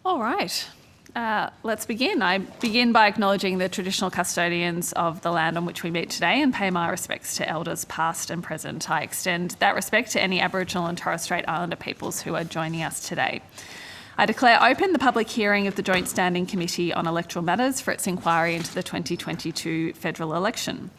All right, let's begin. I begin by acknowledging the traditional custodians of the land on which we meet today and pay my respects to elders past and present. I extend that respect to any Aboriginal and Torres Strait Islander peoples who are joining us today. I declare open the public hearing of the Joint Standing Committee on Electoral Matters for its inquiry into the 2022 federal election.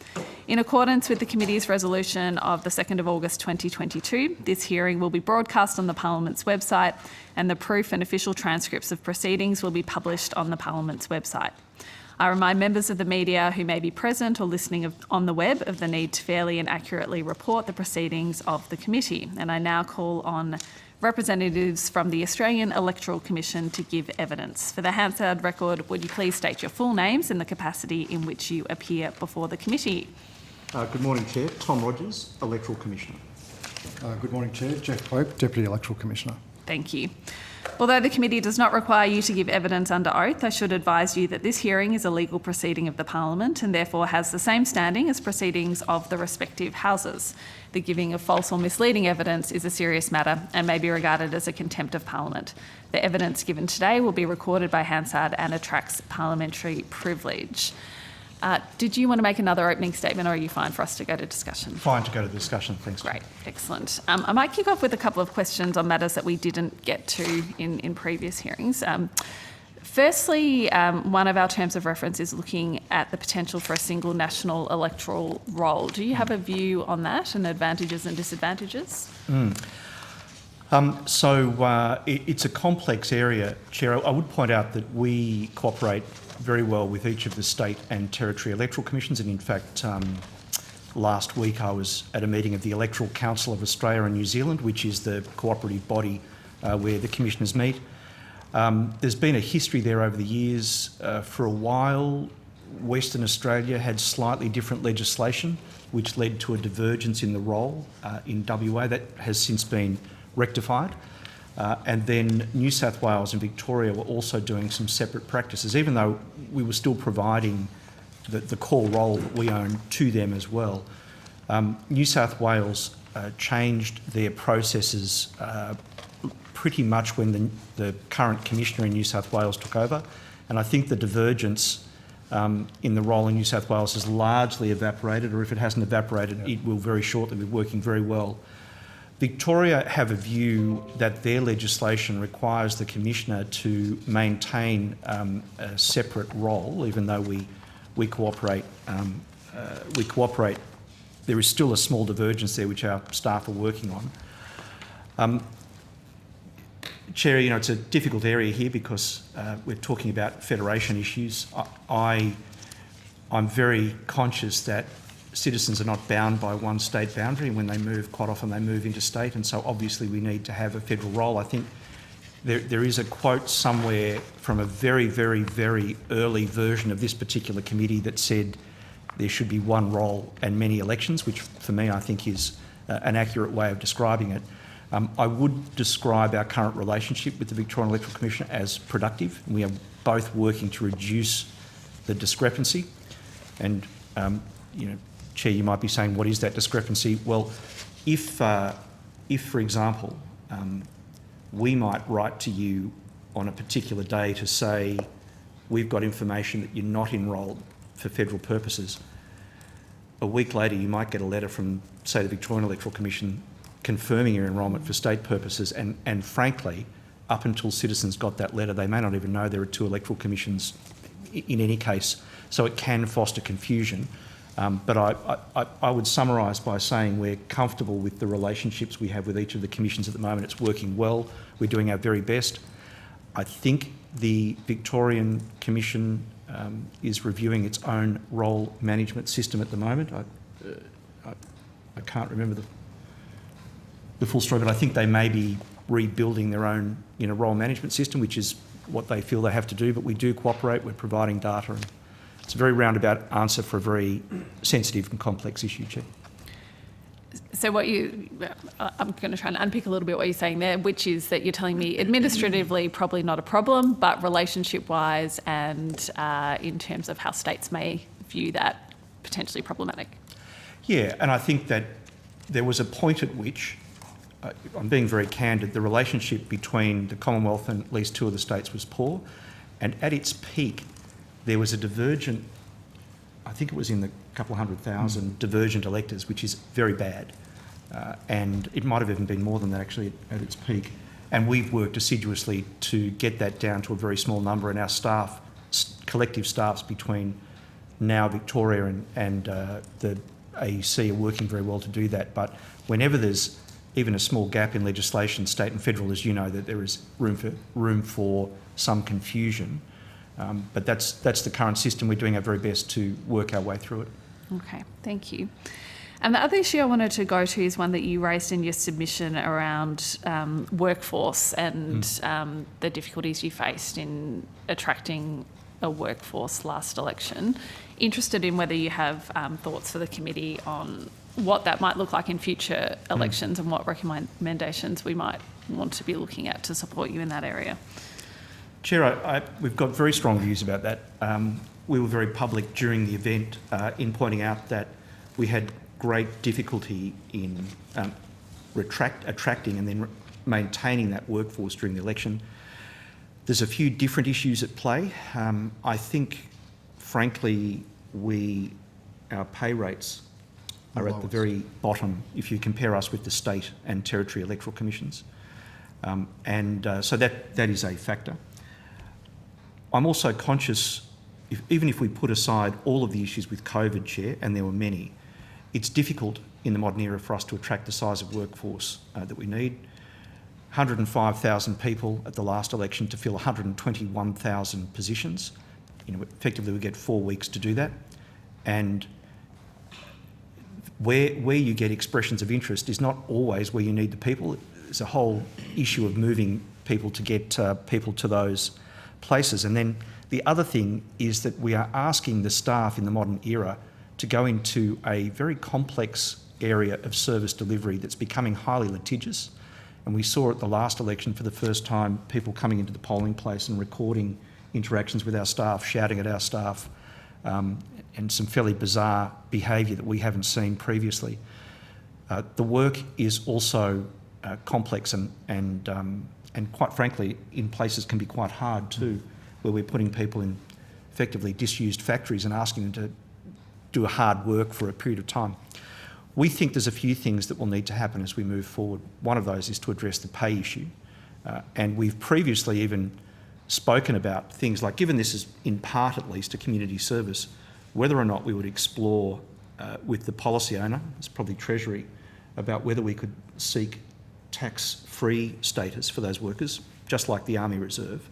In accordance with the committee's resolution of the 2nd of August 2022, this hearing will be broadcast on the Parliament's website and the proof and official transcripts of proceedings will be published on the Parliament's website. I remind members of the media who may be present or listening on the web of the need to fairly and accurately report the proceedings of the committee. And I now call on representatives from the Australian Electoral Commission to give evidence. For the Hansard record, would you please state your full names and the capacity in which you appear before the committee? Good morning, Chair. Tom Rogers, Electoral Commissioner. Good morning, Chair. Jeff Pope, Deputy Electoral Commissioner. Thank you. Although the committee does not require you to give evidence under oath, I should advise you that this hearing is a legal proceeding of the Parliament and therefore has the same standing as proceedings of the respective houses. The giving of false or misleading evidence is a serious matter and may be regarded as a contempt of Parliament. The evidence given today will be recorded by Hansard and attracts parliamentary privilege. Did you want to make another opening statement or are you fine for us to go to discussion? Fine to go to discussion, thanks. Great, excellent. I might kick off with a couple of questions on matters that we didn't get to in previous hearings. Firstly, one of our terms of reference is looking at the potential for a single national electoral roll. Do you have a view on that and advantages and disadvantages? It's a complex area, Chair. I would point out that we cooperate very well with each of the state and territory electoral commissions, and in fact last week I was at a meeting of the Electoral Council of Australia and New Zealand, which is the cooperative body where the commissioners meet. There's been a history there over the years. For a while, Western Australia had slightly different legislation which led to a divergence in the role in WA. That has since been rectified. And then New South Wales and Victoria were also doing some separate practices, even though we were still providing the core role that we own to them as well. New South Wales changed their processes pretty much when the current Commissioner in New South Wales took over. And I think the divergence in the role in New South Wales has largely evaporated, or if it hasn't evaporated, it will very shortly be working very well. Victoria have a view that their legislation requires the Commissioner to maintain a separate role, even though we cooperate. There is still a small divergence there which our staff are working on. Chair, it's a difficult area here because we're talking about federation issues. I'm very conscious that citizens are not bound by one state boundary, and when they move, quite often they move interstate, and so obviously we need to have a federal role. I think there is a quote somewhere from a very, very, very early version of this particular committee that said there should be one role and many elections, which for me I think is an accurate way of describing it. I would describe our current relationship with the Victorian Electoral Commission as productive. We are both working to reduce the discrepancy, and Chair, you might be saying, what is that discrepancy? Well, if for example, we might write to you on a particular day to say, we've got information that you're not enrolled for federal purposes, a week later you might get a letter from, say, the Victorian Electoral Commission confirming your enrolment for state purposes, and frankly, up until citizens got that letter, they may not even know there are two electoral commissions in any case, so it can foster confusion. But I would summarise by saying we're comfortable with the relationships we have with each of the commissions at the moment. It's working well. We're doing our very best. I think the Victorian Commission is reviewing its own role management system at the moment. I can't remember the full story, but I think they may be rebuilding their own role management system, which is what they feel they have to do. But we do cooperate. We're providing data. And it's a very roundabout answer for a very sensitive and complex issue, Chair. So I'm going to try and unpick a little bit what you're saying there, which is that you're telling me administratively probably not a problem, but relationship-wise and in terms of how states may view that, potentially problematic. Yeah, and I think that there was a point at which I'm being very candid, the relationship between the Commonwealth and at least two of the states was poor, and at its peak there was a divergent, I think it was in the couple of 100,000 divergent electors, which is very bad, and it might have even been more than that actually at its peak. And we've worked assiduously to get that down to a very small number, and our staff, collective staffs between now Victoria and the AEC are working very well to do that. But whenever there's even a small gap in legislation, state and federal, as you know, that there is room for some confusion. But that's the current system. We're doing our very best to work our way through it. Okay, thank you. And the other issue I wanted to go to is one that you raised in your submission around workforce and the difficulties you faced in attracting a workforce last election. Interested in whether you have thoughts for the committee on what that might look like in future elections and what recommendations we might want to be looking at to support you in that area. Chair, we've got very strong views about that. We were very public during the event in pointing out that we had great difficulty in attracting and then maintaining that workforce during the election. There's a few different issues at play. I think, frankly, our pay rates are at the very bottom if you compare us with the state and territory electoral commissions. So that is a factor. I'm also conscious, even if we put aside all of the issues with COVID, Chair, and there were many, it's difficult in the modern era for us to attract the size of workforce that we need. 105,000 people at the last election to fill 121,000 positions. Effectively we get 4 weeks to do that. And where you get expressions of interest is not always where you need the people. There's a whole issue of moving people to get people to those places. And then the other thing is that we are asking the staff in the modern era to go into a very complex area of service delivery that's becoming highly litigious. And we saw at the last election for the first time people coming into the polling place and recording interactions with our staff, shouting at our staff, and some fairly bizarre behaviour that we haven't seen previously. The work is also complex and quite frankly in places can be quite hard too, where we're putting people in effectively disused factories and asking them to do hard work for a period of time. We think there's a few things that will need to happen as we move forward. One of those is to address the pay issue. And we've previously even spoken about things like, given this is in part at least a community service, whether or not we would explore with the policy owner, it's probably Treasury, about whether we could seek tax-free status for those workers, just like the Army Reserve.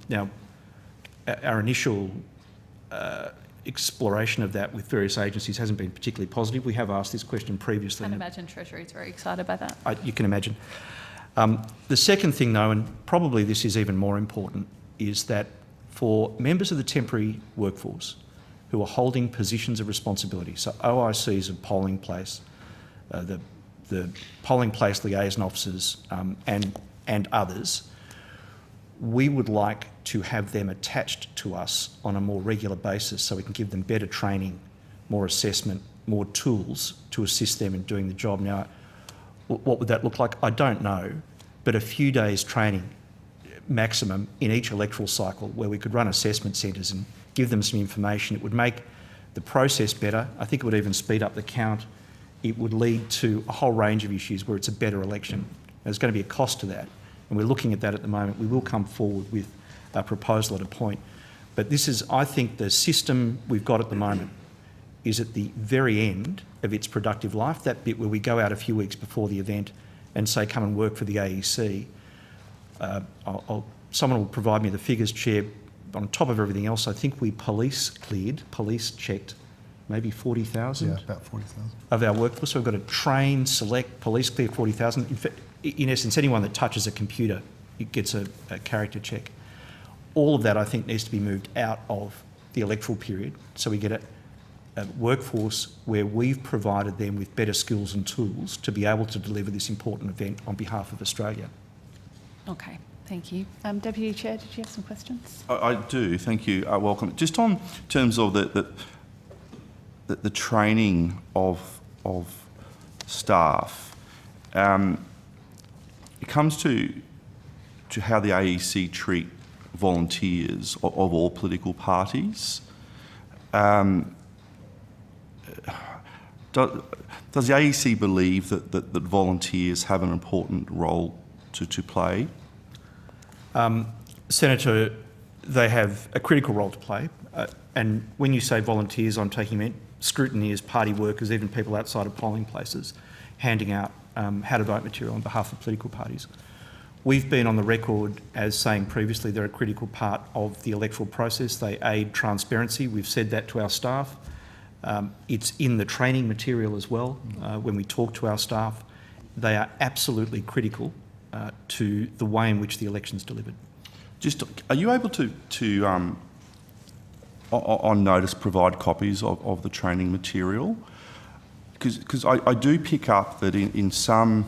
Now, our initial exploration of that with various agencies hasn't been particularly positive. We have asked this question previously. I can imagine Treasury is very excited by that. You can imagine. The second thing though, and probably this is even more important, is that for members of the temporary workforce who are holding positions of responsibility, so OICs of polling place, the polling place liaison officers and others, we would like to have them attached to us on a more regular basis so we can give them better training, more assessment, more tools to assist them in doing the job. Now, what would that look like? I don't know, but a few days training maximum in each electoral cycle where we could run assessment centres and give them some information. It would make the process better. I think it would even speed up the count. It would lead to a whole range of issues where it's a better election. There's going to be a cost to that. And we're looking at that at the moment. We will come forward with a proposal at a point. But this is, I think, the system we've got at the moment is at the very end of its productive life, that bit where we go out a few weeks before the event and say, come and work for the AEC. Someone will provide me the figures, Chair. On top of everything else, I think we police checked maybe 40,000? Yeah, about 40,000. Of our workforce. So we've got to train, select, police clear 40,000. In fact, in essence, anyone that touches a computer, it gets a character check. All of that, I think, needs to be moved out of the electoral period so we get a workforce where we've provided them with better skills and tools to be able to deliver this important event on behalf of Australia. Okay, thank you. Deputy Chair, did you have some questions? I do, thank you. Welcome. Just on terms of the training of staff, it comes to how the AEC treat volunteers of all political parties. Does the AEC believe that volunteers have an important role to play? Senator, they have a critical role to play. And when you say volunteers, I'm taking scrutineers, party workers, even people outside of polling places, handing out how to vote material on behalf of political parties. We've been on the record as saying previously they're a critical part of the electoral process. They aid transparency. We've said that to our staff. It's in the training material as well. When we talk to our staff, they are absolutely critical to the way in which the election's delivered. Just, are you able to on notice, provide copies of the training material? Because I do pick up that in some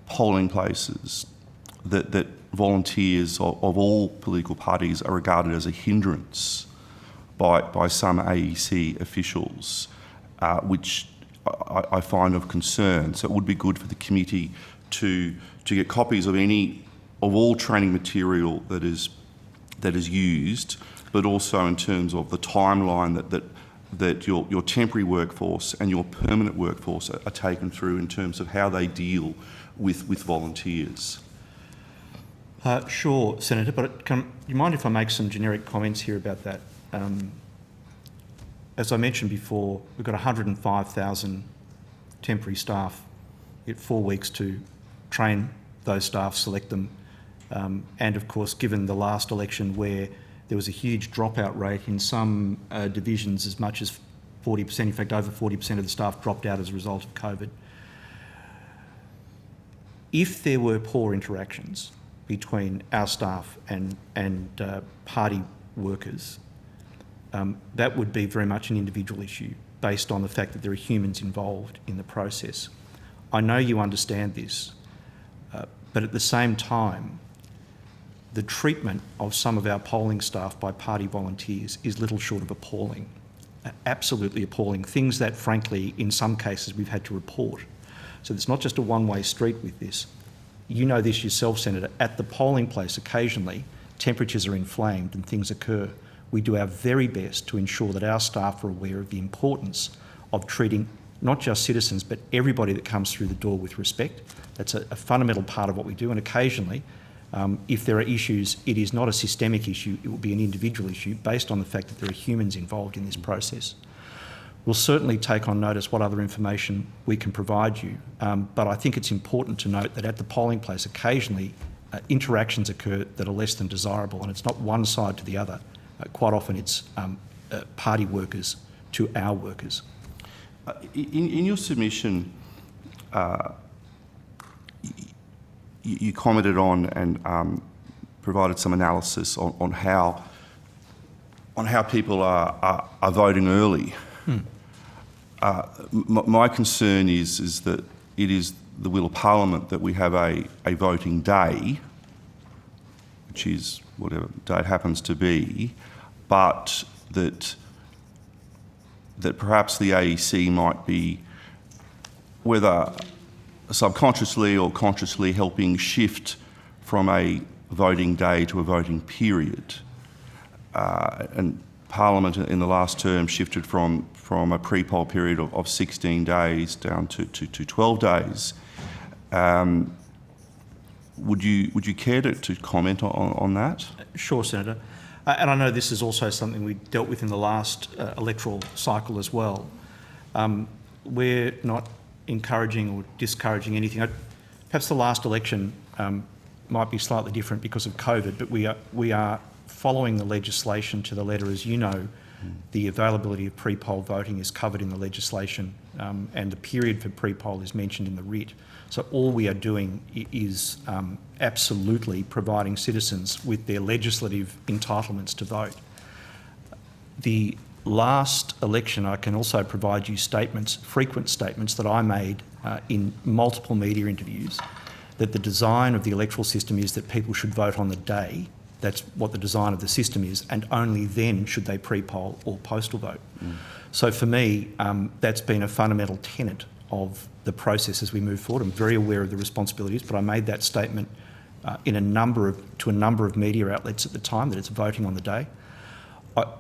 polling places that volunteers of all political parties are regarded as a hindrance by some AEC officials, which I find of concern. So it would be good for the committee to get copies of all training material that is used, but also in terms of the timeline that your temporary workforce and your permanent workforce are taken through in terms of how they deal with volunteers. Sure, Senator, but you mind if I make some generic comments here about that? As I mentioned before, we've got 105,000 temporary staff. We get 4 weeks to train those staff, select them, and of course, given the last election where there was a huge dropout rate in some divisions, as much as 40%, in fact over 40% of the staff dropped out as a result of COVID. If there were poor interactions between our staff and party workers, that would be very much an individual issue based on the fact that there are humans involved in the process. I know you understand this, but at the same time, the treatment of some of our polling staff by party volunteers is little short of appalling, absolutely appalling. Things that, frankly, in some cases we've had to report. So it's not just a one-way street with this. You know this yourself, Senator. At the polling place, occasionally, temperatures are inflamed and things occur. We do our very best to ensure that our staff are aware of the importance of treating not just citizens, but everybody that comes through the door with respect. That's a fundamental part of what we do, and occasionally, if there are issues, it is not a systemic issue, it will be an individual issue based on the fact that there are humans involved in this process. We'll certainly take on notice what other information we can provide you, but I think it's important to note that at the polling place, occasionally interactions occur that are less than desirable, and it's not one side to the other. Quite often it's party workers to our workers. In your submission, you commented on and provided some analysis on how people are voting early. My concern is that it is the will of Parliament that we have a voting day, which is whatever day it happens to be, but that perhaps the AEC might be, whether subconsciously or consciously, helping shift from a voting day to a voting period. And Parliament in the last term shifted from a pre-poll period of 16 days down to 12 days. Would you care to comment on that? Sure, Senator. And I know this is also something we dealt with in the last electoral cycle as well. We're not encouraging or discouraging anything. Perhaps the last election might be slightly different because of COVID, but we are following the legislation to the letter. As you know, the availability of pre-poll voting is covered in the legislation, and the period for pre-poll is mentioned in the writ. So all we are doing is absolutely providing citizens with their legislative entitlements to vote. The last election, I can also provide you frequent statements that I made in multiple media interviews, that the design of the electoral system is that people should vote on the day. That's what the design of the system is, and only then should they pre-poll or postal vote. So for me, that's been a fundamental tenet of the process as we move forward. I'm very aware of the responsibilities, but I made that statement to a number of media outlets at the time that it's voting on the day.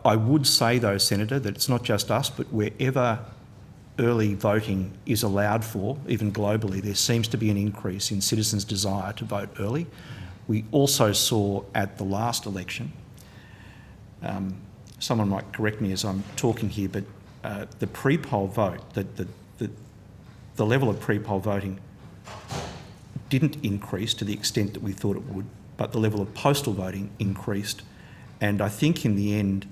I would say, though, Senator, that it's not just us, but wherever early voting is allowed for, even globally, there seems to be an increase in citizens' desire to vote early. We also saw at the last election, someone might correct me as I'm talking here, but the pre-poll vote, the level of pre-poll voting didn't increase to the extent that we thought it would, but the level of postal voting increased. And I think in the end,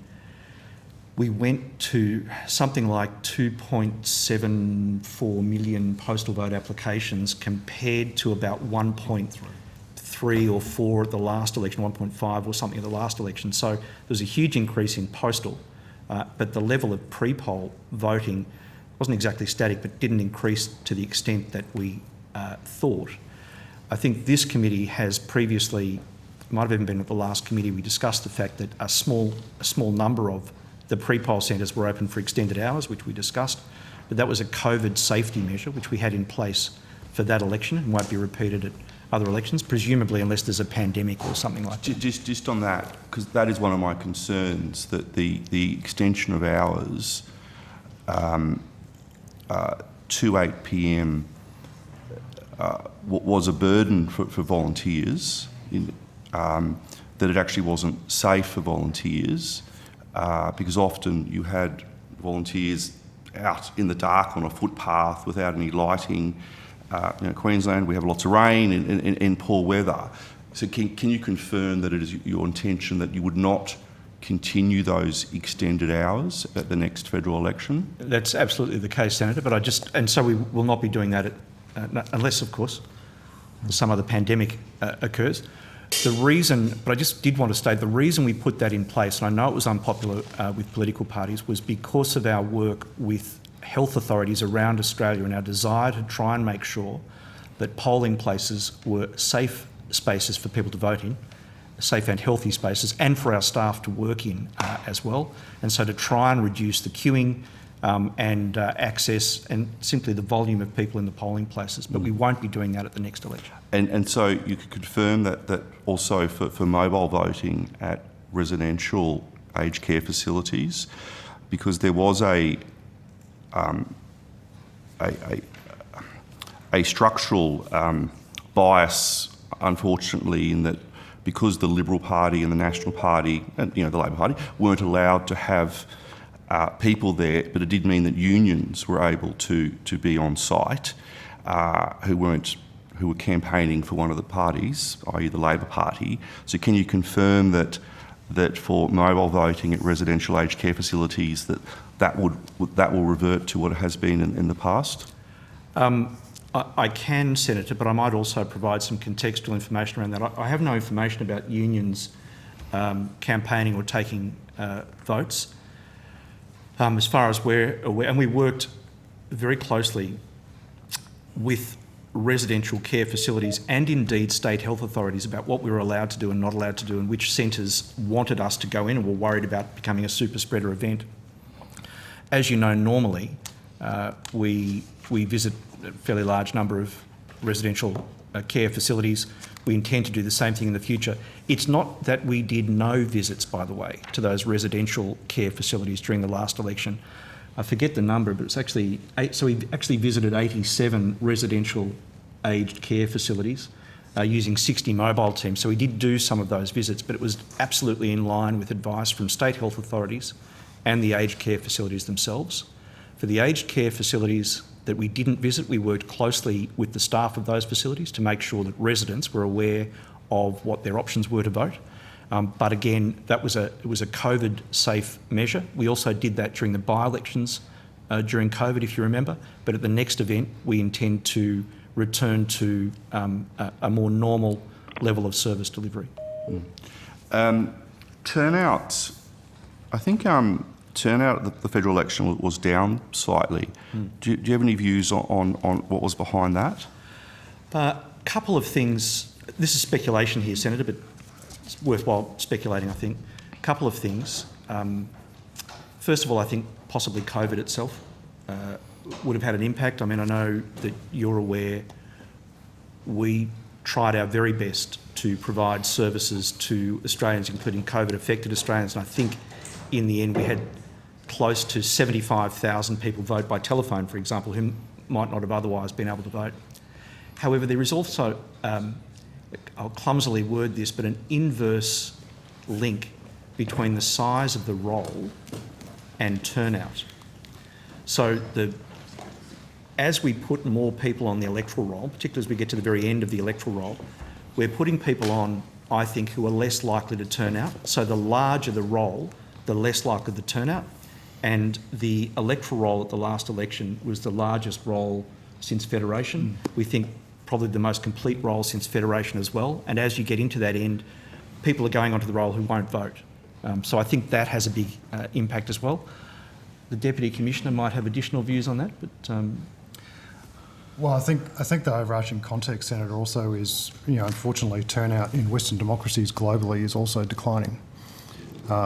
we went to something like 2.74 million postal vote applications compared to about 1.3 or 4 at the last election, 1.5 or something at the last election. So there was a huge increase in postal, but the level of pre-poll voting wasn't exactly static, but didn't increase to the extent that we thought. I think this committee has previously, might have even been at the last committee, we discussed the fact that a small number of the pre-poll centres were open for extended hours, which we discussed, but that was a COVID safety measure which we had in place for that election and won't be repeated at other elections, presumably unless there's a pandemic or something like that. Just on that, because that is one of my concerns, that the extension of hours to 8 p.m. Was a burden for volunteers, that it actually wasn't safe for volunteers, because often you had volunteers out in the dark on a footpath without any lighting. Queensland, we have lots of rain and poor weather. So can you confirm that it is your intention that you would not continue those extended hours at the next federal election? That's absolutely the case, Senator, but so we will not be doing that unless, of course, some other pandemic occurs. The reason, but I just did want to state, the reason we put that in place, and I know it was unpopular with political parties, was because of our work with health authorities around Australia and our desire to try and make sure that polling places were safe spaces for people to vote in, safe and healthy spaces, and for our staff to work in as well. And so to try and reduce the queuing and access and simply the volume of people in the polling places. But we won't be doing that at the next election. And so you could confirm that also for mobile voting at residential aged care facilities, because there was a structural bias, unfortunately, in that because the Liberal Party and the National Party and the Labor Party weren't allowed to have people there, but it did mean that unions were able to be on site who were campaigning for one of the parties, i.e. the Labor Party. So can you confirm that for mobile voting at residential aged care facilities that will revert to what it has been in the past? I can, Senator, but I might also provide some contextual information around that. I have no information about unions campaigning or taking votes. As far as we're aware, and we worked very closely with residential care facilities and indeed state health authorities about what we were allowed to do and not allowed to do, and which centres wanted us to go in and were worried about becoming a super spreader event. As you know, normally we visit a fairly large number of residential care facilities. We intend to do the same thing in the future. It's not that we did no visits, by the way, to those residential care facilities during the last election. I forget the number, but it's actually so we actually visited 87 residential aged care facilities using 60 mobile teams. So we did do some of those visits, but it was absolutely in line with advice from state health authorities and the aged care facilities themselves. For the aged care facilities that we didn't visit, we worked closely with the staff of those facilities to make sure that residents were aware of what their options were to vote. But again, it was a COVID-safe measure. We also did that during the by-elections during COVID, if you remember. But at the next event, we intend to return to a more normal level of service delivery. Turnout, I think turnout at the federal election was down slightly. Do you have any views on what was behind that? A couple of things. This is speculation here, Senator, but it's worthwhile speculating, I think. A couple of things. First of all, I think possibly COVID itself. would have had an impact. I mean, I know that you're aware we tried our very best to provide services to Australians, including COVID-affected Australians, and I think in the end we had close to 75,000 people vote by telephone, for example, who might not have otherwise been able to vote. However, there is also, I'll clumsily word this, but an inverse link between the size of the roll and turnout. So as we put more people on the electoral roll, particularly as we get to the very end of the electoral roll, we're putting people on, I think, who are less likely to turn out. So the larger the roll, the less likely the turnout. And the electoral roll at the last election was the largest roll since Federation. We think probably the most complete roll since Federation as well. And as you get into that end, people are going onto the roll who won't vote. So I think that has a big impact as well. The Deputy Commissioner might have additional views on that, but... Well, I think the overarching context, Senator, also is, unfortunately, turnout in Western democracies globally is also declining.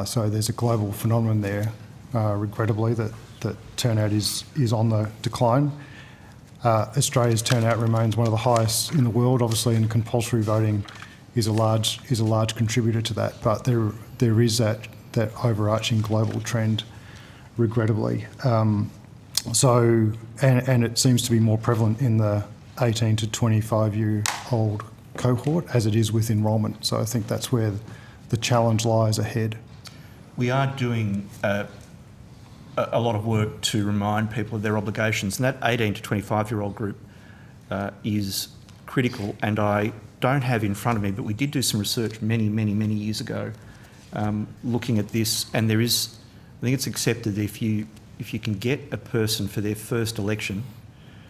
So there's a global phenomenon there, regrettably, that turnout is on the decline. Australia's turnout remains one of the highest in the world, obviously, and compulsory voting is a large contributor to that. But there is that overarching global trend, regrettably. So it seems to be more prevalent in the 18 to 25-year-old cohort as it is with enrolment. So I think that's where the challenge lies ahead. We are doing a lot of work to remind people of their obligations, and that 18 to 25-year-old group is critical. And I don't have in front of me, but we did do some research many years ago looking at this, and I think it's accepted that if you can get a person for their first election,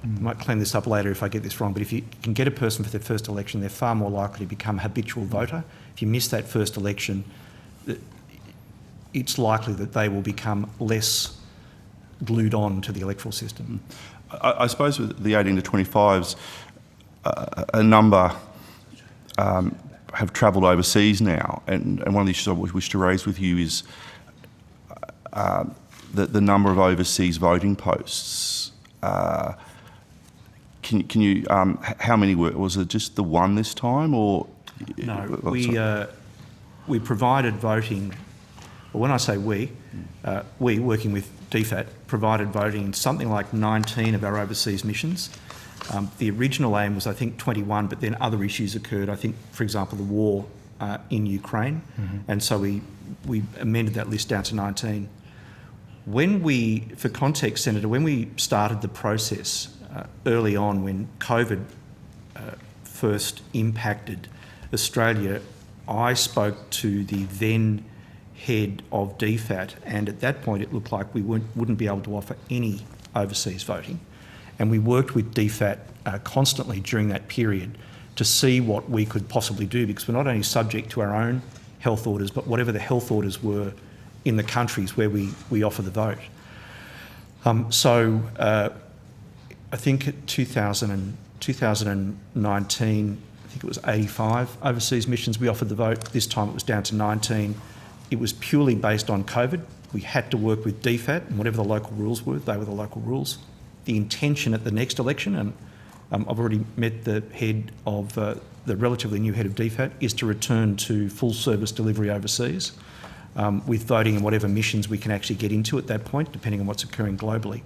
I might clean this up later if I get this wrong, but if you can get a person for their first election, they're far more likely to become a habitual voter. If you miss that first election, it's likely that they will become less glued on to the electoral system. I suppose with the 18 to 25s, a number have travelled overseas now, and one of the issues I wish to raise with you is the number of overseas voting posts. Can you? How many was it? Just the one this time, or no? We provided voting. Well, when I say we working with DFAT provided voting in something like 19 of our overseas missions. The original aim was, I think, 21, but then other issues occurred. I think, for example, the war in Ukraine, and so we amended that list down to 19. For context, Senator, when we started the process early on, when COVID first impacted Australia, I spoke to the then head of DFAT, and at that point it looked like we wouldn't be able to offer any overseas voting. And we worked with DFAT constantly during that period to see what we could possibly do, because we're not only subject to our own health orders, but whatever the health orders were in the countries where we offer the vote. I think 2019, I think it was 85 overseas missions we offered the vote. This time it was down to 19. It was purely based on COVID. We had to work with DFAT, and whatever the local rules were, they were the local rules. The intention at the next election, and I've already met the head of, the relatively new head of DFAT, is to return to full service delivery overseas, with voting in whatever missions we can actually get into at that point, depending on what's occurring globally.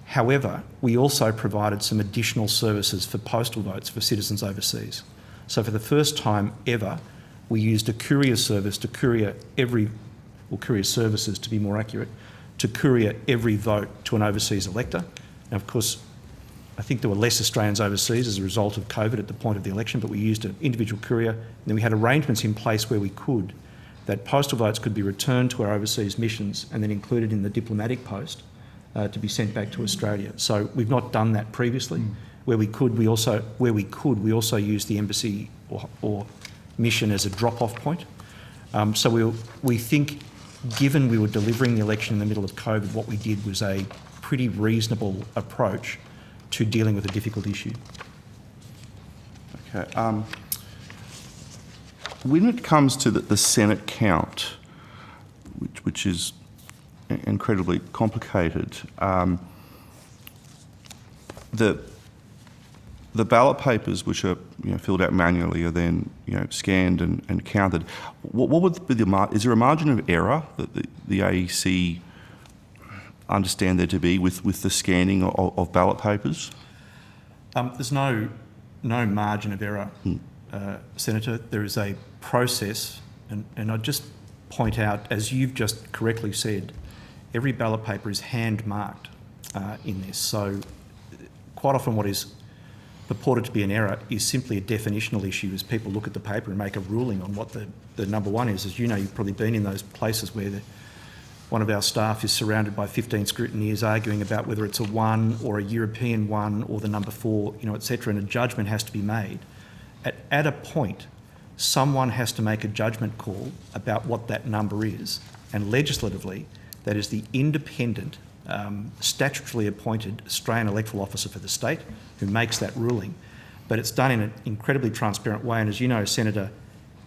However, we also provided some additional services for postal votes for citizens overseas. So for the first time ever, we used a courier service to courier courier services to be more accurate, to courier every vote to an overseas elector. Now, of course, I think there were less Australians overseas as a result of COVID at the point of the election, but we used an individual courier, and then we had arrangements in place where we could, that postal votes could be returned to our overseas missions and then included in the diplomatic post to be sent back to Australia. So we've not done that previously. Where we could, we also used the embassy or mission as a drop-off point. So we think, given we were delivering the election in the middle of COVID, what we did was a pretty reasonable approach to dealing with a difficult issue. Okay. When it comes to the Senate count, which is incredibly complicated, the ballot papers, which are filled out manually, are then scanned and counted. What would be is there a margin of error that the AEC understand there to be with the scanning of ballot papers? There's no margin of error, Senator. There is a process, and I'd just point out, as you've just correctly said, every ballot paper is hand marked in this. So quite often what is purported to be an error is simply a definitional issue as people look at the paper and make a ruling on what the number one is. As you know, you've probably been in those places where one of our staff is surrounded by 15 scrutineers arguing about whether it's a 1 or a European 1 or the number 4, etc., and a judgment has to be made. At a point, someone has to make a judgment call about what that number is, and legislatively, that is the independent, statutorily appointed Australian Electoral Officer for the state who makes that ruling. But it's done in an incredibly transparent way, and as you know, Senator,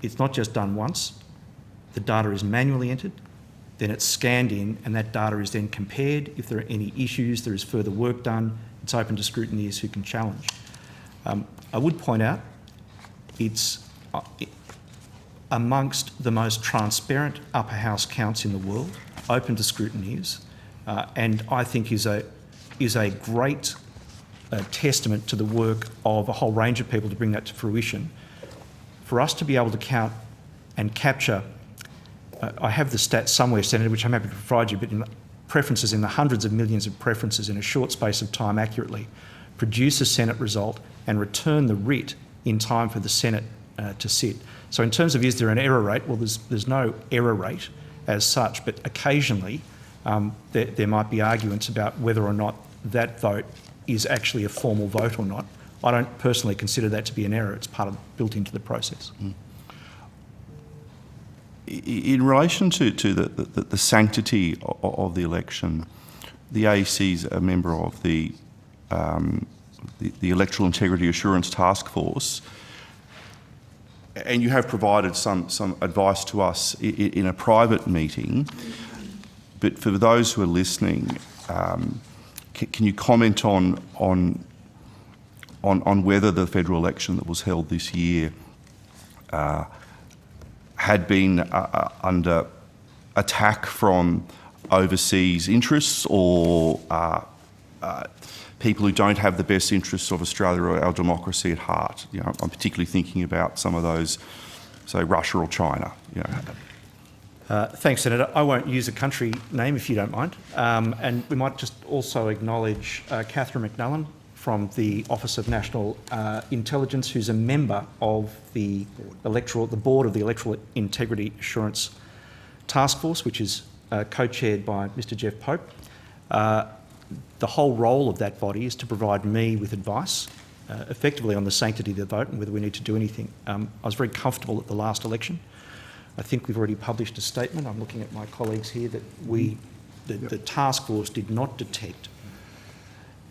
it's not just done once. The data is manually entered, then it's scanned in, and that data is then compared. If there are any issues, there is further work done. It's open to scrutineers who can challenge. I would point out it's amongst the most transparent upper house counts in the world, open to scrutineers, and I think is a great testament to the work of a whole range of people to bring that to fruition. For us to be able to count and capture, I have the stats somewhere, Senator, which I'm happy to provide you, but in preferences in the hundreds of millions of preferences in a short space of time accurately, produce a Senate result and return the writ in time for the Senate to sit. So in terms of is there an error rate, well, there's no error rate as such, but occasionally there might be arguments about whether or not that vote is actually a formal vote or not. I don't personally consider that to be an error. It's built into the process. Mm. In relation to the sanctity of the election, the AEC is a member of the Electoral Integrity Assurance Task Force, and you have provided some advice to us in a private meeting. But for those who are listening, can you comment on whether the federal election that was held this year had been under attack from overseas interests or people who don't have the best interests of Australia or our democracy at heart? I'm particularly thinking about some of those, say, Russia or China. Thanks, Senator. I won't use a country name if you don't mind. And we might just also acknowledge Catherine McNullen from the Office of National Intelligence, who's a member of the board of the Electoral Integrity Assurance Task Force, which is co-chaired by Mr. Jeff Pope. The whole role of that body is to provide me with advice, effectively on the sanctity of the vote and whether we need to do anything. I was very comfortable at the last election. I think we've already published a statement. I'm looking at my colleagues here that the task force did not detect.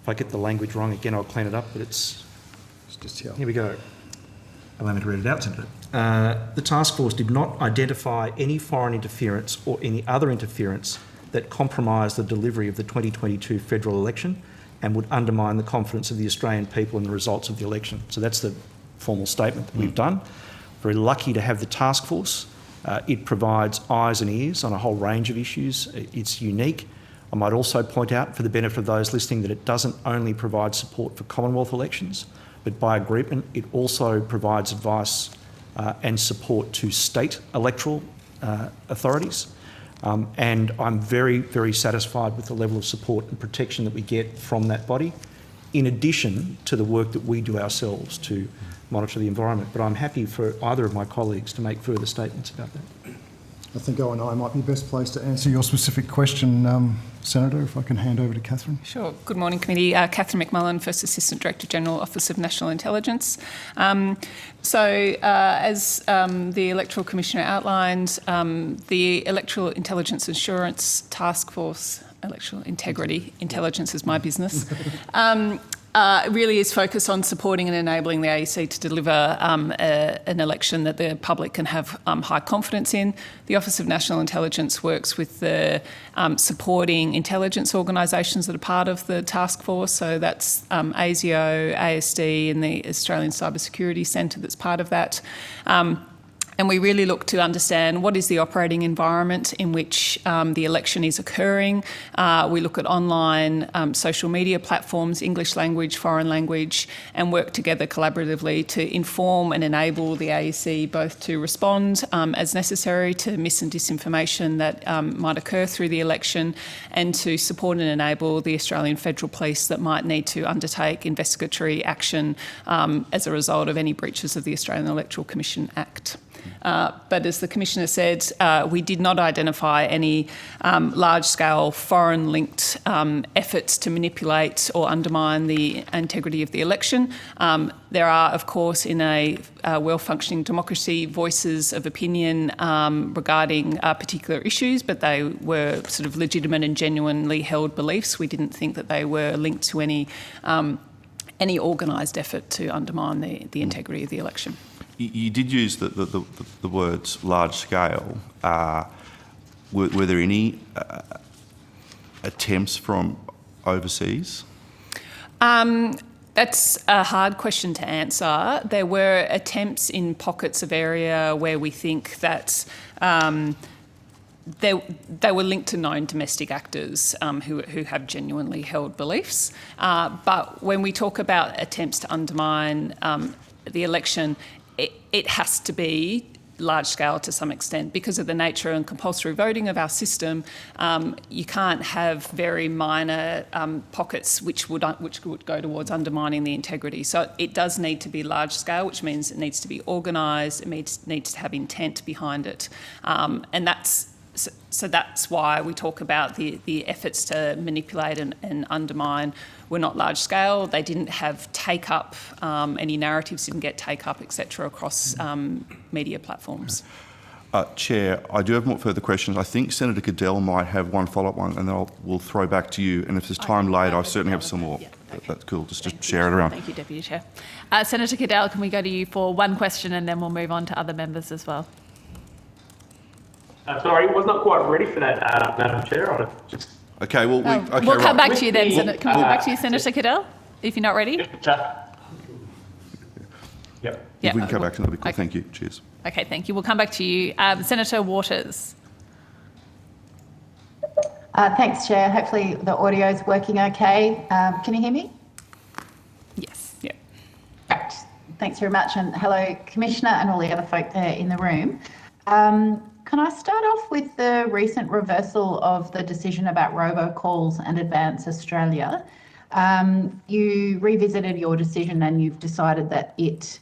If I get the language wrong again, I'll clean it up, but it's just here. Here we go. Allow me to read it out, Senator. The task force did not identify any foreign interference or any other interference that compromised the delivery of the 2022 federal election and would undermine the confidence of the Australian people in the results of the election. So that's the formal statement that we've done. Very lucky to have the task force. It provides eyes and ears on a whole range of issues. It's unique. I might also point out, for the benefit of those listening, that it doesn't only provide support for Commonwealth elections, but by agreement it also provides advice and support to state electoral authorities. And I'm very, very satisfied with the level of support and protection that we get from that body, in addition to the work that we do ourselves to monitor the environment. But I'm happy for either of my colleagues to make further statements about that. I think Owen and I might be best placed to answer your specific question, Senator, if I can hand over to Catherine. Sure. Good morning, Committee. Catherine McMullen, First Assistant Director General, Office of National Intelligence. As the Electoral Commissioner outlined, the Electoral Intelligence Assurance Task Force, Electoral Integrity, Intelligence is my business, really is focused on supporting and enabling the AEC to deliver an election that the public can have high confidence in. The Office of National Intelligence works with the supporting intelligence organisations that are part of the task force. So that's ASIO, ASD and the Australian Cybersecurity Centre that's part of that. And we really look to understand what is the operating environment in which the election is occurring. We look at online social media platforms, English language, foreign language, and work together collaboratively to inform and enable the AEC both to respond as necessary to mis and disinformation that might occur through the election, and to support and enable the Australian Federal Police that might need to undertake investigatory action as a result of any breaches of the Australian Electoral Commission Act. But as the Commissioner said, we did not identify any large-scale foreign-linked efforts to manipulate or undermine the integrity of the election. There are, of course, in a well-functioning democracy, voices of opinion regarding particular issues, but they were sort of legitimate and genuinely held beliefs. We didn't think that they were linked to any organised effort to undermine the integrity of the election. You did use the words large scale. Were there any attempts from overseas? That's a hard question to answer. There were attempts in pockets of area where we think that they were linked to known domestic actors who have genuinely held beliefs. But when we talk about attempts to undermine the election, it has to be large scale to some extent because of the nature and compulsory voting of our system. You can't have very minor pockets which would go towards undermining the integrity. So it does need to be large scale, which means it needs to be organised. It needs to have intent behind it, and that's why we talk about the efforts to manipulate and undermine were not large scale. They didn't have take up, any narratives didn't get take up, etc. across media platforms. Chair, I do have more further questions. I think Senator Cadell might have one follow-up one, and then we'll throw back to you. And if there's time later, I certainly have some more. Yeah, okay. That's cool. Just share it around. Thank you, Deputy Chair. Senator Cadell, can we go to you for one question and then we'll move on to other members as well? Sorry, was not quite ready for that, Madam Chair. Okay, well, We'll come back to you then. Can we come back to you, Senator Cadell, if you're not ready? Yep. If we can come back to that, that'd be cool. Okay. Thank you. Cheers. Okay, thank you. We'll come back to you. Senator Waters. Thanks, Chair. Hopefully the audio is working okay. Can you hear me? Yes. Yeah. Great. Thanks very much. And hello, Commissioner and all the other folk there in the room. Can I start off with the recent reversal of the decision about robocalls and Advance Australia? You revisited your decision and you've decided that it,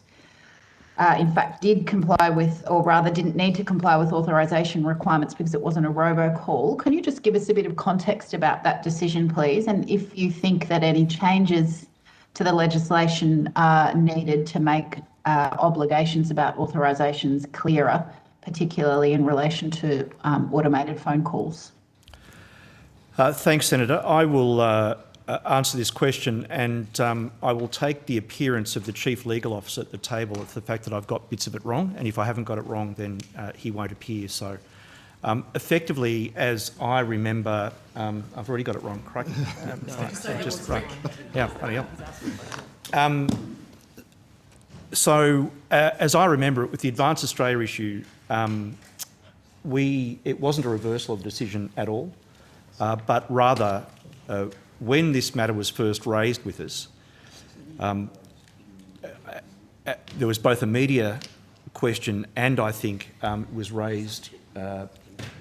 in fact, did comply with, or rather didn't need to comply with authorisation requirements because it wasn't a robocall. Can you just give us a bit of context about that decision, please? And if you think that any changes to the legislation are needed to make obligations about authorisations clearer, particularly in relation to automated phone calls? Thanks, Senator. I will answer this question, and I will take the appearance of the Chief Legal Officer at the table of the fact that I've got bits of it wrong, and if I haven't got it wrong, then he won't appear. So effectively, as I remember, I've already got it wrong, correct? Right. Yeah, funny hell. So as I remember it, with the Advance Australia issue, it wasn't a reversal of decision at all, but rather when this matter was first raised with us, there was both a media question and I think it was raised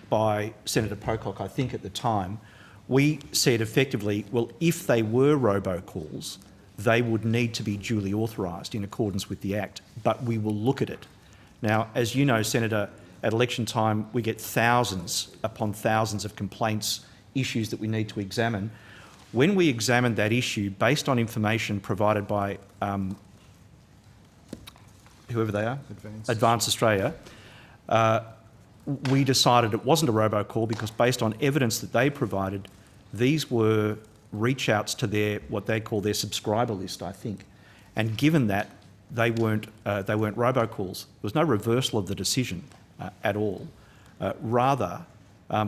by Senator Pocock, I think at the time. We said effectively, well, if they were robocalls, they would need to be duly authorised in accordance with the Act, but we will look at it. Now, as you know, Senator, at election time, we get thousands upon thousands of complaints, issues that we need to examine. When we examined that issue, based on information provided by whoever they are, Advance Australia, we decided it wasn't a robocall because based on evidence that they provided, these were reach outs to their, what they call their subscriber list, I think. And given that they weren't robocalls, there was no reversal of the decision at all. Rather,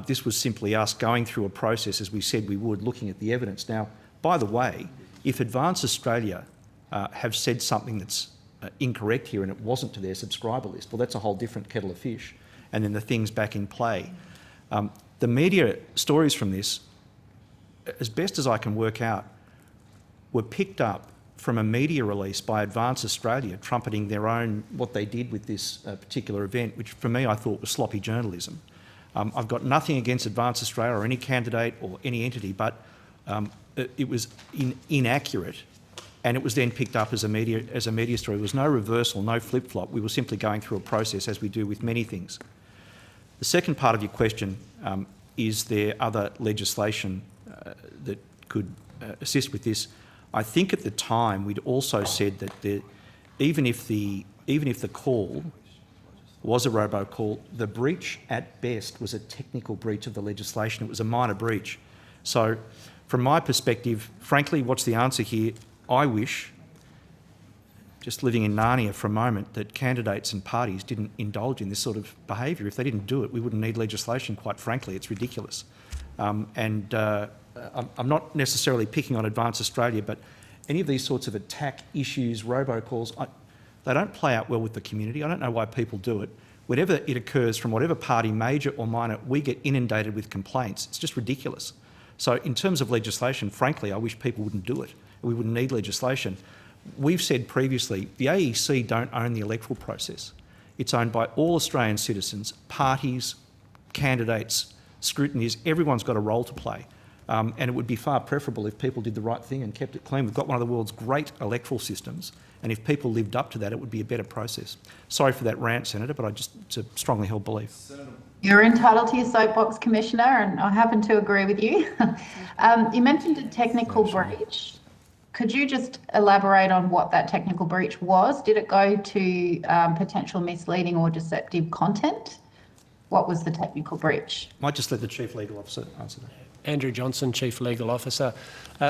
this was simply us going through a process, as we said we would, looking at the evidence. Now, by the way, if Advance Australia have said something that's incorrect here and it wasn't to their subscriber list, well, that's a whole different kettle of fish. And then the thing's back in play. The media stories from this, as best as I can work out, were picked up from a media release by Advance Australia trumpeting their own, what they did with this particular event, which for me I thought was sloppy journalism. I've got nothing against Advance Australia or any candidate or any entity, but it was inaccurate, and it was then picked up as a media story. There was no reversal, no flip-flop. We were simply going through a process as we do with many things. The second part of your question, is there other legislation that could assist with this? I think at the time we'd also said that even if the call was a robocall, the breach at best was a technical breach of the legislation. It was a minor breach. So from my perspective, frankly, what's the answer here? I wish, just living in Narnia for a moment, that candidates and parties didn't indulge in this sort of behaviour. If they didn't do it, we wouldn't need legislation, quite frankly. It's ridiculous. I'm not necessarily picking on Advance Australia, but any of these sorts of attack issues, robocalls, they don't play out well with the community. I don't know why people do it. Whenever it occurs from whatever party, major or minor, we get inundated with complaints. It's just ridiculous. So in terms of legislation, frankly, I wish people wouldn't do it. We wouldn't need legislation. We've said previously, the AEC don't own the electoral process. It's owned by all Australian citizens, parties, candidates, scrutineers. Everyone's got a role to play. And it would be far preferable if people did the right thing and kept it clean. We've got one of the world's great electoral systems, and if people lived up to that, it would be a better it's sorry for that rant, Senator, but it's a strongly held belief. You're entitled to your soapbox, Commissioner, and I happen to agree with you. You mentioned a technical breach. Could you just elaborate on what that technical breach was? Did it go to potential misleading or deceptive content? What was the technical breach? Might just let the Chief Legal Officer answer that. Andrew Johnson, Chief Legal Officer.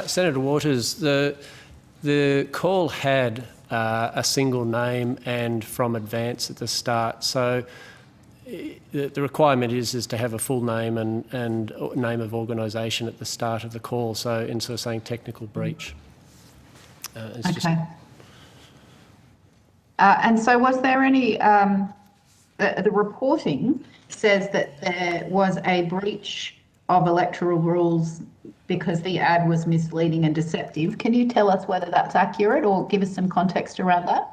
Senator Waters, the call had a single name and from Advance at the start. So the requirement is to have a full name and name of organisation at the start of the call. So instead of saying technical breach. Okay. And so was there any, the reporting says that there was a breach of electoral rules because the ad was misleading and deceptive. Can you tell us whether that's accurate or give us some context around that?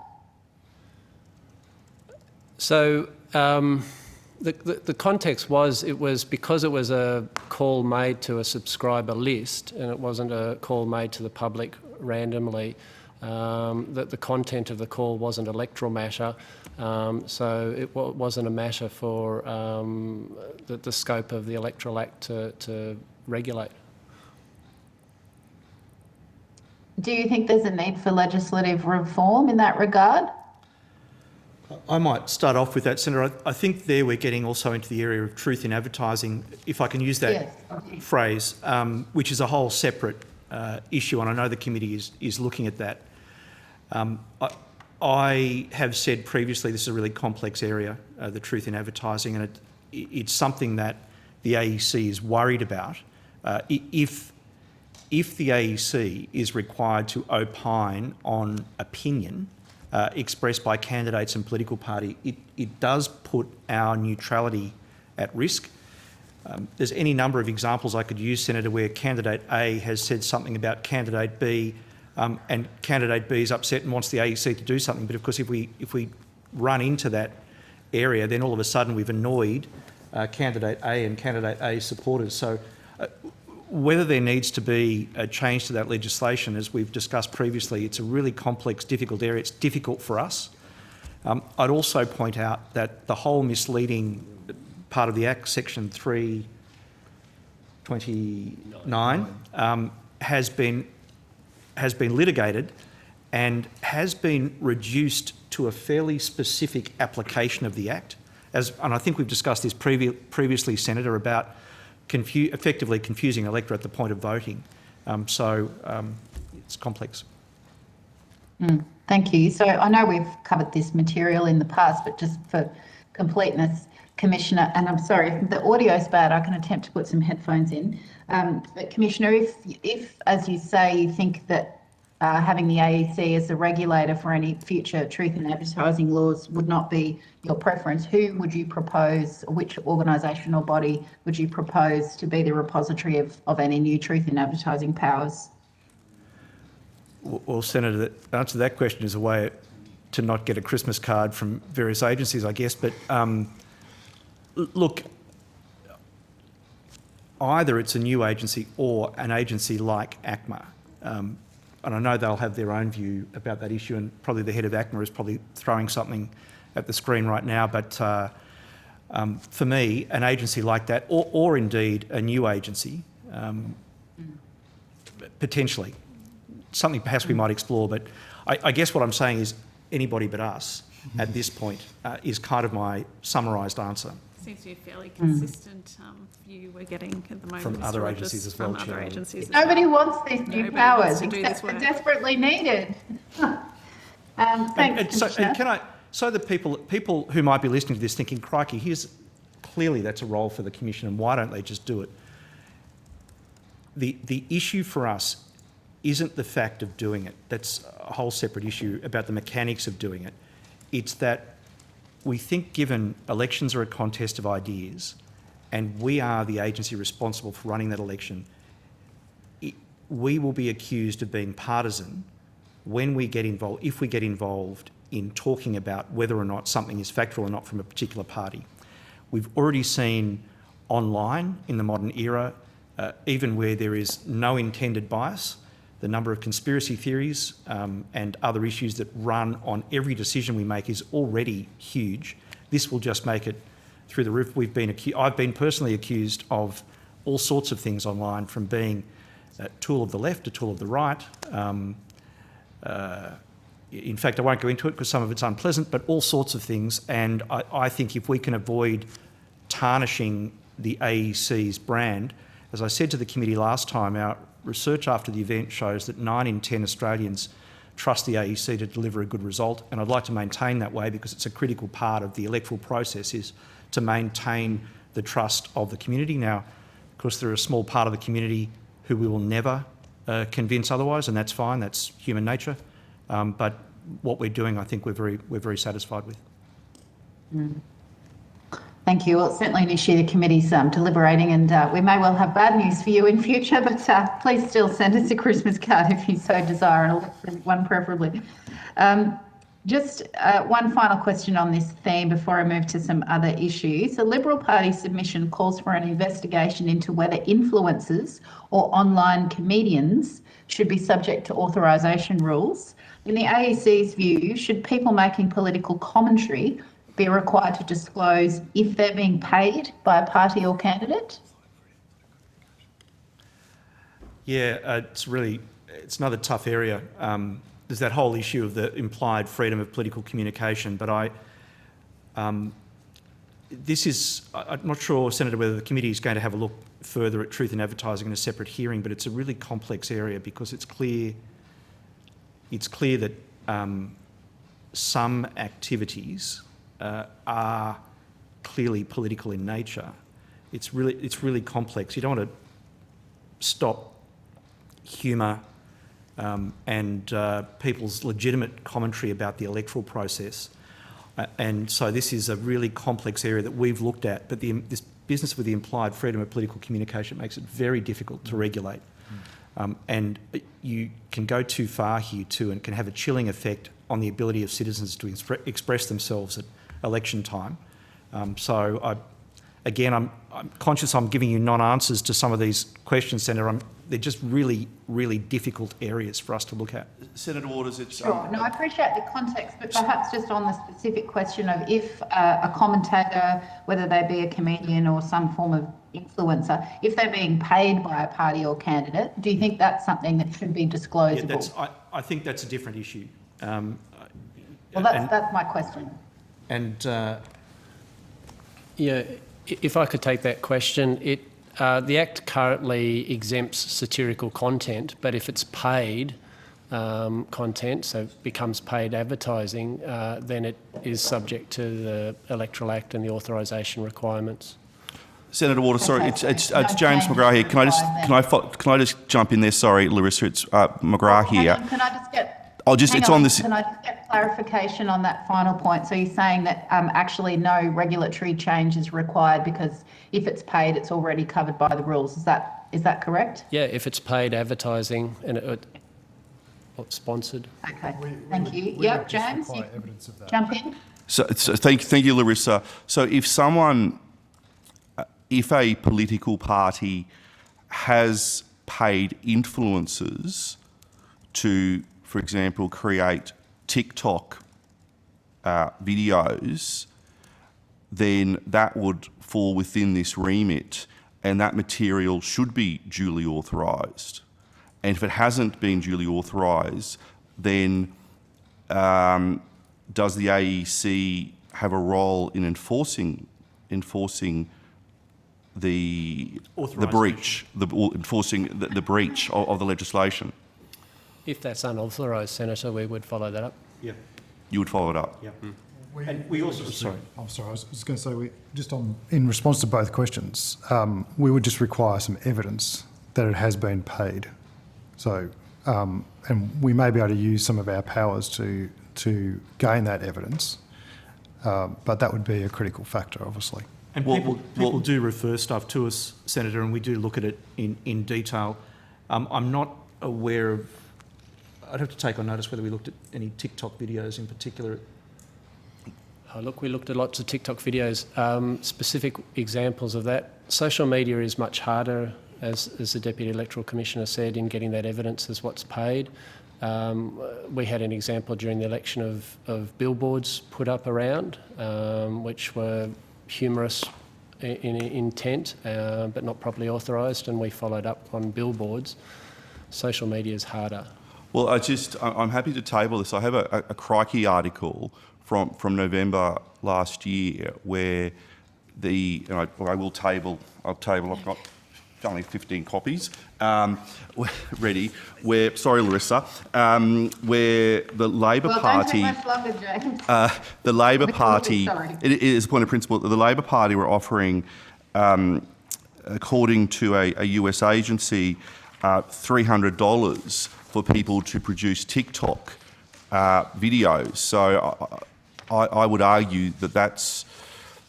So the context was, it was because it was a call made to a subscriber list and it wasn't a call made to the public randomly, that the content of the call wasn't electoral matter. So it wasn't a matter for the scope of the Electoral Act to regulate. Do you think there's a need for legislative reform in that regard? I might start off with that, Senator. I think there we're getting also into the area of truth in advertising, if I can use that phrase, which is a whole separate issue, and I know the committee is looking at that. I have said previously this is a really complex area, the truth in advertising, and it's something that the AEC is worried about. If the AEC is required to opine on opinion expressed by candidates and political party, it does put our neutrality at risk. There's any number of examples I could use, Senator, where candidate A has said something about candidate B, and candidate B is upset and wants the AEC to do something. But of course, if we run into that area, then all of a sudden we've annoyed candidate A and candidate A supporters. So whether there needs to be a change to that legislation, as we've discussed previously, it's a really complex, difficult area. It's difficult for us. I'd also point out that the whole misleading part of the Act, Section 329, has been litigated and has been reduced to a fairly specific application of the Act. And I think we've discussed this previously, Senator, about effectively confusing electorate at the point of voting. It's complex. Thank you. So I know we've covered this material in the past, but just for completeness, Commissioner, and I'm sorry, if the audio's bad, I can attempt to put some headphones in. But Commissioner, if, as you say, you think that having the AEC as the regulator for any future truth in advertising laws would not be your preference, who would you propose, or which organisation or body would you propose to be the repository of any new truth in advertising powers? Well, Senator, the answer to that question is a way to not get a Christmas card from various agencies, I guess. But look, either it's a new agency or an agency like ACMA. And I know they'll have their own view about that issue, and probably the head of ACMA is probably throwing something at the screen right now. But for me, an agency like that, or indeed a new agency, potentially, something perhaps we might explore. But I guess what I'm saying is anybody but us at this point is kind of my summarised answer. Seems to be a fairly consistent view we're getting at the moment. From other Mr. agencies Rogers, as well, from other Chair. agencies as Nobody well. wants these new Nobody powers, wants to do except this they're work. desperately needed. Thanks, Commissioner. So the people who might be listening to this thinking, crikey, clearly that's a role for the Commission, and why don't they just do it? The issue for us isn't the fact of doing it. That's a whole separate issue about the mechanics of doing it. It's that we think, given elections are a contest of ideas and we are the agency responsible for running that election, we will be accused of being partisan when we get involved, if we get involved in talking about whether or not something is factual or not from a particular party. We've already seen online in the modern era, even where there is no intended bias, the number of conspiracy theories and other issues that run on every decision we make is already huge. This will just make it through the roof. I've been personally accused of all sorts of things online, from being a tool of the left, a tool of the right. In fact, I won't go into it because some of it's unpleasant, but all sorts of things. And I think if we can avoid tarnishing the AEC's brand, as I said to the committee last time, our research after the event shows that 9 in 10 Australians trust the AEC to deliver a good result, and I'd like to maintain that way because it's a critical part of the electoral process, is to maintain the trust of the community. Now, of course, there are a small part of the community who we will never convince otherwise, and that's fine, that's human nature. But what we're doing, I think we're very satisfied with. Thank you. Well, it's certainly an issue the committee's deliberating, and we may well have bad news for you in future, but please still send us a Christmas card if you so desire, and I'll look for one preferably. Just one final question on this theme before I move to some other issues. The Liberal Party submission calls for an investigation into whether influencers or online comedians should be subject to authorisation rules. In the AEC's view, should people making political commentary be required to disclose if they're being paid by a party or candidate? Yeah, it's another tough area. There's that whole issue of the implied freedom of political communication, but I'm not sure, Senator, whether the committee is going to have a look further at truth in advertising in a separate hearing, but it's a really complex area because it's clear that some activities are clearly political in nature. It's really complex. You don't want to stop humour and people's legitimate commentary about the electoral process. And so this is a really complex area that we've looked at, but this business with the implied freedom of political communication makes it very difficult to regulate. And you can go too far here too, and can have a chilling effect on the ability of citizens to express themselves at election time. I'm conscious I'm giving you non-answers to some of these questions, Senator. They're just really, really difficult areas for us to look at. Senator Waters, it's... Sure. No, I appreciate the context, but perhaps just on the specific question of if a commentator, whether they be a comedian or some form of influencer, if they're being paid by a party or candidate, do you think that's something that should be disclosable? Yeah, I think that's a different issue. Well, that's my question. And yeah, if I could take that question, The Act currently exempts satirical content, but if it's paid content, so it becomes paid advertising, then it is subject to the Electoral Act and the authorisation requirements. Senator Waters, sorry, Okay, it's no James change McGrath here. required Can I just jump in there? Sorry, Larissa, it's McGrath Hang here. on, can I just get... It's hang on this. Can I just get clarification on that final point? So you're saying that actually no regulatory change is required because if it's paid, it's already covered by the rules. Is that correct? Yeah, if it's paid advertising and sponsored. Okay, thank you. Yep, James, you Evidence of that. jump in. So thank you, Larissa. So if a political party has paid influencers to, for example, create TikTok videos, then that would fall within this remit, and that material should be duly authorised. And if it hasn't been duly authorised, then does the AEC have a role in enforcing the breach, enforcing the breach of the legislation? If that's unauthorised, Senator, we would follow that up. Yeah. You would follow it up. Yeah. And we also, sorry. I'm sorry, I was going to say, in response to both questions, we would just require some evidence that it has been paid. So, and we may be able to use some of our powers to gain that evidence, but that would be a critical factor, obviously. And people do refer stuff to us, Senator, and we do look at it in detail. I'm not aware of... I'd have to take on notice whether we looked at any TikTok videos in particular. Oh, look, we looked at lots of TikTok videos. Specific examples of that. Social media is much harder, as the Deputy Electoral Commissioner said, in getting that evidence as what's paid. We had an example during the election of billboards put up around, which were humorous in intent, but not properly authorised, and we followed up on billboards. Social media is harder. Well, I'm happy to table this. I have a Crikey article from November last year where I'll table, I've got only 15 copies ready, sorry Larissa, where the Labor Party... Don't take much longer, James. the Labor Party, sorry. it is a point of principle, the Labor Party were offering, according to a US agency, $300 for people to produce TikTok videos. So I would argue that that's,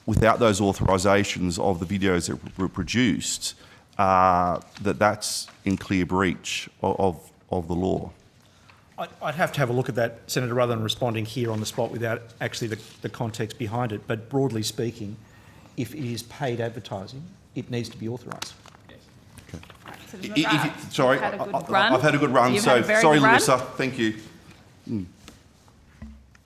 without those authorisations of the videos that were produced, that's in clear breach of the law. I'd have to have a look at that, Senator, rather than responding here on the spot without actually the context behind it. But broadly speaking, if it is paid advertising, it needs to be authorised. Sorry, I've had a good run. So sorry, Larissa. Thank you.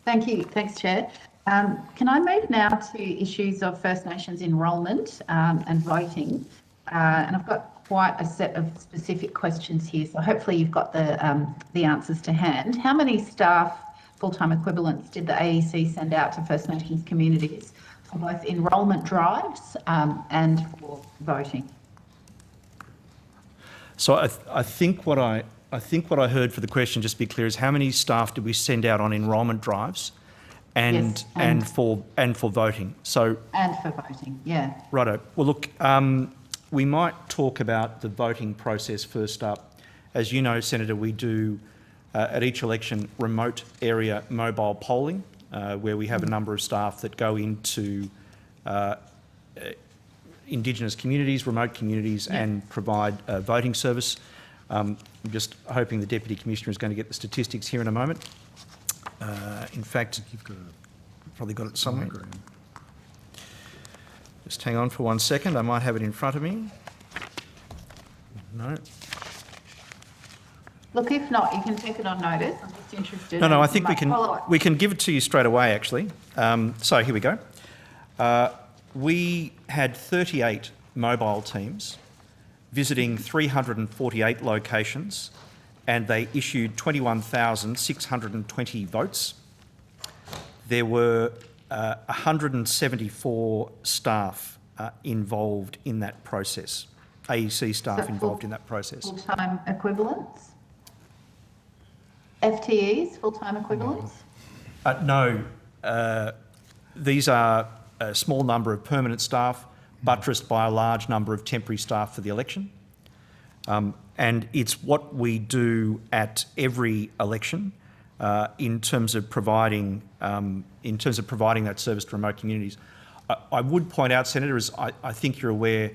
Thank you. Thanks, Chair. Can I move now to issues of First Nations enrolment and voting? And I've got quite a set of specific questions here, so hopefully you've got the answers to hand. How many staff full-time equivalents did the AEC send out to First Nations communities for both enrolment drives and for voting? So I think what I heard for the question, just to be clear, is how many staff did we send out on enrolment drives, and for voting? So and for voting, yeah. Righto. Well, look, we might talk about the voting process first up. As you know, Senator, we do at each election remote area mobile polling, where we have a number of staff that go into Indigenous communities, remote communities, and provide voting service. I'm just hoping the Deputy Commissioner is going to get the statistics here in a moment. In fact, you've probably got it somewhere. Just hang on for 1 second. I might have it in front of me. No. Look, if not, you can take it on notice. I'm just interested. No, I think we can give it to you straight away, actually. So here we go. We had 38 mobile teams visiting 348 locations, and they issued 21,620 votes. There were 174 staff involved in that process. AEC staff So involved in that process. Full-time equivalents? FTEs, full-time equivalents? No, these are a small number of permanent staff buttressed by a large number of temporary staff for the election. And it's what we do at every election in terms of providing that service to remote communities. I would point out, Senator, as I think you're aware,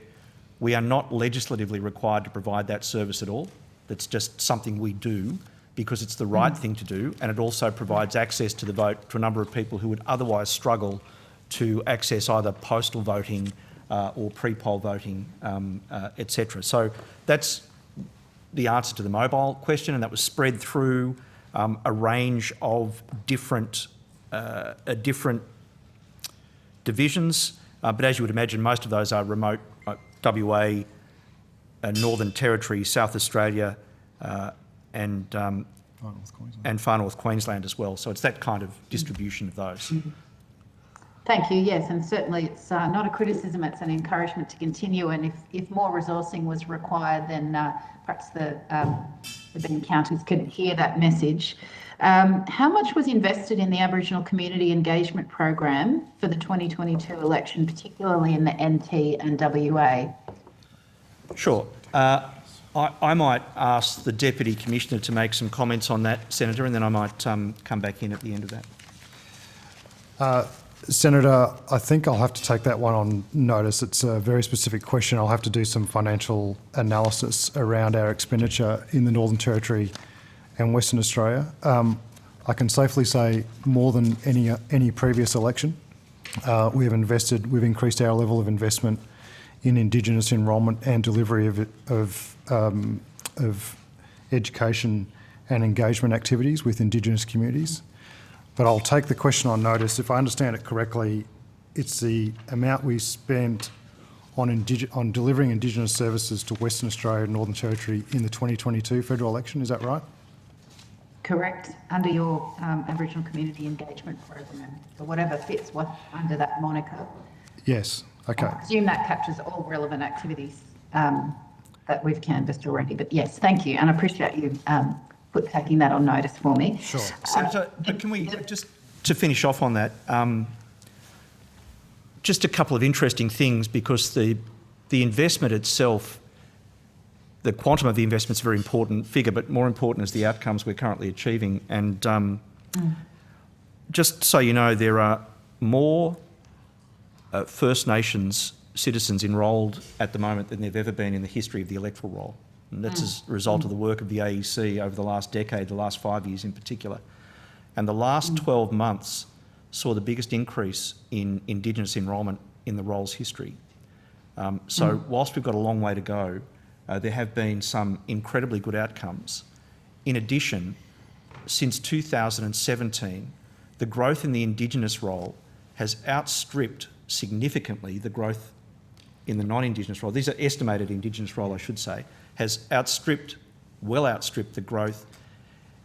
we are not legislatively required to provide that service at all. That's just something we do because it's the right thing to do, and it also provides access to the vote to a number of people who would otherwise struggle to access either postal voting or pre-poll voting, etc. So that's the answer to the mobile question, and that was spread through a range of different divisions. But as you would imagine, most of those are remote, WA, Northern Territory, South Australia, and Far North Queensland as well. So it's that kind of distribution of those. Thank you. Yes, and certainly it's not a criticism, it's an encouragement to continue. And if more resourcing was required, then perhaps the Benn counties could hear that message. How much was invested in the Aboriginal Community Engagement Program for the 2022 election, particularly in the NT and WA? Sure. I might ask the Deputy Commissioner to make some comments on that, Senator, and then I might come back in at the end of that. Senator, I think I'll have to take that one on notice. It's a very specific question. I'll have to do some financial analysis around our expenditure in the Northern Territory and Western Australia. I can safely say more than any previous election. We've increased our level of investment in Indigenous enrolment and delivery of education and engagement activities with Indigenous communities. But I'll take the question on notice. If I understand it correctly, it's the amount we spent on delivering Indigenous services to Western Australia and Northern Territory in the 2022 federal election. Is that right? Correct, under your Aboriginal Community Engagement Program, or whatever fits under that moniker. Yes. Okay. I presume that captures all relevant activities that we've canvassed already. But yes, thank you, and I appreciate you taking that on notice for me. Sure. Senator, but can we just to finish off on that? Just a couple of interesting things, because the investment itself, the quantum of the investment is a very important figure, but more important is the outcomes we're currently achieving. And just so you know, there are more First Nations citizens enrolled at the moment than there have ever been in the history of the electoral roll. And that's as a result of the work of the AEC over the last decade, the last 5 years in particular. And the last 12 months saw the biggest increase in Indigenous enrolment in the roll's history. So whilst we've got a long way to go, there have been some incredibly good outcomes. In addition, since 2017, the growth in the Indigenous roll has outstripped significantly the growth in the non-Indigenous roll. These are estimated Indigenous roll, I should say, has well outstripped the growth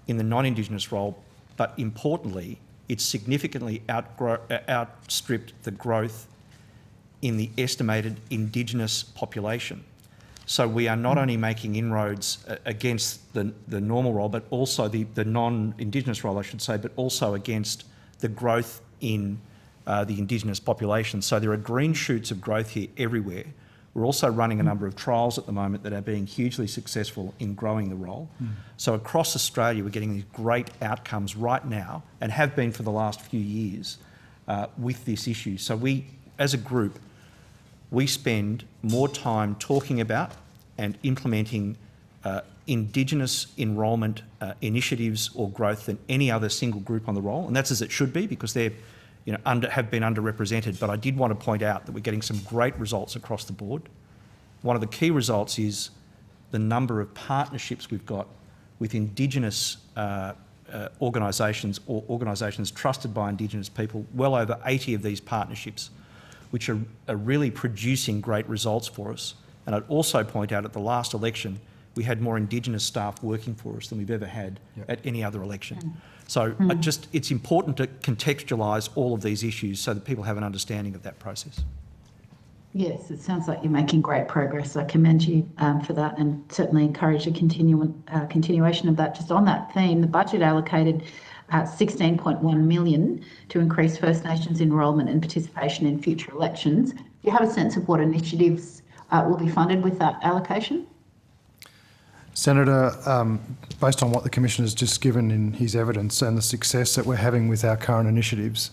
in the non-Indigenous roll, but importantly, it's significantly outstripped the growth in the estimated Indigenous population. So we are not only making inroads against the normal roll, but also the non-Indigenous roll, I should say, but also against the growth in the Indigenous population. So there are green shoots of growth here everywhere. We're also running a number of trials at the moment that are being hugely successful in growing the roll. So across Australia, we're getting these great outcomes right now, and have been for the last few years, with this issue. So we, as a group, we spend more time talking about and implementing Indigenous enrolment initiatives or growth than any other single group on the roll, and that's as it should be, because they're have been underrepresented. But I did want to point out that we're getting some great results across the board. One of the key results is the number of partnerships we've got with Indigenous organisations or organisations trusted by Indigenous people. Well over 80 of these partnerships, which are really producing great results for us. And I'd also point out at the last election, we had more Indigenous staff working for us than we've ever had at any other election. So it's important to contextualise all of these issues so that people have an understanding of that process. Yes, it sounds like you're making great progress. I commend you for that and certainly encourage a continuation of that. Just on that theme, the budget allocated 16.1 million to increase First Nations enrolment and participation in future elections. Do you have a sense of what initiatives will be funded with that allocation? Senator, based on what the Commissioner's just given in his evidence and the success that we're having with our current initiatives,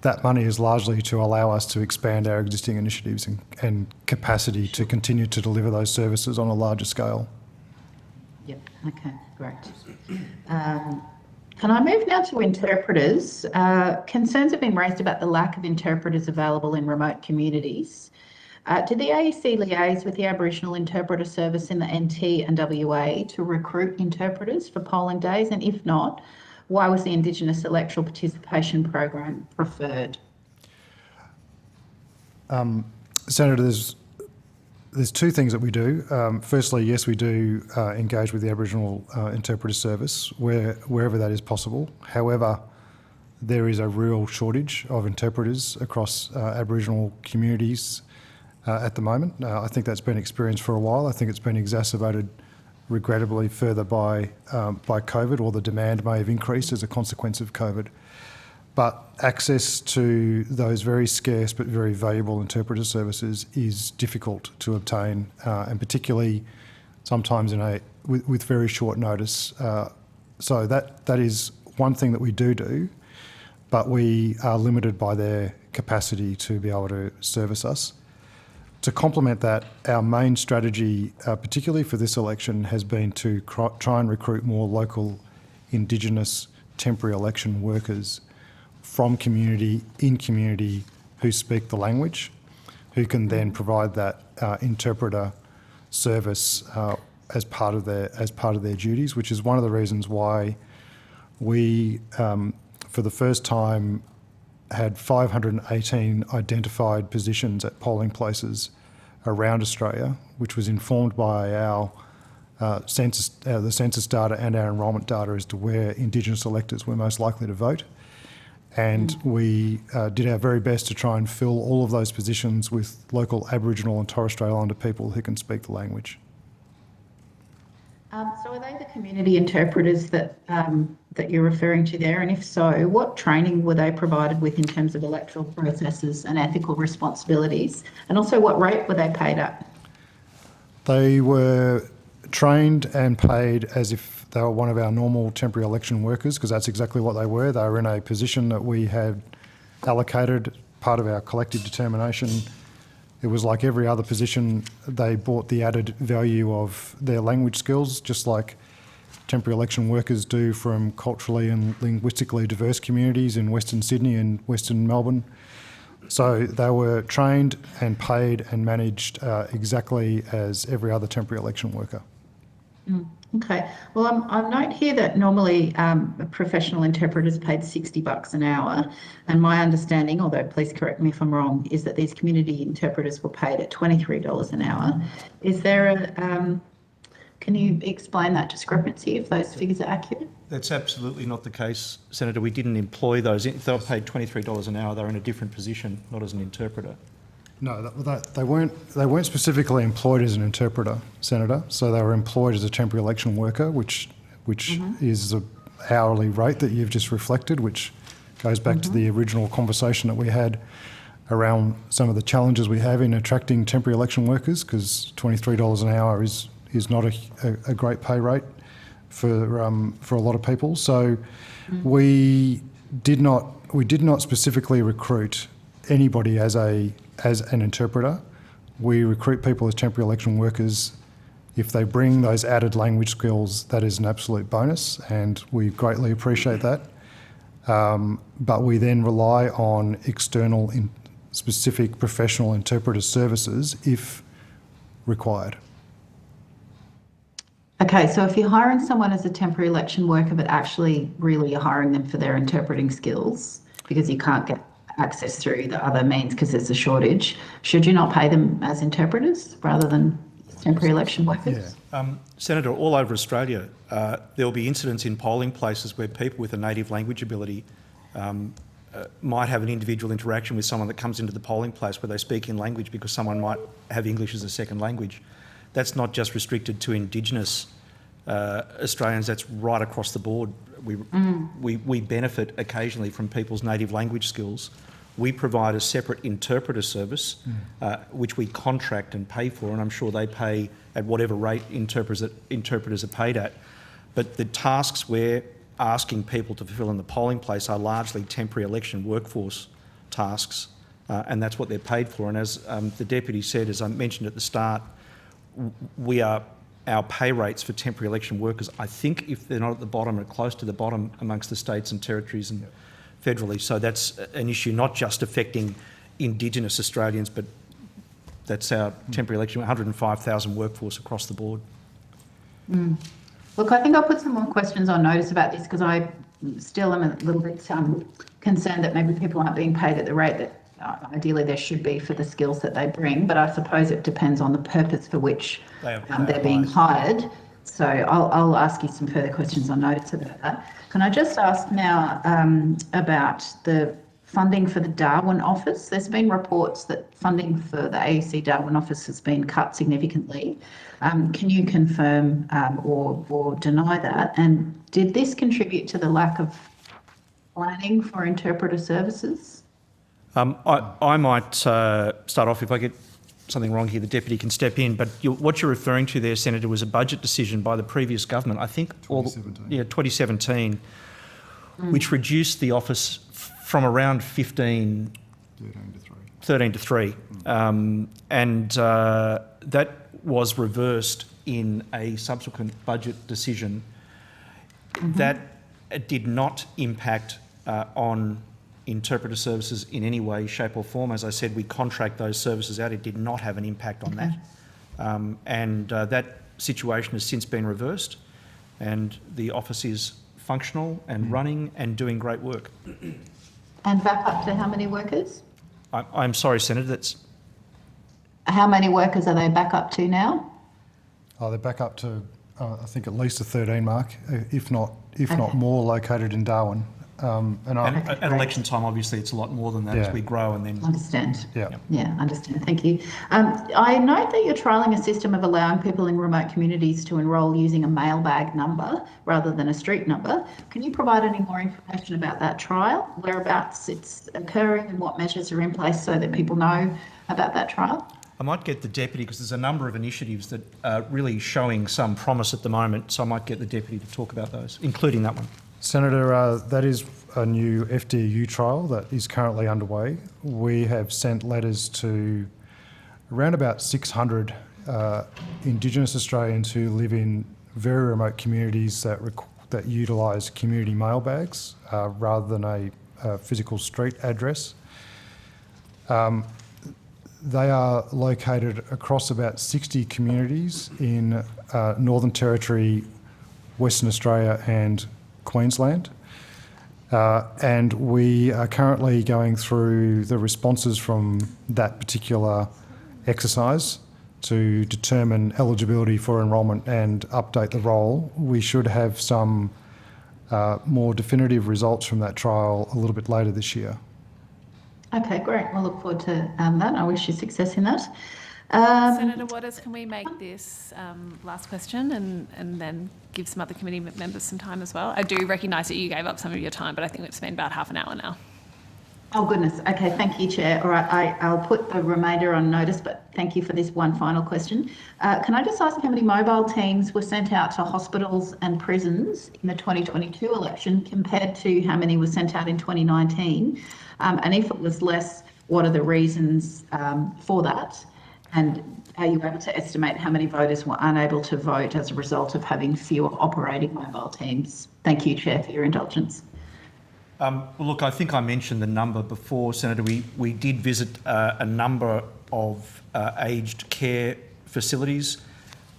that money is largely to allow us to expand our existing initiatives and capacity to continue to deliver those services on a larger scale. Yep, okay, great. Can I move now to interpreters? Concerns have been raised about the lack of interpreters available in remote communities. Did the AEC liaise with the Aboriginal Interpreter Service in the NT and WA to recruit interpreters for polling days? And if not, why was the Indigenous Electoral Participation Program preferred? Senator, there's two things that we do. Firstly, yes, we do engage with the Aboriginal Interpreter Service wherever that is possible. However, there is a real shortage of interpreters across Aboriginal communities at the moment. I think that's been experienced for a while. I think it's been exacerbated regrettably further by COVID, or the demand may have increased as a consequence of COVID. But access to those very scarce but very valuable interpreter services is difficult to obtain, and particularly sometimes with very short notice. So that is one thing that we do, but we are limited by their capacity to be able to service us. To complement that, our main strategy, particularly for this election, has been to try and recruit more local Indigenous temporary election workers from community, in community, who speak the language, who can then provide that interpreter service as part of their duties, which is one of the reasons why we, for the first time, had 518 identified positions at polling places around Australia, which was informed by our the census data and our enrolment data as to where Indigenous electors were most likely to vote. And we did our very best to try and fill all of those positions with local Aboriginal and Torres Strait Islander people who can speak the language. So are they the community interpreters that you're referring to there? And if so, what training were they provided with in terms of electoral processes and ethical responsibilities? And also, what rate were they paid at? They were trained and paid as if they were one of our normal temporary election workers, because that's exactly what they were. They were in a position that we had allocated, part of our collective determination. It was like every other position. They brought the added value of their language skills, just like temporary election workers do from culturally and linguistically diverse communities in Western Sydney and Western Melbourne. So they were trained and paid and managed exactly as every other temporary election worker. Okay. Well, I note here that normally professional interpreters paid $60 an hour, and my understanding, although please correct me if I'm wrong, is that these community interpreters were paid at $23 an hour. Is there can you explain that discrepancy if those figures are accurate? That's absolutely not the case, Senator. We didn't employ those. If they were paid $23 an hour, they were in a different position, not as an interpreter. No, they weren't specifically employed as an interpreter, Senator. So they were employed as a temporary election worker, which is the hourly rate that you've just reflected, which goes back to the original conversation that we had around some of the challenges we have in attracting temporary election workers, because $23 an hour is not a great pay rate for a lot of people. So we did not specifically recruit anybody as an interpreter. We recruit people as temporary election workers. If they bring those added language skills, that is an absolute bonus, and we greatly appreciate that. But we then rely on external specific professional interpreter services if required. Okay, so if you're hiring someone as a temporary election worker, but actually really you're hiring them for their interpreting skills because you can't get access through the other means because there's a shortage, should you not pay them as interpreters rather than temporary election workers? Yeah. Senator, all over Australia, there will be incidents in polling places where people with a native language ability might have an individual interaction with someone that comes into the polling place where they speak in language because someone might have English as a second language. That's not just restricted to Indigenous Australians, that's right across the board. We benefit occasionally from people's native language skills. We provide a separate interpreter service, which we contract and pay for, and I'm sure they pay at whatever rate interpreters are paid at. But the tasks we're asking people to fulfil in the polling place are largely temporary election workforce tasks, and that's what they're paid for. And as the Deputy said, as I mentioned at the start, our pay rates for temporary election workers, I think if they're not at the bottom, are close to the bottom amongst the states and territories and federally. So that's an issue not just affecting Indigenous Australians, but that's our temporary election, 105,000 workforce across the board. Look, I think I'll put some more questions on notice about this because I still am a little bit concerned that maybe people aren't being paid at the rate that ideally there should be for the skills that they bring, but I suppose it depends on the purpose for which they're being hired. So I'll ask you some further questions on notice about that. Can I just ask now about the funding for the Darwin office? There's been reports that funding for the AEC Darwin office has been cut significantly. Can you confirm or deny that? And did this contribute to the lack of planning for interpreter services? I might start off. If I get something wrong here, the Deputy can step in. But what you're referring to there, Senator, was a budget decision by the previous government, I think 2017, which reduced the office from around 13 to 3. And that was reversed in a subsequent budget decision. That did not impact on interpreter services in any way, shape or form. As I said, we contract those services out. It did not have an impact on that. That situation has since been reversed and the office is functional and running and doing great work. And back up to how many workers? I'm sorry, Senator, that's... How many workers are they back up to now? They're back up to, I think, at least a 13 mark, if not more, located in Darwin. At election time, obviously, it's a lot more than that as we grow and then... Understand. Yeah, understand. Thank you. I note that you're trialling a system of allowing people in remote communities to enrol using a mailbag number rather than a street number. Can you provide any more information about that trial, whereabouts it's occurring and what measures are in place so that people know about that trial? I might get the Deputy, because there's a number of initiatives that are really showing some promise at the moment, so I might get the Deputy to talk about those, including that one. Senator, that is a new FDU trial that is currently underway. We have sent letters to around about 600 Indigenous Australians who live in very remote communities that utilise community mailbags rather than a physical street address. They are located across about 60 communities in Northern Territory, Western Australia and Queensland. And we are currently going through the responses from that particular exercise to determine eligibility for enrolment and update the roll. We should have some more definitive results from that trial a little bit later this year. Okay, great. We'll look forward to that. I wish you success in that. Senator Waters, can we make this last question and then give some other committee members some time as well? I do recognise that you gave up some of your time, but I think we've spent about half an hour now. Oh, goodness. Okay, thank you, Chair. All right, I'll put the remainder on notice, but thank you for this one final question. Can I just ask how many mobile teams were sent out to hospitals and prisons in the 2022 election compared to how many were sent out in 2019? And if it was less, what are the reasons for that? And are you able to estimate how many voters were unable to vote as a result of having fewer operating mobile teams? Thank you, Chair, for your indulgence. Well, look, I think I mentioned the number before, Senator. We did visit a number of aged care facilities.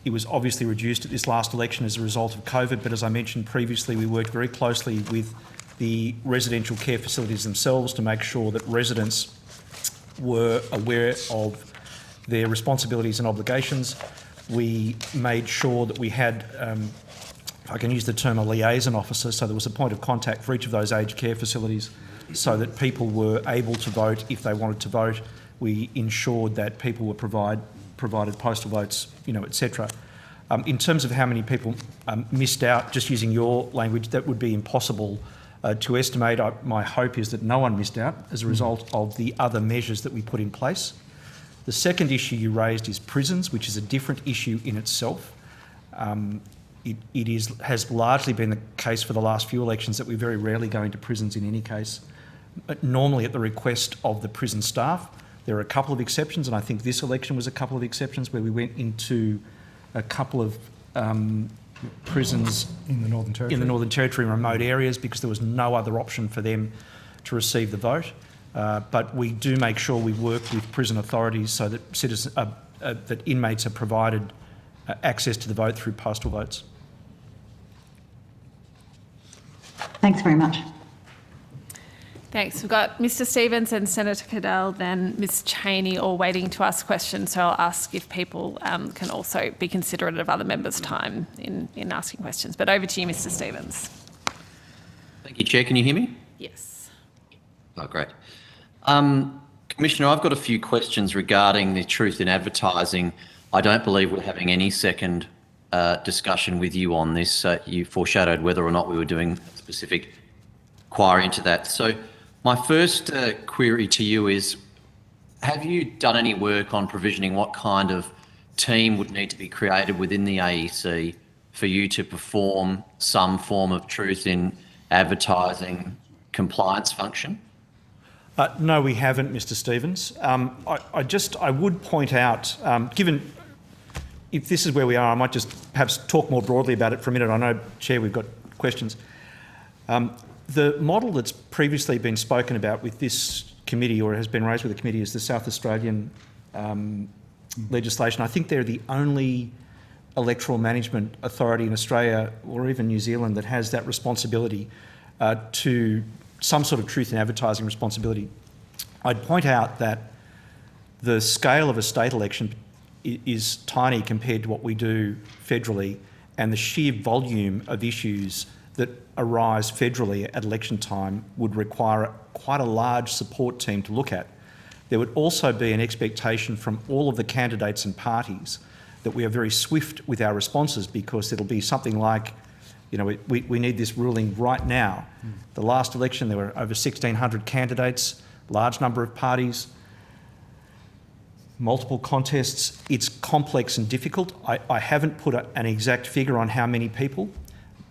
It was obviously reduced at this last election as a result of COVID, but as I mentioned previously, we worked very closely with the residential care facilities themselves to make sure that residents were aware of their responsibilities and obligations. We made sure that we had if I can use the term, a liaison officer. So there was a point of contact for each of those aged care facilities so that people were able to vote if they wanted to vote. We ensured that people were provided postal votes, etc. In terms of how many people missed out, just using your language, that would be impossible to estimate. My hope is that no one missed out as a result of the other measures that we put in place. The second issue you raised is prisons, which is a different issue in itself. It has largely been the case for the last few elections that we very rarely go into prisons in any case, but normally at the request of the prison staff. There are a couple of exceptions, and I think this election was a couple of exceptions where we went into a couple of prisons In the Northern Territory. in the Northern Territory in remote areas because there was no other option for them to receive the vote. But we do make sure we work with prison authorities so that that inmates are provided access to the vote through postal votes. Thanks very much. Thanks. We've got Mr Stevens and Senator Cadell, then Ms Chaney, all waiting to ask questions. So I'll ask if people can also be considerate of other members' time in asking questions. But over to you, Mr Stevens. Thank you, Chair. Can you hear me? Yes. Oh, great. Commissioner, I've got a few questions regarding the truth in advertising. I don't believe we're having any second discussion with you on this. You foreshadowed whether or not we were doing a specific inquiry into that. So my first query to you is, have you done any work on provisioning what kind of team would need to be created within the AEC for you to perform some form of truth in advertising compliance function? No, we haven't, Mr Stevens. I would point out, given if this is where we are, I might just perhaps talk more broadly about it for a minute. I know, Chair, we've got questions. The model that's previously been spoken about with this committee, or has been raised with the committee, is the South Australian legislation. I think they're the only electoral management authority in Australia, or even New Zealand, that has that responsibility to some sort of truth in advertising responsibility. I'd point out that the scale of a state election is tiny compared to what we do federally, and the sheer volume of issues that arise federally at election time would require quite a large support team to look at. There would also be an expectation from all of the candidates and parties that we are very swift with our responses, because it'll be something like, we need this ruling right now. The last election, there were over 1,600 candidates, large number of parties, multiple contests. It's complex and difficult. I haven't put an exact figure on how many people,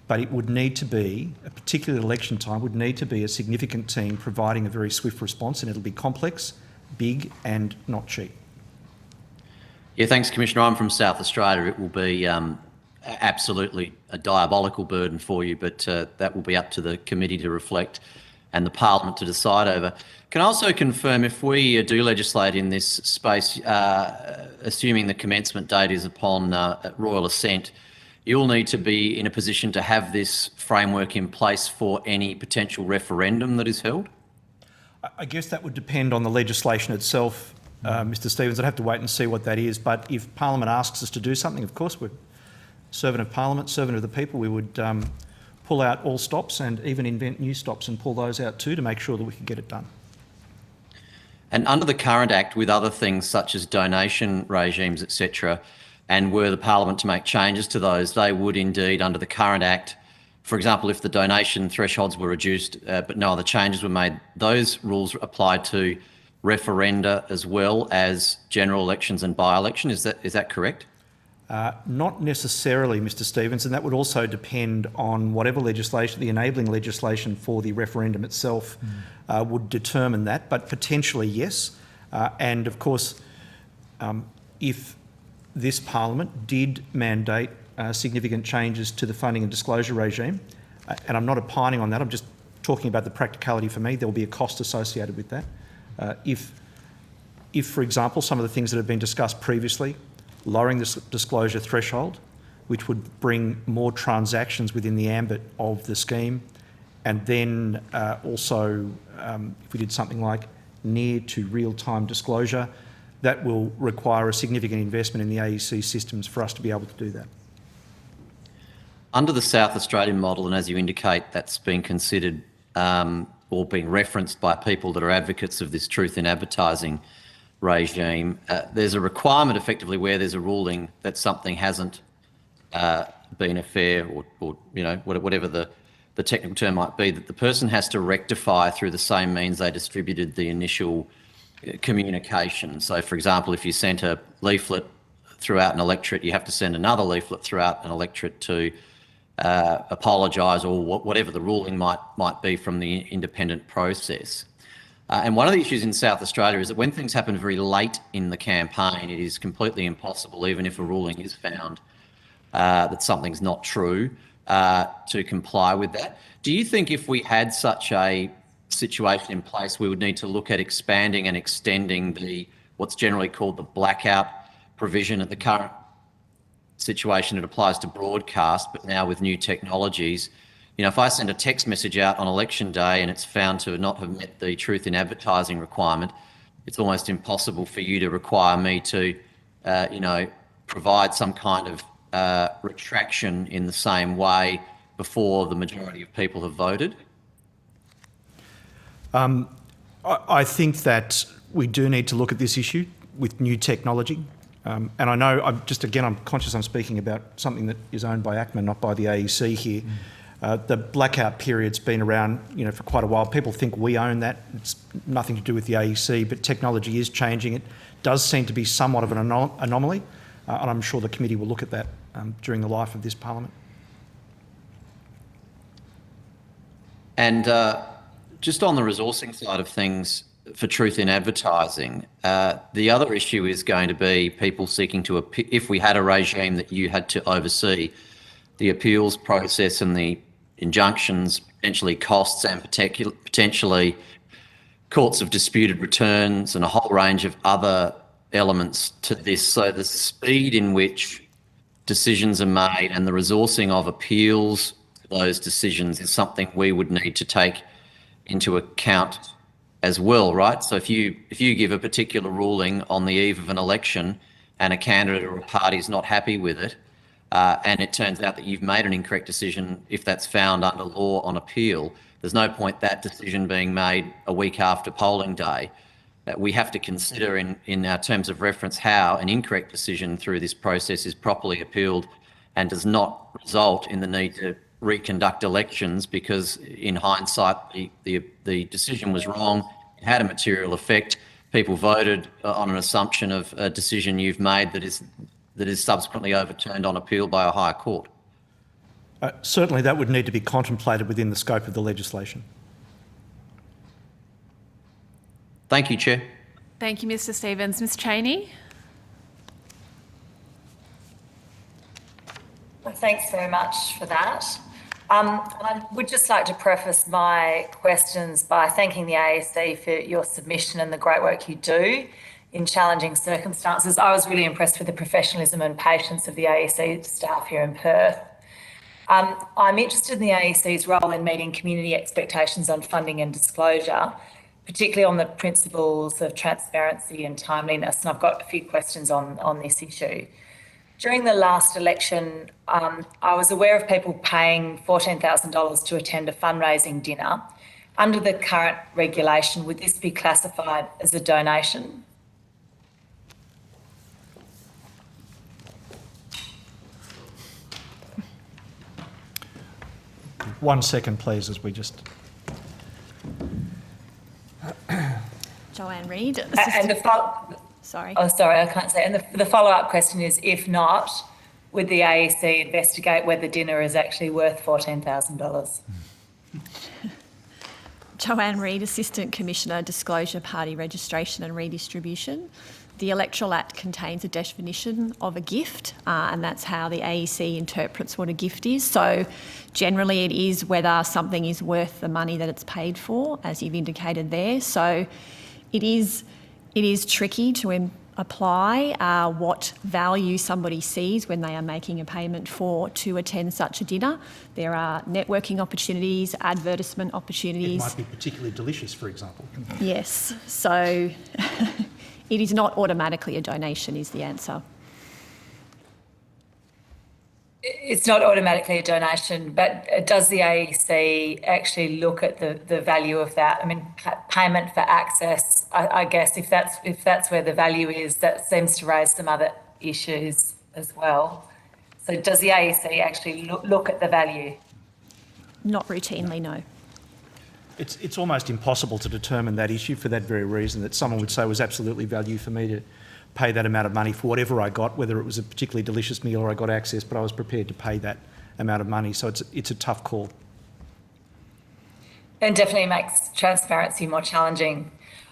but it would need to be, particularly at election time, would need to be a significant team providing a very swift response, and it'll be complex, big and not cheap. Yeah, thanks, Commissioner. I'm from South Australia. It will be absolutely a diabolical burden for you, but that will be up to the committee to reflect and the Parliament to decide over. Can I also confirm, if we do legislate in this space, assuming the commencement date is upon royal assent, you'll need to be in a position to have this framework in place for any potential referendum that is held? I guess that would depend on the legislation itself, Mr Stevens. I'd have to wait and see what that is. But if Parliament asks us to do something, of course we're servant of Parliament, servant of the people. We would pull out all stops and even invent new stops and pull those out too to make sure that we can get it done. And under the current Act, with other things such as donation regimes, etc., and were the Parliament to make changes to those, they would indeed, under the current Act, for example, if the donation thresholds were reduced but no other changes were made, those rules apply to referenda as well as general elections and by-election. Is that correct? Not necessarily, Mr Stevens, and that would also depend on whatever legislation, the enabling legislation for the referendum itself would determine that, but potentially yes. And of course, if this Parliament did mandate significant changes to the funding and disclosure regime, and I'm not opining on that, I'm just talking about the practicality for me, there will be a cost associated with that. If, for example, some of the things that have been discussed previously, lowering the disclosure threshold, which would bring more transactions within the ambit of the scheme, and then also if we did something like near to real-time disclosure, that will require a significant investment in the AEC systems for us to be able to do that. under the South Australian model, and as you indicate, that's been considered or being referenced by people that are advocates of this truth in advertising regime, there's a requirement effectively where there's a ruling that something hasn't been a fair or you know, whatever the technical term might be, that the person has to rectify through the same means they distributed the initial communication. So, for example, if you sent a leaflet throughout an electorate, you have to send another leaflet throughout an electorate to apologise or whatever the ruling might be from the independent process. And one of the issues in South Australia is that when things happen very late in the campaign, it is completely impossible, even if a ruling is found that something's not true, to comply with that. Do you think if we had such a situation in place, we would need to look at expanding and extending what's generally called the blackout provision? At the current situation, it applies to broadcast, but now with new technologies, you know, if I send a text message out on election day and it's found to not have met the truth in advertising requirement, it's almost impossible for you to require me to, you know, provide some kind of retraction in the same way before the majority of people have voted? I think that we do need to look at this issue with new technology. And I know, I'm conscious I'm speaking about something that is owned by ACMA, not by the AEC here. The blackout period's been around, you know, for quite a while. People think we own that. It's nothing to do with the AEC, but technology is changing. It does seem to be somewhat of an anomaly, and I'm sure the committee will look at that during the life of this parliament. And just on the resourcing side of things for truth in advertising, the other issue is going to be people seeking to, if we had a regime that you had to oversee the appeals process and the injunctions, potentially costs and potentially courts of disputed returns and a whole range of other elements to this. So the speed in which decisions are made and the resourcing of appeals to those decisions is something we would need to take into account as well, right? So if you give a particular ruling on the eve of an election and a candidate or a party is not happy with it, and it turns out that you've made an incorrect decision, if that's found under law on appeal, there's no point that decision being made a week after polling day. We have to consider in our terms of reference how an incorrect decision through this process is properly appealed and does not result in the need to reconduct elections because in hindsight the decision was wrong, it had a material effect, people voted on an assumption of a decision you've made that is subsequently overturned on appeal by a higher court. Certainly that would need to be contemplated within the scope of the legislation. Thank you, Chair. Thank you, Mr Stevens. Ms Chaney? Well, thanks very much for that. I would just like to preface my questions by thanking the AEC for your submission and the great work you do in challenging circumstances. I was really impressed with the professionalism and patience of the AEC staff here in Perth. I'm interested in the AEC's role in meeting community expectations on funding and disclosure, particularly on the principles of transparency and timeliness, and I've got a few questions on this issue. During the last election, I was aware of people paying $14,000 to attend a fundraising dinner. Under the current regulation, would this be classified as a donation? One second, please, as we just... Joanne Reid. And Sorry. Oh, sorry, I can't say. And the follow-up question is, if not, would the AEC investigate whether dinner is actually worth $14,000? Joanne Reid, Assistant Commissioner, Disclosure, Party Registration and Redistribution. The Electoral Act contains a definition of a gift, and that's how the AEC interprets what a gift is. So generally it is whether something is worth the money that it's paid for, as you've indicated there. So it is tricky to apply what value somebody sees when they are making a payment to attend such a dinner. There are networking opportunities, advertisement opportunities. It might be particularly delicious, for example. Yes, so it is not automatically a donation is the answer. It's not automatically a donation, but does the AEC actually look at the value of that? I mean, payment for access, I guess if that's where the value is, that seems to raise some other issues as well. So does the AEC actually look at the value? Not routinely, no. It's almost impossible to determine that issue for that very reason, that someone would say it was absolutely value for me to pay that amount of money for whatever I got, whether it was a particularly delicious meal or I got access, but I was prepared to pay that amount of money. So it's a tough call. And definitely makes transparency more challenging.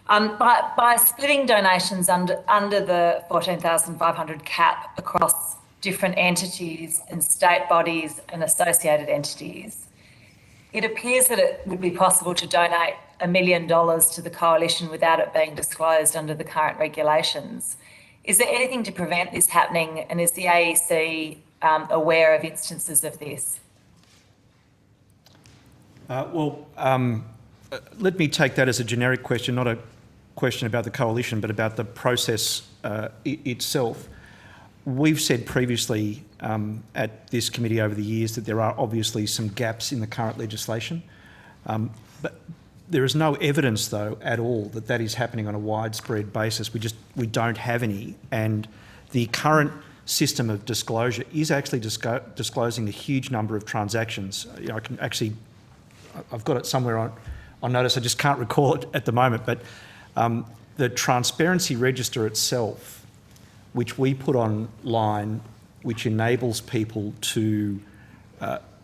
By splitting donations under the 14,500 cap across different entities and state bodies and associated entities, it appears that it would be possible to donate $1 million to the coalition without it being disclosed under the current regulations. Is there anything to prevent this happening, and is the AEC aware of instances of this? Let me take that as a generic question, not a question about the coalition, but about the process itself. We've said previously at this committee over the years that there are obviously some gaps in the current legislation, but there is no evidence, though, at all that that is happening on a widespread basis. We don't have any, and the current system of disclosure is actually disclosing a huge number of transactions. I can actually, I've got it somewhere on notice. I just can't recall it at the moment, but the transparency register itself, which we put online, which enables people to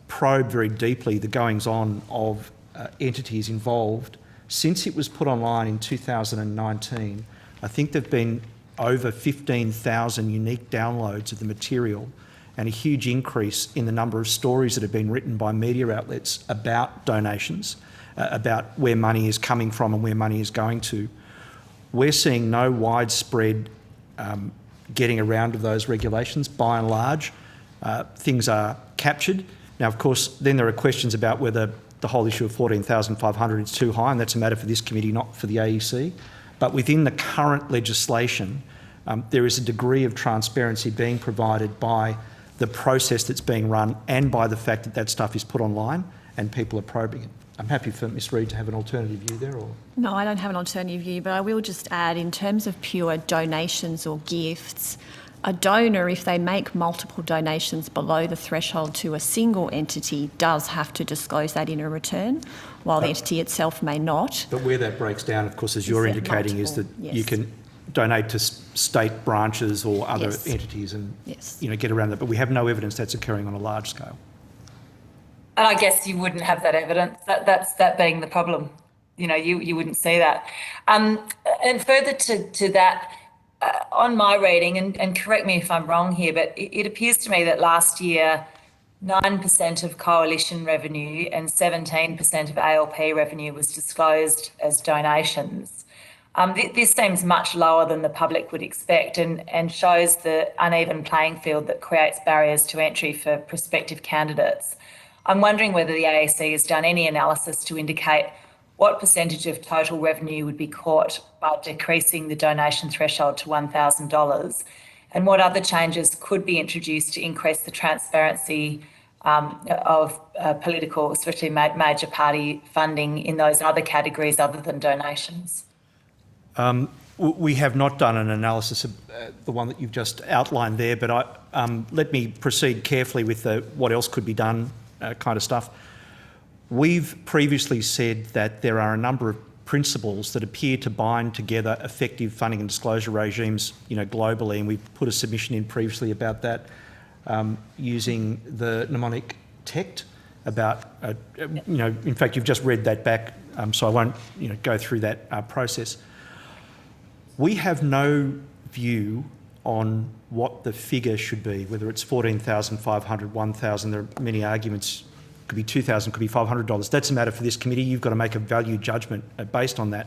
probe very deeply the goings-on of entities involved. Since it was put online in 2019, I think there have been over 15,000 unique downloads of the material and a huge increase in the number of stories that have been written by media outlets about donations, about where money is coming from and where money is going to. We're seeing no widespread getting around of those regulations. By and large, things are captured. Now, of course, then there are questions about whether the whole issue of 14,500 is too high, and that's a matter for this committee, not for the AEC. But within the current legislation, there is a degree of transparency being provided by the process that's being run and by the fact that that stuff is put online and people are probing it. I'm happy for Ms Reid to have an alternative view there. Or No, I don't have an alternative view, but I will just add, in terms of pure donations or gifts, a donor, if they make multiple donations below the threshold to a single entity, does have to disclose that in a return, while the entity itself may not. But where that breaks down, of course, as you're indicating, is that you can donate to state branches or other entities and get around that. But we have no evidence that's occurring on a large scale. And I guess you wouldn't have that evidence. That's being the problem. You wouldn't see that. And further to that, on my reading, and correct me if I'm wrong here, but it appears to me that last year 9% of coalition revenue and 17% of ALP revenue was disclosed as donations. This seems much lower than the public would expect and shows the uneven playing field that creates barriers to entry for prospective candidates. I'm wondering whether the AEC has done any analysis to indicate what percentage of total revenue would be caught by decreasing the donation threshold to $1,000, and what other changes could be introduced to increase the transparency of political, especially major party funding in those other categories other than donations? We have not done an analysis of the one that you've just outlined there, but let me proceed carefully with the what else could be done kind of stuff. We've previously said that there are a number of principles that appear to bind together effective funding and disclosure regimes, globally, and we've put a submission in previously about that, using the mnemonic TECT. About, in fact, you've just read that back, so I won't, go through that process. We have no view on what the figure should be, whether it's 14,500, 1,000. There are many arguments. Could be 2,000, could be $500. That's a matter for this committee. You've got to make a value judgment based on that.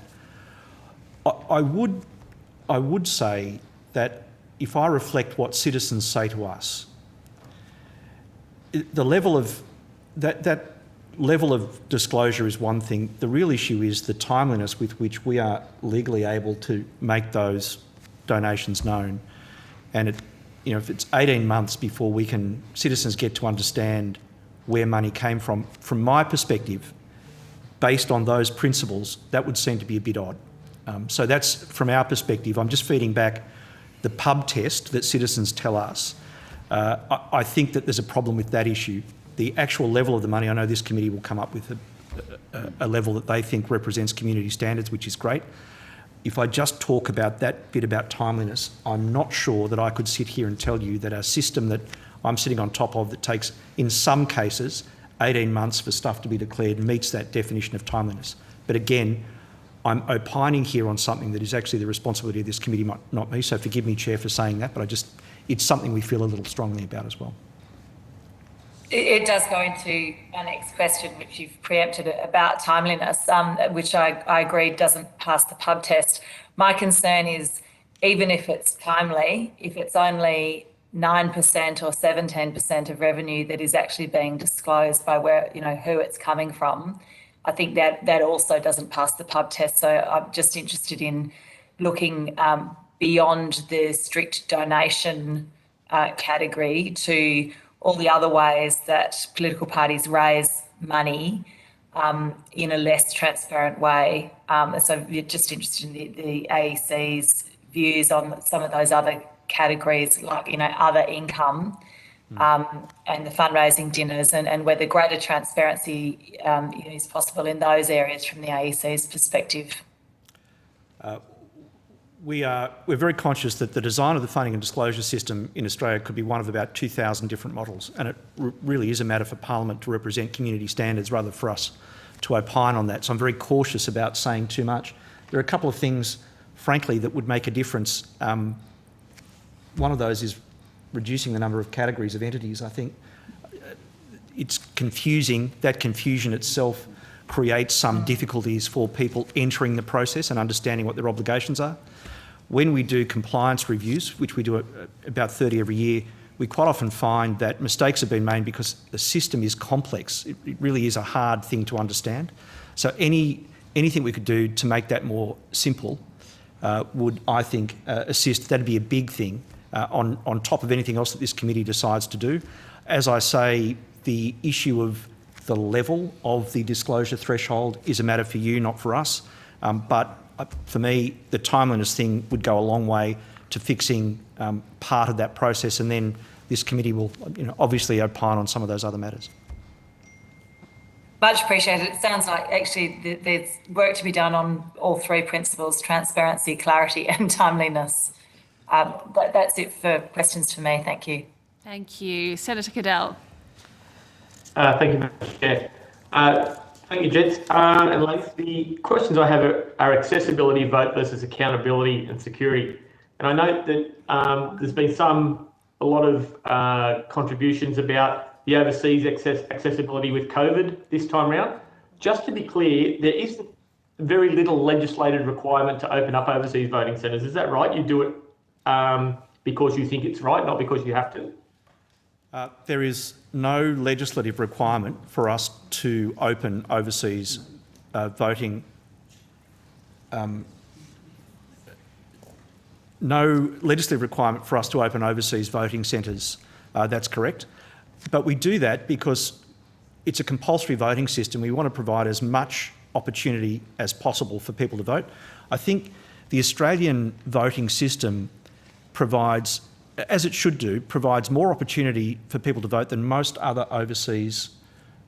I would say that if I reflect what citizens say to us, the level of that level of disclosure is one thing. The real issue is the timeliness with which we are legally able to make those donations known. And if it's 18 months before citizens get to understand where money came from my perspective, based on those principles, that would seem to be a bit odd. So that's from our perspective. I'm just feeding back the pub test that citizens tell us. I think that there's a problem with that issue. The actual level of the money, I know this committee will come up with a level that they think represents community standards, which is great. If I just talk about that bit about timeliness, I'm not sure that I could sit here and tell you that a system that I'm sitting on top of that takes, in some cases, 18 months for stuff to be declared meets that definition of timeliness. But again, I'm opining here on something that is actually the responsibility of this committee, not me, so forgive me, Chair, for saying that, but it's something we feel a little strongly about as well. It does go into our next question, which you've preempted about timeliness, which I agree doesn't pass the pub test. My concern is, even if it's timely, if it's only 9% or 10% of revenue that is actually being disclosed by who it's coming from, I think that also doesn't pass the pub test. So I'm just interested in looking beyond the strict donation category to all the other ways that political parties raise money in a less transparent way. So we're just interested in the AEC's views on some of those other categories, like, other income and the fundraising dinners, and whether greater transparency is possible in those areas from the AEC's perspective. We're very conscious that the design of the funding and disclosure system in Australia could be one of about 2,000 different models, and it really is a matter for Parliament to represent community standards rather than for us to opine on that. So I'm very cautious about saying too much. There are a couple of things, frankly, that would make a difference. One of those is reducing the number of categories of entities. I think it's confusing. That confusion itself creates some difficulties for people entering the process and understanding what their obligations are. When we do compliance reviews, which we do about 30 every year, we quite often find that mistakes have been made because the system is complex. It really is a hard thing to understand. So anything we could do to make that more simple would, I think, assist. That'd be a big thing on top of anything else that this committee decides to do. As I say, the issue of the level of the disclosure threshold is a matter for you, not for us. But for me, the timeliness thing would go a long way to fixing part of that process, and then this committee will obviously opine on some of those other matters. Much appreciated. It sounds like actually there's work to be done on all three principles: transparency, clarity and timeliness. That's it for questions for me. Thank you. Thank you. Senator Cadell. Thank you, Madam Chair. Thank you, gents. And ladies, the questions I have are accessibility vote versus accountability and security. And I note that there's been a lot of contributions about the overseas accessibility with COVID this time round. Just to be clear, there is very little legislated requirement to open up overseas voting centres. Is that right? You do it because you think it's right, not because you have to? There is no legislative requirement for us to open overseas voting. No legislative requirement for us to open overseas voting centres. That's correct. But we do that because it's a compulsory voting system. We want to provide as much opportunity as possible for people to vote. I think the Australian voting system provides, as it should do, provides more opportunity for people to vote than most other overseas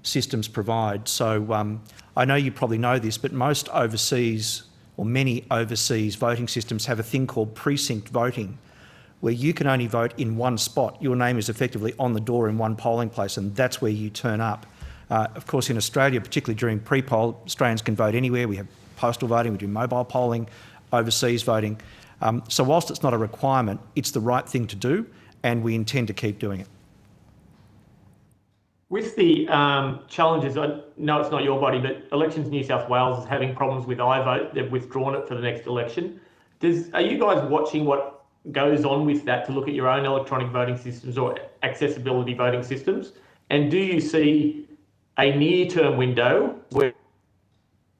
systems provide. So I know you probably know this, but most overseas, or many overseas voting systems have a thing called precinct voting, where you can only vote in one spot. Your name is effectively on the door in one polling place, and that's where you turn up. Of course, in Australia, particularly during pre-poll, Australians can vote anywhere. We have postal voting, we do mobile polling, overseas voting. So whilst it's not a requirement, it's the right thing to do, and we intend to keep doing it. With the challenges, I know it's not your body, but Elections New South Wales is having problems with iVote. They've withdrawn it for the next election. Are you guys watching what goes on with that to look at your own electronic voting systems or accessibility voting systems? And do you see a near-term window where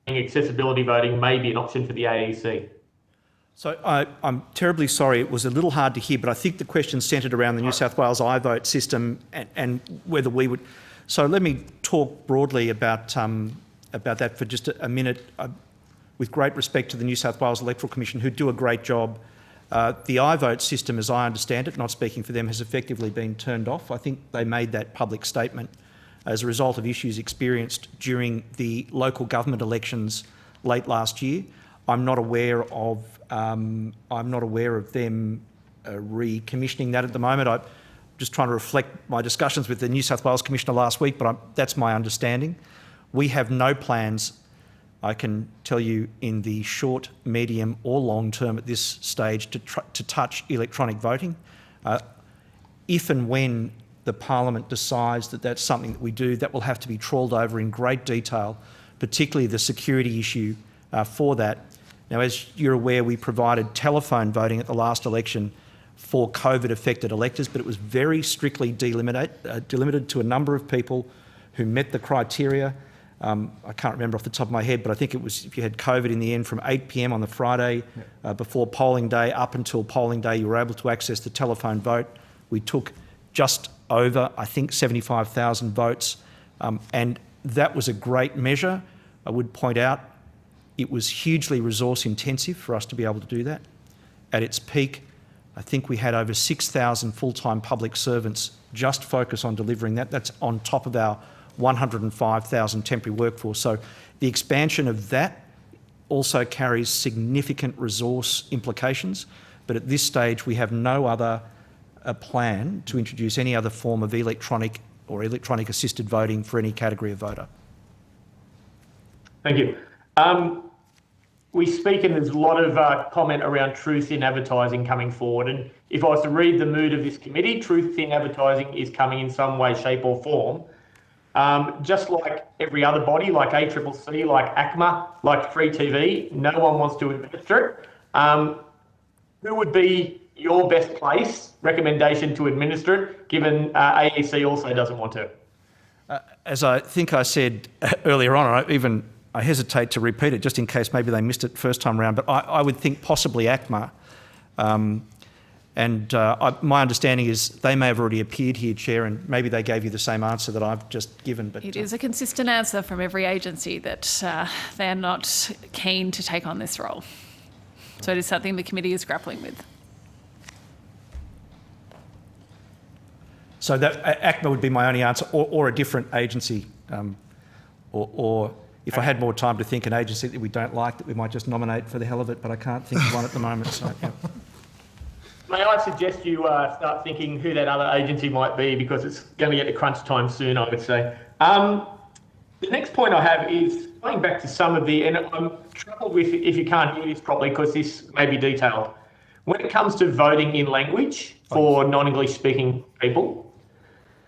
accessibility voting may be an option for the AEC? So I'm terribly sorry, it was a little hard to hear, but I think the question centred around the New South Wales iVote system and whether we would... So let me talk broadly about that for just a minute. With great respect to the New South Wales Electoral Commission, who do a great job. The iVote system, as I understand it, not speaking for them, has effectively been turned off. I think they made that public statement as a result of issues experienced during the local government elections late last year. I'm not aware of them recommissioning that at the moment. I'm just trying to reflect my discussions with the New South Wales Commissioner last week, but that's my understanding. We have no plans, I can tell you, in the short, medium or long term at this stage to touch electronic voting. If and when the Parliament decides that that's something that we do, that will have to be trawled over in great detail, particularly the security issue for that. Now, as you're aware, we provided telephone voting at the last election for COVID-affected electors, but it was very strictly delimited to a number of people who met the criteria. I can't remember off the top of my head, but I think it was if you had COVID in the end from 8 p.m. on the Friday before polling day up until polling day, you were able to access the telephone vote. We took just over, I think, 75,000 votes, and that was a great measure. I would point out it was hugely resource intensive for us to be able to do that. At its peak, I think we had over 6,000 full-time public servants just focus on delivering that. That's on top of our 105,000 temporary workforce. So the expansion of that also carries significant resource implications, but at this stage we have no other plan to introduce any other form of electronic or electronic assisted voting for any category of voter. Thank you. We speak and there's a lot of comment around truth in advertising coming forward, and if I was to read the mood of this committee, truth in advertising is coming in some way, shape or form. Just like every other body, like ACCC, like ACMA, like Free TV, no one wants to administer it. Who would be your best place recommendation to administer it, given AEC also doesn't want to? As I think I said earlier on, I hesitate to repeat it just in case maybe they missed it first time around, but I would think possibly ACMA. My understanding is they may have already appeared here, Chair, and maybe they gave you the same answer that I've just given. But it is a consistent answer from every agency that they're not keen to take on this role. So it is something the committee is grappling with. So that ACMA would be my only answer, or a different agency, or if I had more time to think, an agency that we don't like that we might just nominate for the hell of it, but I can't think of one at the moment. So, yeah. May I suggest you start thinking who that other agency might be, because it's going to get to crunch time soon, I would say. The next point I have is going back to some of the, and I'm troubled with if you can't hear this properly because this may be detailed. When it comes to voting in language for non-English speaking people,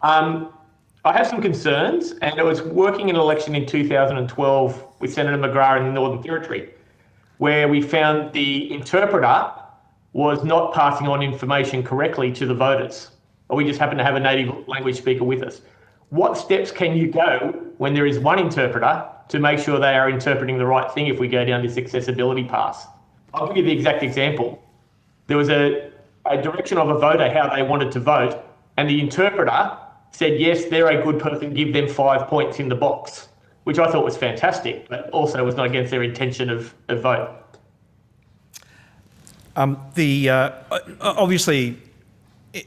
I have some concerns, and I was working in an election in 2012 with Senator McGrath in the Northern Territory, where we found the interpreter was not passing on information correctly to the voters, or we just happened to have a native language speaker with us. What steps can you go when there is one interpreter to make sure they are interpreting the right thing if we go down this accessibility path? I'll give you the exact example. There was a direction of a voter how they wanted to vote, and the interpreter said, yes, they're a good person, give them 5 points in the box, which I thought was fantastic, but also was not against their intention of vote. Obviously,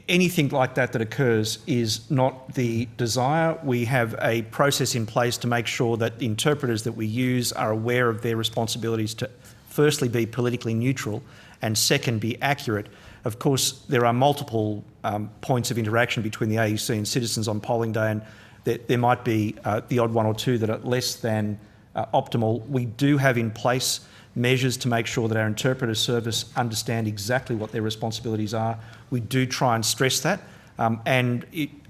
anything like that occurs is not the desire. We have a process in place to make sure that the interpreters that we use are aware of their responsibilities to firstly be politically neutral and second be accurate. Of course, there are multiple points of interaction between the AEC and citizens on polling day, and there might be the odd one or two that are less than optimal. We do have in place measures to make sure that our interpreter service understand exactly what their responsibilities are. We do try and stress that. I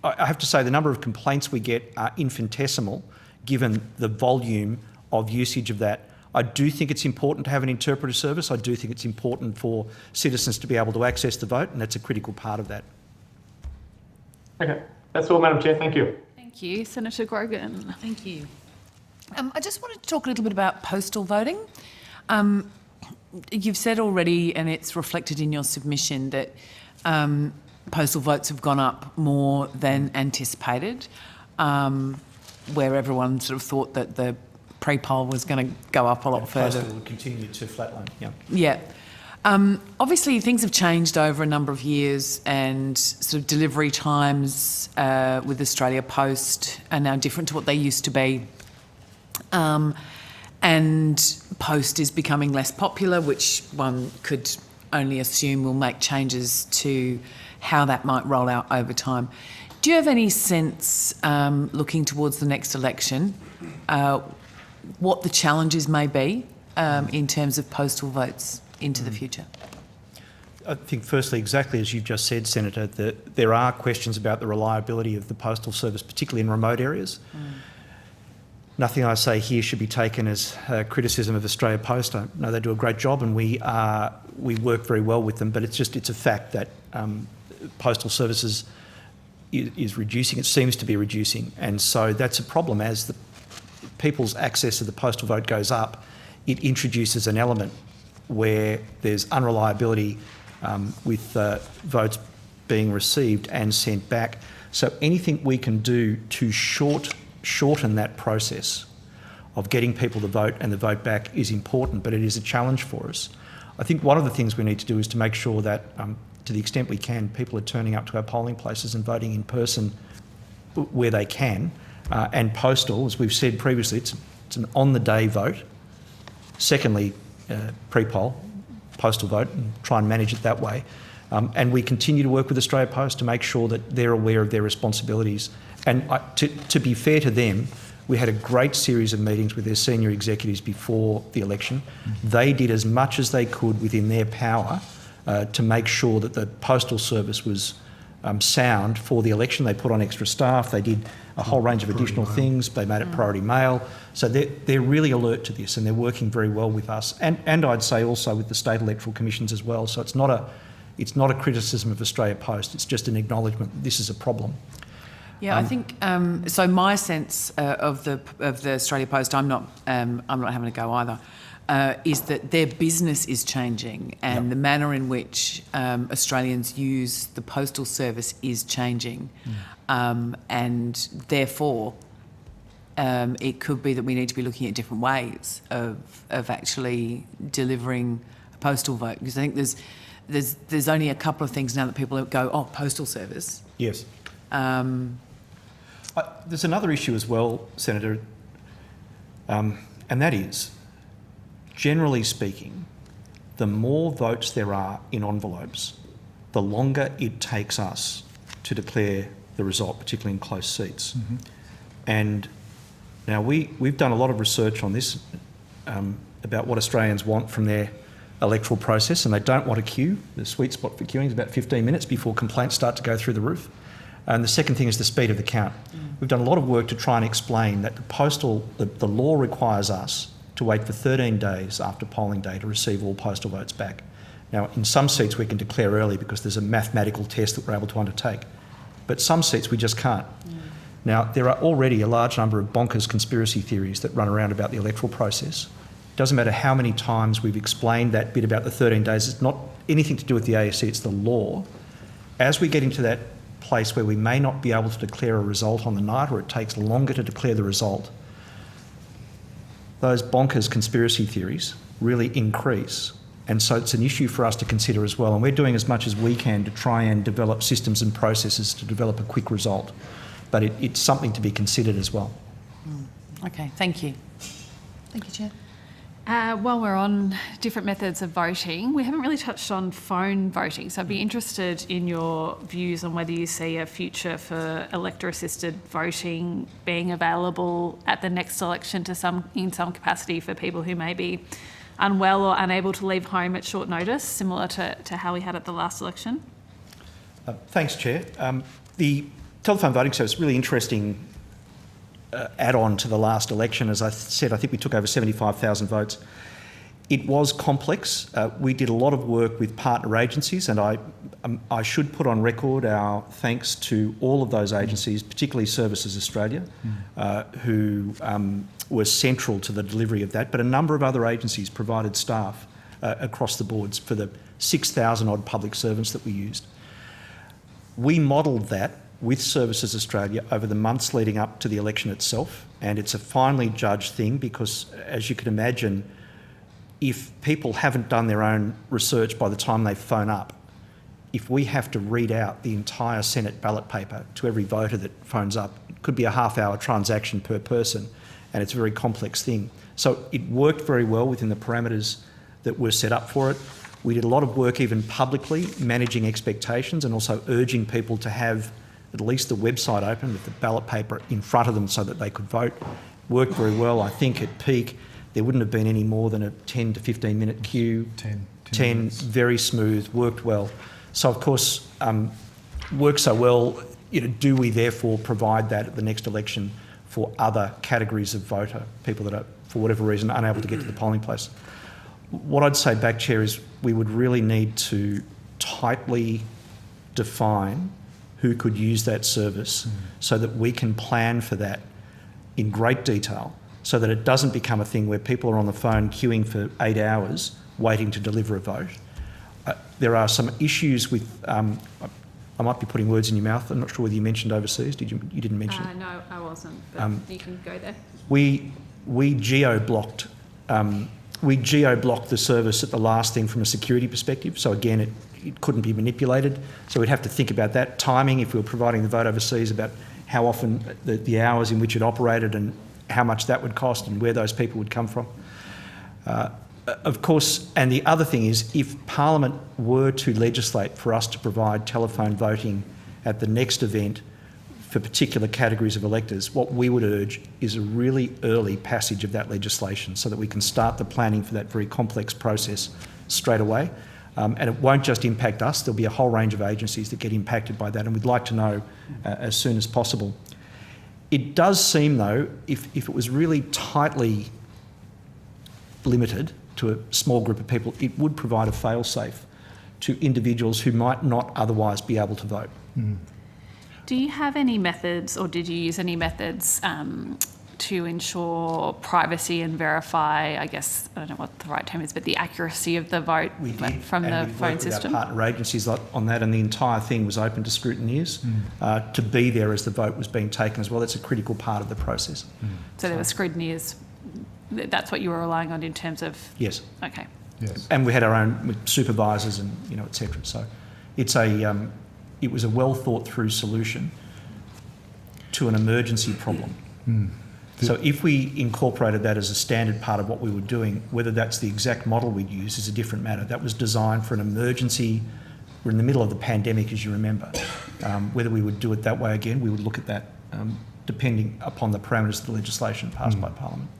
have to say the number of complaints we get are infinitesimal given the volume of usage of that. I do think it's important to have an interpreter service. I do think it's important for citizens to be able to access the vote, and that's a critical part of that. Okay, that's all, Madam Chair. Thank you. Thank you. Senator Grogan. Thank you. I just wanted to talk a little bit about postal voting. you've said already, and it's reflected in your submission, that postal votes have gone up more than anticipated, where everyone sort of thought that the pre-poll was going to go up a lot further. Postal will continue to flatline, yeah. Yeah. Obviously, things have changed over a number of years, and sort of delivery times with Australia Post are now different to what they used to be. And Post is becoming less popular, which one could only assume will make changes to how that might roll out over time. Do you have any sense, looking towards the next election, what the challenges may be in terms of postal votes into the future? I think firstly, exactly as you've just said, Senator, that there are questions about the reliability of the postal service, particularly in remote areas. Nothing I say here should be taken as criticism of Australia Post. I know they do a great job, and we work very well with them, but it's a fact that postal services is reducing. It seems to be reducing, and so that's a problem. As the people's access to the postal vote goes up, it introduces an element where there's unreliability with votes being received and sent back. So anything we can do to shorten that process of getting people to vote and the vote back is important, but it is a challenge for us. I think one of the things we need to do is to make sure that, to the extent we can, people are turning up to our polling places and voting in person where they can. And postal, as we've said previously, it's an on-the-day vote. Secondly, pre-poll, postal vote, and try and manage it that way. And we continue to work with Australia Post to make sure that they're aware of their responsibilities. And to be fair to them, we had a great series of meetings with their senior executives before the election. They did as much as they could within their power to make sure that the postal service was sound for the election. They put on extra staff. They did a whole range of additional things. They made it priority mail. So they're really alert to this, and they're working very well with us. And I'd say also with the state electoral commissions as well. So it's not a criticism of Australia Post. It's just an acknowledgement that this is a problem. Yeah, I think so. My sense of the Australia Post, I'm not having a go either, is that their business is changing, and the manner in which Australians use the postal service is changing, and therefore it could be that we need to be looking at different ways of actually delivering a postal vote, because I think there's only a couple of things now that people go, oh, postal service. Yes. There's another issue as well, Senator, and that is, generally speaking, the more votes there are in envelopes, the longer it takes us to declare the result, particularly in close seats. And now we've done a lot of research on this about what Australians want from their electoral process, and they don't want a queue. The sweet spot for queuing is about 15 minutes before complaints start to go through the roof. And the second thing is the speed of the count. We've done a lot of work to try and explain that the law requires us to wait for 13 days after polling day to receive all postal votes back. Now, in some seats we can declare early because there's a mathematical test that we're able to undertake, but some seats we just can't. Now, there are already a large number of bonkers conspiracy theories that run around about the electoral process. It doesn't matter how many times we've explained that bit about the 13 days. It's not anything to do with the ASC, it's the law. As we get into that place where we may not be able to declare a result on the night, or it takes longer to declare the result, those bonkers conspiracy theories really increase. And so it's an issue for us to consider as well. And we're doing as much as we can to try and develop systems and processes to develop a quick result. But it's something to be considered as well. Okay, thank you. Thank you, Chair. While we're on different methods of voting, we haven't really touched on phone voting. So I'd be interested in your views on whether you see a future for elector-assisted voting being available at the next election in some capacity for people who may be unwell or unable to leave home at short notice, similar to how we had at the last election. Thanks, Chair. The telephone voting service is really interesting add-on to the last election. As I said, I think we took over 75,000 votes. It was complex. We did a lot of work with partner agencies, and I should put on record our thanks to all of those agencies, particularly Services Australia, who were central to the delivery of that. But a number of other agencies provided staff across the boards for the 6,000 odd public servants that we used. We modelled that with Services Australia over the months leading up to the election itself, and it's a finely judged thing because, as you can imagine, if people haven't done their own research by the time they phone up, if we have to read out the entire Senate ballot paper to every voter that phones up, it could be a half-hour transaction per person, and it's a very complex thing. So it worked very well within the parameters that were set up for it. We did a lot of work even publicly, managing expectations and also urging people to have at least the website open with the ballot paper in front of them so that they could vote. Worked very well. I think at peak there wouldn't have been any more than a 10 to 15 minute queue. 10 minutes. Very smooth, worked well. So of course, worked so well, do we therefore provide that at the next election for other categories of voter, people that are, for whatever reason, unable to get to the polling place? What I'd say back, Chair, is we would really need to tightly define who could use that service so that we can plan for that in great detail so that it doesn't become a thing where people are on the phone queuing for 8 hours waiting to deliver a vote. There are some issues with, I might be putting words in your mouth, I'm not sure whether you mentioned overseas, you didn't mention it? No, I wasn't, but you can go there. We geo-blocked the service at the last thing from a security perspective, so again it couldn't be manipulated, so we'd have to think about that timing if we were providing the vote overseas, about how often the hours in which it operated and how much that would cost and where those people would come from. Of course, and the other thing is, if Parliament were to legislate for us to provide telephone voting at the next event for particular categories of electors, what we would urge is a really early passage of that legislation so that we can start the planning for that very complex process straight away. And it won't just impact us, there'll be a whole range of agencies that get impacted by that, and we'd like to know as soon as possible. It does seem, though, if it was really tightly limited to a small group of people, it would provide a fail-safe to individuals who might not otherwise be able to vote. Do you have any methods, or did you use any methods to ensure privacy and verify, I guess, I don't know what the right term is, but the accuracy of the vote from the phone system? We worked with our partner agencies on that, and the entire thing was open to scrutineers to be there as the vote was being taken as well. That's a critical part of the process. So there were scrutineers, that's what you were relying on in terms of... Yes. Okay. Yes. And we had our own supervisors and, et cetera. So it's it was a well thought through solution to an emergency problem. So if we incorporated that as a standard part of what we were doing, whether that's the exact model we'd use is a different matter. That was designed for an emergency. We're in the middle of the pandemic, as you remember. Whether we would do it that way again, we would look at that depending upon the parameters of the legislation passed by Parliament.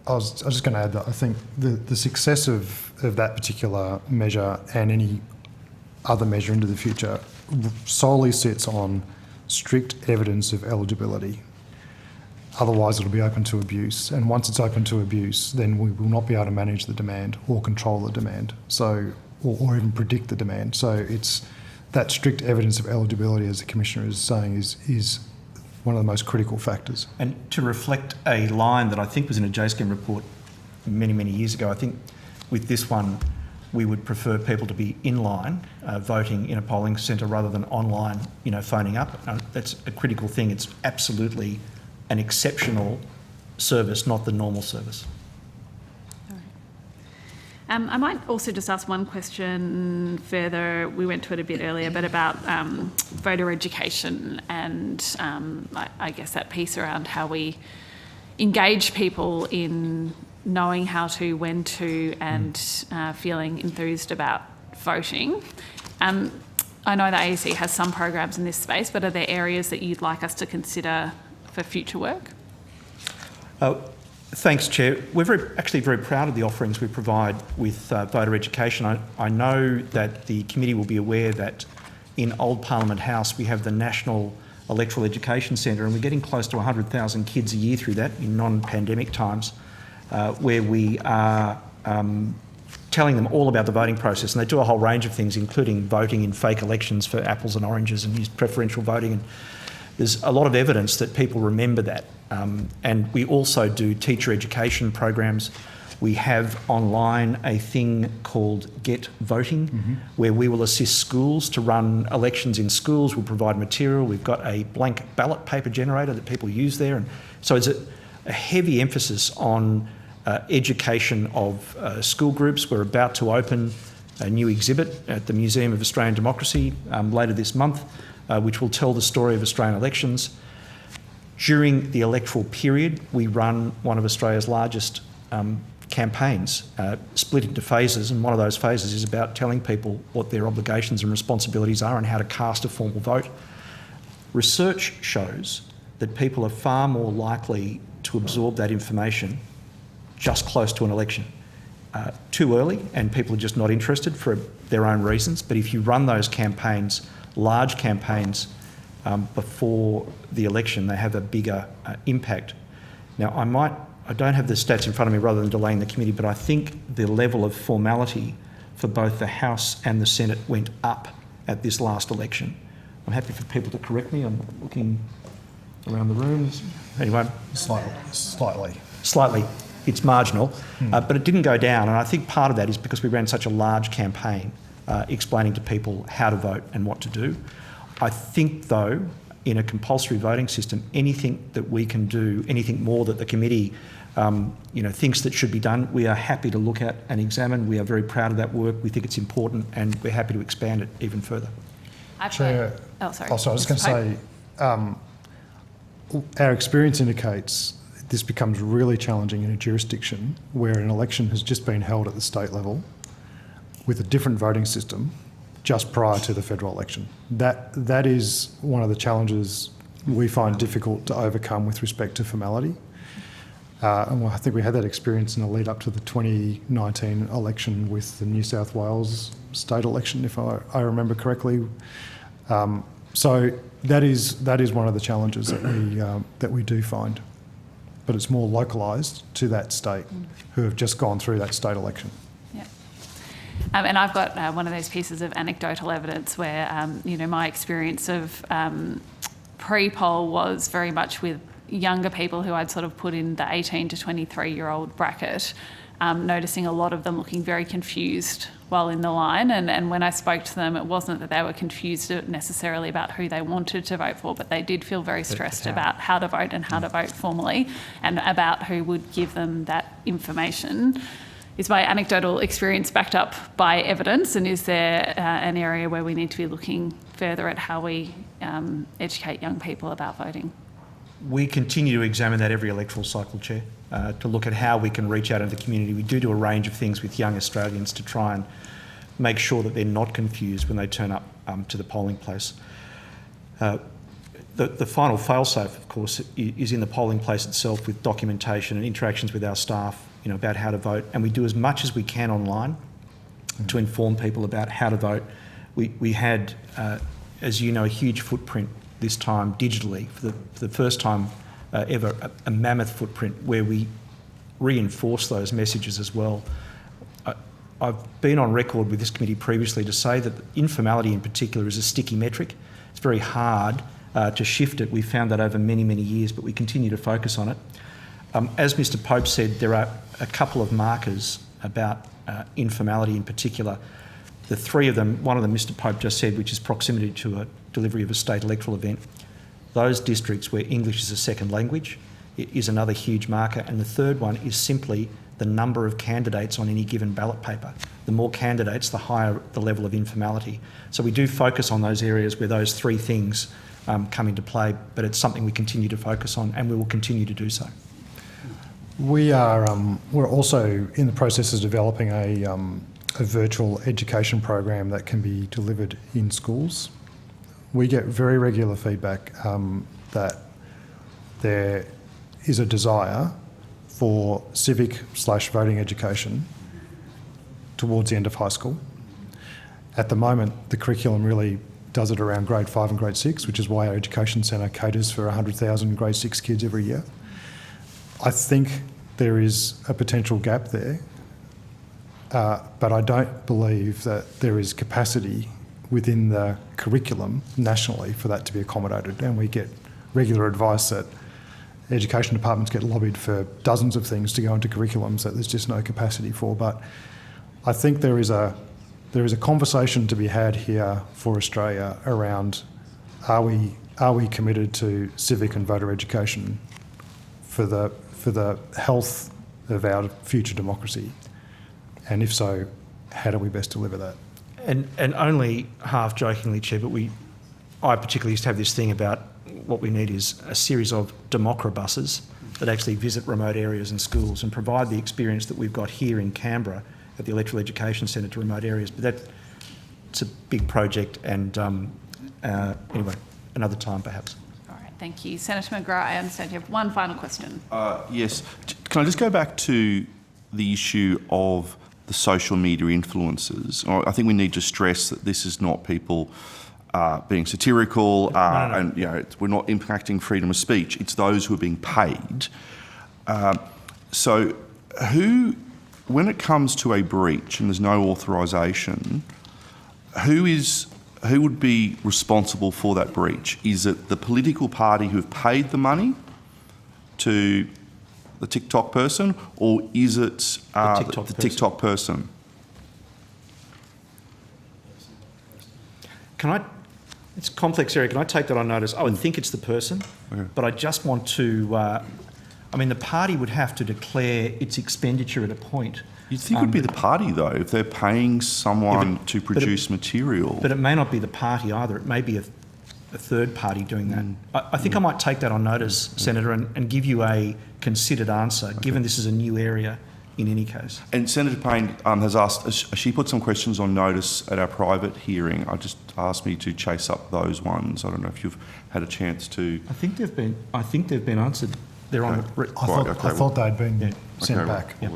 I was just going to add that I think the success of that particular measure and any other measure into the future solely sits on strict evidence of eligibility. Otherwise, it'll be open to abuse. And once it's open to abuse, then we will not be able to manage the demand or control the demand, so or even predict the demand. So it's that strict evidence of eligibility, as the Commissioner is saying, is one of the most critical factors. And to reflect a line that I think was in a JSCAM report many, many years ago, I think with this one, we would prefer people to be in line voting in a polling centre rather than online, phoning up. That's a critical thing. It's absolutely an exceptional service, not the normal service. I might also just ask one question further. We went to it a bit earlier, but about voter education and I guess that piece around how we engage people in knowing how to, when to, and feeling enthused about voting. I know the AEC has some programs in this space, but are there areas that you'd like us to consider for future work? Thanks, Chair. We're actually very proud of the offerings we provide with voter education. I know that the committee will be aware that in Old Parliament House we have the National Electoral Education Centre, and we're getting close to 100,000 kids a year through that in non-pandemic times, where we are telling them all about the voting process, and they do a whole range of things, including voting in fake elections for apples and oranges and use preferential voting. And there's a lot of evidence that people remember that. And we also do teacher education programs We have online a thing called Get Voting, where we will assist schools to run elections in schools. We'll provide material. We've got a blank ballot paper generator that people use there. And so it's a heavy emphasis on education of school groups. We're about to open a new exhibit at the Museum of Australian Democracy later this month, which will tell the story of Australian elections. During the electoral period, we run one of Australia's largest campaigns, split into phases, and one of those phases is about telling people what their obligations and responsibilities are and how to cast a formal vote. Research shows that people are far more likely to absorb that information just close to an election. Too early, and people are just not interested for their own reasons, but if you run those campaigns, large campaigns, before the election, they have a bigger impact. Now, I don't have the stats in front of me rather than delaying the committee, but I think the level of formality for both the House and the Senate went up at this last election. I'm happy for people to correct me. I'm looking around the room. Anyone? Slightly. It's marginal, but it didn't go down. And I think part of that is because we ran such a large campaign explaining to people how to vote and what to do. I think, though, in a compulsory voting system, anything that we can do, anything more that the committee thinks that should be done, we are happy to look at and examine. We are very proud of that work. We think it's important, and we're happy to expand it even further. Chair, I was just going to say, our experience indicates this becomes really challenging in a jurisdiction where an election has just been held at the state level with a different voting system just prior to the federal election. That is one of the challenges we find difficult to overcome with respect to formality. And I think we had that experience in the lead up to the 2019 election with the New South Wales state election, if I remember correctly. So that is one of the challenges that we do find. But it's more localised to that state who have just gone through that state election. Yeah. And I've got one of those pieces of anecdotal evidence where, my experience of pre-poll was very much with younger people who I'd sort of put in the 18 to 23-year-old bracket, noticing a lot of them looking very confused while in the line. And when I spoke to them, it wasn't that they were confused necessarily about who they wanted to vote for, but they did feel very stressed about how to vote and how to vote formally and about who would give them that information. Is my anecdotal experience backed up by evidence, and is there an area where we need to be looking further at how we educate young people about voting? We continue to examine that every electoral cycle, Chair, to look at how we can reach out into the community. We do a range of things with young Australians to try and make sure that they're not confused when they turn up to the polling place. The final fail-safe, of course, is in the polling place itself with documentation and interactions with our staff, about how to vote. And we do as much as we can online to inform people about how to vote. We had, as you know, a huge footprint this time digitally for the first time ever, a mammoth footprint where we reinforce those messages as well. I've been on record with this committee previously to say that informality in particular is a sticky metric. It's very hard to shift it. We've found that over many, many years, but we continue to focus on it. As Mr Pope said, there are a couple of markers about informality in particular. The three of them, one of them Mr Pope just said, which is proximity to a delivery of a state electoral event. Those districts where English is a second language is another huge marker. And the third one is simply the number of candidates on any given ballot paper. The more candidates, the higher the level of informality. So we do focus on those areas where those three things come into play, but it's something we continue to focus on, and we will continue to do so. We're also in the process of developing a virtual education program that can be delivered in schools. We get very regular feedback that there is a desire for civic/voting education towards the end of high school. At the moment, the curriculum really does it around grade 5 and grade 6, which is why our education centre caters for 100,000 grade 6 kids every year. I think there is a potential gap there, but I don't believe that there is capacity within the curriculum nationally for that to be accommodated. And we get regular advice that education departments get lobbied for dozens of things to go into curriculums that there's just no capacity for. But I think there is a conversation to be had here for Australia around are we committed to civic and voter education for the health of our future democracy, and if so, how do we best deliver that? And only half jokingly, Chair, but I particularly used to have this thing about what we need is a series of Democra buses that actually visit remote areas and schools and provide the experience that we've got here in Canberra at the Electoral Education Centre to remote areas. But it's a big project, and anyway, another time perhaps. All right, thank you. Senator McGrath, I understand you have one final question. Yes. Can I just go back to the issue of the social media influencers? I think we need to stress that this is not people being satirical, and we're not impacting freedom of speech. It's those who are being paid. So, when it comes to a breach and there's no authorisation, who would be responsible for that breach? Is it the political party who have paid the money to the TikTok person, or is it the TikTok person? It's a complex area. Can I take that on notice? I would think it's the person, but I just want to... the party would have to declare its expenditure at a point. You'd think it would be the party, though, if they're paying someone to produce material. But it may not be the party either. It may be a third party doing that. I think I might take that on notice, Senator, and give you a considered answer, given this is a new area in any case. And Senator Payne has asked, she put some questions on notice at our private hearing. I just asked me to chase up those ones. I don't know if you've had a chance to... I think they've been answered. They're on the... I thought they'd been sent back. Right.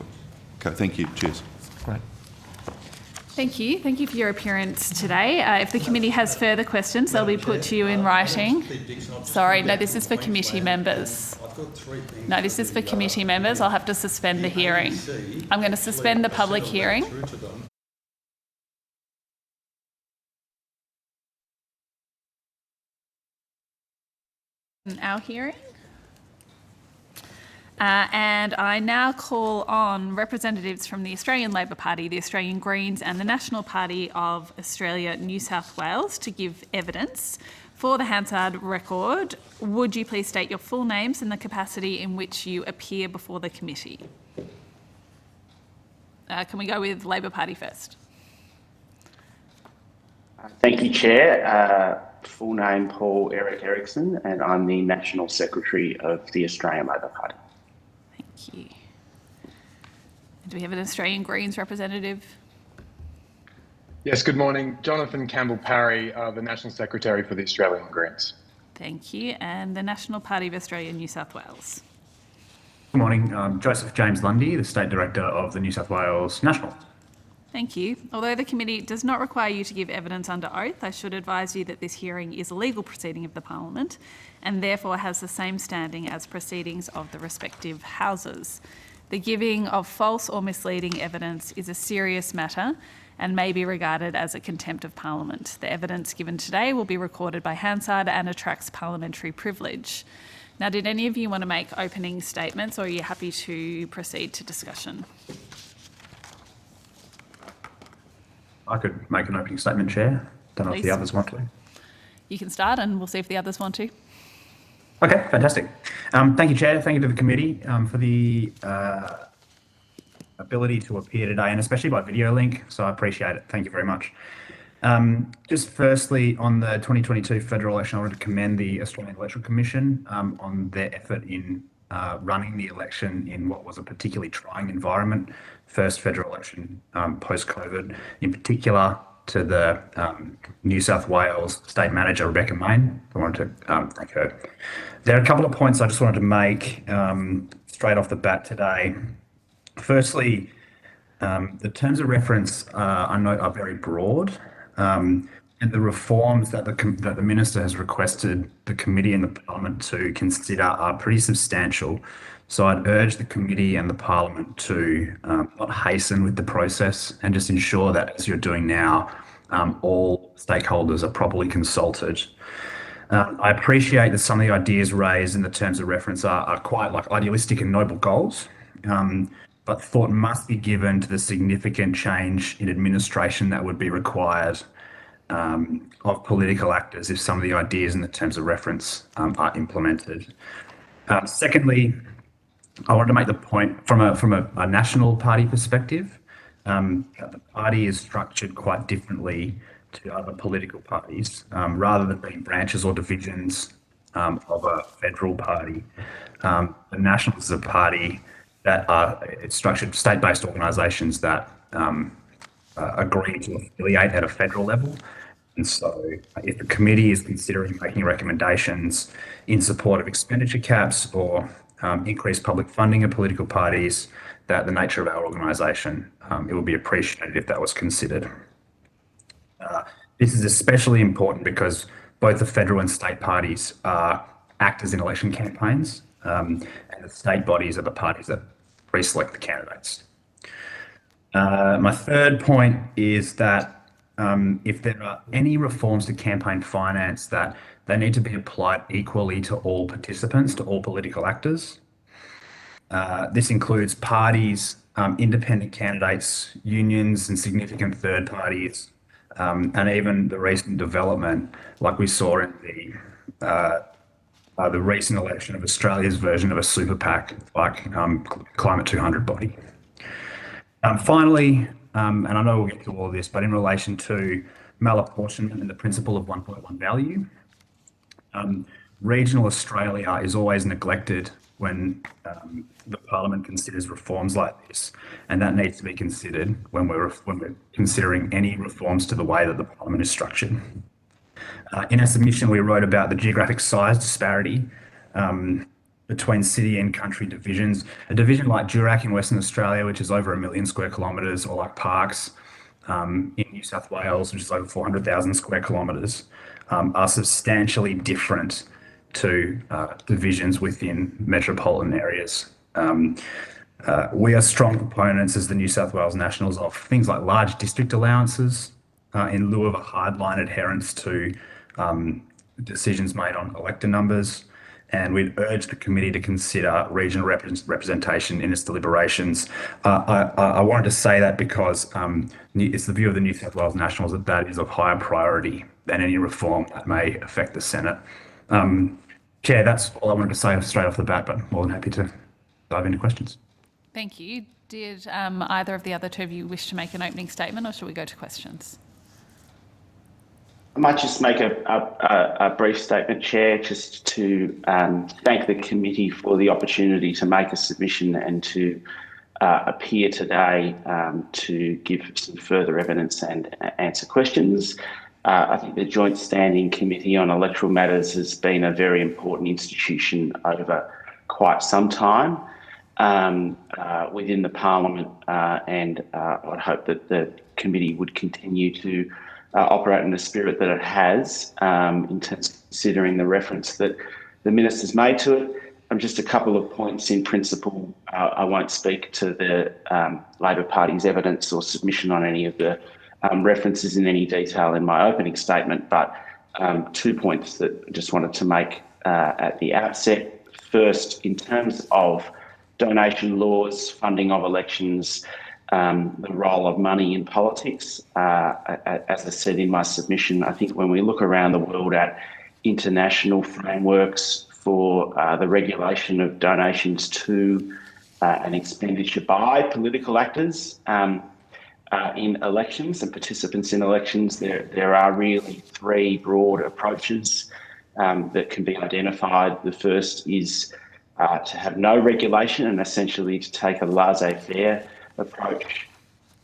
Okay, thank you. Cheers. Great. Thank you. Thank you for your appearance today. If the committee has further questions, they'll be put to you in writing. Sorry, no, this is for committee members. No, this is for committee members. I'll have to suspend the hearing. I'm going to suspend the public hearing. Our hearing. And I now call on representatives from the Australian Labor Party, the Australian Greens and the National Party of Australia, New South Wales to give evidence. For the Hansard record, would you please state your full names and the capacity in which you appear before the committee? Can we go with Labor Party first? Thank you, Chair. Full name, Paul Eric Erickson, and I'm the National Secretary of the Australian Labor Party. Thank you. Do we have an Australian Greens representative? Yes, good morning. Jonathan Campbell-Parry, the National Secretary for the Australian Greens. Thank you. And the National Party of Australia, New South Wales. Good morning. Joseph James Lundy, the State Director of the New South Wales National. Thank you. Although the committee does not require you to give evidence under oath, I should advise you that this hearing is a legal proceeding of the Parliament and therefore has the same standing as proceedings of the respective houses. The giving of false or misleading evidence is a serious matter and may be regarded as a contempt of Parliament. The evidence given today will be recorded by Hansard and attracts parliamentary privilege. Now, did any of you want to make opening statements, or are you happy to proceed to discussion? I could make an opening statement, Chair. Don't know if the others want to. You can start and we'll see if the others want to. Okay, fantastic. Thank you, Chair. Thank you to the committee for the ability to appear today, and especially by video link, so I appreciate it. Thank you very much. Just firstly, on the 2022 federal election, I want to commend the Australian Electoral Commission on their effort in running the election in what was a particularly trying environment, first federal election post-COVID, in particular to the New South Wales State Manager, Rebecca Main. I wanted to thank her. There are a couple of points I just wanted to make straight off the bat today. Firstly, the terms of reference I note are very broad, and the reforms that the Minister has requested the committee and the Parliament to consider are pretty substantial. So I'd urge the committee and the Parliament to not hasten with the process and just ensure that, as you're doing now, all stakeholders are properly consulted. I appreciate that some of the ideas raised in the terms of reference are quite like idealistic and noble goals, but thought must be given to the significant change in administration that would be required of political actors if some of the ideas in the terms of reference are implemented. Secondly, I wanted to make the point from a national party perspective, that the party is structured quite differently to other political parties, rather than being branches or divisions of a federal party. The Nationals is a party that it's structured state-based organisations that agree to affiliate at a federal level. And so if the committee is considering making recommendations in support of expenditure caps or increased public funding of political parties, that the nature of our organisation, it would be appreciated if that was considered. This is especially important because both the federal and state parties are actors in election campaigns, and the state bodies are the parties that pre-select the candidates. My third point is that if there are any reforms to campaign finance, that they need to be applied equally to all participants, to all political actors. This includes parties, independent candidates, unions and significant third parties, and even the recent development, like we saw in the recent election of Australia's version of a super PAC, like Climate 200 body. Finally, and I know we'll get to all of this, but in relation to malapportionment and the principle of 1.1 value, regional Australia is always neglected when the Parliament considers reforms like this, and that needs to be considered when we're considering any reforms to the way that the Parliament is structured. In our submission, we wrote about the geographic size disparity between city and country divisions. A division like Durack in Western Australia, which is over 1 million square kilometres, or like Parkes in New South Wales, which is over 400,000 square kilometres, are substantially different to divisions within metropolitan areas. We are strong proponents as the New South Wales Nationals of things like large district allowances in lieu of a hardline adherence to decisions made on elector numbers. And we'd urge the committee to consider regional representation in its deliberations. I wanted to say that because it's the view of the New South Wales Nationals that that is of higher priority than any reform that may affect the Senate. Chair, that's all I wanted to say straight off the bat, but more than happy to dive into questions. Thank you. Did either of the other two of you wish to make an opening statement, or should we go to questions? I might just make a brief statement, Chair, just to thank the committee for the opportunity to make a submission and to appear today to give some further evidence and answer questions. I think the Joint Standing Committee on Electoral Matters has been a very important institution over quite some time within the Parliament, and I'd hope that the committee would continue to operate in the spirit that it has in terms of considering the reference that the minister's made to it. Just a couple of points in principle. I won't speak to the Labor Party's evidence or submission on any of the references in any detail in my opening statement, but 2 points that I just wanted to make at the outset. First, in terms of donation laws, funding of elections, the role of money in politics. As I said in my submission, I think when we look around the world at international frameworks for the regulation of donations to and expenditure by political actors in elections and participants in elections, there are really three broad approaches that can be identified. The first is to have no regulation and essentially to take a laissez-faire approach.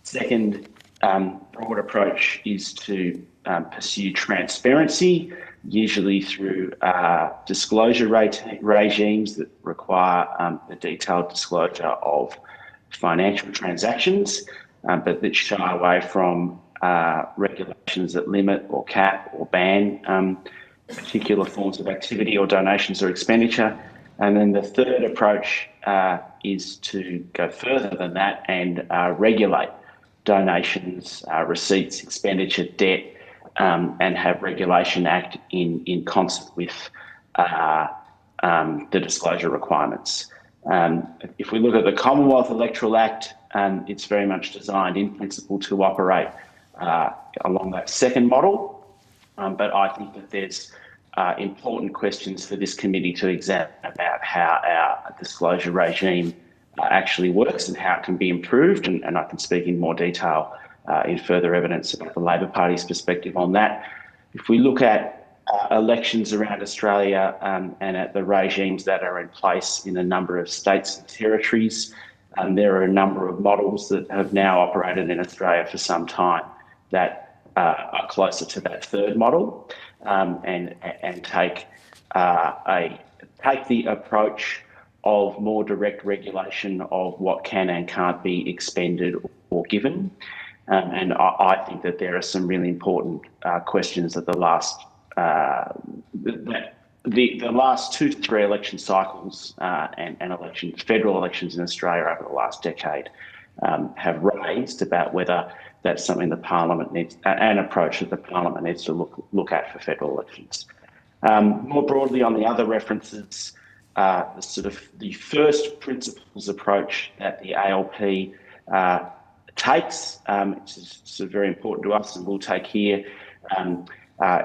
Second broad approach is to pursue transparency, usually through disclosure regimes that require the detailed disclosure of financial transactions, but that shy away from regulations that limit or cap or ban particular forms of activity or donations or expenditure. And then the third approach is to go further than that and regulate donations, receipts, expenditure, debt, and have regulation act in concert with the disclosure requirements. If we look at the Commonwealth Electoral Act, it's very much designed in principle to operate along that second model, but I think that there's important questions for this committee to examine about how our disclosure regime actually works and how it can be improved, and I can speak in more detail in further evidence about the Labor Party's perspective on that. If we look at elections around Australia and at the regimes that are in place in a number of states and territories, there are a number of models that have now operated in Australia for some time that are closer to that third model, and take the approach of more direct regulation of what can and can't be expended or given. And I think that there are some really important questions that the last 2 to 3 election cycles and federal elections in Australia over the last decade have raised about whether that's something the Parliament needs, an approach that the Parliament needs to look at for federal elections. More broadly, on the other references, the first principles approach that the ALP takes, it's very important to us and we'll take here,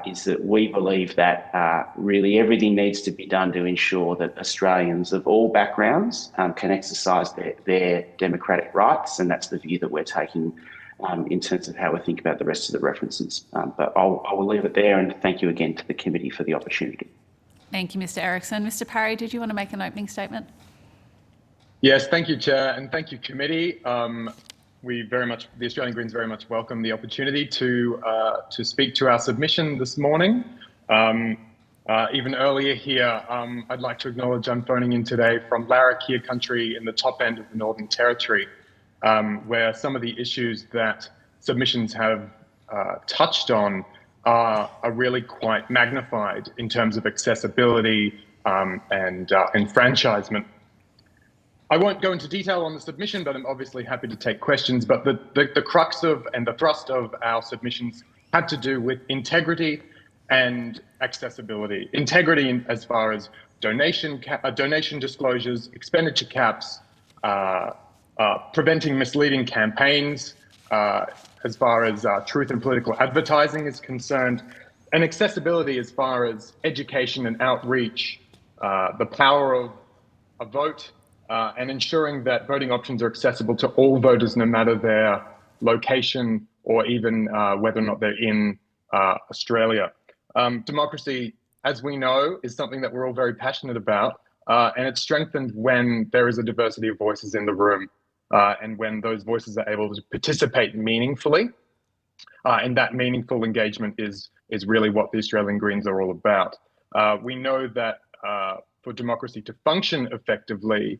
is that we believe that really everything needs to be done to ensure that Australians of all backgrounds can exercise their democratic rights, and that's the view that we're taking in terms of how we think about the rest of the references. But I will leave it there, and thank you again to the committee for the opportunity. Thank you, Mr. Erickson. Mr. Parry, did you want to make an opening statement? Yes, thank you, Chair, and thank you, committee. The Australian Greens very much welcome the opportunity to speak to our submission this morning. Even earlier here, I'd like to acknowledge I'm phoning in today from Larrakia country in the top end of the Northern Territory, where some of the issues that submissions have touched on are really quite magnified in terms of accessibility and enfranchisement. I won't go into detail on the submission, but I'm obviously happy to take questions. But the crux of and the thrust of our submissions had to do with integrity and accessibility. Integrity as far as donation disclosures, expenditure caps, preventing misleading campaigns, as far as truth and political advertising is concerned, and accessibility as far as education and outreach, the power of a vote, and ensuring that voting options are accessible to all voters, no matter their location or even whether or not they're in Australia. Democracy, as we know, is something that we're all very passionate about, and it's strengthened when there is a diversity of voices in the room, and when those voices are able to participate meaningfully. And that meaningful engagement is really what the Australian Greens are all about. We know that for democracy to function effectively,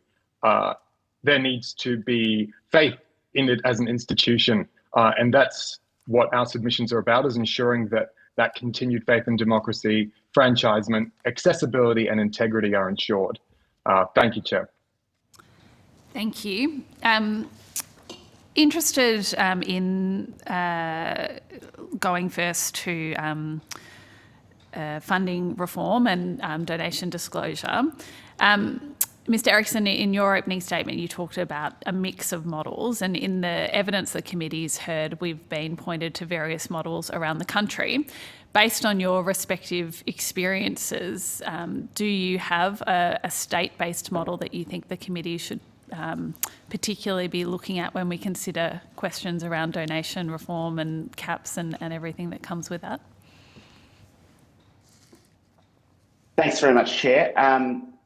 there needs to be faith in it as an institution. And that's what our submissions are about, is ensuring that continued faith in democracy, franchisement, accessibility and integrity are ensured. Thank you, Chair. Thank you. Interested in going first to funding reform and donation disclosure. Mr. Erickson, in your opening statement, you talked about a mix of models, and in the evidence the committee's heard, we've been pointed to various models around the country. Based on your respective experiences, do you have a state-based model that you think the committee should particularly be looking at when we consider questions around donation reform and caps and everything that comes with that? Thanks very much, Chair.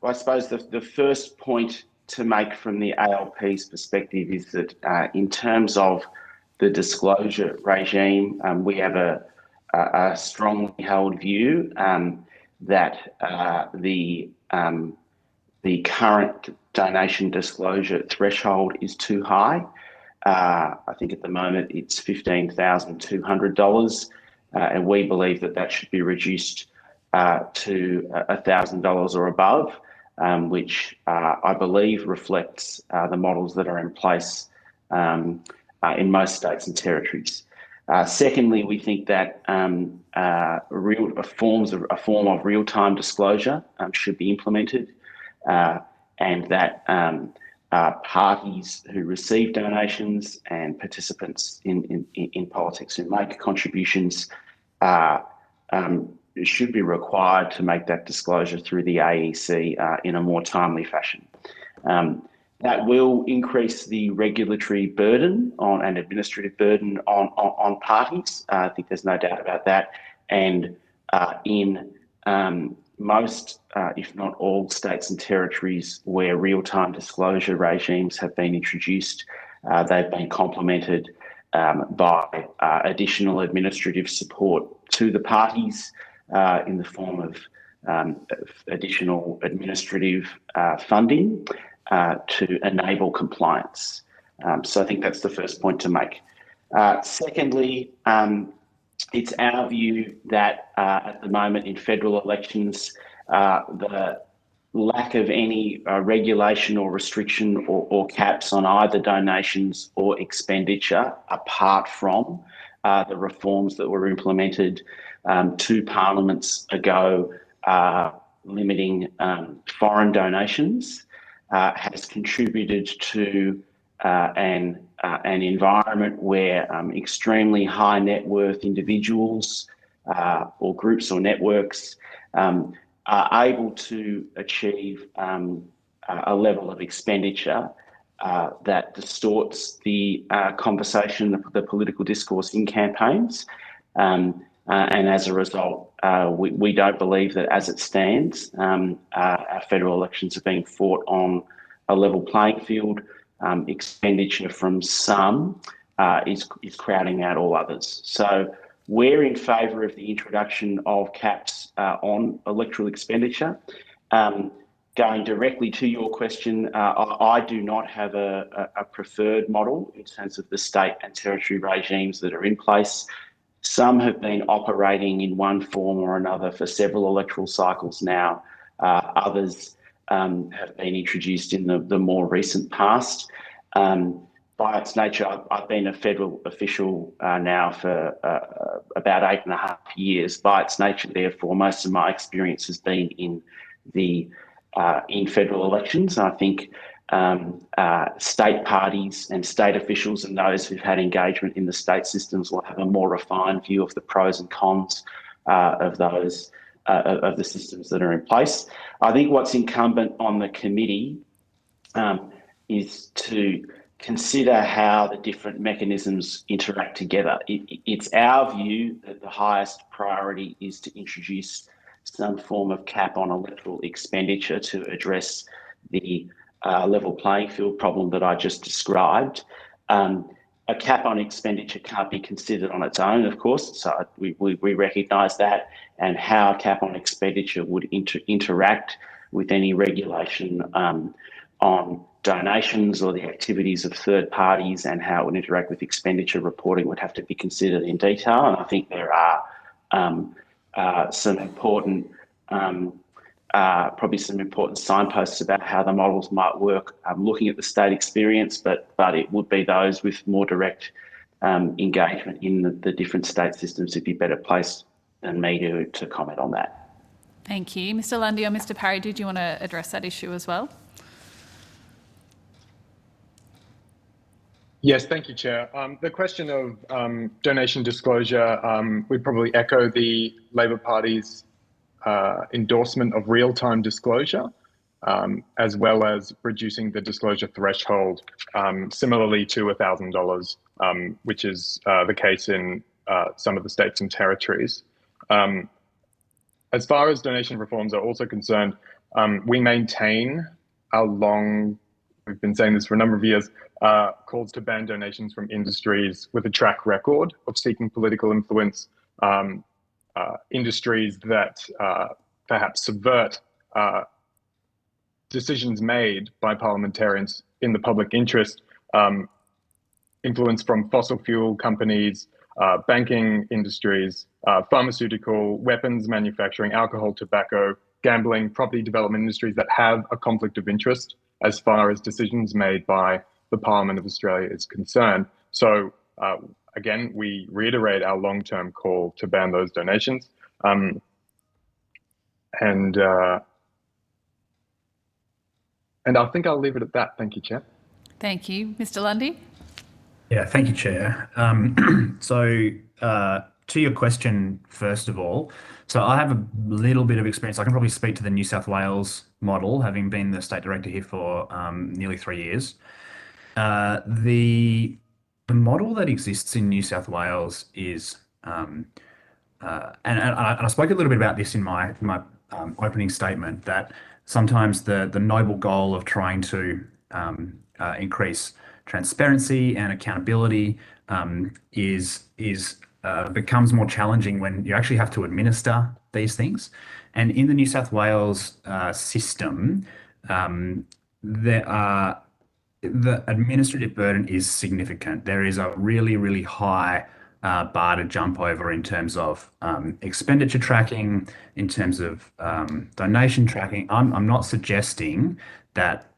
I suppose the first point to make from the ALP's perspective is that in terms of the disclosure regime, we have a strongly held view that the current donation disclosure threshold is too high. I think at the moment it's $15,200, and we believe that should be reduced to $1,000 or above, which I believe reflects the models that are in place in most states and territories. Secondly, we think that a form of real-time disclosure should be implemented, and that parties who receive donations and participants in politics who make contributions should be required to make that disclosure through the AEC in a more timely fashion. That will increase the regulatory burden and administrative burden on parties. I think there's no doubt about that. And in most, if not all, states and territories where real-time disclosure regimes have been introduced, they've been complemented by additional administrative support to the parties in the form of additional administrative funding to enable compliance. So I think that's the first point to make. Secondly, it's our view that at the moment in federal elections, the lack of any regulation or restriction or caps on either donations or expenditure, apart from the reforms that were implemented 2 parliaments ago, limiting foreign donations, has contributed to an environment where extremely high net worth individuals or groups or networks are able to achieve a level of expenditure that distorts the conversation, the political discourse in campaigns. And as a result, we don't believe that as it stands, our federal elections are being fought on a level playing field. Expenditure from some is crowding out all others. So we're in favour of the introduction of caps on electoral expenditure. Going directly to your question, I do not have a preferred model in terms of the state and territory regimes that are in place. Some have been operating in one form or another for several electoral cycles now. Others have been introduced in the more recent past. By its nature, I've been a federal official now for about 8.5 years. By its nature, therefore, most of my experience has been in federal elections. I think state parties and state officials and those who've had engagement in the state systems will have a more refined view of the pros and cons of those of the systems that are in place. I think what's incumbent on the committee is to consider how the different mechanisms interact together. It's our view that the highest priority is to introduce some form of cap on electoral expenditure to address the level playing field problem that I just described. A cap on expenditure can't be considered on its own, of course, so we recognise that, and how a cap on expenditure would interact with any regulation on donations or the activities of third parties and how it would interact with expenditure reporting would have to be considered in detail. And I think there are some important probably some important signposts about how the models might work, looking at the state experience, but it would be those with more direct engagement in the different state systems who'd be better placed than me to comment on that. Thank you. Mr. Lundy or Mr. Parry, did you want to address that issue as well? Yes, thank you, Chair. The question of donation disclosure, we'd probably echo the Labor Party's endorsement of real-time disclosure, as well as reducing the disclosure threshold similarly to $1,000, which is the case in some of the states and territories. As far as donation reforms are also concerned, we maintain our we've been saying this for a number of years, calls to ban donations from industries with a track record of seeking political influence, industries that perhaps subvert decisions made by parliamentarians in the public interest, influence from fossil fuel companies, banking industries, pharmaceutical, weapons manufacturing, alcohol, tobacco, gambling, property development industries that have a conflict of interest as far as decisions made by the Parliament of Australia is concerned. So again, we reiterate our long-term call to ban those donations. And I think I'll leave it at that. Thank you, Chair. Thank you. Mr. Lundy? Yeah, thank you, Chair. To your question, first of all, so I have a little bit of experience. I can probably speak to the New South Wales model, having been the State Director here for nearly 3 years. The model that exists in New South Wales is, and I spoke a little bit about this in my opening statement, that sometimes the noble goal of trying to increase transparency and accountability becomes more challenging when you actually have to administer these things. And in the New South Wales system, the administrative burden is significant. There is a really, really high bar to jump over in terms of expenditure tracking, in terms of donation tracking. I'm not suggesting that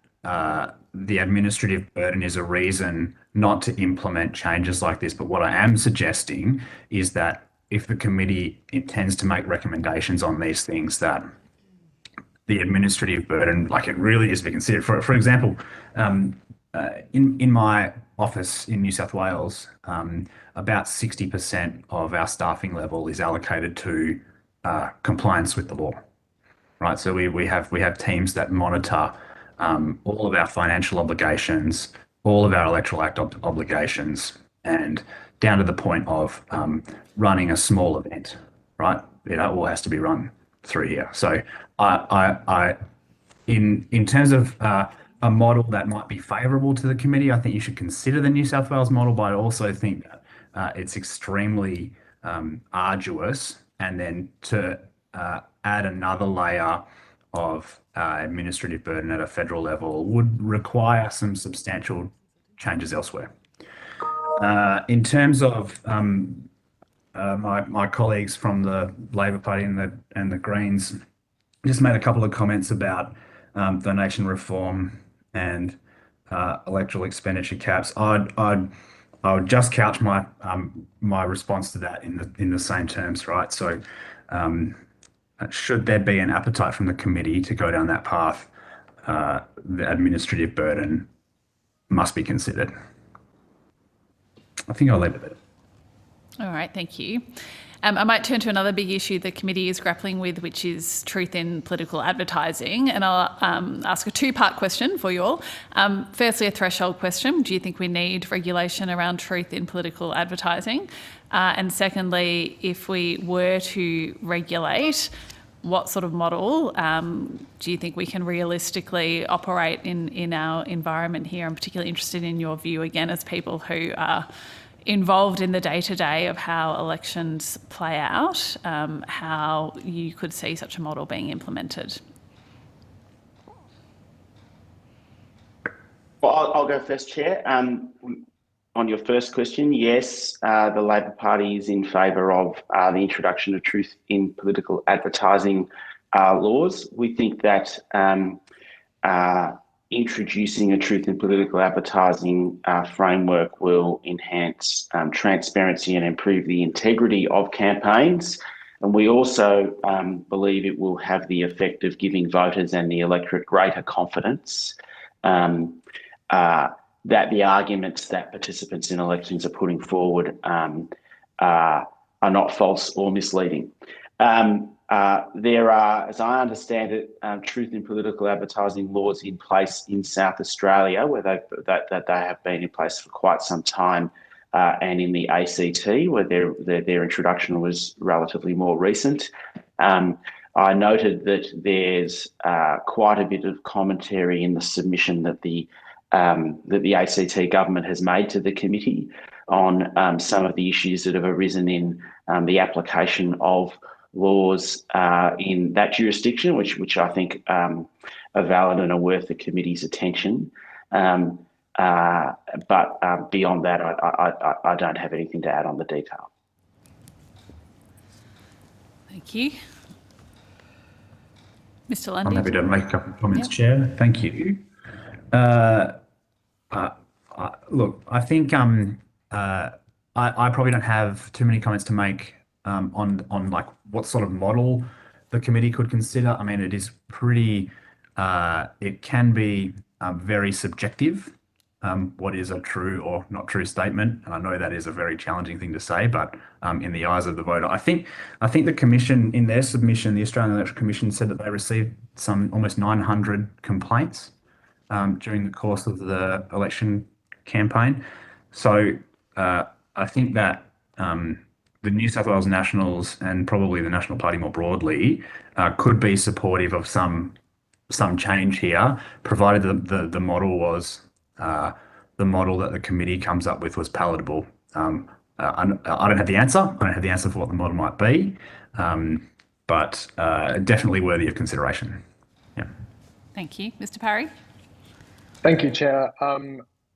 the administrative burden is a reason not to implement changes like this, but what I am suggesting is that if the committee intends to make recommendations on these things, that the administrative burden, like it really is to be considered. For example, in my office in New South Wales, about 60% of our staffing level is allocated to compliance with the law, right? So we have teams that monitor all of our financial obligations, all of our Electoral Act obligations, and down to the point of running a small event, right? It all has to be run through here. So in terms of a model that might be favourable to the committee, I think you should consider the New South Wales model, but I also think that it's extremely arduous, and then to add another layer of administrative burden at a federal level would require some substantial changes elsewhere. In terms of my colleagues from the Labor Party and the Greens just made a couple of comments about donation reform and electoral expenditure caps. I would just couch my response to that in the same terms, right? So, should there be an appetite from the committee to go down that path, the administrative burden must be considered. I think I'll leave it there. All right, thank you. I might turn to another big issue the committee is grappling with, which is truth in political advertising. And I'll ask a two-part question for you all. Firstly, a threshold question. Do you think we need regulation around truth in political advertising? And secondly, if we were to regulate, what sort of model do you think we can realistically operate in our environment here? I'm particularly interested in your view, again, as people who are involved in the day-to-day of how elections play out, how you could see such a model being implemented. Well, I'll go first, Chair. On your first question, yes, the Labor Party is in favour of the introduction of truth in political advertising laws. We think that introducing a truth in political advertising framework will enhance transparency and improve the integrity of campaigns. And we also believe it will have the effect of giving voters and the electorate greater confidence that the arguments that participants in elections are putting forward are not false or misleading. There are, as I understand it, truth in political advertising laws in place in South Australia, where they have been in place for quite some time, and in the ACT, where their introduction was relatively more recent. I noted that there's quite a bit of commentary in the submission that the ACT government has made to the committee on some of the issues that have arisen in the application of laws in that jurisdiction, which I think are valid and are worth the committee's attention. But beyond that, I don't have anything to add on the detail. Thank you. Mr. Lundy. I'm happy to make a couple of comments, Chair. Thank you. Look, I think I I probably don't have too many comments to make on like what sort of model the committee could consider. I mean, it is pretty, it can be very subjective, what is a true or not true statement. And I know that is a very challenging thing to say, but in the eyes of the voter, I think the Commission, in their submission, the Australian Electoral Commission said that they received some almost 900 complaints during the course of the election campaign. So I think that the New South Wales Nationals and probably the National Party more broadly could be supportive of some change here, provided the model was the model that the committee comes up with was palatable. I don't have the answer. I don't have the answer for what the model might be, but definitely worthy of consideration. Yeah. Thank you. Mr. Parry? Thank you, Chair.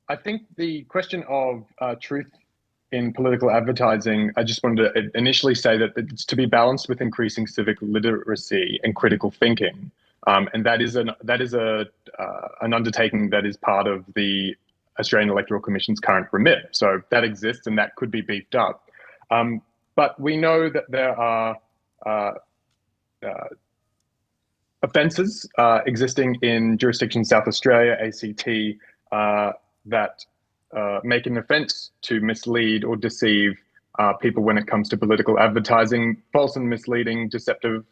I think the question of truth in political advertising, I just wanted to initially say that it's to be balanced with increasing civic literacy and critical thinking, and that is an undertaking that is part of the Australian Electoral Commission's current remit. So that exists, and that could be beefed up. But we know that there are offences existing in jurisdictions South Australia, ACT, that make an offence to mislead or deceive people when it comes to political advertising. False and misleading, deceptive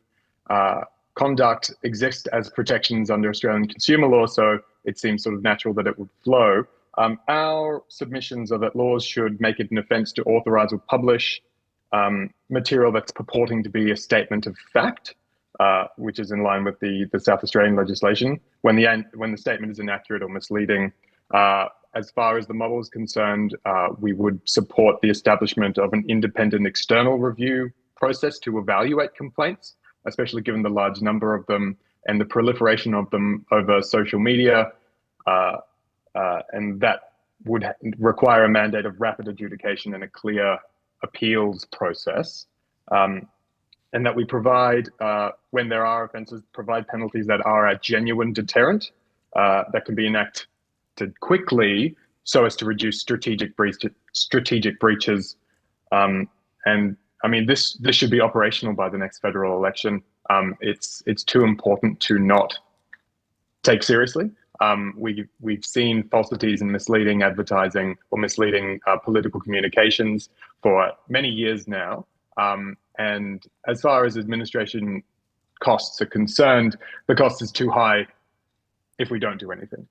conduct exists as protections under Australian consumer law, so it seems sort of natural that it would flow. Our submissions are that laws should make it an offence to authorise or publish material that's purporting to be a statement of fact, which is in line with the South Australian legislation, when the statement is inaccurate or misleading. As far as the model is concerned, we would support the establishment of an independent external review process to evaluate complaints, especially given the large number of them and the proliferation of them over social media. And that would require a mandate of rapid adjudication and a clear appeals process. And that we provide, when there are offences, provide penalties that are a genuine deterrent that can be enacted quickly so as to reduce strategic breaches. And I mean, this should be operational by the next federal election. It's too important to not take seriously. We've seen falsities and misleading advertising or misleading political communications for many years now. And as far as administration costs are concerned, the cost is too high if we don't do anything.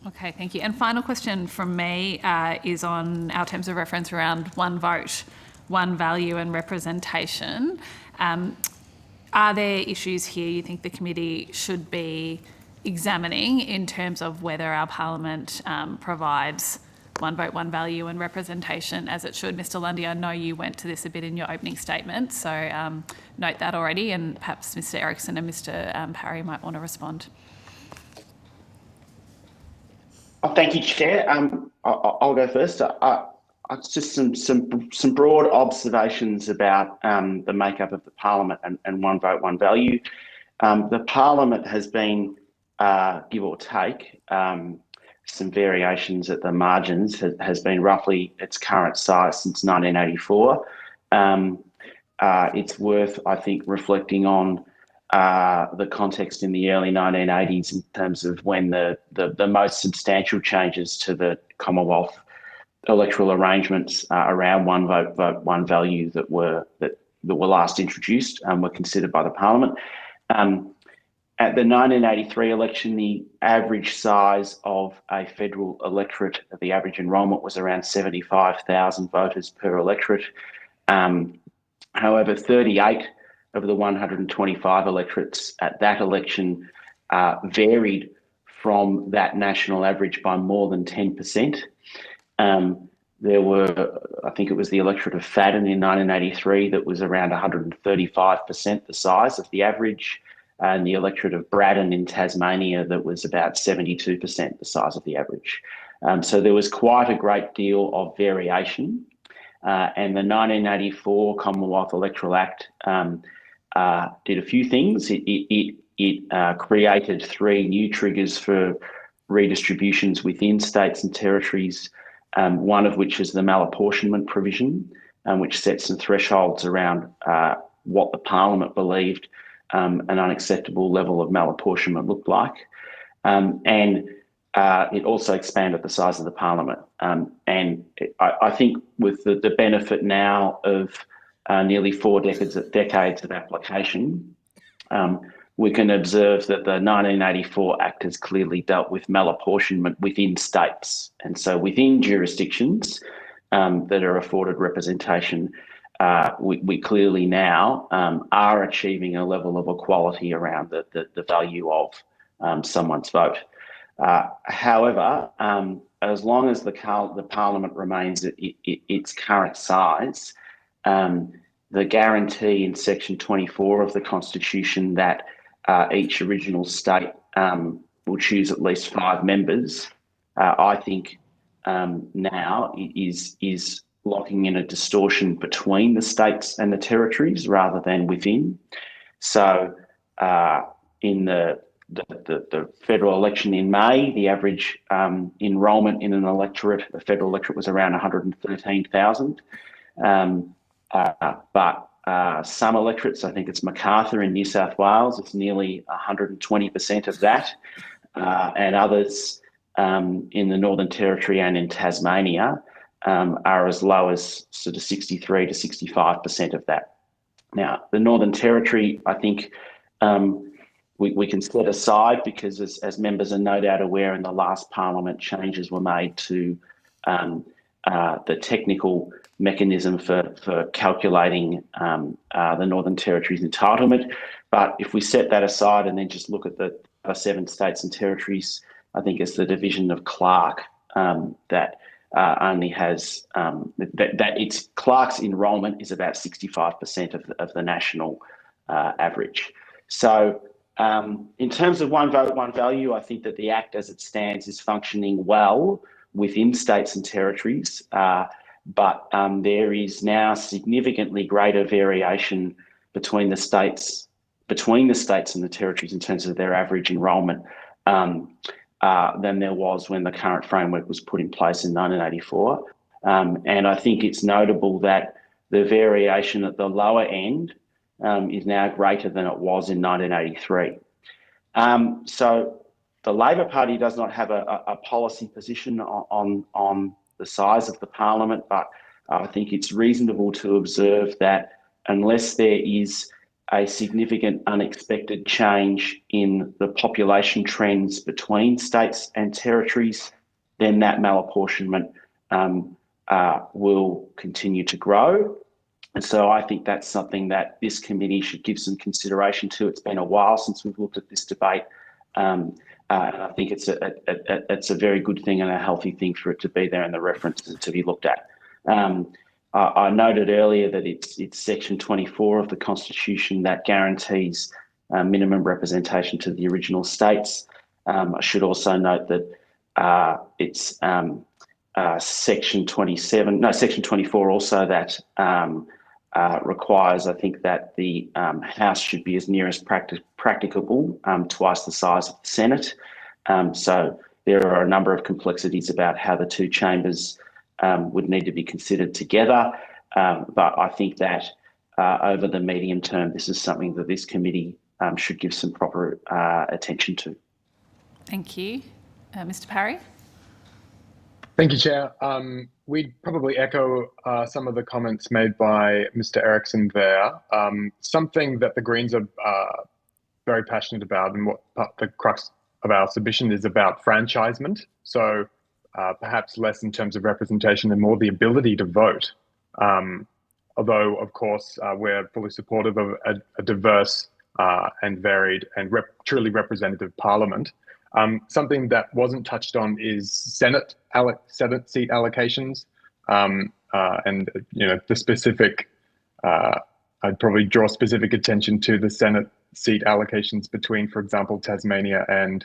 Okay, thank you. And final question from me is on our terms of reference around one vote, one value and representation. Are there issues here you think the committee should be examining in terms of whether our parliament provides one vote, one value and representation as it should? Mr. Lundy, I know you went to this a bit in your opening statement, so note that already, and perhaps Mr. Erickson and Mr. Parry might want to respond. Thank you, Chair. I'll go first. Just some broad observations about the makeup of the Parliament and one vote, one value. The Parliament has been, give or take, some variations at the margins, has been roughly its current size since 1984. It's worth, I think, reflecting on the context in the early 1980s in terms of when the most substantial changes to the Commonwealth electoral arrangements around one vote, one value that were last introduced were considered by the Parliament. At the 1983 election, the average size of a federal electorate, the average enrolment was around 75,000 voters per electorate. However, 38 of the 125 electorates at that election varied from that national average by more than 10%. There were, I think it was the electorate of Fadden in 1983 that was around 135% the size of the average, and the electorate of Braddon in Tasmania that was about 72% the size of the average. So there was quite a great deal of variation. And the 1984 Commonwealth Electoral Act did a few things. It created 3 new triggers for redistributions within states and territories one of which is the malapportionment provision, which sets some thresholds around what the Parliament believed an unacceptable level of malapportionment looked like. And it also expanded the size of the Parliament. I think with the benefit now of nearly 4 decades of application, we can observe that the 1984 Act has clearly dealt with malapportionment within states. And so within jurisdictions that are afforded representation, we clearly now are achieving a level of equality around the value of someone's vote. However, as long as the Parliament remains at its current size, the guarantee in Section 24 of the Constitution that each original state will choose at least 5 members, I think now is locking in a distortion between the states and the territories rather than within. So in the federal election in May, the average enrolment in the federal electorate was around 113,000. But some electorates, I think it's Macarthur in New South Wales, it's nearly 120% of that. And others in the Northern Territory and in Tasmania are as low as sort of 63 to 65% of that. Now, the Northern Territory, I think we can set aside because as members are no doubt aware, in the last Parliament, changes were made to the technical mechanism for calculating the Northern Territory's entitlement. But if we set that aside and then just look at the other 7 states and territories, I think it's the division of Clark that only has that its Clark's enrolment is about 65% of the national average. So in terms of one vote, one value, I think that the Act as it stands is functioning well within states and territories, but there is now significantly greater variation between the states and the territories in terms of their average enrolment than there was when the current framework was put in place in 1984. And I think it's notable that the variation at the lower end is now greater than it was in 1983. So the Labor Party does not have a policy position on the size of the Parliament, but I think it's reasonable to observe that unless there is a significant unexpected change in the population trends between states and territories, then that malapportionment will continue to grow. And so I think that's something that this committee should give some consideration to. It's been a while since we've looked at this debate. And I think it's a very good thing and a healthy thing for it to be there in the reference to be looked at. I noted earlier that it's Section 24 of the Constitution that guarantees minimum representation to the original states. I should also note that it's Section 24 also that requires, I think, that the House should be as near as practicable, twice the size of the Senate. So there are a number of complexities about how the 2 chambers would need to be considered together. But I think that over the medium term, this is something that this committee should give some proper attention to. Thank you. Mr. Parry? Thank you, Chair. We'd probably echo some of the comments made by Mr. Erickson there. Something that the Greens are very passionate about, and what the crux of our submission is about franchisement. So perhaps less in terms of representation and more the ability to vote. Although, of course, we're fully supportive of a diverse and varied and truly representative Parliament. Something that wasn't touched on is Senate seat allocations, and the specific. I'd probably draw specific attention to the Senate seat allocations between, for example, Tasmania and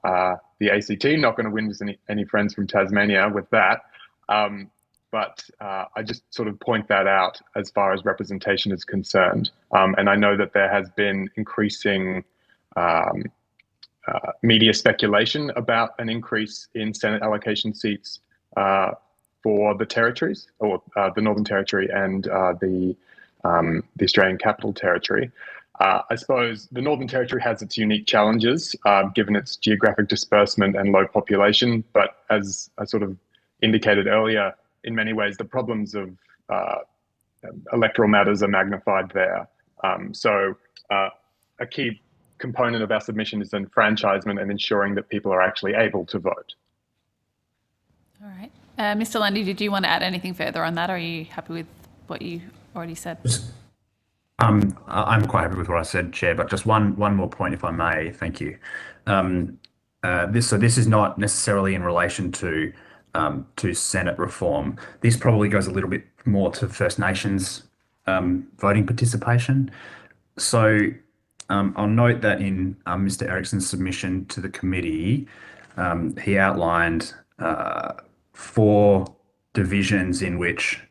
the ACT. Not going to win any friends from Tasmania with that, but I just sort of point that out as far as representation is concerned. And I know that there has been increasing media speculation about an increase in Senate allocation seats for the territories, or the Northern Territory and the Australian Capital Territory. I suppose the Northern Territory has its unique challenges, given its geographic disbursement and low population. But as I sort of indicated earlier, in many ways, the problems of electoral matters are magnified there. So a key component of our submission is enfranchisement and ensuring that people are actually able to vote. All right. Mr. Lundy, did you want to add anything further on that, or are you happy with what you already said? I'm quite happy with what I said, Chair, but just one more point, if I may. Thank you. This is not necessarily in relation to Senate reform. This probably goes a little bit more to First Nations voting participation. So I'll note that in Mr. Erickson's submission to the committee, he outlined 4 divisions in which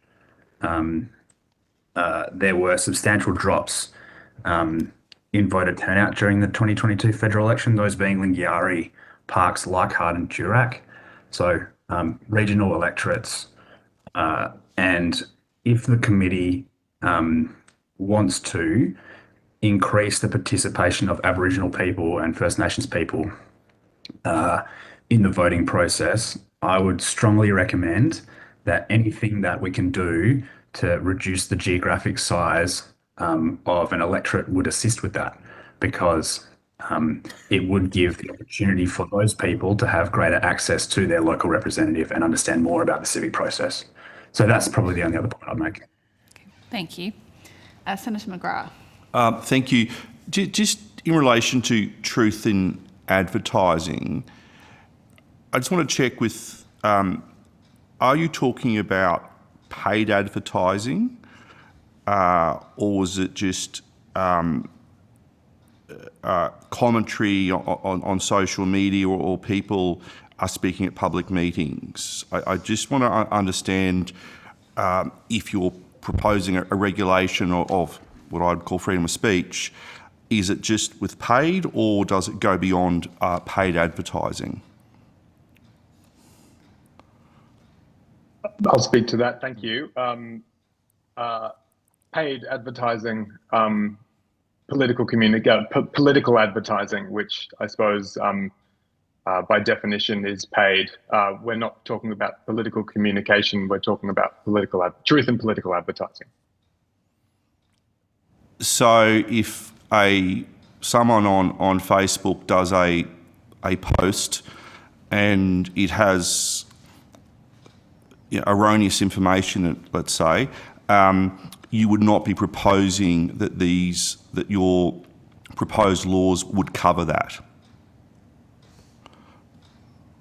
there were substantial drops in voter turnout during the 2022 federal election, those being Lingiari, Parkes, Leichhardt and Durack. So regional electorates. And if the committee wants to increase the participation of Aboriginal people and First Nations people in the voting process, I would strongly recommend that anything that we can do to reduce the geographic size of an electorate would assist with that, because it would give the opportunity for those people to have greater access to their local representative and understand more about the civic process. So that's probably the only other point I'd make. Thank you. Senator McGrath. Thank you. Just in relation to truth in advertising, I just want to check with, are you talking about paid advertising, or is it just commentary on social media, or people are speaking at public meetings? I just want to understand if you're proposing a regulation of what I'd call freedom of speech. Is it just with paid, or does it go beyond paid advertising? I'll speak to that. Thank you. Paid advertising, political advertising, which I suppose by definition is paid. We're not talking about political communication. We're talking about truth in political advertising. So if someone on Facebook does a post and it has erroneous information, let's say, you would not be proposing that your proposed laws would cover that?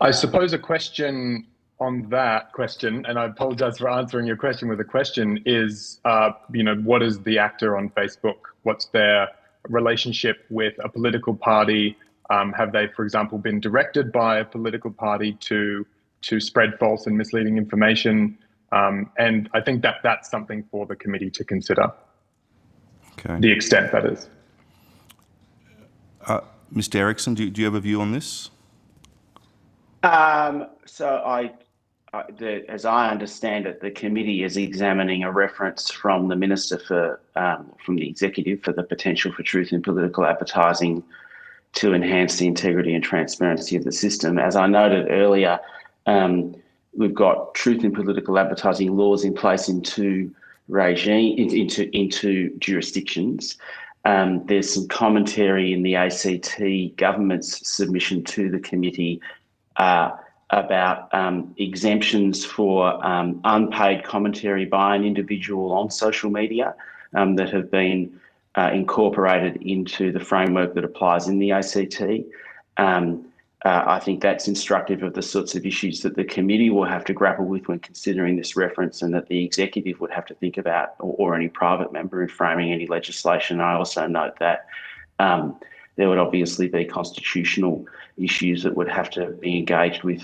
I suppose a question on that question, and I apologise for answering your question with a question, is, what is the actor on Facebook? What's their relationship with a political party? Have they, for example, been directed by a political party to spread false and misleading information? And I think that's something for the committee to consider. Okay. The extent that is. Mr. Erickson, do you have a view on this? So as I understand it, the committee is examining a reference from the Minister from the Executive for the potential for truth in political advertising to enhance the integrity and transparency of the system. As I noted earlier, we've got truth in political advertising laws in place in 2 jurisdictions. There's some commentary in the ACT government's submission to the committee about exemptions for unpaid commentary by an individual on social media that have been incorporated into the framework that applies in the ACT. I think that's instructive of the sorts of issues that the committee will have to grapple with when considering this reference, and that the executive would have to think about, or any private member in framing any legislation. I also note that there would obviously be constitutional issues that would have to be engaged with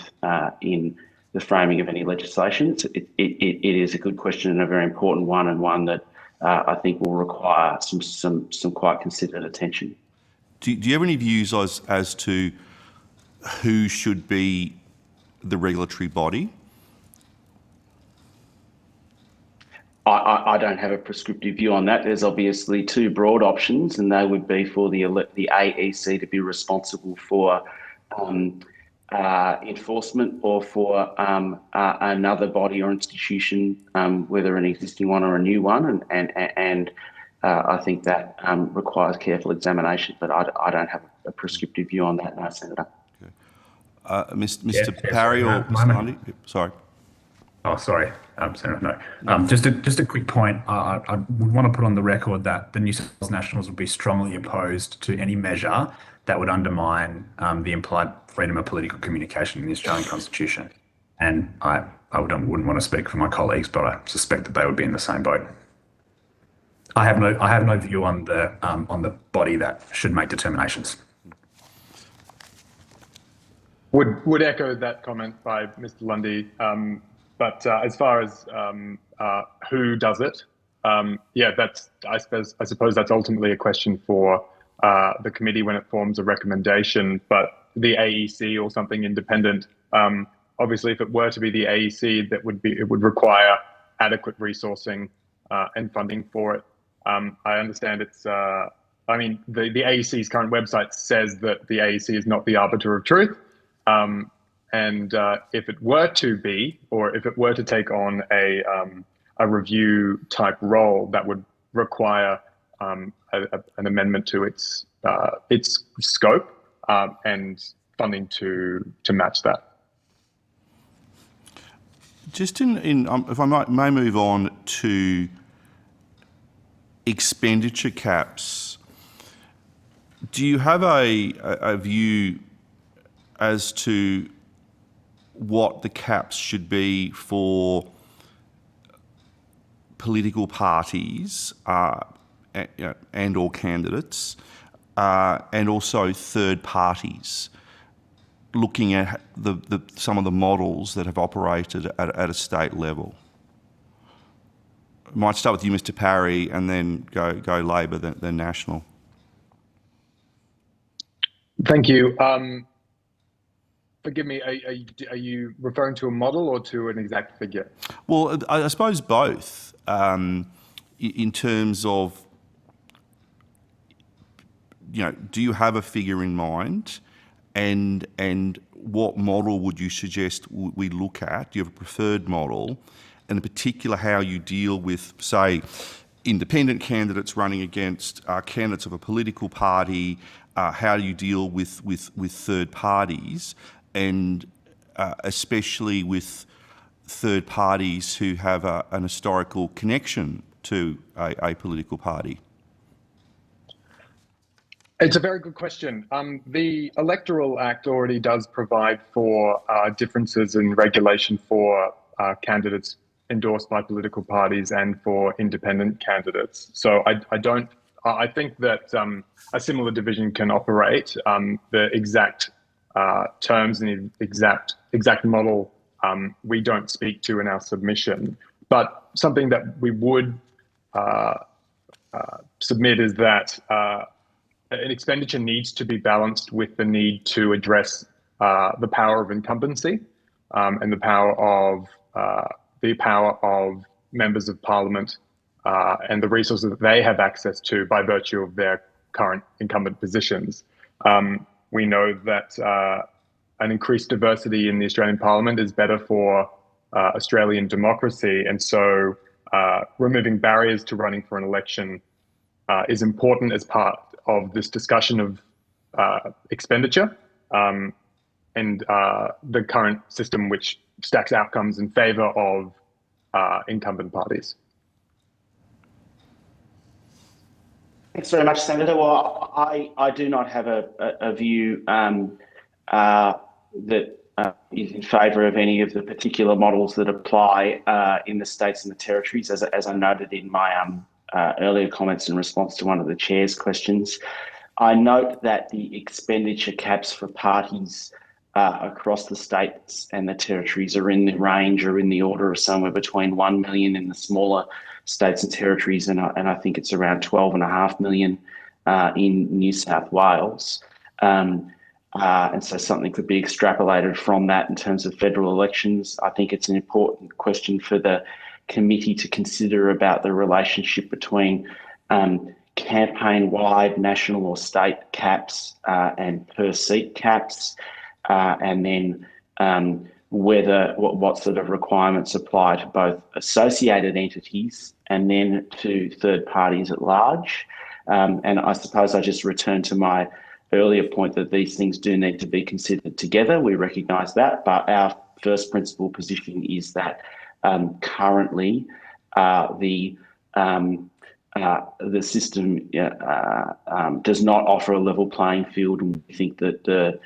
in the framing of any legislation. It is a good question and a very important one, and one that I think will require some quite considered attention. Do you have any views as to who should be the regulatory body? I don't have a prescriptive view on that. There's obviously two broad options, and they would be for the AEC to be responsible for enforcement, or for another body or institution, whether an existing one or a new one, and I think that requires careful examination. But I don't have a prescriptive view on that, no, Senator. Mr. Parry or Mr. Lundy? Sorry. Oh, sorry, Senator. No. Just a quick point. I would want to put on the record that the New South Wales Nationals would be strongly opposed to any measure that would undermine the implied freedom of political communication in the Australian Constitution. And I wouldn't want to speak for my colleagues, but I suspect that they would be in the same boat. I have no view on the body that should make determinations. Would echo that comment by Mr. Lundy. But as far as who does it, I suppose that's ultimately a question for the committee when it forms a recommendation. But the AEC or something independent, obviously, if it were to be the AEC, it would require adequate resourcing and funding for it. I understand the AEC's current website says that the AEC is not the arbiter of truth. And if it were to be, or if it were to take on a review type role, that would require an amendment to its scope and funding to match that. Just if I may move on to expenditure caps, do you have a view as to what the caps should be for political parties and or candidates, and also third parties, looking at some of the models that have operated at a state level? I might start with you, Mr. Parry, and then go Labor, then National. Thank you. Forgive me, are you referring to a model or to an exact figure? Well, I suppose both, in terms of, do you have a figure in mind, and what model would you suggest we look at? Do you have a preferred model? And in particular, how you deal with, say, independent candidates running against candidates of a political party, how do you deal with third parties, and especially with third parties who have an historical connection to a political party? It's a very good question. The Electoral Act already does provide for differences in regulation for candidates endorsed by political parties and for independent candidates. So I think that a similar division can operate. The exact terms and the exact model we don't speak to in our submission. But something that we would submit is that an expenditure needs to be balanced with the need to address the power of incumbency and the power of members of parliament and the resources that they have access to by virtue of their current incumbent positions. We know that an increased diversity in the Australian Parliament is better for Australian democracy, and so removing barriers to running for an election is important as part of this discussion of expenditure and the current system, which stacks outcomes in favour of incumbent parties. Thanks very much, Senator. Well, I do not have a view that is in favour of any of the particular models that apply in the states and the territories, as I noted in my earlier comments in response to one of the chair's questions. I note that the expenditure caps for parties across the states and the territories are in the range or in the order of somewhere between 1 million in the smaller states and territories, and I think it's around 12.5 million in New South Wales. And so something could be extrapolated from that in terms of federal elections. I think it's an important question for the committee to consider about the relationship between campaign-wide national or state caps and per seat caps, and then what sort of requirements apply to both associated entities and then to third parties at large. And I suppose I just return to my earlier point that these things do need to be considered together. We recognise that, but our first principle position is that currently the system does not offer a level playing field, and we think that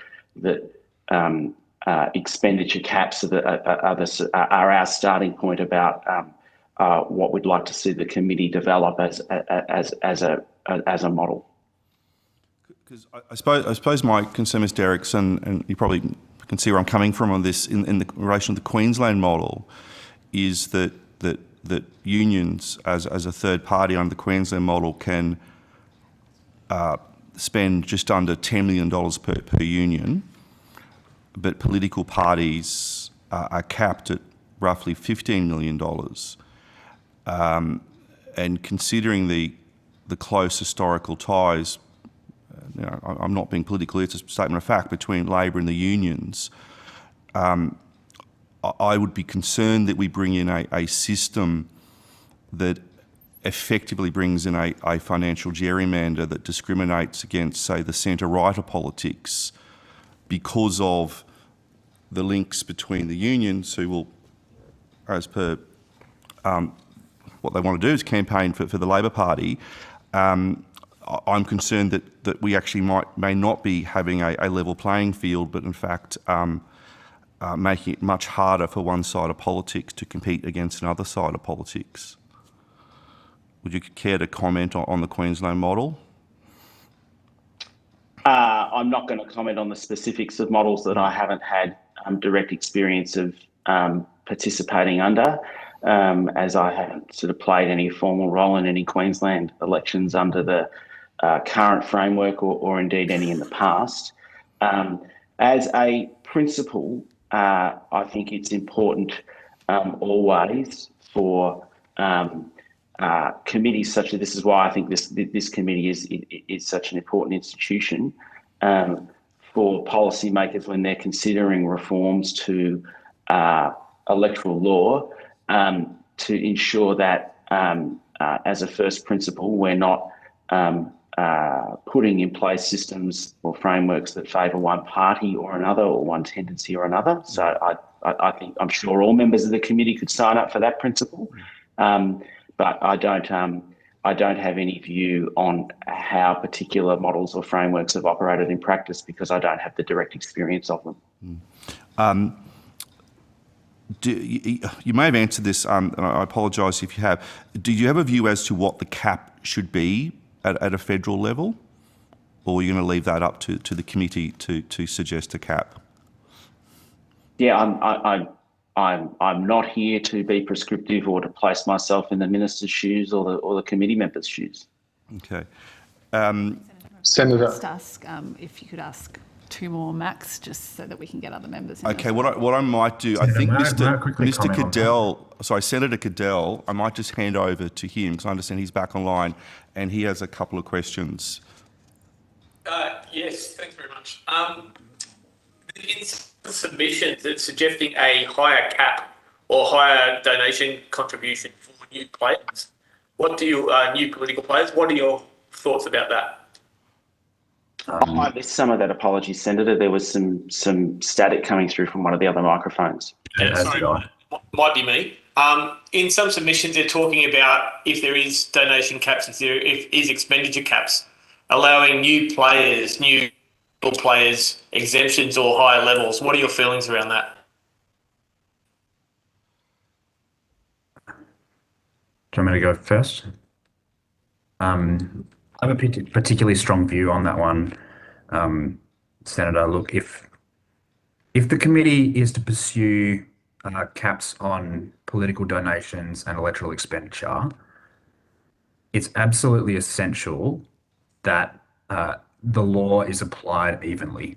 expenditure caps are our starting point about what we'd like to see the committee develop as a model. Because I suppose my concern, Mr. Erickson, and you probably can see where I'm coming from on this in the relation to the Queensland model, is that unions as a third party under the Queensland model can spend just under $10 million per union, but political parties are capped at roughly $15 million. And considering the close historical ties, I'm not being political, it's a statement of fact, between Labor and the unions, I would be concerned that we bring in a system that effectively brings in a financial gerrymander that discriminates against, say, the centre-right of politics because of the links between the unions, who will, as per what they want to do is campaign for the Labor Party. I'm concerned that we actually may not be having a level playing field, but in fact making it much harder for one side of politics to compete against another side of politics. Would you care to comment on the Queensland model? I'm not going to comment on the specifics of models that I haven't had direct experience of participating under, as I haven't sort of played any formal role in any Queensland elections under the current framework or indeed any in the past. As a principle, I think it's important always for committees such as this is why I think this committee is such an important institution for policymakers when they're considering reforms to electoral law to ensure that as a first principle we're not putting in place systems or frameworks that favour one party or another or one tendency or another. So I think I'm sure all members of the committee could sign up for that principle. But I don't have any view on how particular models or frameworks have operated in practice because I don't have the direct experience of them. You may have answered this, and I apologise if you have. Do you have a view as to what the cap should be at a federal level, or are you going to leave that up to the committee to suggest a cap? Yeah, I'm not here to be prescriptive or to place myself in the minister's shoes or the committee member's shoes. Okay. Senator. Just ask if you could ask two more max, just so that we can get other members in. Okay, what I might do, I think Mr. Cadell, Senator Cadell, I might just hand over to him because I understand he's back online and he has a couple of questions. Yes, thanks very much. In submissions, it's suggesting a higher cap or higher donation contribution for new players. What do you, new political players, what are your thoughts about that? I missed some of that. Apologies, Senator. There was some static coming through from one of the other microphones. Yeah, sorry, might be me. In some submissions, they're talking about if there is donation caps, if there is expenditure caps, allowing new players exemptions or higher levels. What are your feelings around that? Do you want me to go first? I have a particularly strong view on that one, Senator. Look, if the committee is to pursue caps on political donations and electoral expenditure, it's absolutely essential that the law is applied evenly.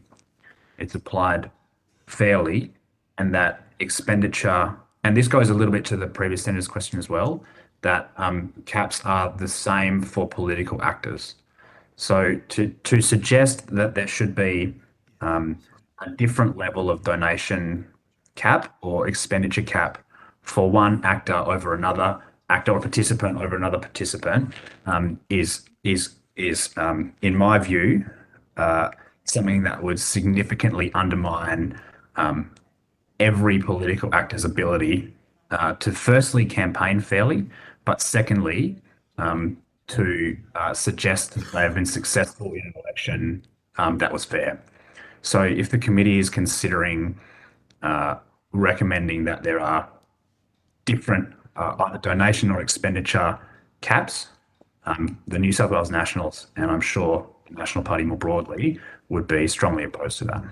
It's applied fairly, and that expenditure and this goes a little bit to the previous senator's question as well, that caps are the same for political actors. So to suggest that there should be a different level of donation cap or expenditure cap for one actor over another actor or participant over another participant is in my view something that would significantly undermine every political actor's ability to firstly campaign fairly, but secondly to suggest that they have been successful in an election that was fair. So if the committee is considering recommending that there are different either donation or expenditure caps, the New South Wales Nationals, and I'm sure the National Party more broadly, would be strongly opposed to that.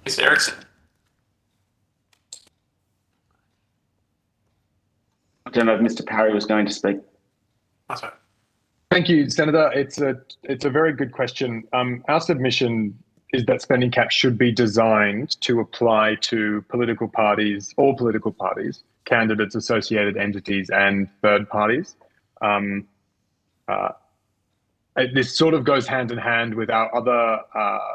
Mr. Erickson. I don't know if Mr. Parry was going to speak. That's right. Thank you, Senator. It's a very good question. Our submission is that spending caps should be designed to apply to political parties, all political parties, candidates, associated entities, and third parties. This sort of goes hand in hand with our other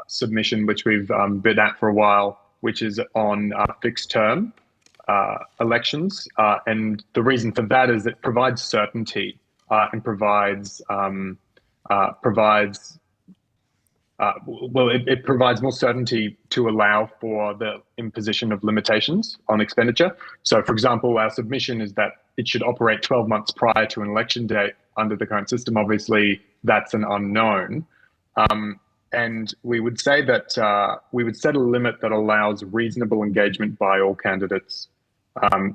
submission, which we've been at for a while, which is on fixed term elections. And the reason for that is it provides certainty and provides it provides more certainty to allow for the imposition of limitations on expenditure. So, for example, our submission is that it should operate 12 months prior to an election date under the current system. Obviously, that's an unknown. And we would say that we would set a limit that allows reasonable engagement by all candidates,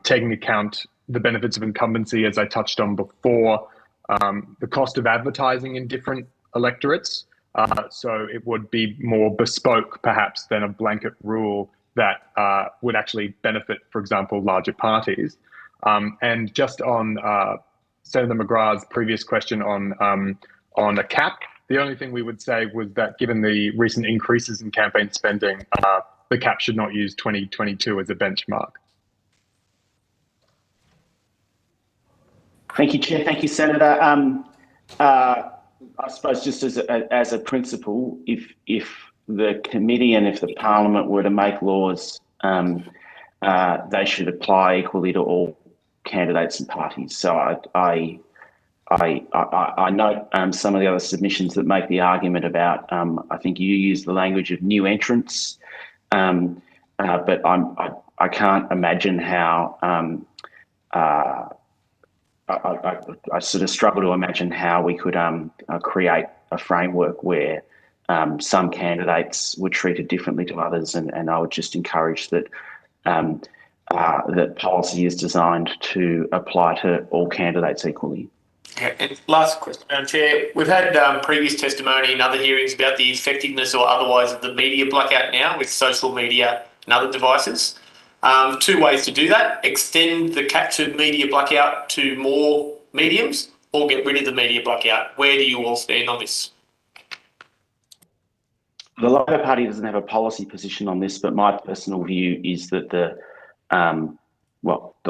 taking account the benefits of incumbency, as I touched on before, the cost of advertising in different electorates. So it would be more bespoke, perhaps, than a blanket rule that would actually benefit, for example, larger parties. And just on Senator McGrath's previous question on a cap, the only thing we would say was that given the recent increases in campaign spending, the cap should not use 2022 as a benchmark. Thank you, Chair. Thank you, Senator. I suppose just as a principle, if the committee and if the Parliament were to make laws, they should apply equally to all candidates and parties. So I note some of the other submissions that make the argument about. I think you use the language of new entrants, but I can't imagine how. I sort of struggle to imagine how we could create a framework where some candidates were treated differently to others, and I would just encourage that that policy is designed to apply to all candidates equally. Okay, and last question, Madam Chair. We've had previous testimony in other hearings about the effectiveness or otherwise of the media blackout now with social media and other devices. Two ways to do that: extend the captured media blackout to more mediums, or get rid of the media blackout. Where do you all stand on this? The Labor Party doesn't have a policy position on this, but my personal view is that the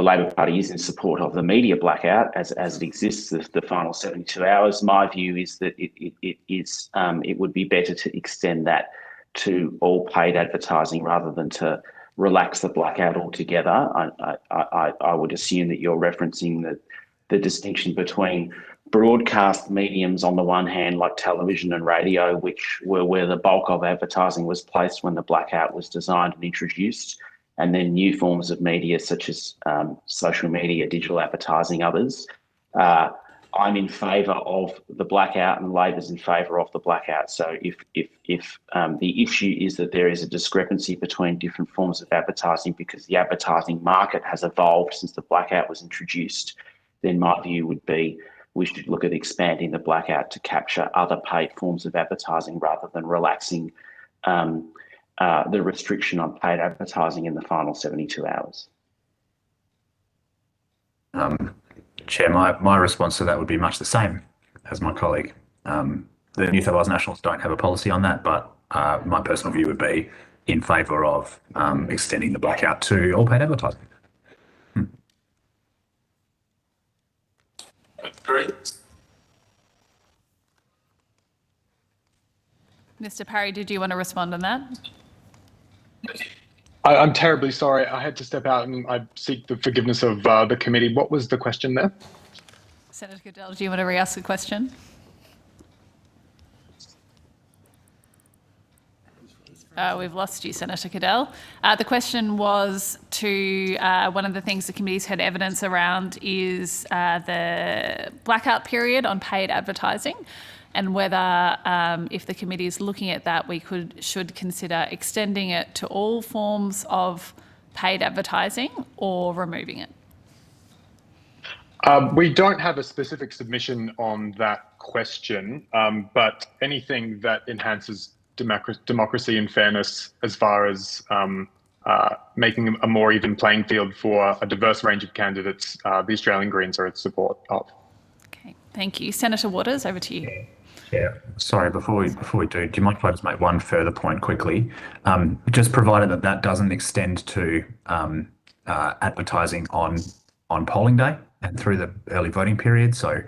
Labor Party is in support of the media blackout as it exists, the final 72 hours. My view is that it would be better to extend that to all paid advertising rather than to relax the blackout altogether. I would assume that you're referencing the distinction between broadcast mediums on the one hand, like television and radio, which were where the bulk of advertising was placed when the blackout was designed and introduced, and then new forms of media such as social media, digital advertising, others. I'm in favour of the blackout and Labor's in favour of the blackout. So if the issue is that there is a discrepancy between different forms of advertising because the advertising market has evolved since the blackout was introduced, then my view would be we should look at expanding the blackout to capture other paid forms of advertising rather than relaxing the restriction on paid advertising in the final 72 hours. Chair, my response to that would be much the same as my colleague. The New South Wales Nationals don't have a policy on that, but my personal view would be in favour of extending the blackout to all paid advertising. Mr. Parry, did you want to respond on that? I'm terribly sorry. I had to step out and I seek the forgiveness of the committee. What was the question there? Senator Goodell, do you want to re-ask the question? We've lost you, Senator Goodell. The question was to one of the things the committee's had evidence around is the blackout period on paid advertising, and whether, if the committee is looking at that, we should consider extending it to all forms of paid advertising or removing it. We don't have a specific submission on that question, but anything that enhances democracy and fairness as far as making a more even playing field for a diverse range of candidates, the Australian Greens are in support of. Okay, thank you. Senator Waters, over to you. Yeah. Sorry, before we do you mind if I just make one further point quickly? Just provided that that doesn't extend to advertising on polling day and through the early voting period. So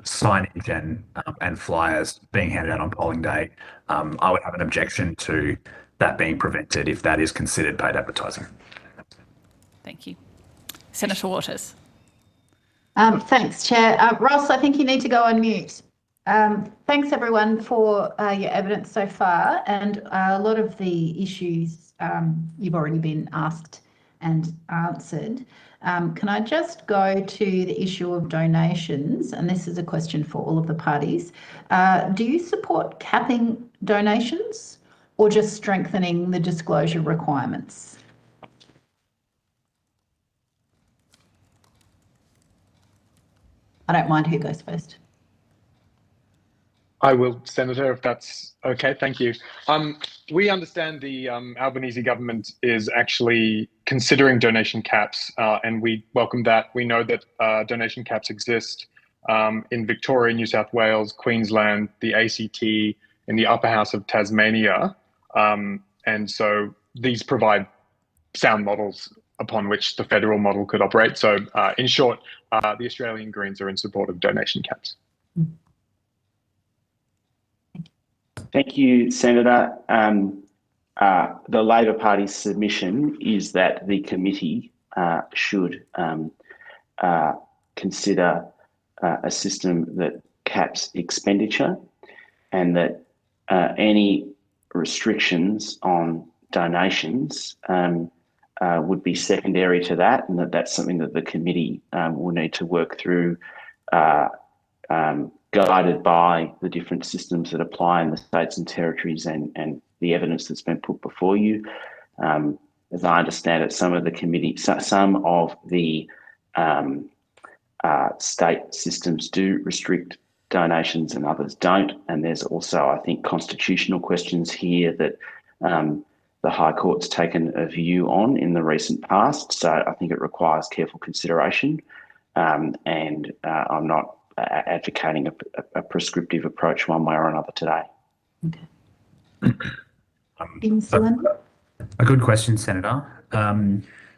signage and flyers being handed out on polling day, I would have an objection to that being prevented if that is considered paid advertising. Thank you. Senator Waters. Thanks, Chair. Ross, I think you need to go on mute. Thanks, everyone, for your evidence so far. And a lot of the issues you've already been asked and answered. Can I just go to the issue of donations? And this is a question for all of the parties. Do you support capping donations or just strengthening the disclosure requirements? I don't mind who goes first. I will, Senator, if that's okay. Thank you. We understand the Albanese government is actually considering donation caps, and we welcome that. We know that donation caps exist in Victoria, New South Wales, Queensland, the ACT, in the upper house of Tasmania. And so these provide sound models upon which the federal model could operate. So in short, the Australian Greens are in support of donation caps. Thank you, Senator. The Labor Party's submission is that the committee should consider a system that caps expenditure, and that any restrictions on donations would be secondary to that, and that's something that the committee will need to work through, guided by the different systems that apply in the states and territories and the evidence that's been put before you. As I understand it, some of the state systems do restrict donations and others don't. And there's also, I think, constitutional questions here that the High Court's taken a view on in the recent past. So I think it requires careful consideration. And I'm not advocating a prescriptive approach one way or another today. Okay. A good question, Senator.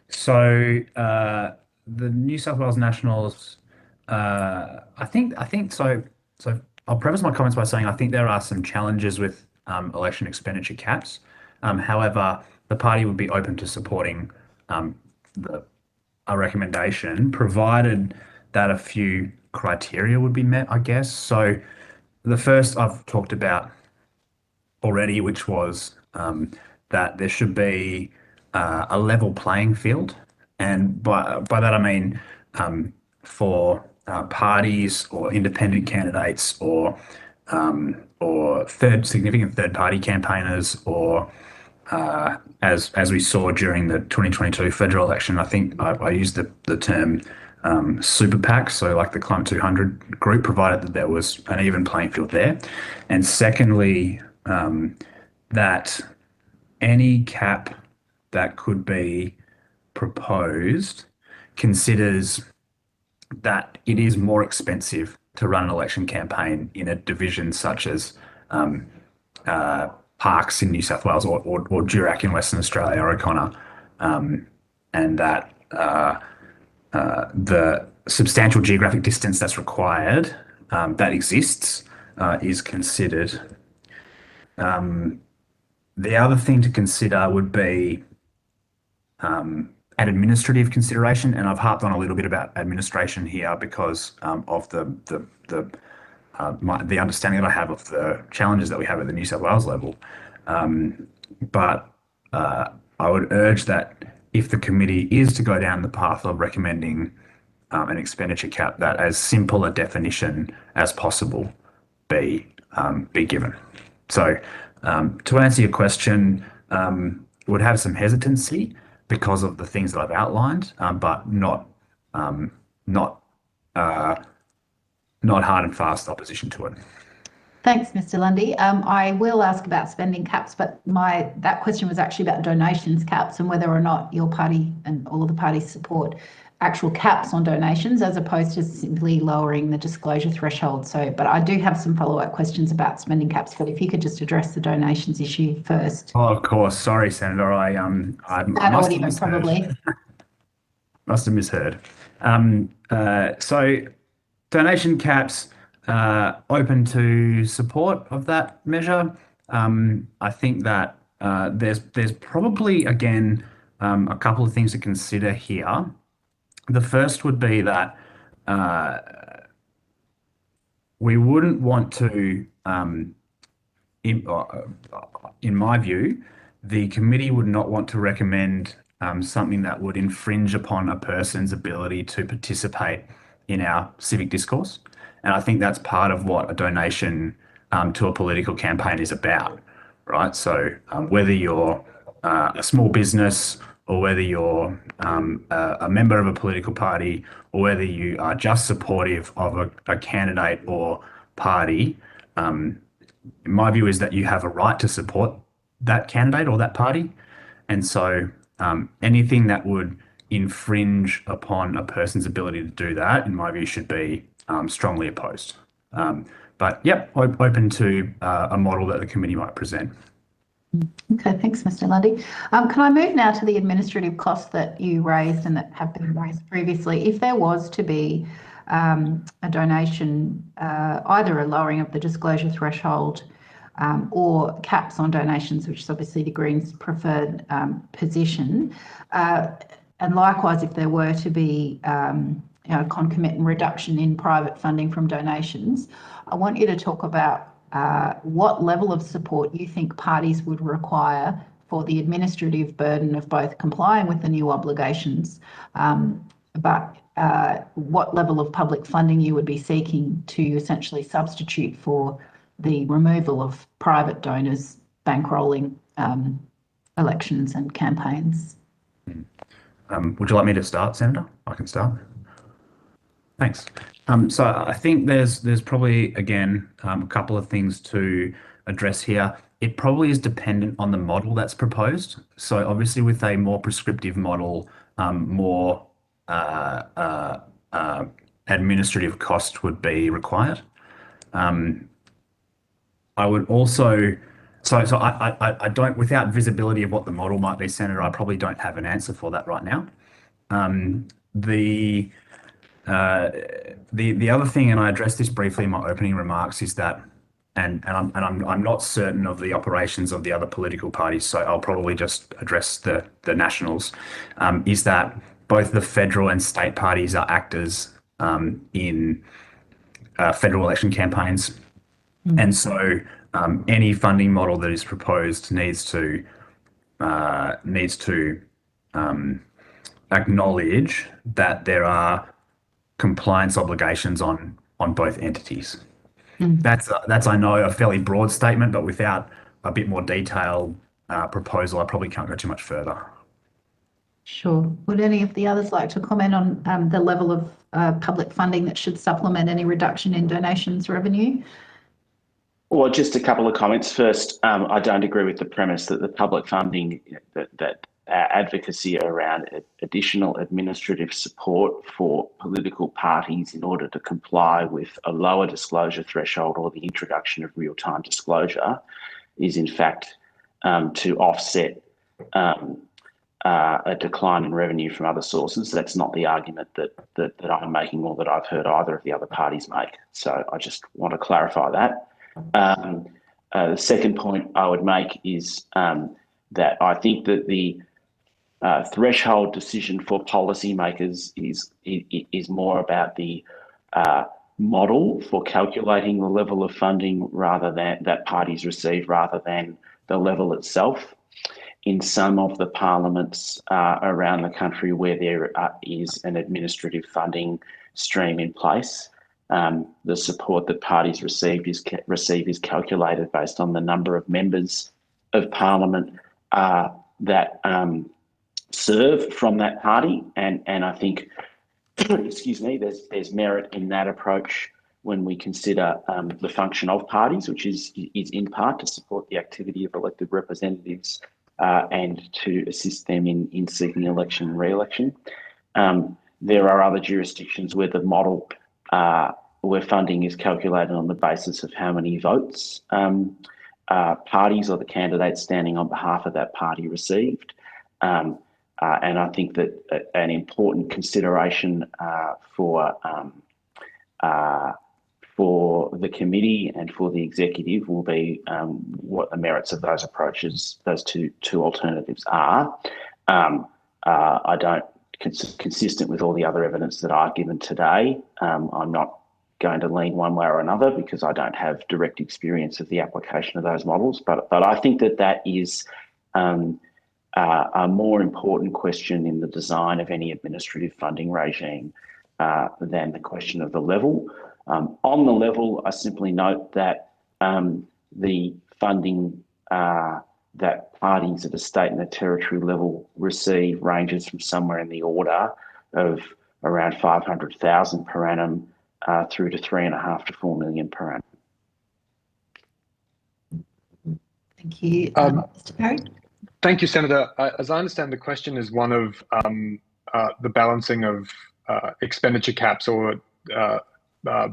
So the New South Wales Nationals, I think so. So I'll preface my comments by saying I think there are some challenges with election expenditure caps. However, the party would be open to supporting a recommendation, provided that a few criteria would be met, I guess. So the first I've talked about already, which was that there should be a level playing field. And by that I mean for parties or independent candidates or significant third party campaigners, or as we saw during the 2022 federal election, I think I used the term super PAC, so like the Climate 200 group, provided that there was an even playing field there. And secondly, that any cap that could be proposed considers that it is more expensive to run an election campaign in a division such as Parks in New South Wales or Durack in Western Australia or O'Connor, and that the substantial geographic distance that's required, that exists, is considered. The other thing to consider would be an administrative consideration, and I've harped on a little bit about administration here because of the understanding that I have of the challenges that we have at the New South Wales level. But I would urge that if the committee is to go down the path of recommending an expenditure cap, that as simple a definition as possible be given. So to answer your question, would have some hesitancy because of the things that I've outlined, but not hard and fast opposition to it. Thanks, Mr. Lundy. I will ask about spending caps, but that question was actually about donations caps and whether or not your party and all of the parties support actual caps on donations as opposed to simply lowering the disclosure threshold. So, but I do have some follow-up questions about spending caps, but if you could just address the donations issue first. Oh, of course. Sorry, Senator. I must have misheard. Probably. Must have misheard. So donation caps, open to support of that measure. I think that there's probably, again, a couple of things to consider here. The first would be that we wouldn't want to, in my view, the committee would not want to recommend something that would infringe upon a person's ability to participate in our civic discourse. And I think that's part of what a donation to a political campaign is about, right? So whether you're a small business or whether you're a member of a political party or whether you are just supportive of a candidate or party, my view is that you have a right to support that candidate or that party. And so anything that would infringe upon a person's ability to do that, in my view, should be strongly opposed. But yep, open to a model that the committee might present. Okay, thanks, Mr. Lundy. Can I move now to the administrative costs that you raised and that have been raised previously? If there was to be a donation, either a lowering of the disclosure threshold or caps on donations, which is obviously the Greens' preferred position, and likewise, if there were to be concomitant reduction in private funding from donations, I want you to talk about what level of support you think parties would require for the administrative burden of both complying with the new obligations, but what level of public funding you would be seeking to essentially substitute for the removal of private donors bankrolling elections and campaigns. Would you like me to start, Senator? I can start. Thanks. So I think there's probably, again, a couple of things to address here. It probably is dependent on the model that's proposed. So obviously with a more prescriptive model, more administrative cost would be required. I would also, I don't, without visibility of what the model might be, Senator, I probably don't have an answer for that right now. The other thing, and I addressed this briefly in my opening remarks, is that, and I'm not certain of the operations of the other political parties, so I'll probably just address the Nationals, is that both the federal and state parties are actors in federal election campaigns. And so any funding model that is proposed needs to acknowledge that there are compliance obligations on both entities. That's I know a fairly broad statement, but without a bit more detailed proposal, I probably can't go too much further. Sure. Would any of the others like to comment on the level of public funding that should supplement any reduction in donations revenue? Well, just a couple of comments. First, I don't agree with the premise that the public funding, that advocacy around additional administrative support for political parties in order to comply with a lower disclosure threshold or the introduction of real-time disclosure is in fact to offset a decline in revenue from other sources. That's not the argument that I'm making or that I've heard either of the other parties make. So I just want to clarify that. The second point I would make is that I think that the threshold decision for policymakers is more about the model for calculating the level of funding that parties receive rather than the level itself. In some of the parliaments around the country where there is an administrative funding stream in place, the support that parties receive is calculated based on the number of members of parliament that serve from that party, and I think, excuse me, there's merit in that approach when we consider the function of parties, which is in part to support the activity of elected representatives and to assist them in seeking election and re-election. There are other jurisdictions where the model where funding is calculated on the basis of how many votes parties or the candidates standing on behalf of that party received. And I think that an important consideration for the committee and for the executive will be what the merits of those approaches, those two alternatives are. I don't, consistent with all the other evidence that I've given today, I'm not going to lean one way or another because I don't have direct experience of the application of those models. But I think that is a more important question in the design of any administrative funding regime than the question of the level. On the level, I simply note that the funding that parties at a state and a territory level receive ranges from somewhere in the order of around 500,000 per annum through to 3.5 to 4 million per annum. Thank you. Mr. Perry? Thank you, Senator. As I understand, the question is one of the balancing of expenditure caps or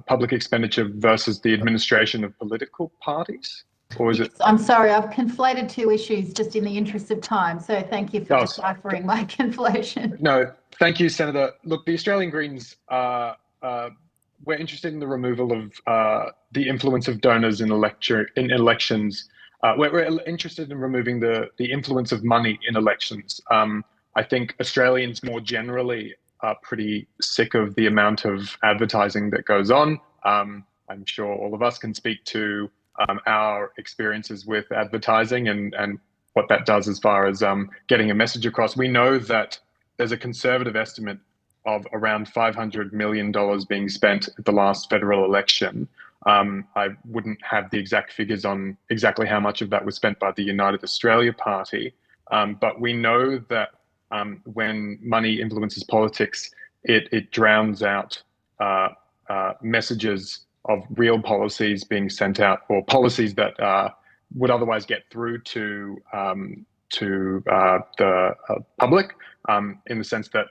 public expenditure versus the administration of political parties? Or is it? I'm sorry, I've conflated two issues just in the interest of time. So thank you for deciphering my conflation. No, thank you, Senator. Look, the Australian Greens, we're interested in the removal of the influence of donors in elections. We're interested in removing the influence of money in elections. I think Australians more generally are pretty sick of the amount of advertising that goes on. I'm sure all of us can speak to our experiences with advertising and what that does as far as getting a message across. We know that there's a conservative estimate of around $500 million being spent at the last federal election. I wouldn't have the exact figures on exactly how much of that was spent by the United Australia Party, but we know that when money influences politics, it drowns out messages of real policies being sent out, or policies that would otherwise get through to the public, in the sense that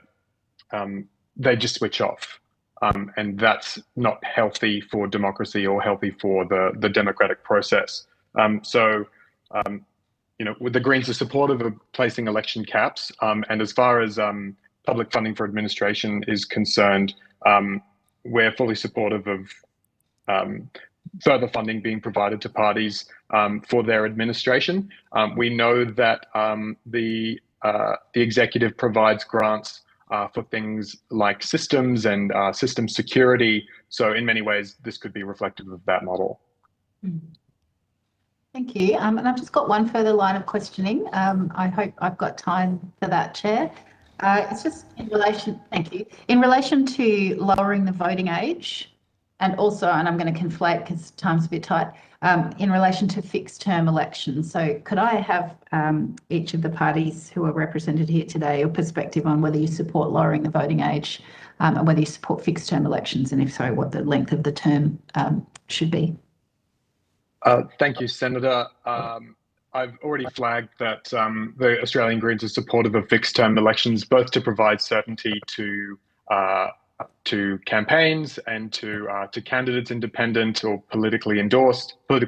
they just switch off. And that's not healthy for democracy or healthy for the democratic process. You know, the Greens are supportive of placing election caps. And as far as public funding for administration is concerned, we're fully supportive of further funding being provided to parties for their administration. We know that the executive provides grants for things like systems and system security. So in many ways, this could be reflective of that model. Thank you. And I've just got one further line of questioning. I hope I've got time for that, Chair. It's just in relation, thank you, in relation to lowering the voting age, and also, and I'm going to conflate because time's a bit tight, in relation to fixed term elections. So could I have each of the parties who are represented here today, your perspective on whether you support lowering the voting age and whether you support fixed term elections, and if so, what the length of the term should be? Thank you, Senator. I've already flagged that the Australian Greens are supportive of fixed term elections, both to provide certainty to campaigns and to candidates independent or political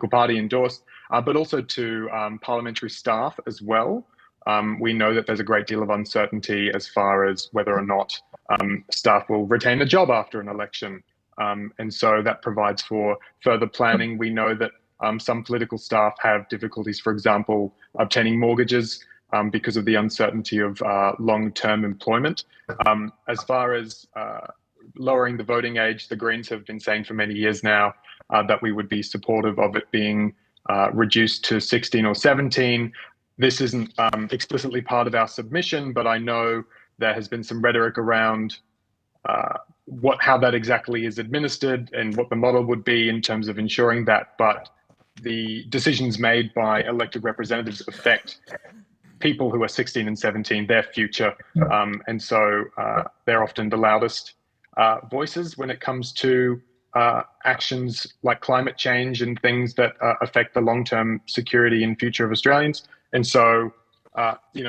party endorsed, but also to parliamentary staff as well. We know that there's a great deal of uncertainty as far as whether or not staff will retain a job after an election. And so that provides for further planning. We know that some political staff have difficulties, for example, obtaining mortgages because of the uncertainty of long-term employment. As far as lowering the voting age, the Greens have been saying for many years now that we would be supportive of it being reduced to 16 or 17. This isn't explicitly part of our submission, but I know there has been some rhetoric around how that exactly is administered and what the model would be in terms of ensuring that. But the decisions made by elected representatives affect people who are 16 and 17, their future. And so they're often the loudest voices when it comes to actions like climate change and things that affect the long-term security and future of Australians. And so,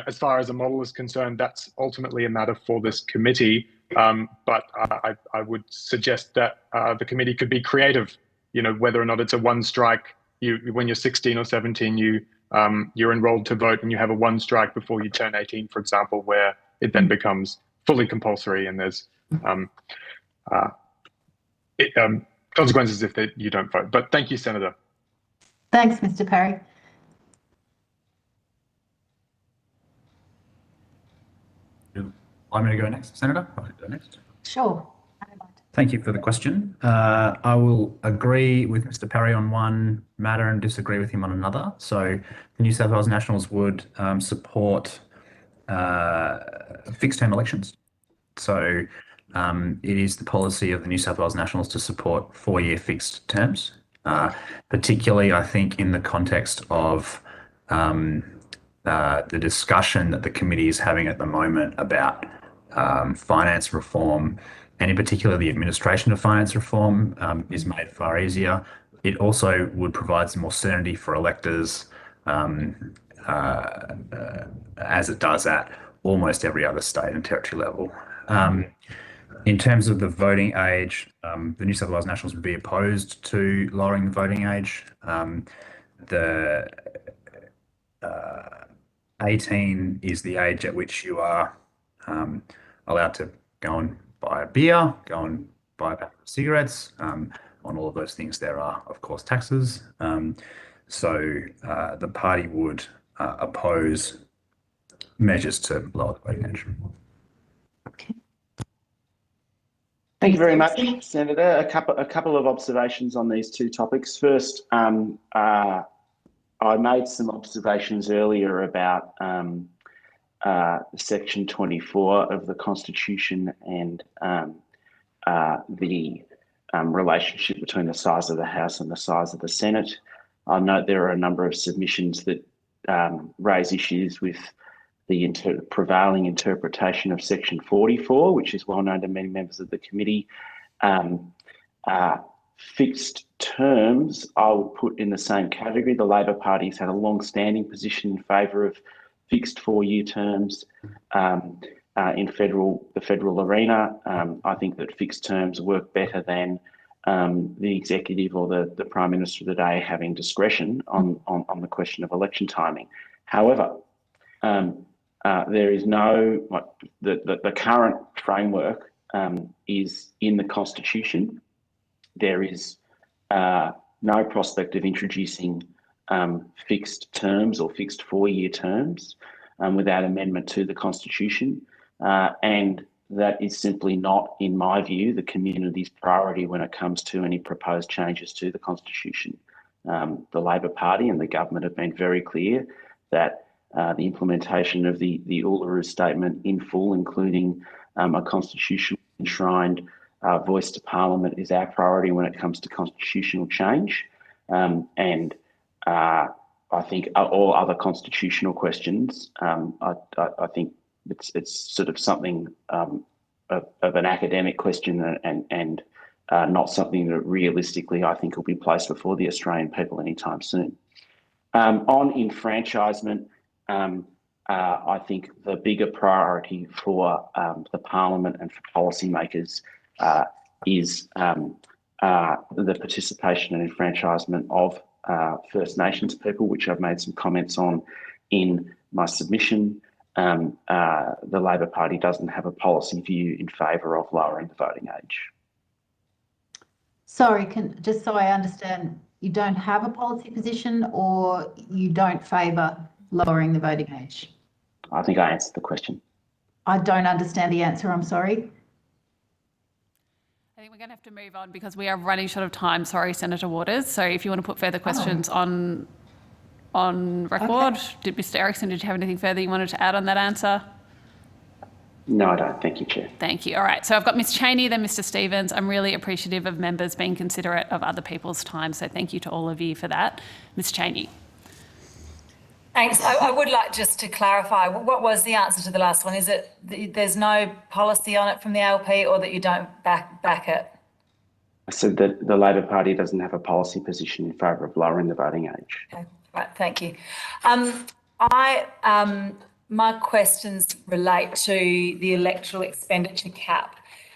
as far as a model is concerned, that's ultimately a matter for this committee. But I would suggest that the committee could be creative, whether or not it's a one strike. When you're 16 or 17, you're enrolled to vote and you have a one strike before you turn 18, for example, where it then becomes fully compulsory and there's consequences if you don't vote. But thank you, Senator. Thanks, Mr. Perry. I'm going to go next, Senator. I'll go next. Sure. Thank you for the question. I will agree with Mr. Perry on one matter and disagree with him on another. So the New South Wales Nationals would support fixed-term elections. So it is the policy of the New South Wales Nationals to support 4-year fixed terms, particularly, I think, in the context of the discussion that the committee is having at the moment about finance reform, and in particular the administration of finance reform is made far easier. It also would provide some more certainty for electors as it does at almost every other state and territory level. In terms of the voting age, the New South Wales Nationals would be opposed to lowering the voting age. The 18 is the age at which you are allowed to go and buy a beer, go and buy a pack of cigarettes. On all of those things, there are, of course, taxes. So the party would oppose measures to lower the voting age. Okay. Thank you very much, Senator. A couple of observations on these two topics. First, I made some observations earlier about Section 24 of the Constitution and the relationship between the size of the House and the size of the Senate. I note there are a number of submissions that raise issues with the prevailing interpretation of Section 44, which is well known to many members of the committee. Fixed terms, I would put in the same category. The Labor Party's had a long-standing position in favour of fixed 4-year terms in the federal arena. I think that fixed terms work better than the executive or the Prime Minister of the day having discretion on the question of election timing. However, there is the current framework is in the Constitution. There is no prospect of introducing fixed terms or fixed 4-year terms without amendment to the Constitution. And that is simply not, in my view, the community's priority when it comes to any proposed changes to the Constitution. The Labor Party and the government have been very clear that the implementation of the Uluru Statement in full, including a constitutionally enshrined voice to Parliament, is our priority when it comes to constitutional change. And I think all other constitutional questions, I think it's sort of something of an academic question and not something that realistically I think will be placed before the Australian people anytime soon. On enfranchisement, I think the bigger priority for the Parliament and for policymakers is the participation and enfranchisement of First Nations people, which I've made some comments on in my submission. The Labor Party doesn't have a policy view in favour of lowering the voting age. Sorry, just so I understand, you don't have a policy position or you don't favour lowering the voting age? I think I answered the question. I don't understand the answer, I'm sorry. I think we're going to have to move on because we are running short of time. Sorry, Senator Waters. So if you want to put further questions on record. Okay. Mr. Erickson, did you have anything further you wanted to add on that answer? No, I don't. Thank you, Chair. Thank you. All right. So I've got Ms Cheney, then Mr Stevens. I'm really appreciative of members being considerate of other people's time. So thank you to all of you for that. Ms Cheney. Thanks. I would like just to clarify, what was the answer to the last one? Is it there's no policy on it from the LP or that you don't back it? I said that the Labor Party doesn't have a policy position in favour of lowering the voting age. Okay. Right. Thank you. My questions relate to the electoral expenditure cap.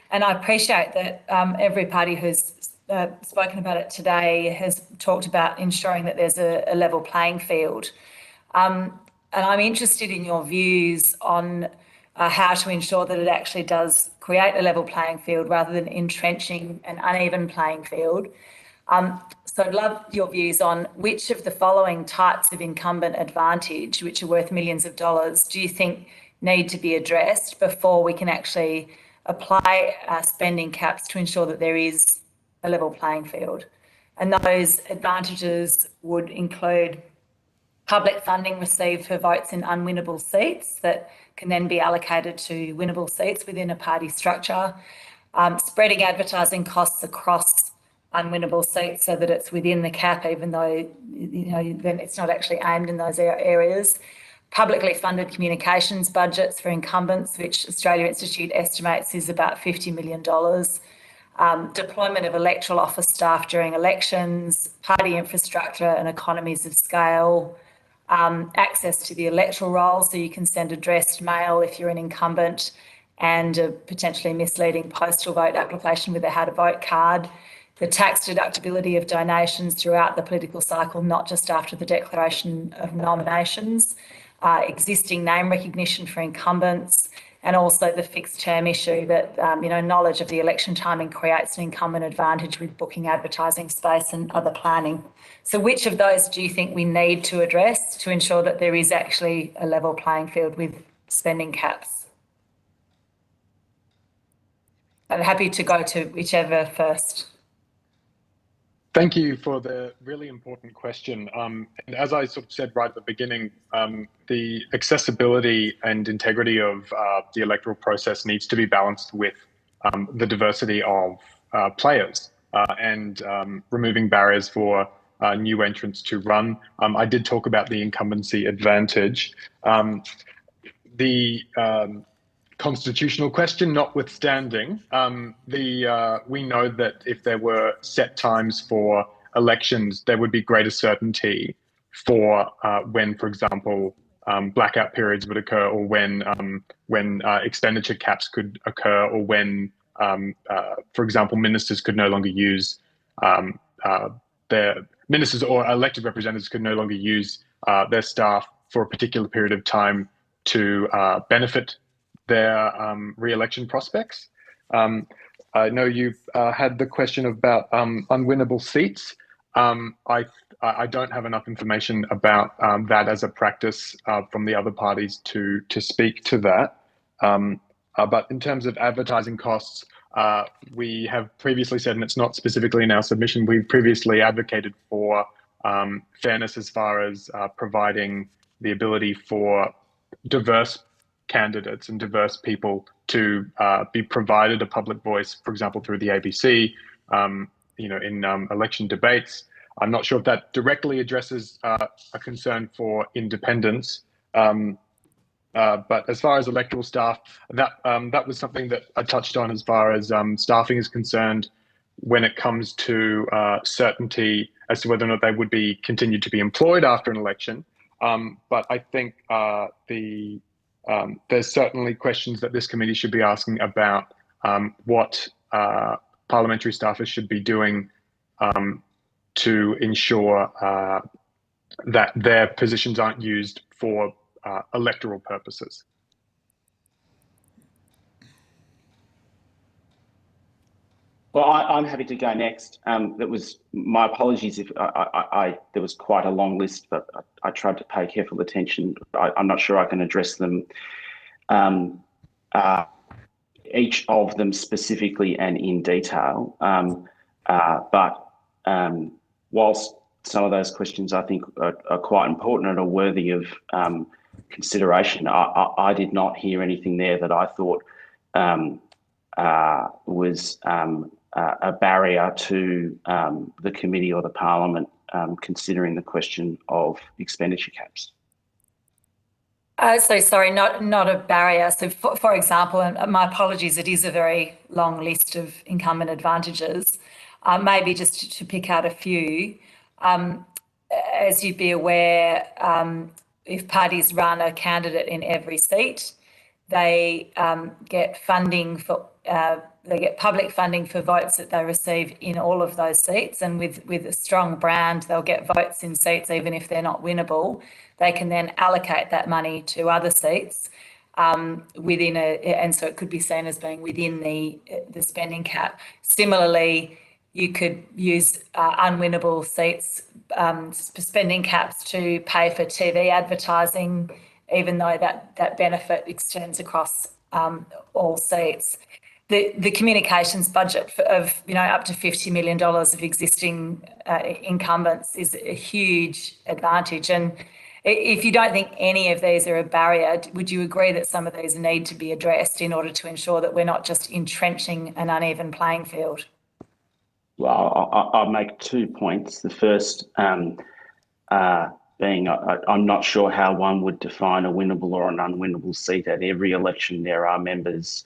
And I appreciate that every party who's spoken about it today has talked about ensuring that there's a level playing field. And I'm interested in your views on how to ensure that it actually does create a level playing field rather than entrenching an uneven playing field. So I'd love your views on which of the following types of incumbent advantage, which are worth millions of dollars, do you think need to be addressed before we can actually apply spending caps to ensure that there is a level playing field? And those advantages would include public funding received for votes in unwinnable seats that can then be allocated to winnable seats within a party structure, spreading advertising costs across unwinnable seats so that it's within the cap, even though then it's not actually aimed in those areas. Publicly funded communications budgets for incumbents, which Australia Institute estimates is about $50 million. Deployment of electoral office staff during elections, party infrastructure and economies of scale, access to the electoral roll, so you can send addressed mail if you're an incumbent, and a potentially misleading postal vote application with a how to vote card. The tax deductibility of donations throughout the political cycle, not just after the declaration of nominations, existing name recognition for incumbents, and also the fixed term issue that, knowledge of the election timing creates an incumbent advantage with booking advertising space and other planning. So which of those do you think we need to address to ensure that there is actually a level playing field with spending caps? I'm happy to go to whichever first. Thank you for the really important question. And as I sort of said right at the beginning, the accessibility and integrity of the electoral process needs to be balanced with the diversity of players and removing barriers for new entrants to run. I did talk about the incumbency advantage. The constitutional question notwithstanding, we know that if there were set times for elections, there would be greater certainty for when, for example, blackout periods would occur, or when expenditure caps could occur, or when, for example, ministers could no longer use their ministers or elected representatives could no longer use their staff for a particular period of time to benefit their re-election prospects. I know you've had the question about unwinnable seats. I don't have enough information about that as a practice from the other parties to speak to that. But in terms of advertising costs, we have previously said, and it's not specifically in our submission, we've previously advocated for fairness as far as providing the ability for diverse candidates and diverse people to be provided a public voice, for example, through the ABC, in election debates. I'm not sure if that directly addresses a concern for independence, but as far as electoral staff, that was something that I touched on as far as staffing is concerned when it comes to certainty as to whether or not they would be continued to be employed after an election. But I think there's certainly questions that this committee should be asking about what parliamentary staffers should be doing to ensure that their positions aren't used for electoral purposes. Well, I'm happy to go next. That was my apologies if there was quite a long list, but I tried to pay careful attention. I'm not sure I can address them, each of them specifically and in detail. But whilst some of those questions I think are quite important and are worthy of consideration, I did not hear anything there that I thought was a barrier to the committee or the parliament considering the question of expenditure caps. So sorry, not a barrier. So for example, and my apologies, it is a very long list of incumbent advantages. Maybe just to pick out a few, as you'd be aware, if parties run a candidate in every seat, they get funding for they get public funding for votes that they receive in all of those seats, and with a strong brand, they'll get votes in seats even if they're not winnable. They can then allocate that money to other seats within and so it could be seen as being within the spending cap. Similarly, you could use unwinnable seats spending caps to pay for TV advertising, even though that benefit extends across all seats. The communications budget of up to $50 million of existing incumbents is a huge advantage. And if you don't think any of these are a barrier, would you agree that some of these need to be addressed in order to ensure that we're not just entrenching an uneven playing field? Well, I'll make 2 points. The first being I'm not sure how one would define a winnable or an unwinnable seat. At every election, there are members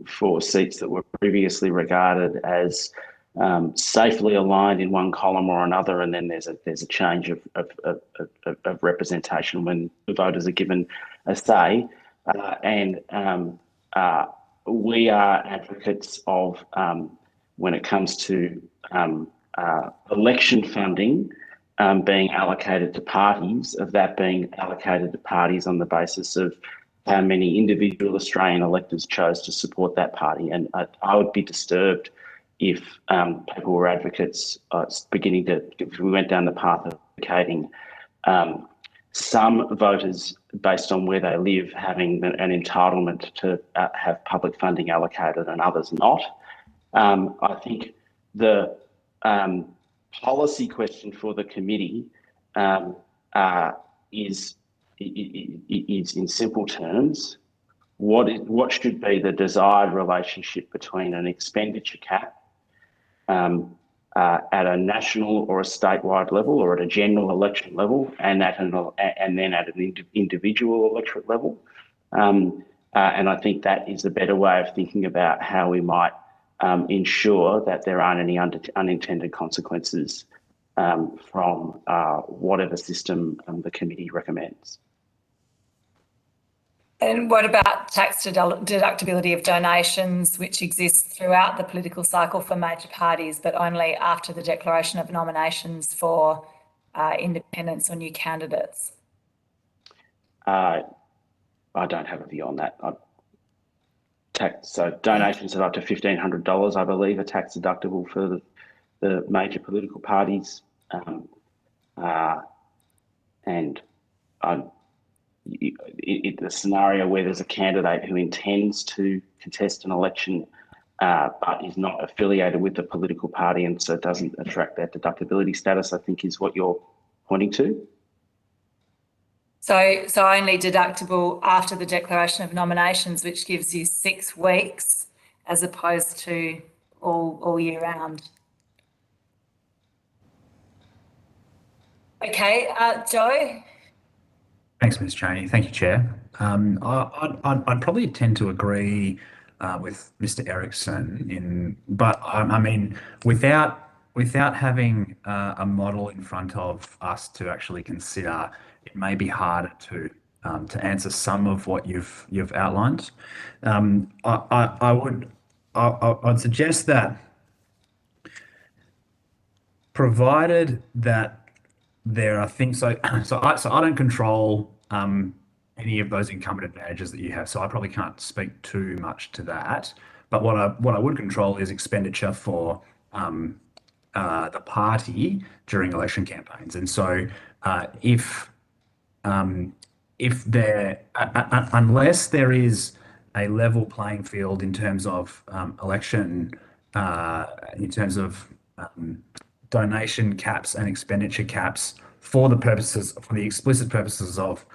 for seats that were previously regarded as safely aligned in one column or another, and then there's a change of representation when the voters are given a say. We are advocates of when it comes to election funding being allocated to parties, of that being allocated to parties on the basis of how many individual Australian electors chose to support that party. And I would be disturbed if people were advocates if we went down the path of advocating some voters based on where they live having an entitlement to have public funding allocated and others not. I think the policy question for the committee is in simple terms, what should be the desired relationship between an expenditure cap at a national or a statewide level or at a general election level and then at an individual electorate level. And I think that is a better way of thinking about how we might ensure that there aren't any unintended consequences from whatever system the committee recommends. And what about tax deductibility of donations, which exists throughout the political cycle for major parties, but only after the declaration of nominations for independents or new candidates? I don't have a view on that. So donations of up to $1,500, I believe, are tax deductible for the major political parties. The scenario where there's a candidate who intends to contest an election but is not affiliated with the political party and so doesn't attract that deductibility status, I think is what you're pointing to. So only deductible after the declaration of nominations, which gives you 6 weeks as opposed to all year round. Okay, Joe? Thanks, Ms. Cheney. Thank you, Chair. I'd probably tend to agree with Mr. Erickson but I mean, without having a model in front of us to actually consider, it may be harder to answer some of what you've outlined. I'd suggest that provided that there are things, so I don't control any of those incumbent advantages that you have, so I probably can't speak too much to that. But what I would control is expenditure for the party during election campaigns, and so if there, unless there is a level playing field in terms of election, in terms of donation caps and expenditure caps for the explicit purposes of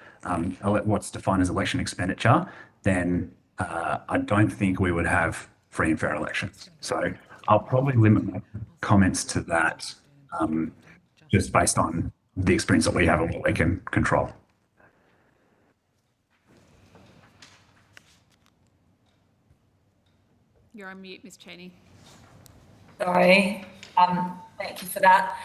what's defined as election expenditure, then I don't think we would have free and fair elections. So I'll probably limit my comments to that, just based on the experience that we have and what we can control. You're on mute, Ms. Cheney. Sorry. Thank you for that.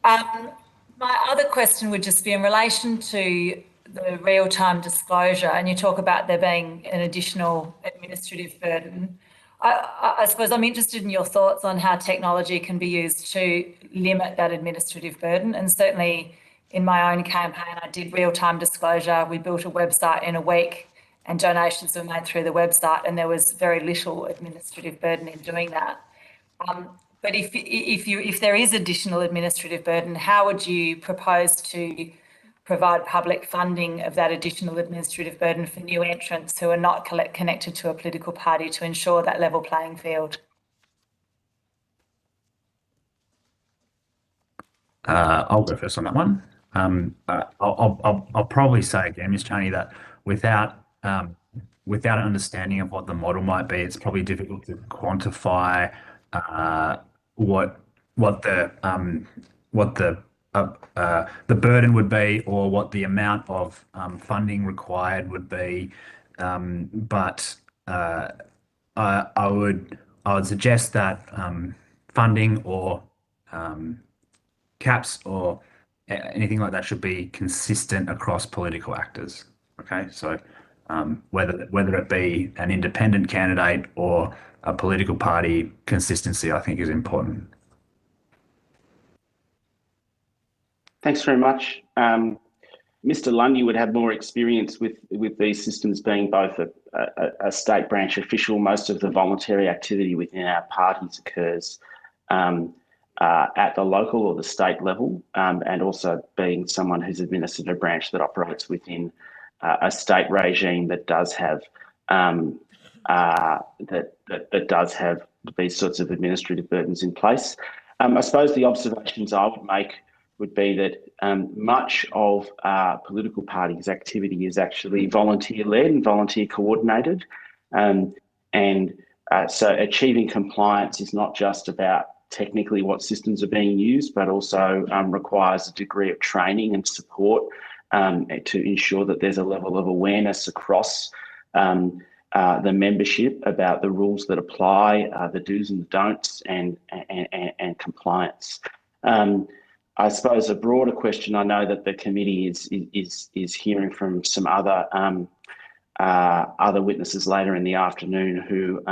My other question would just be in relation to the real-time disclosure, and you talk about there being an additional administrative burden. I suppose I'm interested in your thoughts on how technology can be used to limit that administrative burden. And certainly in my own campaign, I did real-time disclosure. We built a website in a week and donations were made through the website, and there was very little administrative burden in doing that. But if there is additional administrative burden, how would you propose to provide public funding of that additional administrative burden for new entrants who are not connected to a political party to ensure that level playing field? I'll go first on that one. I'll probably say again, Ms. Cheney, that without an understanding of what the model might be, it's probably difficult to quantify what the burden would be, or what the amount of funding required would be. But I would suggest that funding or caps or anything like that should be consistent across political actors. Okay, so whether it be an independent candidate or a political party, consistency I think is important. Thanks very much. Mr. Lundy would have more experience with these systems, being both a state branch official. Most of the voluntary activity within our parties occurs at the local or the state level, and also being someone who's administered a branch that operates within a state regime that does have that does have these sorts of administrative burdens in place. I suppose the observations I would make would be that much of political parties' activity is actually volunteer-led and volunteer-coordinated. So achieving compliance is not just about technically what systems are being used, but also requires a degree of training and support to ensure that there's a level of awareness across the membership about the rules that apply, the do's and the don'ts, and compliance. I suppose a broader question, I know that the committee is hearing from some other witnesses later in the afternoon who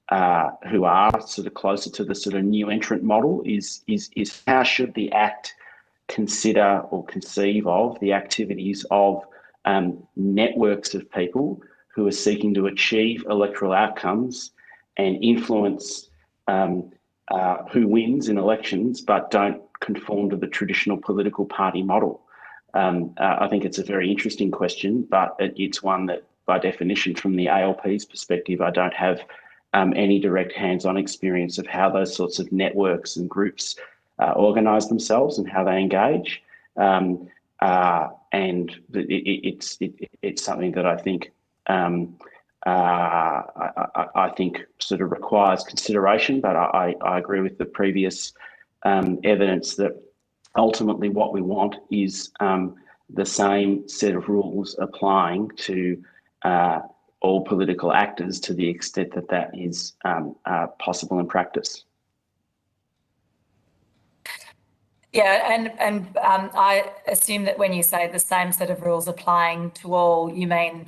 are sort of closer to the sort of new entrant model, is how should the Act consider or conceive of the activities of networks of people who are seeking to achieve electoral outcomes and influence who wins in elections, but don't conform to the traditional political party model. I think it's a very interesting question, but it's one that, by definition, from the ALP's perspective, I don't have any direct hands-on experience of how those sorts of networks and groups organise themselves and how they engage. And it's something that I think I think sort of requires consideration, but I agree with the previous evidence that ultimately what we want is the same set of rules applying to all political actors to the extent that that is possible in practice. Yeah, and I assume that when you say the same set of rules applying to all, you mean,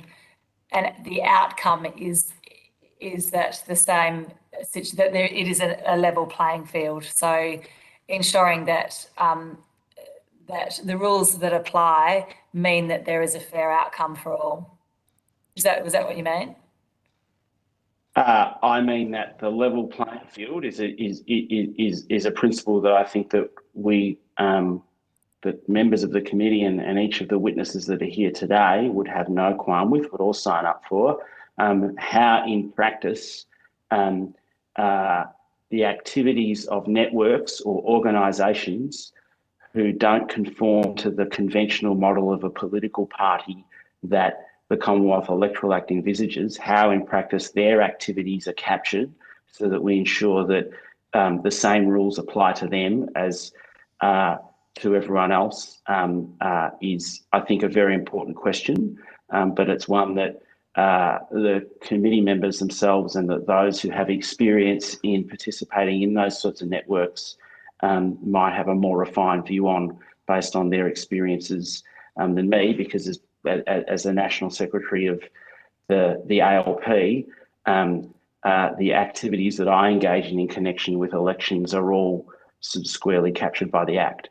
and the outcome is that the same, that it is a level playing field. So ensuring that that the rules that apply mean that there is a fair outcome for all. Was that what you meant? I mean that the level playing field is a principle that I think that that members of the committee and each of the witnesses that are here today would have no qualm with, would all sign up for. How in practice the activities of networks or organisations who don't conform to the conventional model of a political party that the Commonwealth Electoral Act envisages, how in practice their activities are captured so that we ensure that the same rules apply to them as to everyone else is, I think, a very important question, but it's one that the committee members themselves and those who have experience in participating in those sorts of networks might have a more refined view on based on their experiences than me, because as the National Secretary of the ALP, the activities that I engage in connection with elections are all squarely captured by the Act.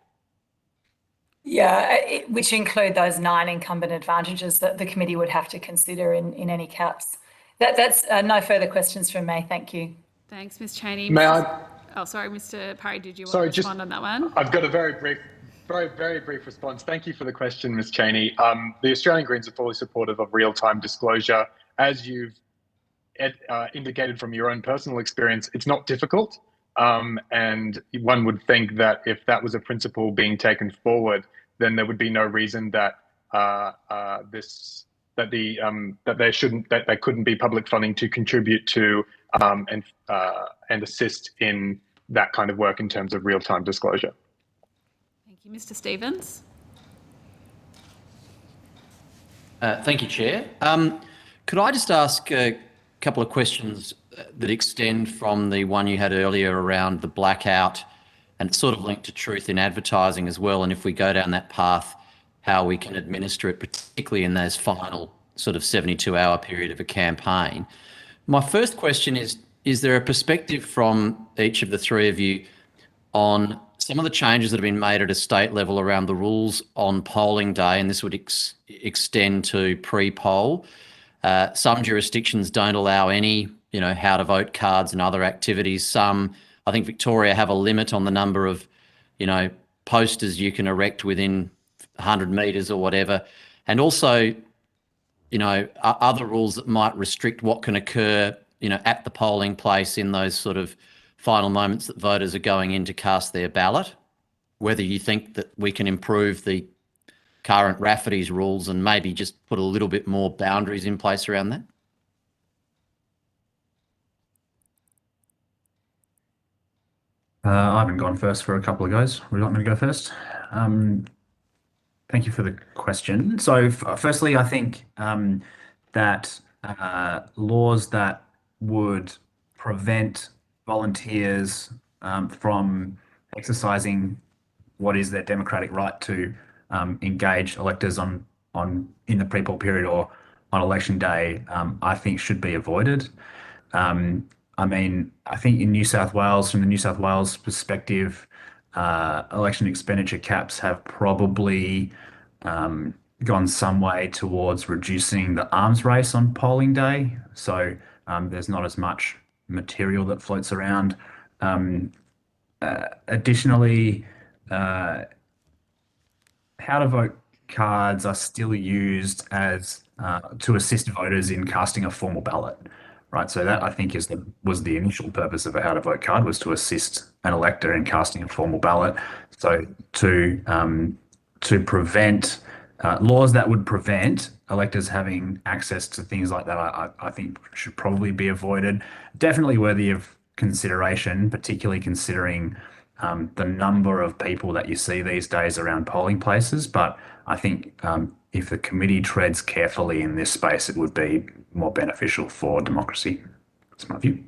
Yeah, which include those 9 incumbent advantages that the committee would have to consider in any caps. That's no further questions from me. Thank you. Thanks, Ms Cheney. May I? Oh, sorry, Mr Parry, did you want to respond on that one? I've got a very brief response. Thank you for the question, Ms Cheney. The Australian Greens are fully supportive of real-time disclosure. As you've indicated from your own personal experience, it's not difficult. And one would think that if that was a principle being taken forward, then there would be no reason that there couldn't be public funding to contribute to and assist in that kind of work in terms of real-time disclosure. Thank you, Mr Stevens. Thank you, Chair. Could I just ask a couple of questions that extend from the one you had earlier around the blackout, and it's sort of linked to truth in advertising as well, and if we go down that path, how we can administer it, particularly in those final sort of 72-hour period of a campaign. My first question is there a perspective from each of the three of you on some of the changes that have been made at a state level around the rules on polling day, and this would extend to pre-poll? Some jurisdictions don't allow any, how to vote cards and other activities. Some, I think Victoria, have a limit on the number of, posters you can erect within 100 metres or whatever. And also, other rules that might restrict what can occur, at the polling place in those sort of final moments that voters are going in to cast their ballot. Whether you think that we can improve the current Rafferty's rules and maybe just put a little bit more boundaries in place around that? I haven't gone first for a couple of goes. Would you like me to go first? Thank you for the question. So firstly, I think that laws that would prevent volunteers from exercising what is their democratic right to engage electors in the pre-poll period or on election day, I think should be avoided. I think in New South Wales, from the New South Wales perspective, election expenditure caps have probably gone some way towards reducing the arms race on polling day. So there's not as much material that floats around. Additionally, how to vote cards are still used as to assist voters in casting a formal ballot, right? So that, I think, was the initial purpose of a how to vote card, was to assist an elector in casting a formal ballot. So to prevent laws that would prevent electors having access to things like that, I think should probably be avoided. Definitely worthy of consideration, particularly considering the number of people that you see these days around polling places. But I think if the committee treads carefully in this space, it would be more beneficial for democracy. That's my view.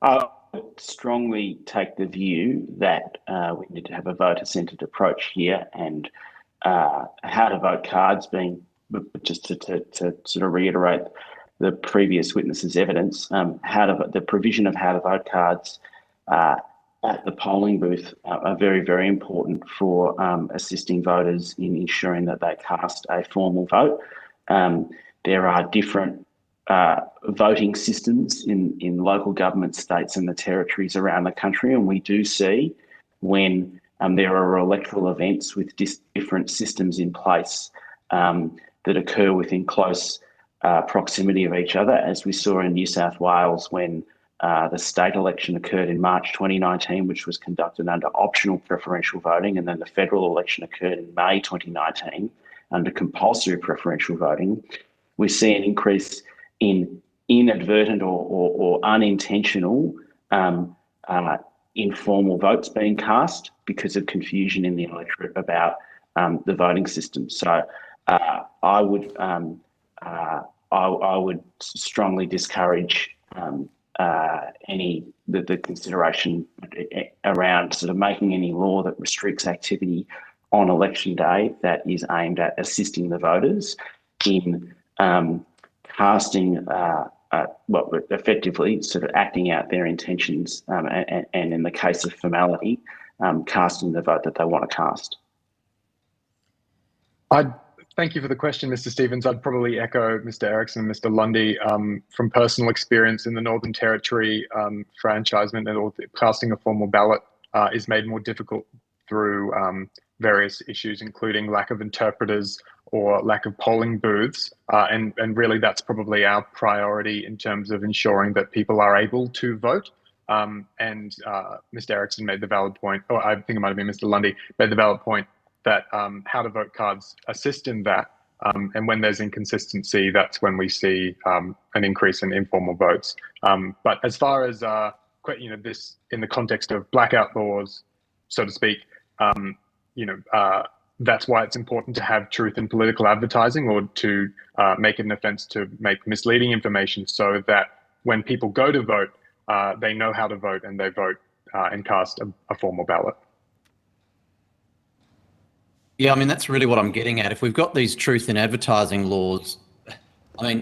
I strongly take the view that we need to have a voter-centred approach here, and how to vote cards being, just to sort of reiterate the previous witness's evidence, the provision of how to vote cards at the polling booth are very, very important for assisting voters in ensuring that they cast a formal vote. There are different voting systems in local government, states and the territories around the country, and we do see when there are electoral events with different systems in place that occur within close proximity of each other, as we saw in New South Wales when the state election occurred in March 2019, which was conducted under optional preferential voting, and then the federal election occurred in May 2019 under compulsory preferential voting. We see an increase in inadvertent or unintentional informal votes being cast because of confusion in the electorate about the voting system. So I would strongly discourage the consideration around sort of making any law that restricts activity on election day that is aimed at assisting the voters in casting, effectively sort of acting out their intentions and in the case of formality, casting the vote that they want to cast. Thank you for the question, Mr. Stevens. I'd probably echo Mr. Erickson and Mr. Lundy from personal experience in the Northern Territory. Franchisement or casting a formal ballot is made more difficult through various issues, including lack of interpreters or lack of polling booths. And really, that's probably our priority in terms of ensuring that people are able to vote. And Mr. Erickson made the valid point, or I think it might have been Mr. Lundy, made the valid point that how to vote cards assist in that. And when there's inconsistency, that's when we see an increase in informal votes. But as far as this in the context of blackout laws, so to speak, that's why it's important to have truth in political advertising, or to make it an offence to make misleading information, so that when people go to vote, they know how to vote and they vote and cast a formal ballot. Yeah, I mean, that's really what I'm getting at. If we've got these truth in advertising laws, I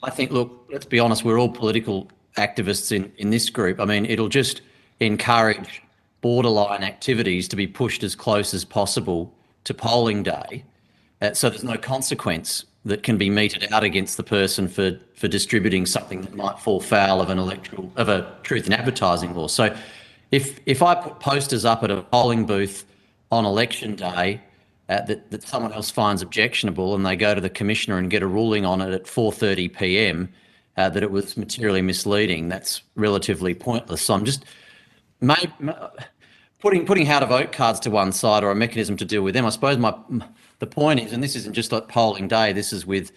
think, look, let's be honest, we're all political activists in this group. I mean, it'll just encourage borderline activities to be pushed as close as possible to polling day, so there's no consequence that can be meted out against the person for distributing something that might fall foul of a truth in advertising law. So if I put posters up at a polling booth on election day that someone else finds objectionable, and they go to the commissioner and get a ruling on it at 4:30 p.m. That it was materially misleading, that's relatively pointless. So I'm just putting how to vote cards to one side, or a mechanism to deal with them. I suppose the point is, and this isn't just like polling day, this is with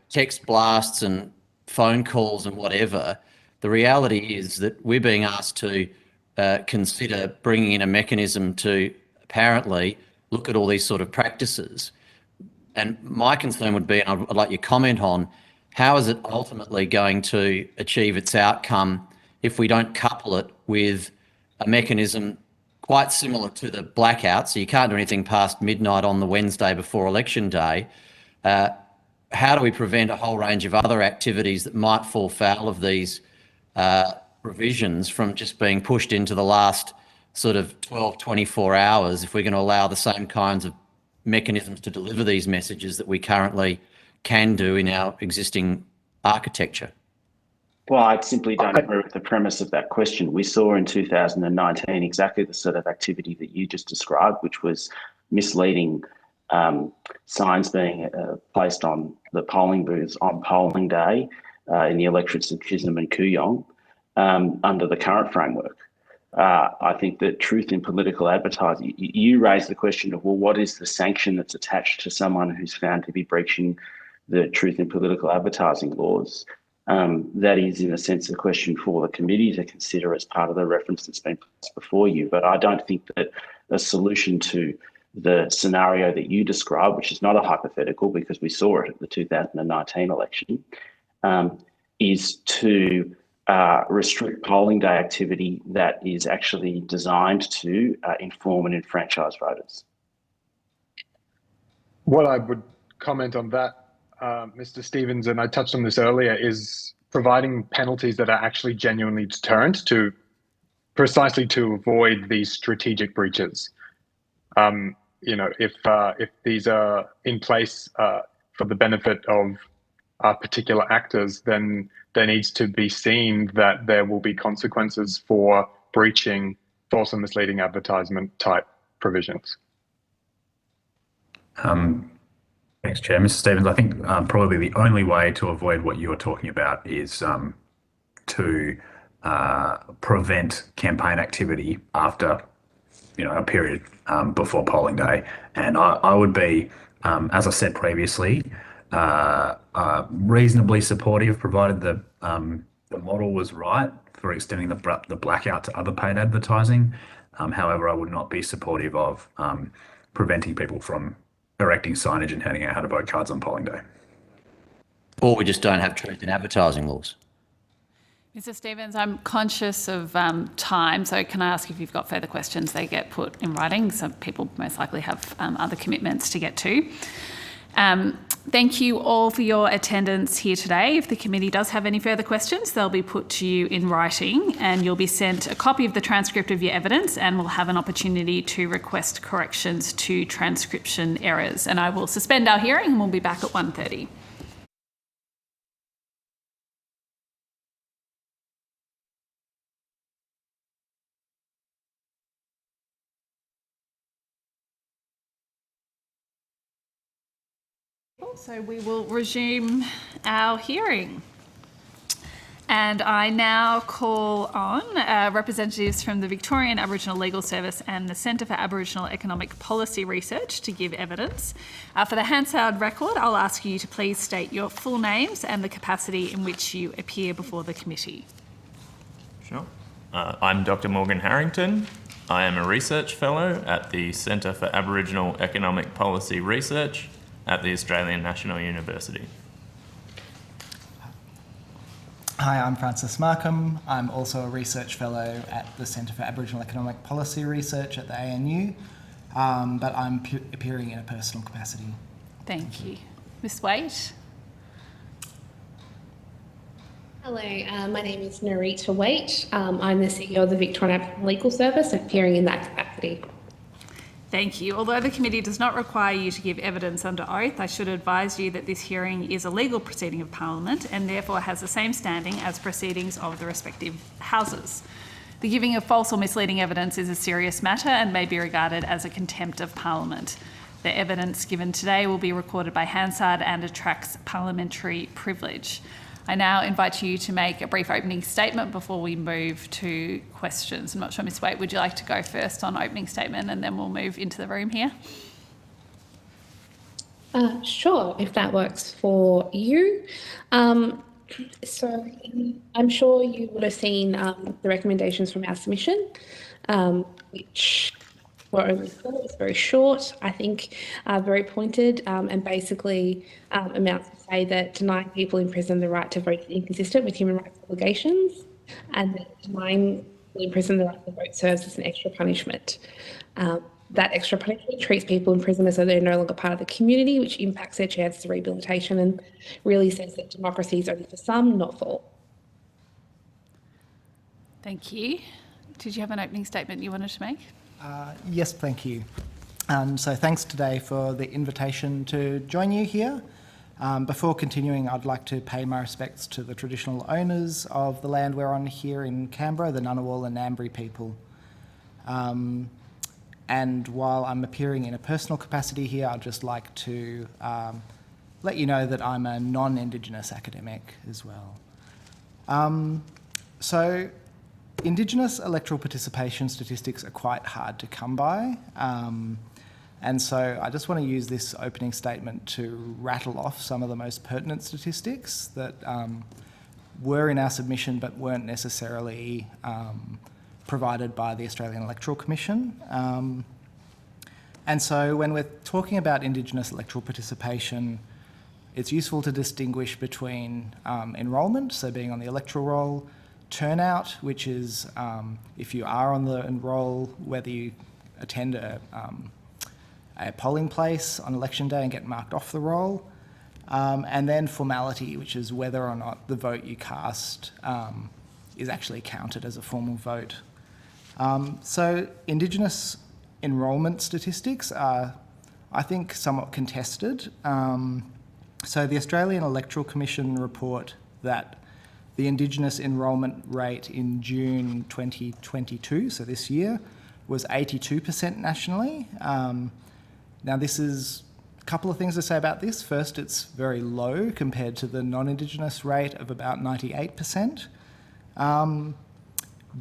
text blasts and phone calls and whatever. The reality is that we're being asked to consider bringing in a mechanism to apparently look at all these sort of practices. And my concern would be, and I'd like your comment on, how is it ultimately going to achieve its outcome if we don't couple it with a mechanism quite similar to the blackout, so you can't do anything past midnight on the Wednesday before election day? How do we prevent a whole range of other activities that might fall foul of these provisions from just being pushed into the last sort of 12, 24 hours, if we're going to allow the same kinds of mechanisms to deliver these messages that we currently can do in our existing architecture? Well, I simply don't agree with the premise of that question. We saw in 2019 exactly the sort of activity that you just described, which was misleading signs being placed on the polling booths on polling day in the electorates of Chisholm and Kooyong under the current framework. I think that truth in political advertising, you raised the question of, well, what is the sanction that's attached to someone who's found to be breaching the truth in political advertising laws? That is, in a sense, a question for the committee to consider as part of the reference that's been placed before you. But I don't think that a solution to the scenario that you described, which is not a hypothetical because we saw it at the 2019 election, is to restrict polling day activity that is actually designed to inform and enfranchise voters. What I would comment on that, Mr. Stevens, and I touched on this earlier, is providing penalties that are actually genuinely deterrent to precisely to avoid these strategic breaches. If these are in place for the benefit of particular actors, then there needs to be seen that there will be consequences for breaching false and misleading advertisement type provisions. Thanks, Chair. Mr. Stevens, I think probably the only way to avoid what you're talking about is to prevent campaign activity after, a period before polling day. And I would be, as I said previously, reasonably supportive, provided the model was right for extending the blackout to other paid advertising. However, I would not be supportive of preventing people from erecting signage and handing out how to vote cards on polling day. Or we just don't have truth in advertising laws. Mr. Stevens, I'm conscious of time, so can I ask if you've got further questions? They get put in writing, so people most likely have other commitments to get to. Thank you all for your attendance here today. If the committee does have any further questions, they'll be put to you in writing, and you'll be sent a copy of the transcript of your evidence, and we'll have an opportunity to request corrections to transcription errors. And I will suspend our hearing and we'll be back at 1:30. So we will resume our hearing. And I now call on representatives from the Victorian Aboriginal Legal Service and the Centre for Aboriginal Economic Policy Research to give evidence. For the Hansard record, I'll ask you to please state your full names and the capacity in which you appear before the committee. Sure. I'm Dr. Morgan Harrington. I am a research fellow at the Centre for Aboriginal Economic Policy Research at the Australian National University. Hi, I'm Francis Markham. I'm also a research fellow at the Centre for Aboriginal Economic Policy Research at the ANU, but I'm appearing in a personal capacity. Thank you. Ms. Waite. Hello, my name is Narita Waite. I'm the CEO of the Victorian Aboriginal Legal Service, appearing in that capacity. Thank you. Although the committee does not require you to give evidence under oath, I should advise you that this hearing is a legal proceeding of Parliament and therefore has the same standing as proceedings of the respective houses. The giving of false or misleading evidence is a serious matter and may be regarded as a contempt of Parliament. The evidence given today will be recorded by Hansard and attracts parliamentary privilege. I now invite you to make a brief opening statement before we move to questions. I'm not sure, Ms. Waite, would you like to go first on opening statement and then we'll move into the room here? Sure, if that works for you. So I'm sure you would have seen the recommendations from our submission, which were only four. It's very short, I think, very pointed, and basically amounts to say that denying people in prison the right to vote is inconsistent with human rights obligations, and that denying people in prison the right to vote serves as an extra punishment. That extra punishment treats people in prison as though they're no longer part of the community, which impacts their chances of rehabilitation and really says that democracy is only for some, not for all. Thank you. Did you have an opening statement you wanted to make? Yes, thank you. So thanks today for the invitation to join you here. Before continuing, I'd like to pay my respects to the traditional owners of the land we're on here in Canberra, the Ngunnawal and Ngambri people. And while I'm appearing in a personal capacity here, I'd just like to let you know that I'm a non-Indigenous academic as well. So Indigenous electoral participation statistics are quite hard to come by. And so I just want to use this opening statement to rattle off some of the most pertinent statistics that were in our submission but weren't necessarily provided by the Australian Electoral Commission. And so when we're talking about Indigenous electoral participation, it's useful to distinguish between enrolment, so being on the electoral roll, turnout, which is if you are on the enroll, whether you attend a polling place on election day and get marked off the roll, and then formality, which is whether or not the vote you cast is actually counted as a formal vote. So Indigenous enrolment statistics are, I think, somewhat contested. So the Australian Electoral Commission report that the Indigenous enrolment rate in June 2022, so this year, was 82% nationally. Now this is a couple of things to say about this. First, it's very low compared to the non-Indigenous rate of about 98%.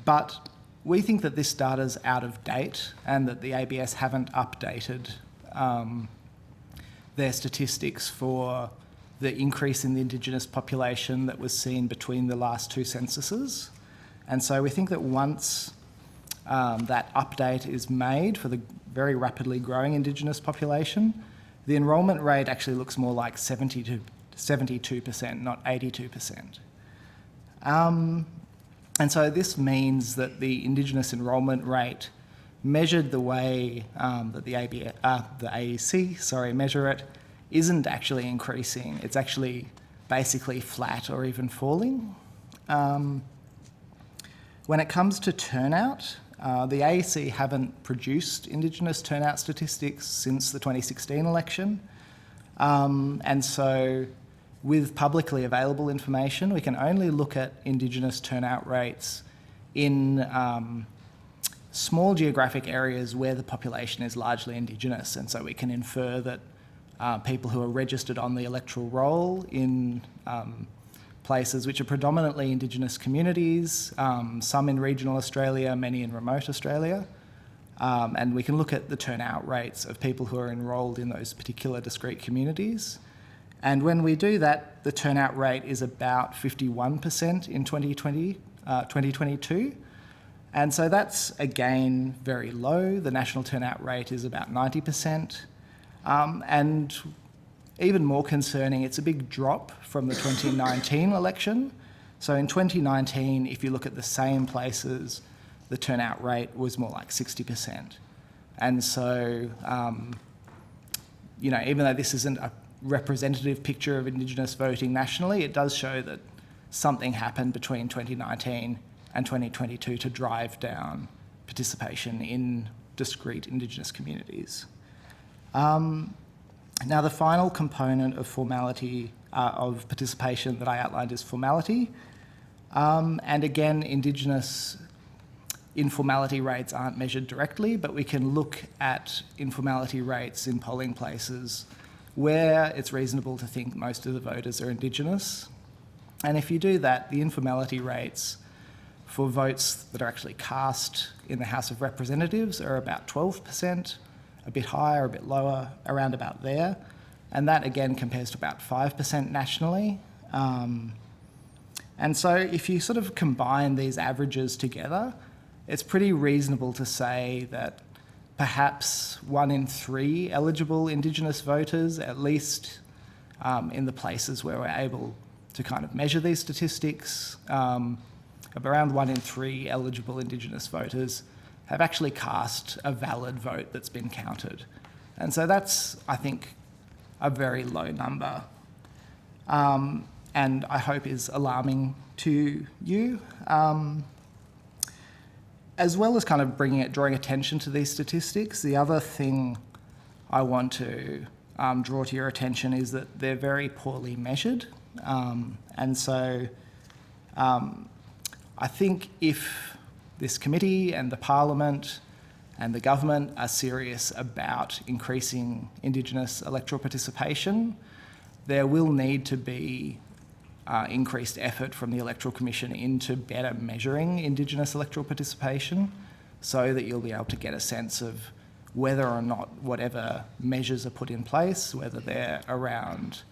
But we think that this data is out of date and that the ABS haven't updated their statistics for the increase in the Indigenous population that was seen between the last two censuses. And so we think that once that update is made for the very rapidly growing Indigenous population, the enrolment rate actually looks more like 72%, not 82%. And so this means that the Indigenous enrolment rate measured the way that the AEC measure it isn't actually increasing. It's actually basically flat or even falling. When it comes to turnout, the AEC haven't produced Indigenous turnout statistics since the 2016 election. And so with publicly available information, we can only look at Indigenous turnout rates in small geographic areas where the population is largely Indigenous. And so we can infer that people who are registered on the electoral roll in places which are predominantly Indigenous communities, some in regional Australia, many in remote Australia. And we can look at the turnout rates of people who are enrolled in those particular discrete communities. And when we do that, the turnout rate is about 51% in 2022. And so that's, again, very low. The national turnout rate is about 90%. And even more concerning, it's a big drop from the 2019 election. So in 2019, if you look at the same places, the turnout rate was more like 60%. And so, even though this isn't a representative picture of Indigenous voting nationally, it does show that something happened between 2019 and 2022 to drive down participation in discrete Indigenous communities. Now, the final component of formality, of participation that I outlined is formality. And again, Indigenous informality rates aren't measured directly, but we can look at informality rates in polling places where it's reasonable to think most of the voters are Indigenous. And if you do that, the informality rates for votes that are actually cast in the House of Representatives are about 12%, a bit higher, a bit lower, around about there. And that again compares to about 5% nationally. And so if you sort of combine these averages together, it's pretty reasonable to say that perhaps 1 in 3 eligible Indigenous voters, at least in the places where we're able to kind of measure these statistics, around 1 in 3 eligible Indigenous voters have actually cast a valid vote that's been counted. And so that's, I think, a very low number. And I hope is alarming to you. As well as kind of drawing attention to these statistics, the other thing I want to draw to your attention is that they're very poorly measured. And so I think if this committee and the Parliament and the government are serious about increasing Indigenous electoral participation, there will need to be increased effort from the Electoral Commission into better measuring Indigenous electoral participation so that you'll be able to get a sense of whether or not whatever measures are put in place, whether they're around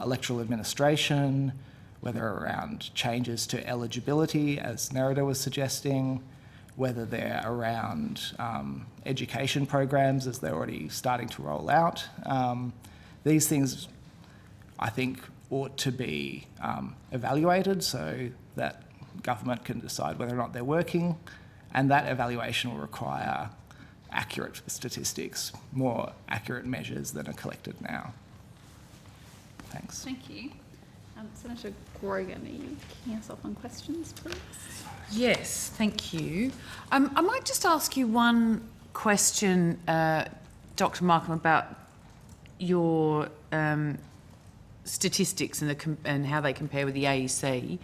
electoral administration, whether around changes to eligibility, as Nerida was suggesting, whether they're around education programs, as they're already starting to roll out. These things, I think, ought to be evaluated so that government can decide whether or not they're working, and that evaluation will require accurate statistics, more accurate measures than are collected now. Thanks. Thank you. Senator Grogan, are you kicking us off on questions, please? Yes, thank you. I might just ask you one question, Dr. Markham, about your statistics and how they compare with the AEC.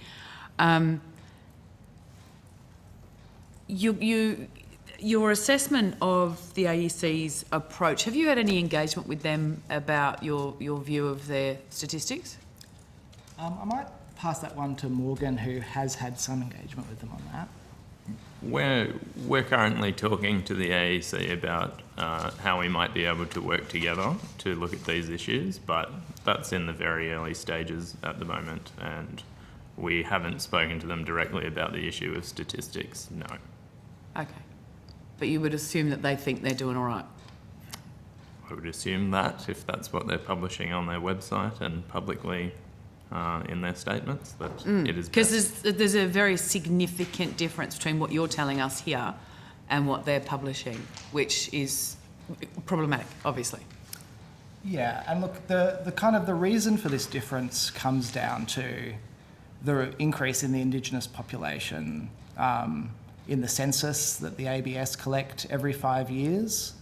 Your assessment of the AEC's approach, have you had any engagement with them about your view of their statistics? I might pass that one to Morgan, who has had some engagement with them on that. We're currently talking to the AEC about how we might be able to work together to look at these issues, but that's in the very early stages at the moment, and we haven't spoken to them directly about the issue of statistics, no. Okay. But you would assume that they think they're doing all right? I would assume that, if that's what they're publishing on their website and publicly in their statements, that it is because there's a very significant difference between what you're telling us here and what they're publishing, which is problematic, obviously. Yeah, and look, the reason for this difference comes down to the increase in the Indigenous population in the census that the ABS collect every 5 years,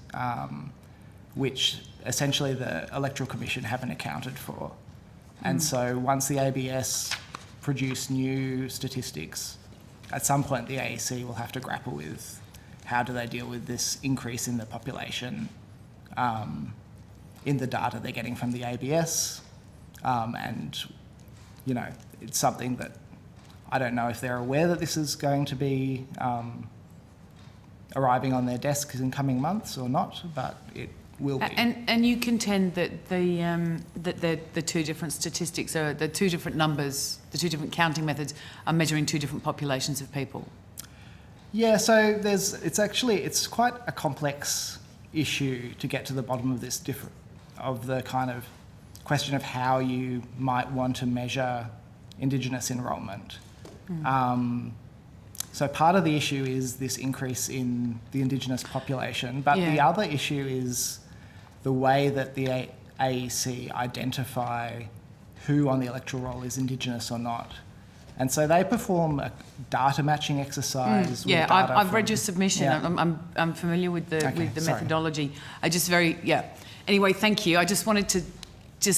which essentially the Electoral Commission haven't accounted for. And so once the ABS produce new statistics, at some point the AEC will have to grapple with how do they deal with this increase in the population in the data they're getting from the ABS. And, you know, it's something that I don't know if they're aware that this is going to be arriving on their desks in coming months or not, but it will be. And you contend that the two different statistics are the two different numbers, the two different counting methods are measuring two different populations of people. Yeah, so it's quite a complex issue to get to the bottom of this the kind of question of how you might want to measure Indigenous enrolment. So part of the issue is this increase in the Indigenous population, but the other issue is the way that the AEC identify who on the electoral roll is Indigenous or not. And so they perform a data matching exercise. Yeah, I've read your submission. Yeah. I'm familiar with the methodology. Anyway, thank you. I just wanted to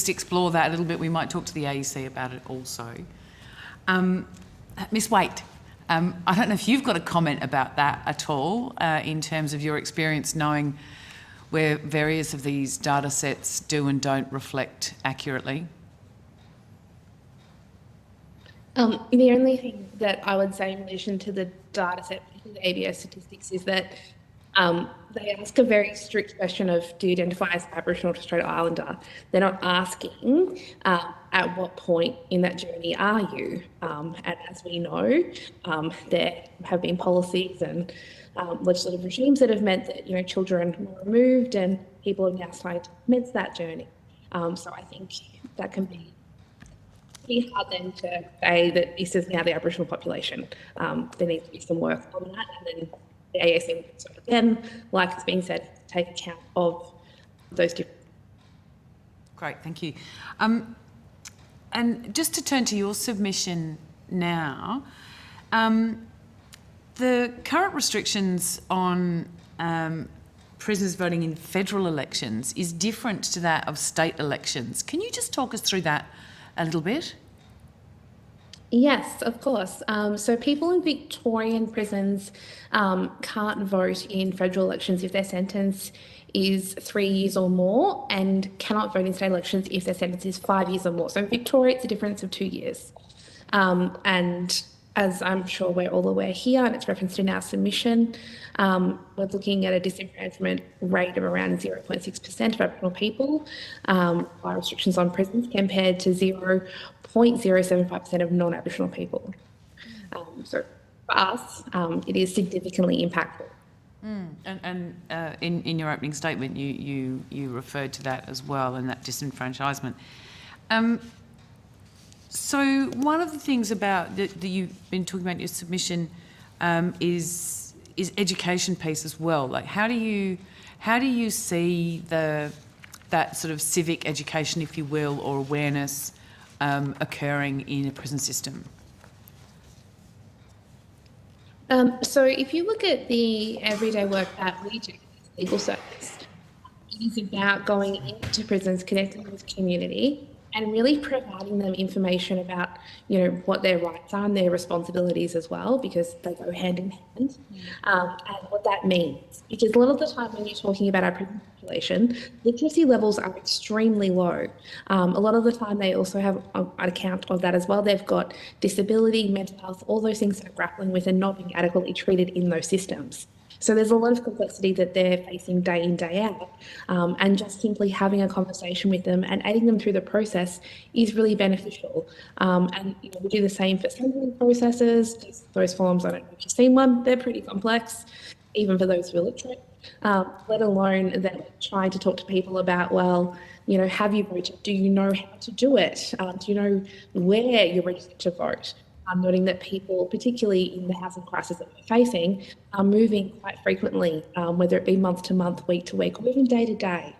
explore that a little bit. We might talk to the AEC about it also. Ms. Waite, I don't know if you've got a comment about that at all in terms of your experience knowing where various of these data sets do and don't reflect accurately. The only thing that I would say in relation to the data set, the ABS statistics, is that they ask a very strict question of, do you identify as Aboriginal or Torres Strait Islander? They're not asking at what point in that journey are you? And as we know, there have been policies and legislative regimes that have meant that, you know, children were removed and people have now started to commence that journey. So I think that can be pretty hard then to say that this is now the Aboriginal population. There needs to be some work on that, and then the AEC will sort of again, like it's been said, take account of those different. Great, thank you. And just to turn to your submission now, the current restrictions on prisoners voting in federal elections is different to that of state elections. Can you just talk us through that a little bit? Yes, of course. So people in Victorian prisons can't vote in federal elections if their sentence is 3 years or more, and cannot vote in state elections if their sentence is 5 years or more. So in Victoria, it's a difference of 2 years. And as I'm sure we're all aware here, and it's referenced in our submission, we're looking at a disenfranchisement rate of around 0.6% of Aboriginal people by restrictions on prisons, compared to 0.075% of non-Aboriginal people. So for us, it is significantly impactful. And in your opening statement, you referred to that as well, and that disenfranchisement. So one of the things about that you've been talking about in your submission is education piece as well. Like, how do you see that sort of civic education, if you will, or awareness occurring in a prison system? So if you look at the everyday work that we do, legal service, it is about going into prisons, connecting with the community, and really providing them information about, what their rights are and their responsibilities as well, because they go hand in hand, and what that means. Because a lot of the time when you're talking about our prison population, literacy levels are extremely low. A lot of the time they also have, on account of that as well, they've got disability, mental health, all those things they're grappling with and not being adequately treated in those systems. So there's a lot of complexity that they're facing day in, day out, and just simply having a conversation with them and aiding them through the process is really beneficial. And we do the same for sentencing processes. Those forms, I don't know if you've seen one, they're pretty complex, even for those who are literate, let alone then trying to talk to people about, have you voted? Do you know how to do it? Do you know where you're registered to vote? Noting that people, particularly in the housing crisis that we're facing, are moving quite frequently, whether it be month to month, week to week, or even day to day.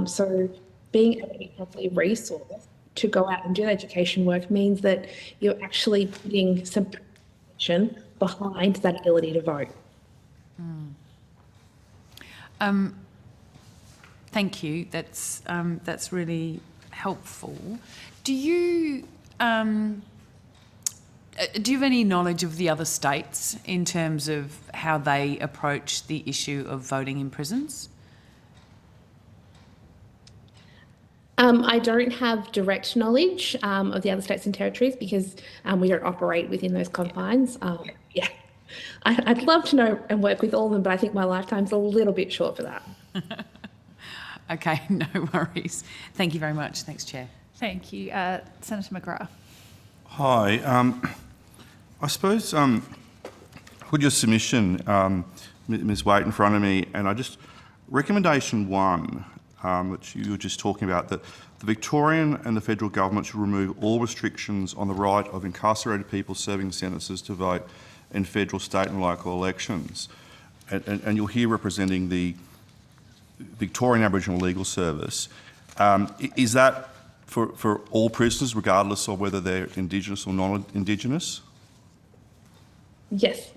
So being able to be properly resourced to go out and do the education work means that you're actually putting some protection behind that ability to vote. Thank you. That's really helpful. Do you have any knowledge of the other states in terms of how they approach the issue of voting in prisons? I don't have direct knowledge of the other states and territories because we don't operate within those confines. I'd love to know and work with all of them, but I think my lifetime's a little bit short for that. Okay, no worries. Thank you very much. Thanks, Chair. Thank you. Senator McGrath. Hi. I suppose with your submission, Ms. Waite, in front of me, and recommendation 1, which you were just talking about, that the Victorian and the federal government should remove all restrictions on the right of incarcerated people serving sentences to vote in federal, state and local elections. And you're here representing the Victorian Aboriginal Legal Service. Is that for all prisoners, regardless of whether they're Indigenous or non-Indigenous? Yes.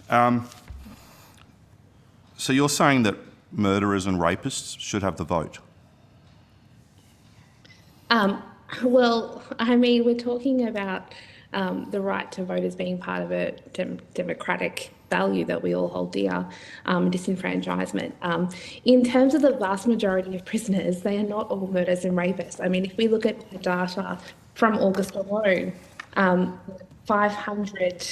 Yeah. So you're saying that murderers and rapists should have the vote? Well, I mean, we're talking about the right to vote as being part of a democratic value that we all hold dear, disenfranchisement. In terms of the vast majority of prisoners, they are not all murderers and rapists. I mean, if we look at the data from August alone, 500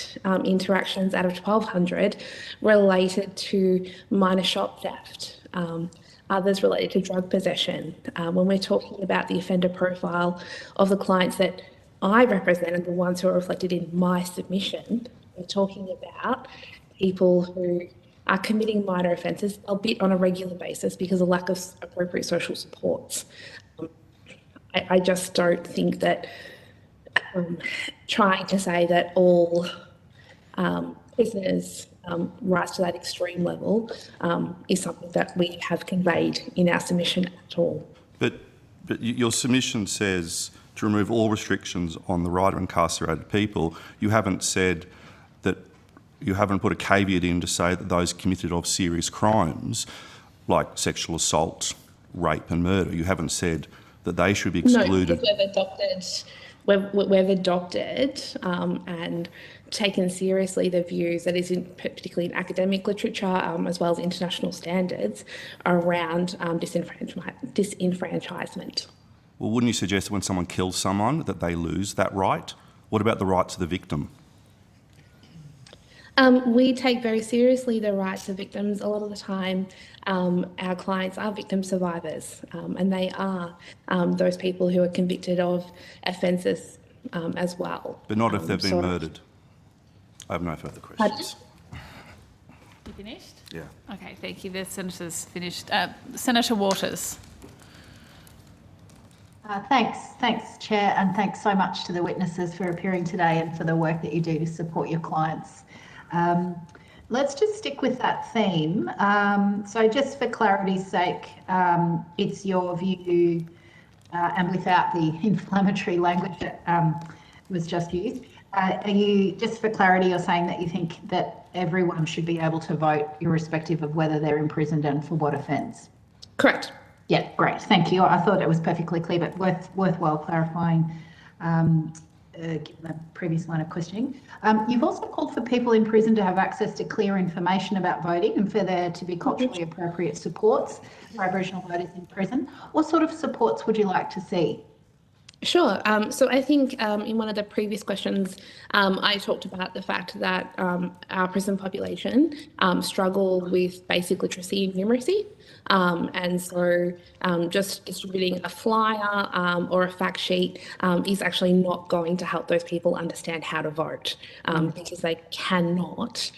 interactions out of 1,200 related to minor shop theft, others related to drug possession. When we're talking about the offender profile of the clients that I represent and the ones who are reflected in my submission, we're talking about people who are committing minor offences, albeit on a regular basis because of lack of appropriate social supports. I just don't think that trying to say that all prisoners rise to that extreme level is something that we have conveyed in our submission at all. But your submission says to remove all restrictions on the right of incarcerated people. You haven't said that, you haven't put a caveat in to say that those committed of serious crimes like sexual assault, rape and murder, you haven't said that they should be excluded. No, because we've adopted and taken seriously the views that is particularly in academic literature as well as international standards around disenfranchisement. Well, wouldn't you suggest that when someone kills someone that they lose that right? What about the right to the victim? We take very seriously the rights of victims. A lot of the time, our clients are victim survivors, and they are those people who are convicted of offences as well. But not if they've been murdered. I have no further questions. You finished? Yeah. Okay, thank you. The Senator's finished. Senator Waters. Thanks, Chair, and thanks so much to the witnesses for appearing today and for the work that you do to support your clients. Let's just stick with that theme. So just for clarity's sake, it's your view and without the inflammatory language that was just used. Are you, just for clarity, you're saying that you think that everyone should be able to vote irrespective of whether they're imprisoned and for what offence? Correct. Yeah, great. Thank you. I thought it was perfectly clear, but worthwhile clarifying given the previous line of questioning. You've also called for people in prison to have access to clear information about voting and for there to be culturally appropriate supports for Aboriginal voters in prison. What sort of supports would you like to see? Sure. So I think in one of the previous questions, I talked about the fact that our prison population struggle with basic literacy and numeracy. And so just distributing a flyer or a fact sheet is actually not going to help those people understand how to vote because they cannot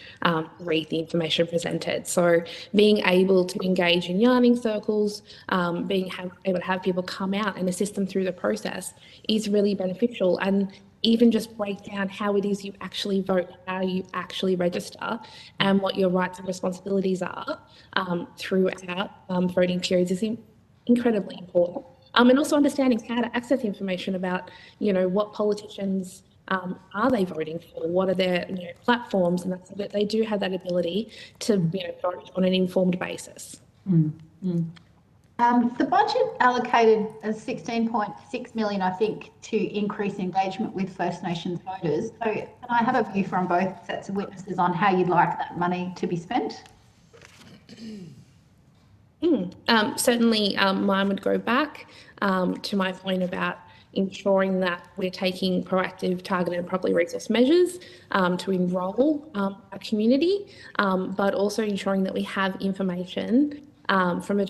read the information presented. So being able to engage in yarning circles, being able to have people come out and assist them through the process is really beneficial. And even just break down how it is you actually vote, how you actually register, and what your rights and responsibilities are throughout voting periods is incredibly important. And also understanding how to access information about, what politicians are they voting for, what are their platforms, and so that they do have that ability to vote on an informed basis. The budget allocated 16.6 million, I think, to increase engagement with First Nations voters. So can I have a view from both sets of witnesses on how you'd like that money to be spent? Certainly, mine would go back to my point about ensuring that we're taking proactive, targeted and properly resourced measures to enrol our community, but also ensuring that we have information from a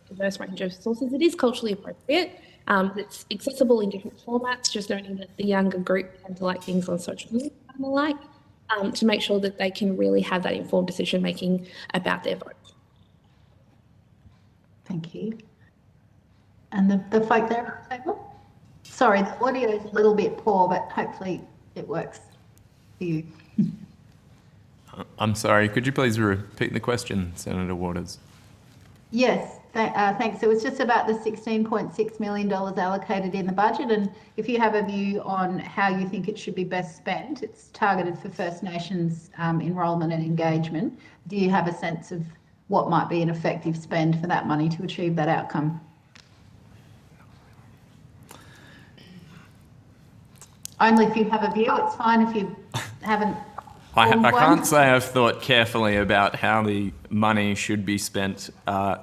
diverse range of sources. It is culturally appropriate. It's accessible in different formats, just noting that the younger group tend to like things on social media and the like, to make sure that they can really have that informed decision making about their vote. Thank you. And the folk there at the table? Sorry, the audio is a little bit poor, but hopefully it works for you. I'm sorry, could you please repeat the question, Senator Waters? Yes, thanks. It was just about the $16.6 million allocated in the budget, and if you have a view on how you think it should be best spent, it's targeted for First Nations enrolment and engagement. Do you have a sense of what might be an effective spend for that money to achieve that outcome? Only if you have a view. It's fine if you haven't. I can't say I've thought carefully about how the money should be spent.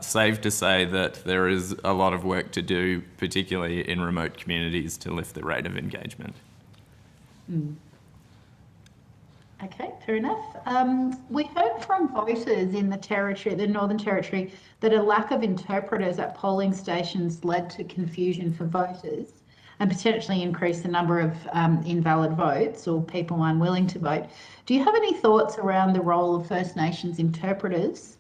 Safe to say that there is a lot of work to do, particularly in remote communities, to lift the rate of engagement. Okay, fair enough. We heard from voters in the Territory, the Northern Territory, that a lack of interpreters at polling stations led to confusion for voters and potentially increased the number of invalid votes or people unwilling to vote. Do you have any thoughts around the role of First Nations interpreters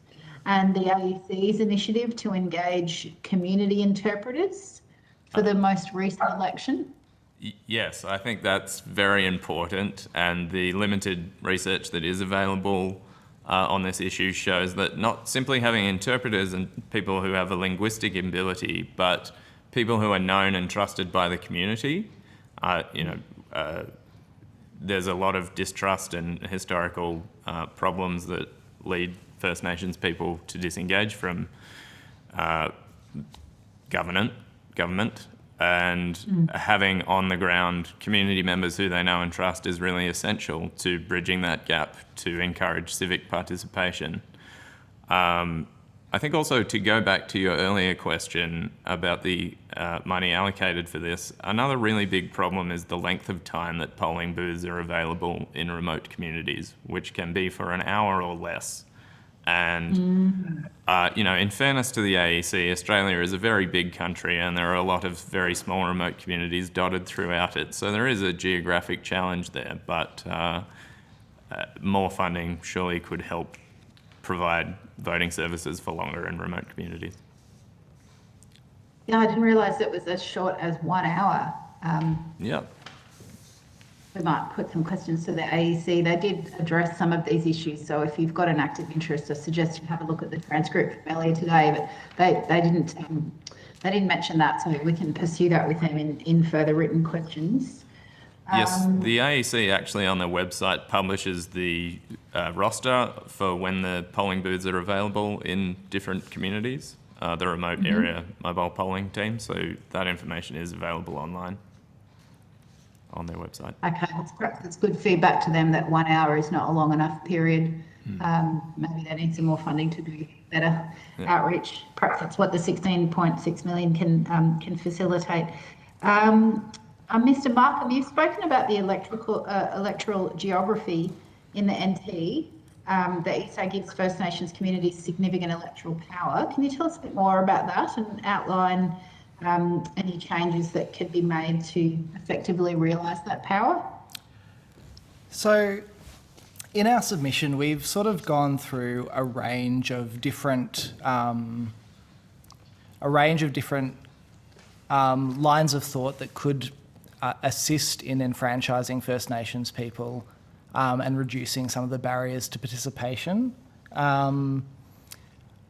and the AEC's initiative to engage community interpreters for the most recent election? Yes, I think that's very important, and the limited research that is available on this issue shows that not simply having interpreters and people who have a linguistic ability, but people who are known and trusted by the community. There's a lot of distrust and historical problems that lead First Nations people to disengage from government, and having on the ground community members who they know and trust is really essential to bridging that gap to encourage civic participation. I think also, to go back to your earlier question about the money allocated for this, another really big problem is the length of time that polling booths are available in remote communities, which can be for an hour or less. And, in fairness to the AEC, Australia is a very big country and there are a lot of very small remote communities dotted throughout it. So there is a geographic challenge there, but more funding surely could help provide voting services for longer in remote communities. Yeah, I didn't realise it was as short as 1 hour. Yeah. We might put some questions to the AEC. They did address some of these issues, so if you've got an active interest, I suggest you have a look at the transcript from earlier today, but they didn't they didn't mention that, so we can pursue that with them in further written questions. Yes, the AEC actually on their website publishes the roster for when the polling booths are available in different communities, the remote area mobile polling team, so that information is available online on their website. Okay, that's good feedback to them that 1 hour is not a long enough period. Maybe they need some more funding to do better outreach. Perhaps that's what the 16.6 million can facilitate. Mr. Markham, you've spoken about the electoral geography in the NT. The ESA gives First Nations communities significant electoral power. Can you tell us a bit more about that and outline any changes that could be made to effectively realise that power? So in our submission, we've sort of gone through a range of different lines of thought that could assist in enfranchising First Nations people and reducing some of the barriers to participation.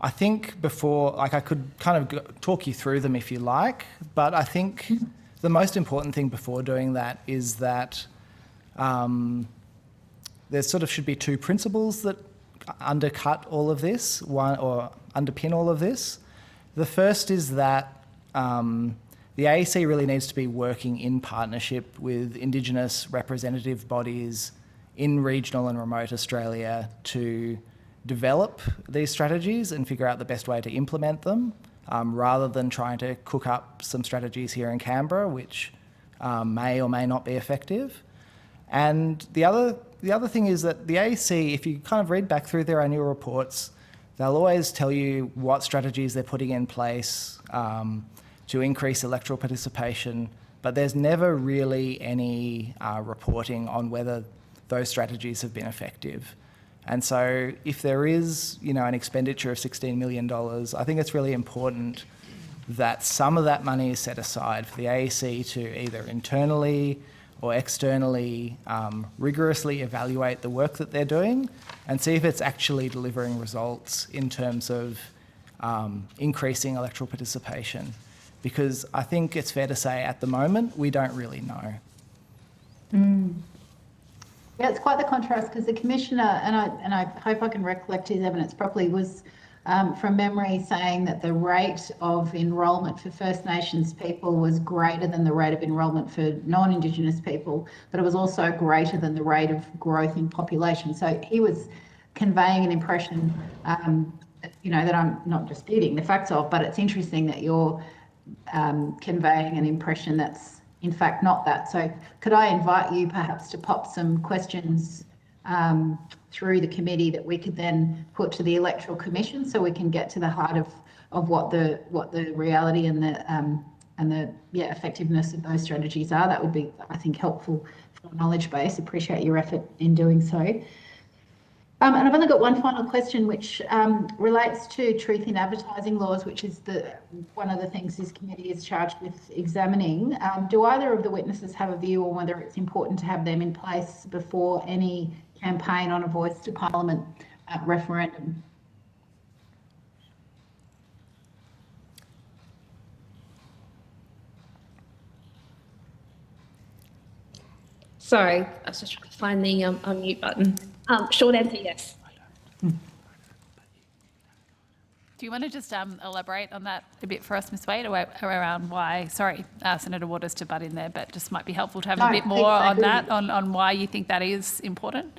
I think before, like, I could kind of talk you through them if you like, but I think the most important thing before doing that is that there sort of should be two principles that undercut all of this, or underpin all of this. The first is that the AEC really needs to be working in partnership with Indigenous representative bodies in regional and remote Australia to develop these strategies and figure out the best way to implement them, rather than trying to cook up some strategies here in Canberra, which may or may not be effective. And the other thing is that the AEC, if you kind of read back through their annual reports, they'll always tell you what strategies they're putting in place to increase electoral participation, but there's never really any reporting on whether those strategies have been effective. And so if there is, an expenditure of $16 million, I think it's really important that some of that money is set aside for the AEC to either internally or externally rigorously evaluate the work that they're doing and see if it's actually delivering results in terms of increasing electoral participation. Because I think it's fair to say at the moment, we don't really know. Yeah, it's quite the contrast because the Commissioner, and I hope I can recollect his evidence properly, was from memory saying that the rate of enrolment for First Nations people was greater than the rate of enrolment for non-Indigenous people, but it was also greater than the rate of growth in population. So he was conveying an impression, that I'm not disputing the facts of, but it's interesting that you're conveying an impression that's in fact not that. So could I invite you perhaps to pop some questions through the committee that we could then put to the Electoral Commission so we can get to the heart of what the reality and the effectiveness of those strategies are. That would be, I think, helpful for our knowledge base. Appreciate your effort in doing so. And I've only got one final question, which relates to truth in advertising laws, which is one of the things this committee is charged with examining. Do either of the witnesses have a view on whether it's important to have them in place before any campaign on a Voice to Parliament referendum? Sorry, I was just trying to find the unmute button. Short answer, yes. Do you want to just elaborate on that a bit for us, Ms. Wade, around why, sorry, Senator Waters to butt in there, but just might be helpful to have a bit more on that, on why you think that is important?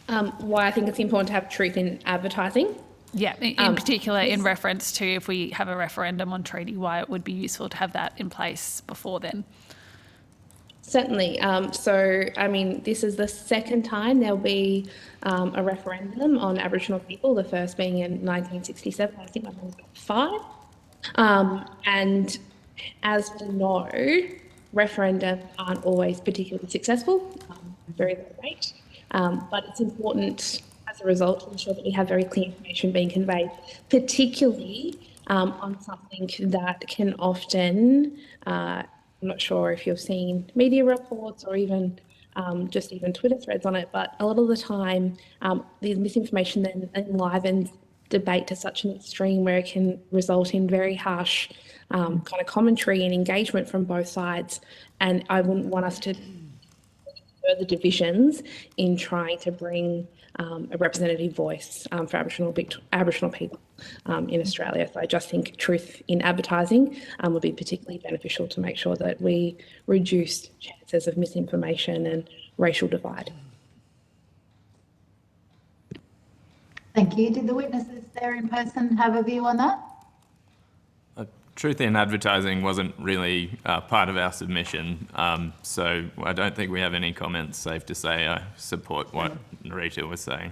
Why I think it's important to have truth in advertising. Yeah, in particular in reference to if we have a referendum on treaty, why it would be useful to have that in place before then. Certainly. This is the second time there'll be a referendum on Aboriginal people, the first being in 1967. I think my mum's got 5. And as we know, referenda aren't always particularly successful, very low rate. But it's important as a result to ensure that we have very clear information being conveyed, particularly on something that can often I'm not sure if you've seen media reports or even Twitter threads on it, but a lot of the time the misinformation then enlivens debate to such an extreme where it can result in very harsh kind of commentary and engagement from both sides. And I wouldn't want us to further divisions in trying to bring a representative voice for Aboriginal people in Australia. So I just think truth in advertising would be particularly beneficial to make sure that we reduce chances of misinformation and racial divide. Thank you. Did the witnesses there in person have a view on that? Truth in advertising wasn't really part of our submission, so I don't think we have any comments. Safe to say I support what Rita was saying.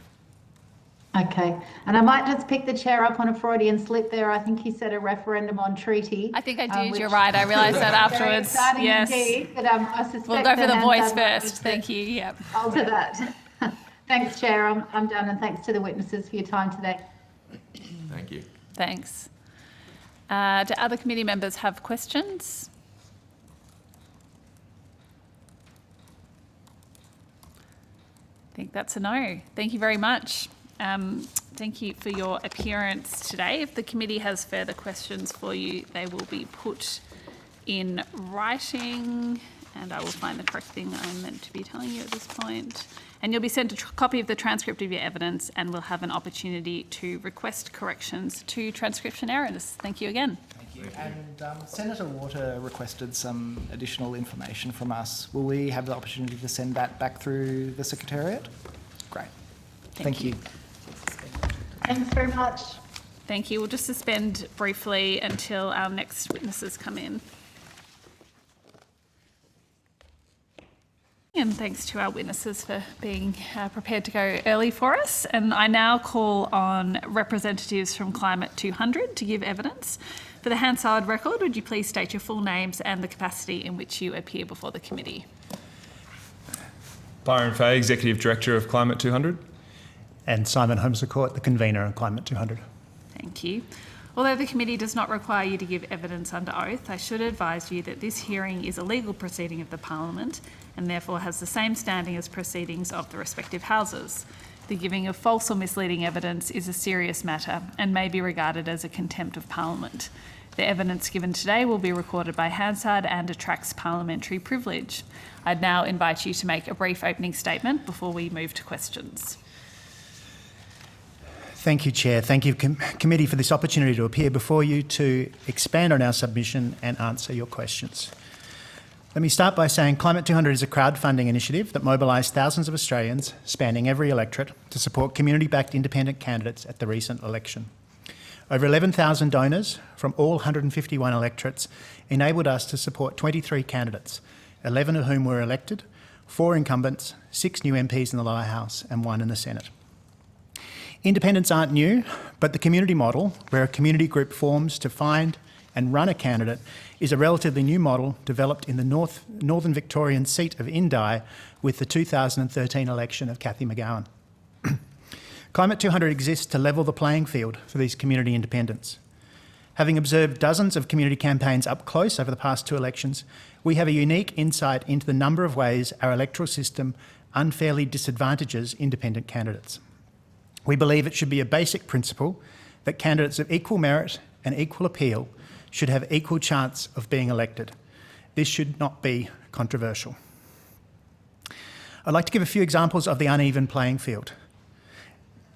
Okay, and I might just pick the chair up on a Freudian slip there. I think he said a referendum on treaty. I think I did. You're right. I realised that afterwards. Very exciting yes. indeed, but I suspect we'll go for the voice hands first. Thank you. Yep. Alter that. Thanks, Chair. I'm done, and thanks to the witnesses for your time today. Thank you. Thanks. Do other committee members have questions? I think that's a no. Thank you very much. Thank you for your appearance today. If the committee has further questions for you, they will be put in writing, and I will find the correct thing I'm meant to be telling you at this point. And you'll be sent a copy of the transcript of your evidence, and we'll have an opportunity to request corrections to transcription errors. Thank you again. Thank you. And Senator Water requested some additional information from us. Will we have the opportunity to send that back through the Secretariat? Great. Thank you. Thanks very much. Thank you. We'll just suspend briefly until our next witnesses come in. And thanks to our witnesses for being prepared to go early for us. And I now call on representatives from Climate 200 to give evidence. For the Hansard record, would you please state your full names and the capacity in which you appear before the committee? Byron Fay, Executive Director of Climate 200. And Simon Holmes-Court, the convener of Climate 200. Thank you. Although the committee does not require you to give evidence under oath, I should advise you that this hearing is a legal proceeding of the Parliament and therefore has the same standing as proceedings of the respective houses. The giving of false or misleading evidence is a serious matter and may be regarded as a contempt of Parliament. The evidence given today will be recorded by Hansard and attracts parliamentary privilege. I'd now invite you to make a brief opening statement before we move to questions. Thank you, Chair. Thank you, Committee, for this opportunity to appear before you to expand on our submission and answer your questions. Let me start by saying Climate 200 is a crowdfunding initiative that mobilised thousands of Australians, spanning every electorate, to support community-backed independent candidates at the recent election. Over 11,000 donors from all 151 electorates enabled us to support 23 candidates, 11 of whom were elected, 4 incumbents, 6 new MPs in the lower house and 1 in the Senate. Independents aren't new, but the community model, where a community group forms to find and run a candidate, is a relatively new model developed in the Northern Victorian seat of Indi with the 2013 election of Cathy McGowan. Climate 200 exists to level the playing field for these community independents. Having observed dozens of community campaigns up close over the past 2 elections, we have a unique insight into the number of ways our electoral system unfairly disadvantages independent candidates. We believe it should be a basic principle that candidates of equal merit and equal appeal should have equal chance of being elected. This should not be controversial. I'd like to give a few examples of the uneven playing field.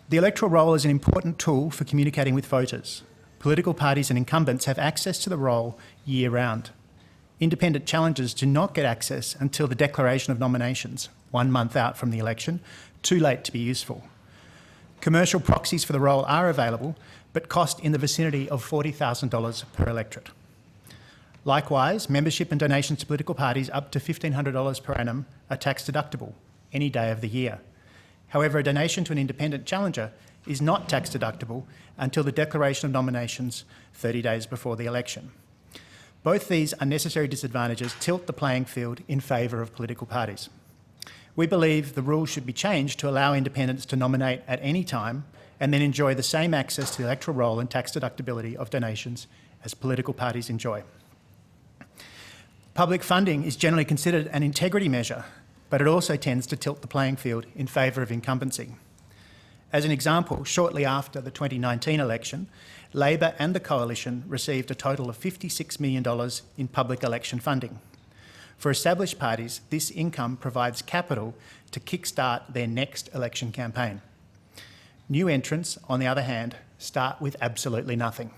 The electoral roll is an important tool for communicating with voters. Political parties and incumbents have access to the roll year-round. Independent challengers do not get access until the declaration of nominations, 1 month out from the election, too late to be useful. Commercial proxies for the roll are available, but cost in the vicinity of $40,000 per electorate. Likewise, membership and donations to political parties up to $1,500 per annum are tax deductible any day of the year. However, a donation to an independent challenger is not tax deductible until the declaration of nominations 30 days before the election. Both these unnecessary disadvantages tilt the playing field in favour of political parties. We believe the rules should be changed to allow independents to nominate at any time and then enjoy the same access to the electoral roll and tax deductibility of donations as political parties enjoy. Public funding is generally considered an integrity measure, but it also tends to tilt the playing field in favour of incumbency. As an example, shortly after the 2019 election, Labor and the Coalition received a total of $56 million in public election funding. For established parties, this income provides capital to kickstart their next election campaign. New entrants, on the other hand, start with absolutely nothing.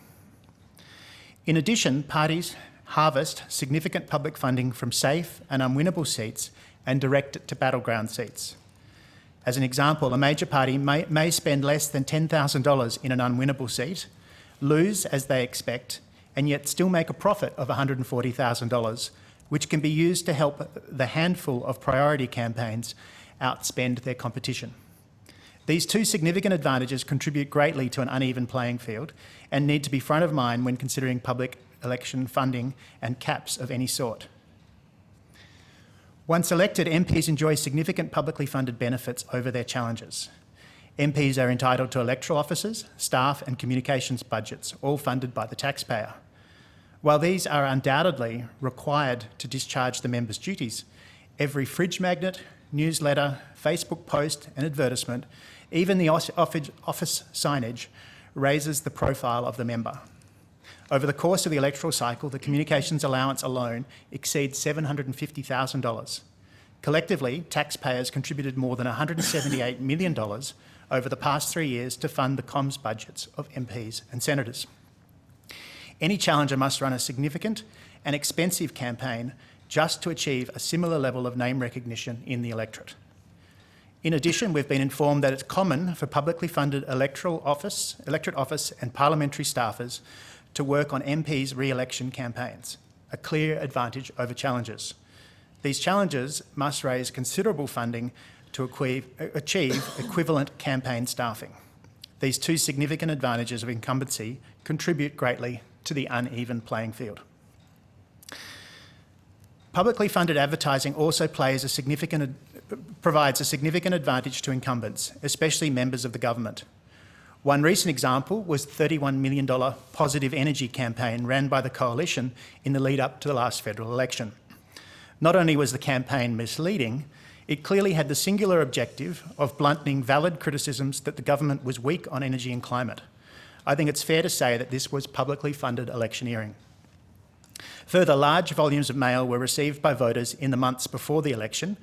In addition, parties harvest significant public funding from safe and unwinnable seats and direct it to battleground seats. As an example, a major party may spend less than $10,000 in an unwinnable seat, lose as they expect, and yet still make a profit of $140,000, which can be used to help the handful of priority campaigns outspend their competition. These two significant advantages contribute greatly to an uneven playing field and need to be front of mind when considering public election funding and caps of any sort. Once elected, MPs enjoy significant publicly funded benefits over their challengers. MPs are entitled to electoral offices, staff and communications budgets, all funded by the taxpayer. While these are undoubtedly required to discharge the member's duties, every fridge magnet, newsletter, Facebook post and advertisement, even the office signage, raises the profile of the member. Over the course of the electoral cycle, the communications allowance alone exceeds $750,000. Collectively, taxpayers contributed more than $178 million over the past 3 years to fund the comms budgets of MPs and senators. Any challenger must run a significant and expensive campaign just to achieve a similar level of name recognition in the electorate. In addition, we've been informed that it's common for publicly funded electorate office and parliamentary staffers to work on MPs' re-election campaigns, a clear advantage over challengers. These challengers must raise considerable funding to achieve equivalent campaign staffing. These two significant advantages of incumbency contribute greatly to the uneven playing field. Publicly funded advertising also provides a significant advantage to incumbents, especially members of the government. One recent example was the $31 million positive energy campaign ran by the Coalition in the lead up to the last federal election. Not only was the campaign misleading, it clearly had the singular objective of blunting valid criticisms that the government was weak on energy and climate. I think it's fair to say that this was publicly funded electioneering. Further, large volumes of mail were received by voters in the months before the election,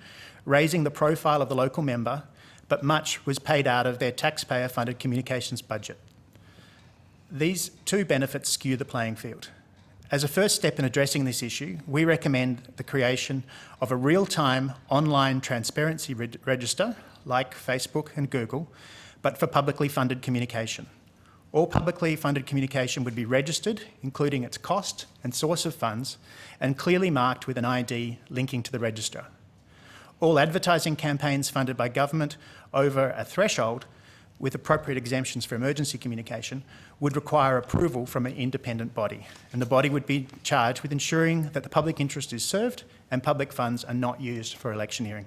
raising the profile of the local member, but much was paid out of their taxpayer-funded communications budget. These two benefits skew the playing field. As a first step in addressing this issue, we recommend the creation of a real-time online transparency register, like Facebook and Google, but for publicly funded communication. All publicly funded communication would be registered, including its cost and source of funds, and clearly marked with an ID linking to the register. All advertising campaigns funded by government over a threshold, with appropriate exemptions for emergency communication, would require approval from an independent body, and the body would be charged with ensuring that the public interest is served and public funds are not used for electioneering.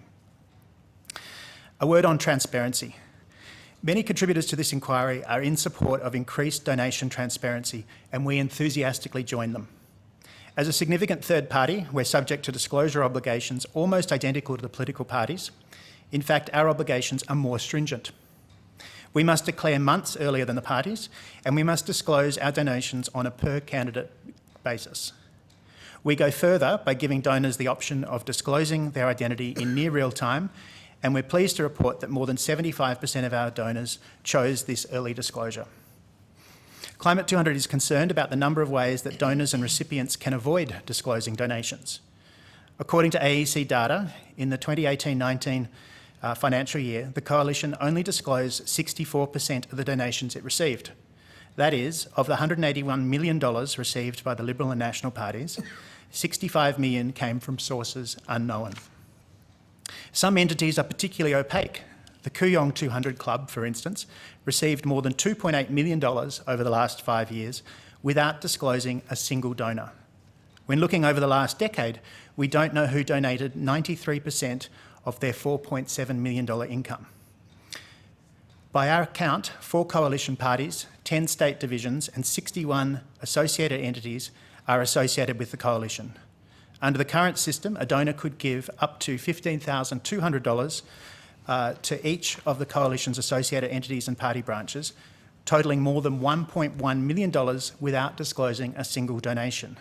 A word on transparency. Many contributors to this inquiry are in support of increased donation transparency, and we enthusiastically join them. As a significant third party, we're subject to disclosure obligations almost identical to the political parties. In fact, our obligations are more stringent. We must declare months earlier than the parties, and we must disclose our donations on a per-candidate basis. We go further by giving donors the option of disclosing their identity in near real time, and we're pleased to report that more than 75% of our donors chose this early disclosure. Climate 200 is concerned about the number of ways that donors and recipients can avoid disclosing donations. According to AEC data, in the 2018-19 financial year, the Coalition only disclosed 64% of the donations it received. That is, of the $181 million received by the Liberal and National parties, $65 million came from sources unknown. Some entities are particularly opaque. The Kooyong 200 Club, for instance, received more than $2.8 million over the last 5 years without disclosing a single donor. When looking over the last decade, we don't know who donated 93% of their $4.7 million income. By our count, 4 coalition parties, 10 state divisions and 61 associated entities are associated with the coalition. Under the current system, a donor could give up to $15,200 to each of the Coalition's associated entities and party branches, totalling more than $1.1 million without disclosing a single donation.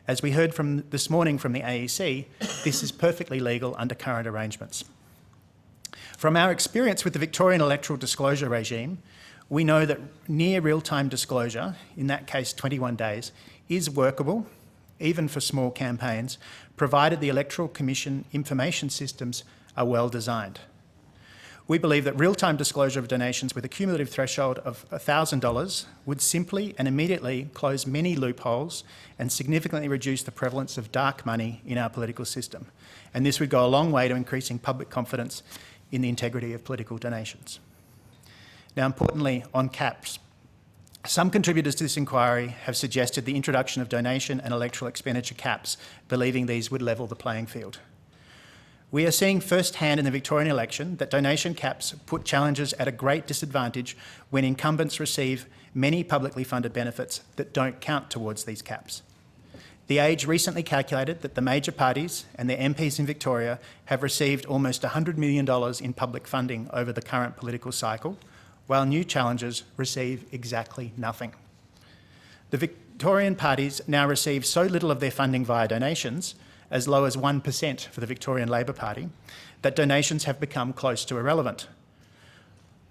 As we heard from this morning from the AEC, this is perfectly legal under current arrangements. From our experience with the Victorian electoral disclosure regime, we know that near real-time disclosure, in that case 21 days, is workable, even for small campaigns, provided the Electoral Commission information systems are well designed. We believe that real-time disclosure of donations with a cumulative threshold of $1,000 would simply and immediately close many loopholes and significantly reduce the prevalence of dark money in our political system. And this would go a long way to increasing public confidence in the integrity of political donations. Now, importantly, on caps, some contributors to this inquiry have suggested the introduction of donation and electoral expenditure caps, believing these would level the playing field. We are seeing firsthand in the Victorian election that donation caps put challengers at a great disadvantage when incumbents receive many publicly funded benefits that don't count towards these caps. The Age recently calculated that the major parties and their MPs in Victoria have received almost $100 million in public funding over the current political cycle, while new challengers receive exactly nothing. The Victorian parties now receive so little of their funding via donations, as low as 1% for the Victorian Labor Party, that donations have become close to irrelevant.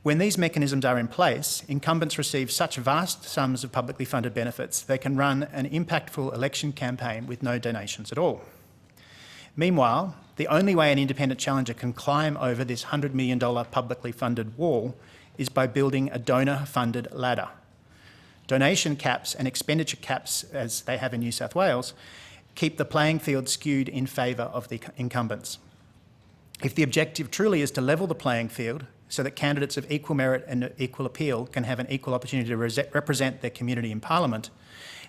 When these mechanisms are in place, incumbents receive such vast sums of publicly funded benefits they can run an impactful election campaign with no donations at all. Meanwhile, the only way an independent challenger can climb over this $100 million publicly funded wall is by building a donor-funded ladder. Donation caps and expenditure caps, as they have in New South Wales, keep the playing field skewed in favour of the incumbents. If the objective truly is to level the playing field so that candidates of equal merit and equal appeal can have an equal opportunity to represent their community in Parliament,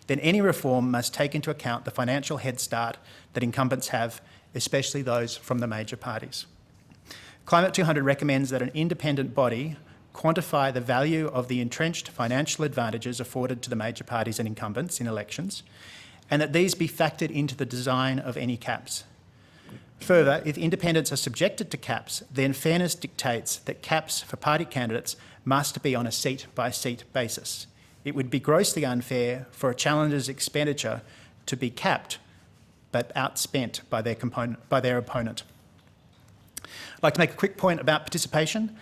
then any reform must take into account the financial head start that incumbents have, especially those from the major parties. Climate 200 recommends that an independent body quantify the value of the entrenched financial advantages afforded to the major parties and incumbents in elections, and that these be factored into the design of any caps. Further, if independents are subjected to caps, then fairness dictates that caps for party candidates must be on a seat-by-seat basis. It would be grossly unfair for a challenger's expenditure to be capped but outspent by their opponent. I'd like to make a quick point about participation.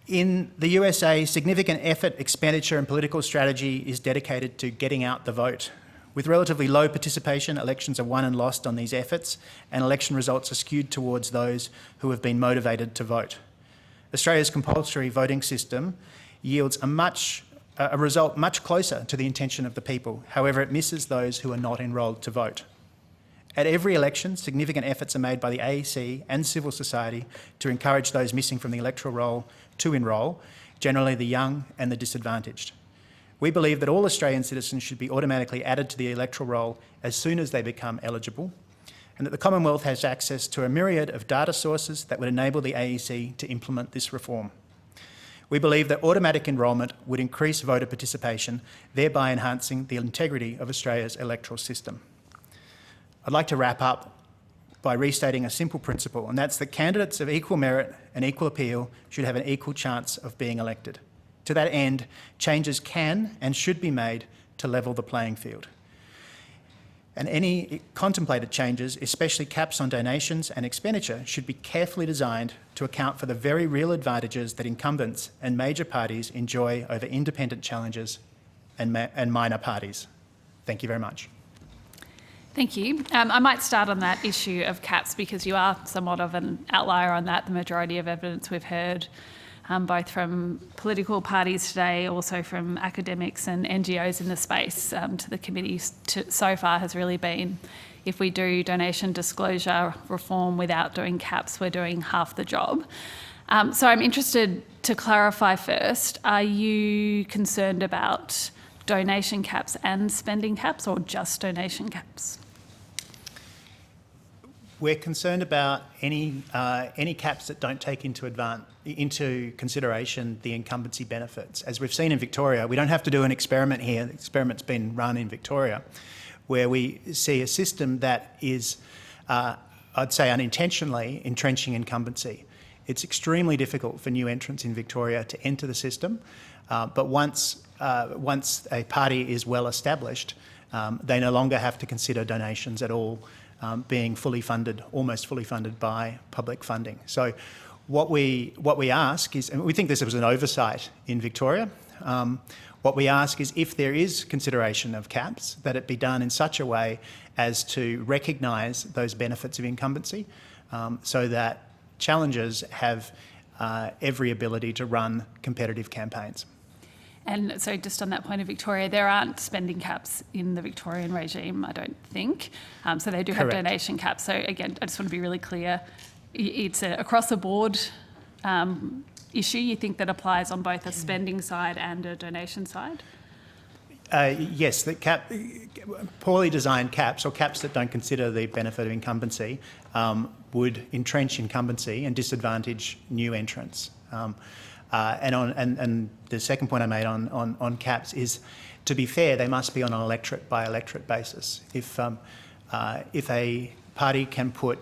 In the USA, significant effort, expenditure and political strategy is dedicated to getting out the vote. With relatively low participation, elections are won and lost on these efforts, and election results are skewed towards those who have been motivated to vote. Australia's compulsory voting system yields a result much closer to the intention of the people. However, it misses those who are not enrolled to vote. At every election, significant efforts are made by the AEC and civil society to encourage those missing from the electoral roll to enrol, generally the young and the disadvantaged. We believe that all Australian citizens should be automatically added to the electoral roll as soon as they become eligible, and that the Commonwealth has access to a myriad of data sources that would enable the AEC to implement this reform. We believe that automatic enrolment would increase voter participation, thereby enhancing the integrity of Australia's electoral system. I'd like to wrap up by restating a simple principle, and that's that candidates of equal merit and equal appeal should have an equal chance of being elected. To that end, changes can and should be made to level the playing field. And any contemplated changes, especially caps on donations and expenditure, should be carefully designed to account for the very real advantages that incumbents and major parties enjoy over independent challengers and minor parties. Thank you very much. Thank you. I might start on that issue of caps because you are somewhat of an outlier on that. The majority of evidence we've heard both from political parties today, also from academics and NGOs in the space to the committee so far has really been if we do donation disclosure reform without doing caps, we're doing half the job. So I'm interested to clarify first, are you concerned about donation caps and spending caps or just donation caps? We're concerned about any caps that don't take into consideration the incumbency benefits. As we've seen in Victoria, we don't have to do an experiment here. The experiment's been run in Victoria, where we see a system that is, I'd say, unintentionally entrenching incumbency. It's extremely difficult for new entrants in Victoria to enter the system, but once a party is well established, they no longer have to consider donations at all, being fully funded, almost fully funded by public funding. So what we ask is, and we think this was an oversight in Victoria, what we ask is if there is consideration of caps, that it be done in such a way as to recognise those benefits of incumbency, so that challengers have every ability to run competitive campaigns. And so just on that point of Victoria, there aren't spending caps in the Victorian regime, I don't think. So they do have Correct. donation caps. So again, I just want to be really clear. It's a across the board issue, you think, that applies on both a spending side and a donation side? Yes, poorly designed caps, or caps that don't consider the benefit of incumbency, would entrench incumbency and disadvantage new entrants. And the second point I made on caps is, to be fair, they must be on an electorate by electorate basis. If a party can put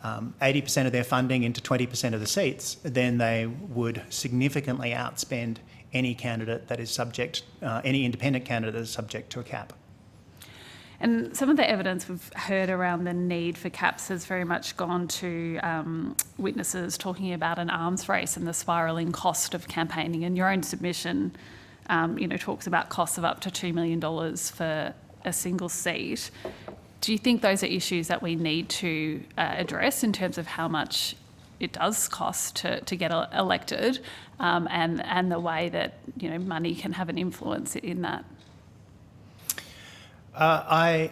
80% of their funding into 20% of the seats, then they would significantly outspend any candidate that is subject, any independent candidate that is subject to a cap. And some of the evidence we've heard around the need for caps has very much gone to witnesses talking about an arms race and the spiralling cost of campaigning. And your own submission, talks about costs of up to $2 million for a single seat. Do you think those are issues that we need to address in terms of how much it does cost to get elected, and the way that money can have an influence in that?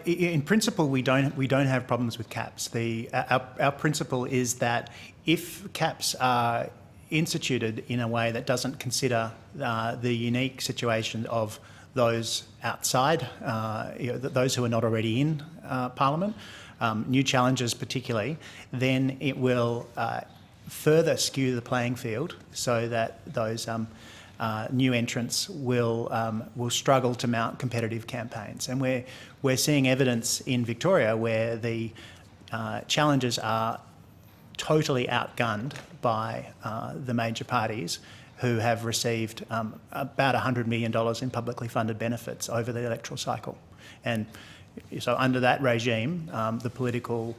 In principle, we don't have problems with caps. Our principle is that if caps are instituted in a way that doesn't consider the unique situation of those outside, those who are not already in Parliament, new challengers particularly, then it will further skew the playing field so that those new entrants will struggle to mount competitive campaigns. And we're seeing evidence in Victoria where the challengers are totally outgunned by the major parties, who have received about $100 million in publicly funded benefits over the electoral cycle. And so under that regime, the political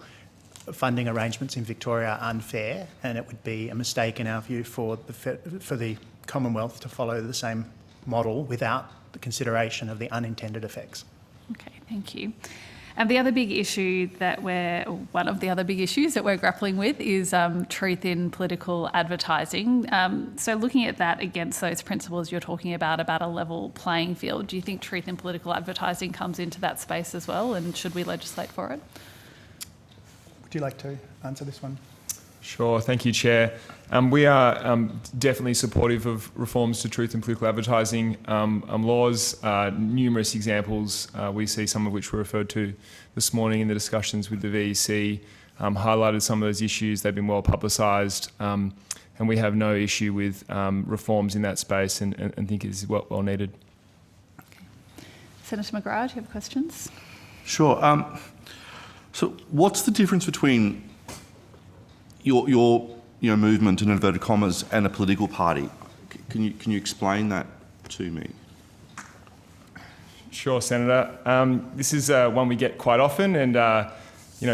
funding arrangements in Victoria are unfair, and it would be a mistake in our view for the Commonwealth to follow the same model without the consideration of the unintended effects. Okay, thank you. And one of the other big issues that we're grappling with is truth in political advertising. So looking at that against those principles you're talking about a level playing field, do you think truth in political advertising comes into that space as well, and should we legislate for it? Would you like to answer this one? Sure, thank you, Chair. We are definitely supportive of reforms to truth in political advertising laws. Numerous examples, we see some of which were referred to this morning in the discussions with the VEC, highlighted some of those issues. They've been well publicised, and we have no issue with reforms in that space, and think it is well needed. Okay. Senator McGrath, do you have questions? Sure. So what's the difference between your movement, in inverted commas, and a political party? Can you explain that to me? Sure, Senator. This is one we get quite often, and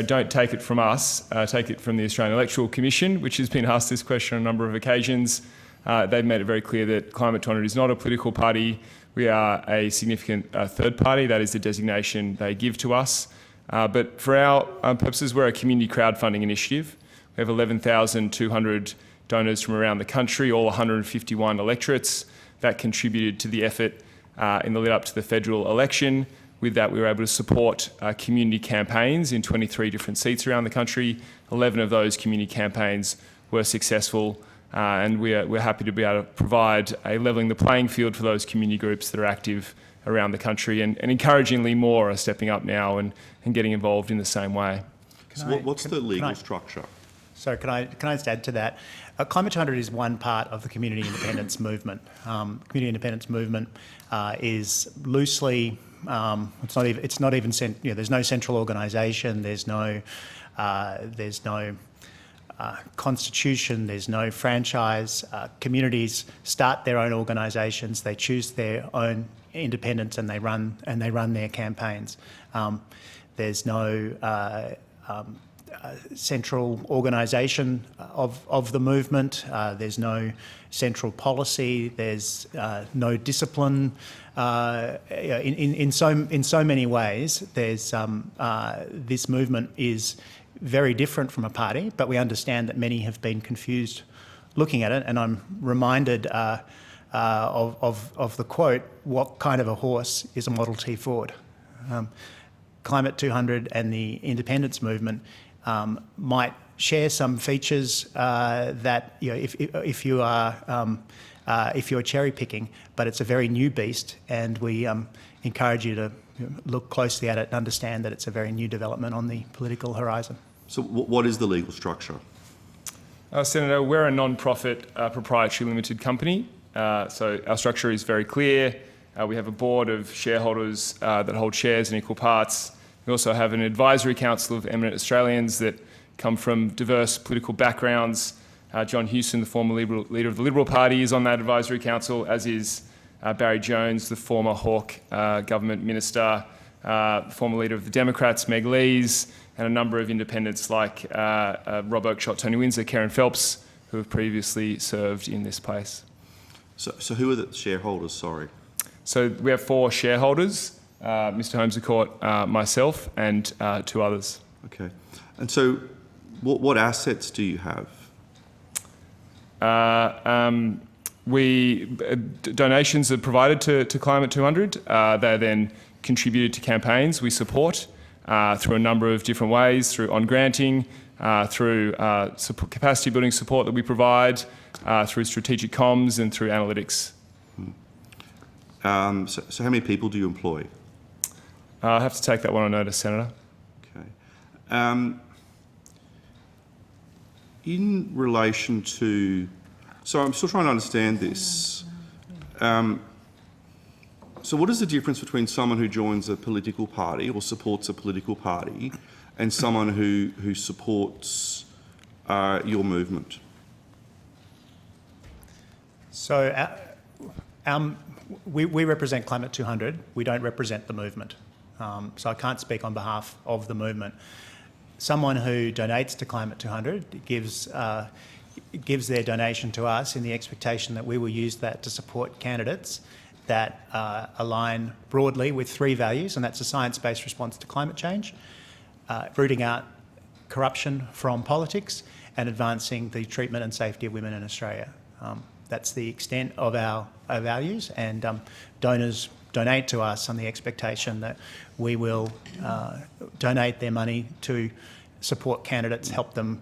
don't take it from us. Take it from the Australian Electoral Commission, which has been asked this question on a number of occasions. They've made it very clear that Climate 200 is not a political party. We are a significant third party. That is the designation they give to us. But for our purposes, we're a community crowdfunding initiative. We have 11,200 donors from around the country, all 151 electorates that contributed to the effort in the lead up to the federal election. With that, we were able to support community campaigns in 23 different seats around the country. 11 of those community campaigns were successful, and we're happy to be able to provide a levelling the playing field for those community groups that are active around the country, and encouragingly more are stepping up now and getting involved in the same way. So what's the legal structure? So can I just add to that? Climate 200 is one part of the community independence movement. Community independence movement is loosely, it's not even there's no central organisation. There's no constitution, there's no franchise. Communities start their own organisations, they choose their own independents, and they run their campaigns. There's no central organisation of the movement. There's no central policy. There's no discipline. In so many ways, there's this movement is very different from a party, but we understand that many have been confused looking at it. And I'm reminded of the quote: "What kind of a horse is a Model T Ford?" Climate 200 and the independence movement might share some features that, if you're cherry picking, but it's a very new beast, and we encourage you to look closely at it and understand that it's a very new development on the political horizon. So what is the legal structure? Senator, we're a non-profit proprietary limited company, so our structure is very clear. We have a board of shareholders that hold shares in equal parts. We also have an advisory council of eminent Australians that come from diverse political backgrounds. John Hewson, the former leader of the Liberal Party, is on that advisory council, as is Barry Jones, the former Hawke government minister, former leader of the Democrats, Meg Lees, and a number of independents like Rob Oakeshott, Tony Windsor, Karen Phelps, who have previously served in this place. So who are the shareholders, sorry? So we have 4 shareholders, Mr Holmes-a-Court, myself, and 2 others. Okay. And so what assets do you have? Donations are provided to Climate 200. They are then contributed to campaigns we support through a number of different ways, through on-granting, through capacity building support that we provide, through strategic comms, and through analytics. So how many people do you employ? I have to take that one on notice, Senator. Okay. In relation to... So I'm still trying to understand this. So what is the difference between someone who joins a political party or supports a political party and someone who supports your movement? So we represent Climate 200. We don't represent the movement. So I can't speak on behalf of the movement. Someone who donates to Climate 200 gives their donation to us in the expectation that we will use that to support candidates that align broadly with 3 values, and that's a science-based response to climate change, rooting out corruption from politics, and advancing the treatment and safety of women in Australia. That's the extent of our values, and donors donate to us on the expectation that we will donate their money to support candidates, help them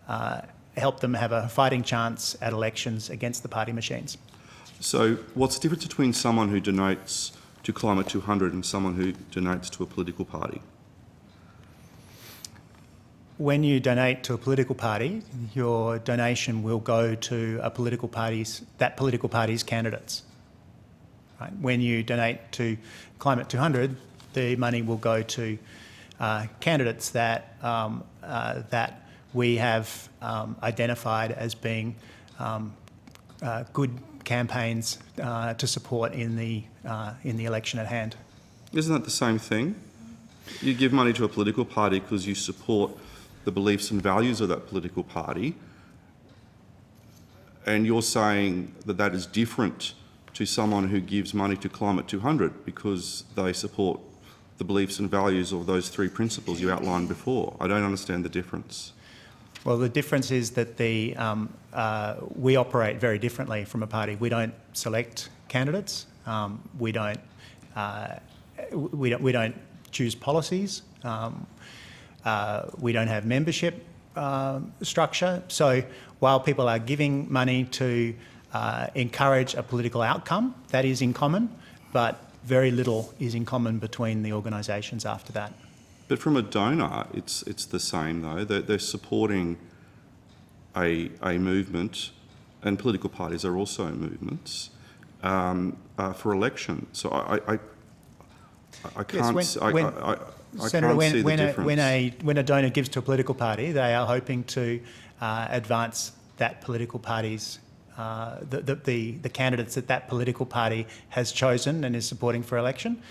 have a fighting chance at elections against the party machines. So what's the difference between someone who donates to Climate 200 and someone who donates to a political party? When you donate to a political party, your donation will go to that political party's candidates. Right? When you donate to Climate 200, the money will go to candidates that we have identified as being good campaigns to support in the election at hand. Isn't that the same thing? You give money to a political party because you support the beliefs and values of that political party, and you're saying that that is different to someone who gives money to Climate 200 because they support the beliefs and values of those 3 principles you outlined before. I don't understand the difference. Well, the difference is that we operate very differently from a party. We don't select candidates. We don't choose policies. We don't have membership structure. So while people are giving money to encourage a political outcome, that is in common, but very little is in common between the organisations after that. But from a donor, it's the same though. They're supporting a movement, and political parties are also movements for election. So I can't. I Senator, can't see the difference. when a donor gives to a political party, they are hoping to advance that political party's the candidates that political party has chosen and is supporting for election.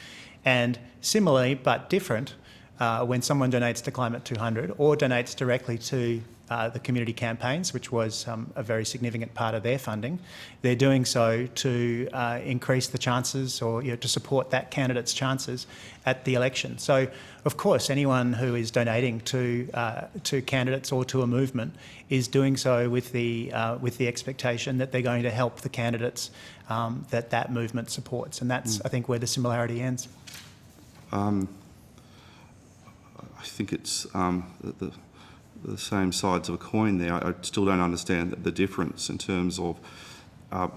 And similarly, but different, when someone donates to Climate 200 or donates directly to the community campaigns, which was a very significant part of their funding, they're doing so to increase the chances, or to support that candidate's chances at the election. So, of course, anyone who is donating to candidates or to a movement is doing so with the expectation that they're going to help the candidates that movement supports, and that's I think where the similarity ends. I think it's the same sides of a coin there. I still don't understand the difference in terms of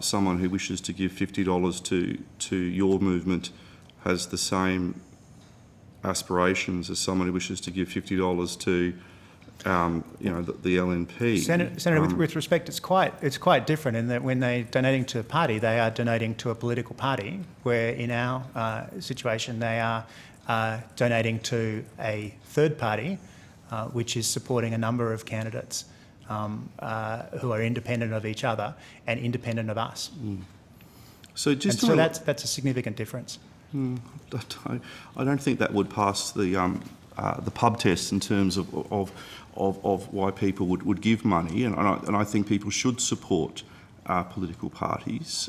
someone who wishes to give $50 to your movement has the same aspirations as someone who wishes to give $50 to the LNP. Senator, with respect, it's quite different in that when they're donating to a party, they are donating to a political party, where in our situation they are donating to a third party, which is supporting a number of candidates who are independent of each other and independent of us. So that's a significant difference. I don't think that would pass the pub test in terms of why people would give money, and I think people should support political parties.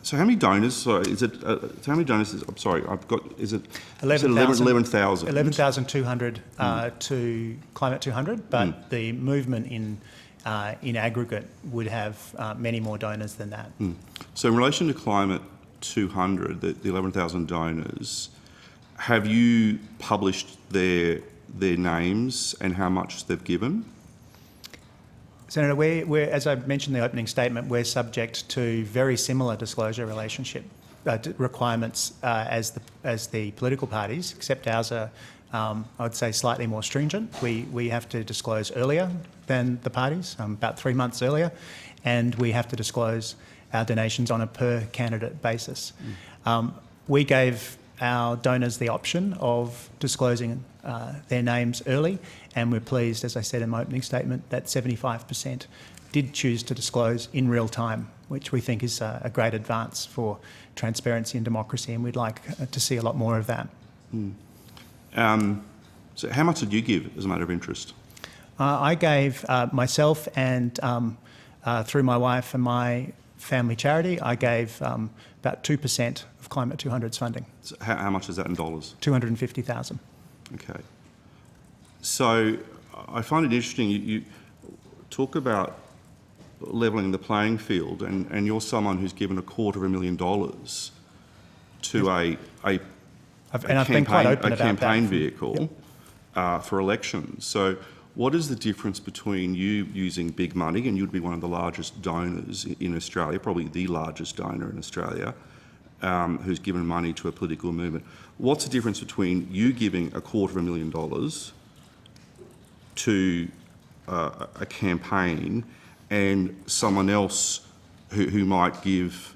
So how many donors? Sorry, is it? How many donors? I'm sorry, I've got. Is it 11,000? 11,200 to Climate 200, but the movement in aggregate would have many more donors than that. So in relation to Climate 200, the 11,000 donors, have you published their names and how much they've given? Senator, we're, as I mentioned in the opening statement, we're subject to very similar disclosure relationship requirements as the political parties, except ours are, I would say, slightly more stringent. We have to disclose earlier than the parties, about 3 months earlier, and we have to disclose our donations on a per candidate basis. We gave our donors the option of disclosing their names early, and we're pleased, as I said in my opening statement, that 75% did choose to disclose in real time, which we think is a great advance for transparency and democracy, and we'd like to see a lot more of that. So how much did you give as a matter of interest? I gave myself and through my wife and my family charity, I gave about 2% of Climate 200's funding. So how much is that in dollars? 250,000. Okay. So I find it interesting, you talk about levelling the playing field, and you're someone who's given $250,000 to a campaign vehicle for elections. So what is the difference between you using big money, and you'd be one of the largest donors in Australia, probably the largest donor in Australia, who's given money to a political movement? What's the difference between you giving $250,000 to a campaign and someone else who might give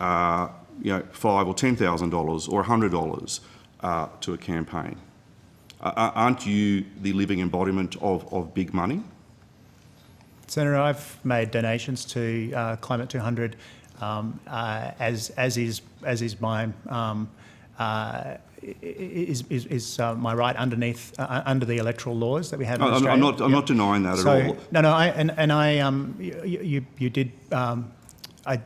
$5,000 or $10,000 or $100 to a campaign? Aren't you the living embodiment of big money? Senator, I've made donations to Climate 200 as is my my right under the electoral laws that we have in Australia. I'm not denying that at all. You did.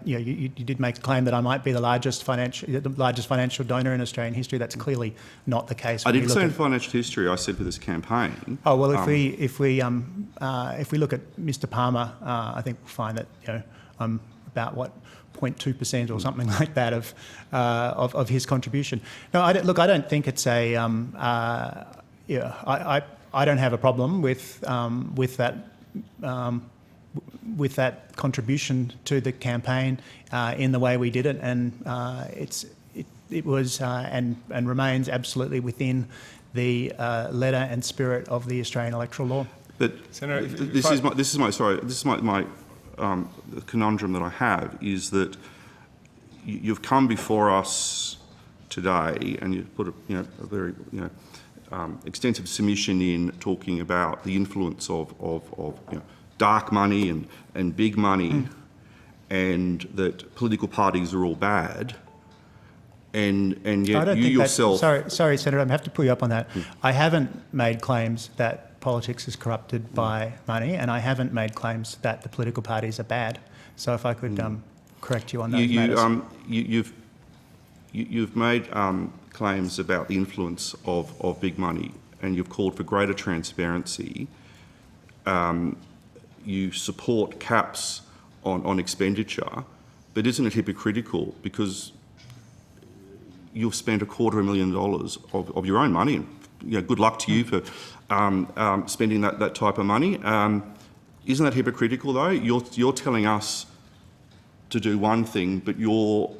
You did make a claim that I might be the largest financial donor in Australian history. That's clearly not the case. I didn't say in financial history. I said for this campaign. Oh well, if we look at Mr. Palmer, I think we'll find that I'm about 0.2% or something like that of his contribution. No, I don't think it's a. I don't have a problem with that. With that contribution to the campaign in the way we did it, and it was and remains absolutely within the letter and spirit of the Australian electoral law. But Senator, this is my conundrum that I have is that you've come before us today and you've put a very extensive submission in talking about the influence of dark money and big money, and that political parties are all bad, and yet you yourself... Sorry, Senator, I have to pull you up on that. I haven't made claims that politics is corrupted by money, and I haven't made claims that the political parties are bad. So if I could correct you on those matters. You've made claims about the influence of big money, and you've called for greater transparency. You support caps on expenditure, but isn't it hypocritical because you've spent $250,000 of your own money, and good luck to you for spending that type of money. Isn't that hypocritical though? You're telling us to do one thing, but you're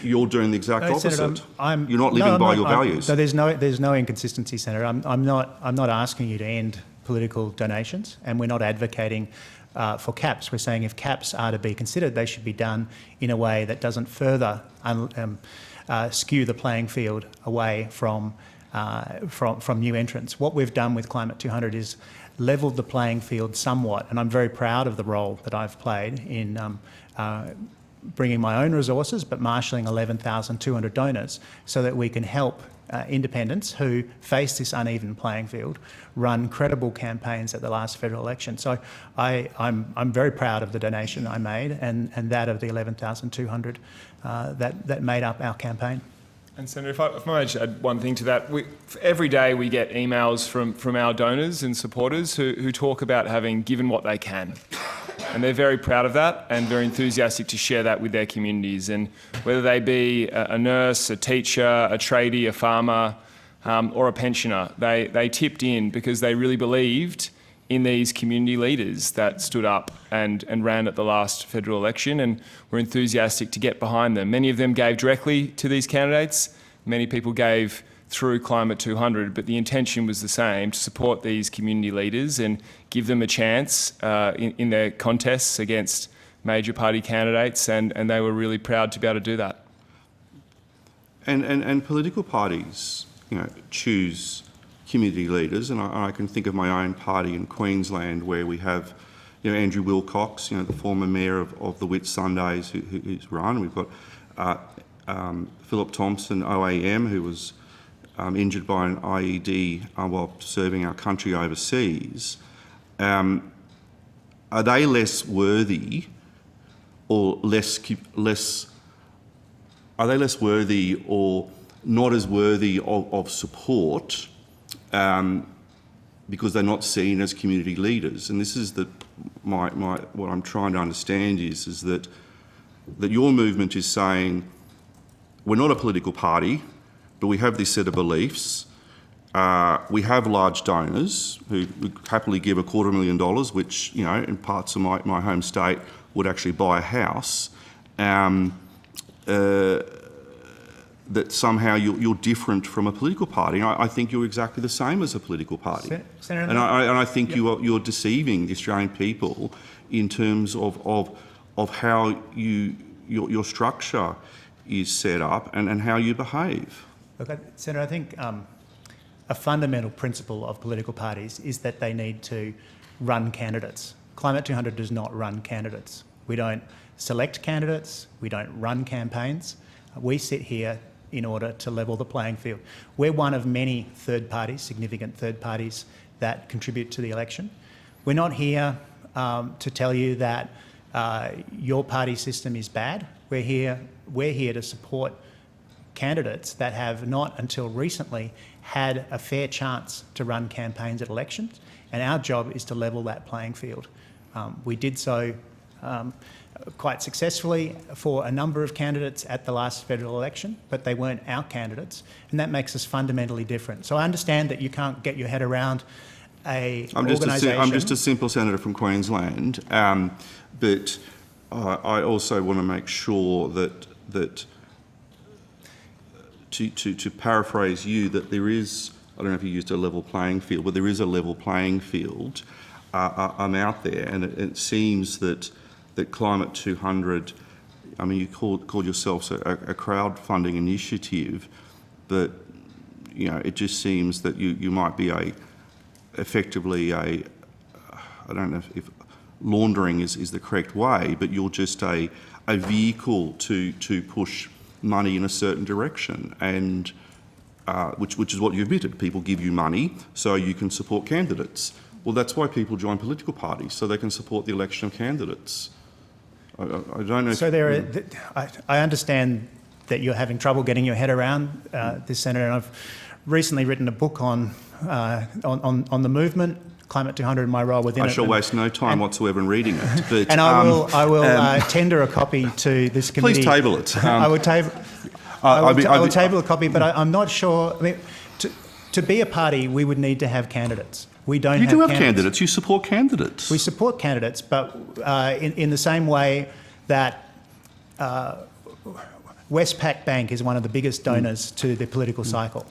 doing the exact opposite. Senator, you're not living by your values. So there's no inconsistency, Senator. I'm not asking you to end political donations, and we're not advocating for caps. We're saying if caps are to be considered, they should be done in a way that doesn't further skew the playing field away from new entrants. What we've done with Climate 200 is levelled the playing field somewhat, and I'm very proud of the role that I've played in bringing my own resources, but marshalling 11,200 donors so that we can help independents who face this uneven playing field run credible campaigns at the last federal election. So I'm very proud of the donation I made and that of the 11,200 that made up our campaign. And Senator, if I may just add one thing to that, every day we get emails from our donors and supporters who talk about having given what they can. And they're very proud of that and very enthusiastic to share that with their communities. And whether they be a nurse, a teacher, a tradie, a farmer, or a pensioner, they tipped in because they really believed in these community leaders that stood up and ran at the last federal election, and were enthusiastic to get behind them. Many of them gave directly to these candidates. Many people gave through Climate 200, but the intention was the same, to support these community leaders and give them a chance in their contests against major party candidates, and they were really proud to be able to do that. And political parties, choose community leaders, and I can think of my own party in Queensland where we have, Andrew Wilcox, the former mayor of the Whitsundays who's run. We've got Philip Thompson, OAM, who was injured by an IED while serving our country overseas. Are they less worthy, or are they less worthy, or not as worthy of support because they're not seen as community leaders? And this is what I'm trying to understand is that your movement is saying we're not a political party, but we have this set of beliefs. We have large donors who would happily give $250,000, which, in parts of my home state would actually buy a house. That somehow you're different from a political party. I think you're exactly the same as a political party. Senator, and I think you're deceiving the Australian people in terms of how your structure is set up and how you behave. Look, Senator, I think a fundamental principle of political parties is that they need to run candidates. Climate 200 does not run candidates. We don't select candidates, we don't run campaigns. We sit here in order to level the playing field. We're one of many third parties, significant third parties, that contribute to the election. We're not here to tell you that your party system is bad. We're here to support candidates that have not until recently had a fair chance to run campaigns at elections, and our job is to level that playing field. We did so quite successfully for a number of candidates at the last federal election, but they weren't our candidates, and that makes us fundamentally different. So I understand that you can't get your head around I'm just a simple senator from Queensland, but I also want to make sure that to paraphrase you, that there is, I don't know if you used a level playing field, but there is a level playing field out there, and it seems that Climate 200 I mean, you called yourselves a crowdfunding initiative, but it just seems that you might be effectively I don't know if laundering is the correct way, but you're just a vehicle to push money in a certain direction, and which is what you admitted. People give you money so you can support candidates. Well, that's why people join political parties, so they can support the election of candidates. I don't know. So I understand that you're having trouble getting your head around this, Senator, and I've recently written a book on the movement, Climate 200, and my role within it. I shall waste no time whatsoever in reading it. But, and I will tender a copy to this committee. Please table it. I would table. I would table a copy, but I'm not sure. I mean, to be a party, we would need to have candidates. We don't. You do have candidates. You support candidates. We support candidates, but in the same way that Westpac Bank is one of the biggest donors to the political cycle.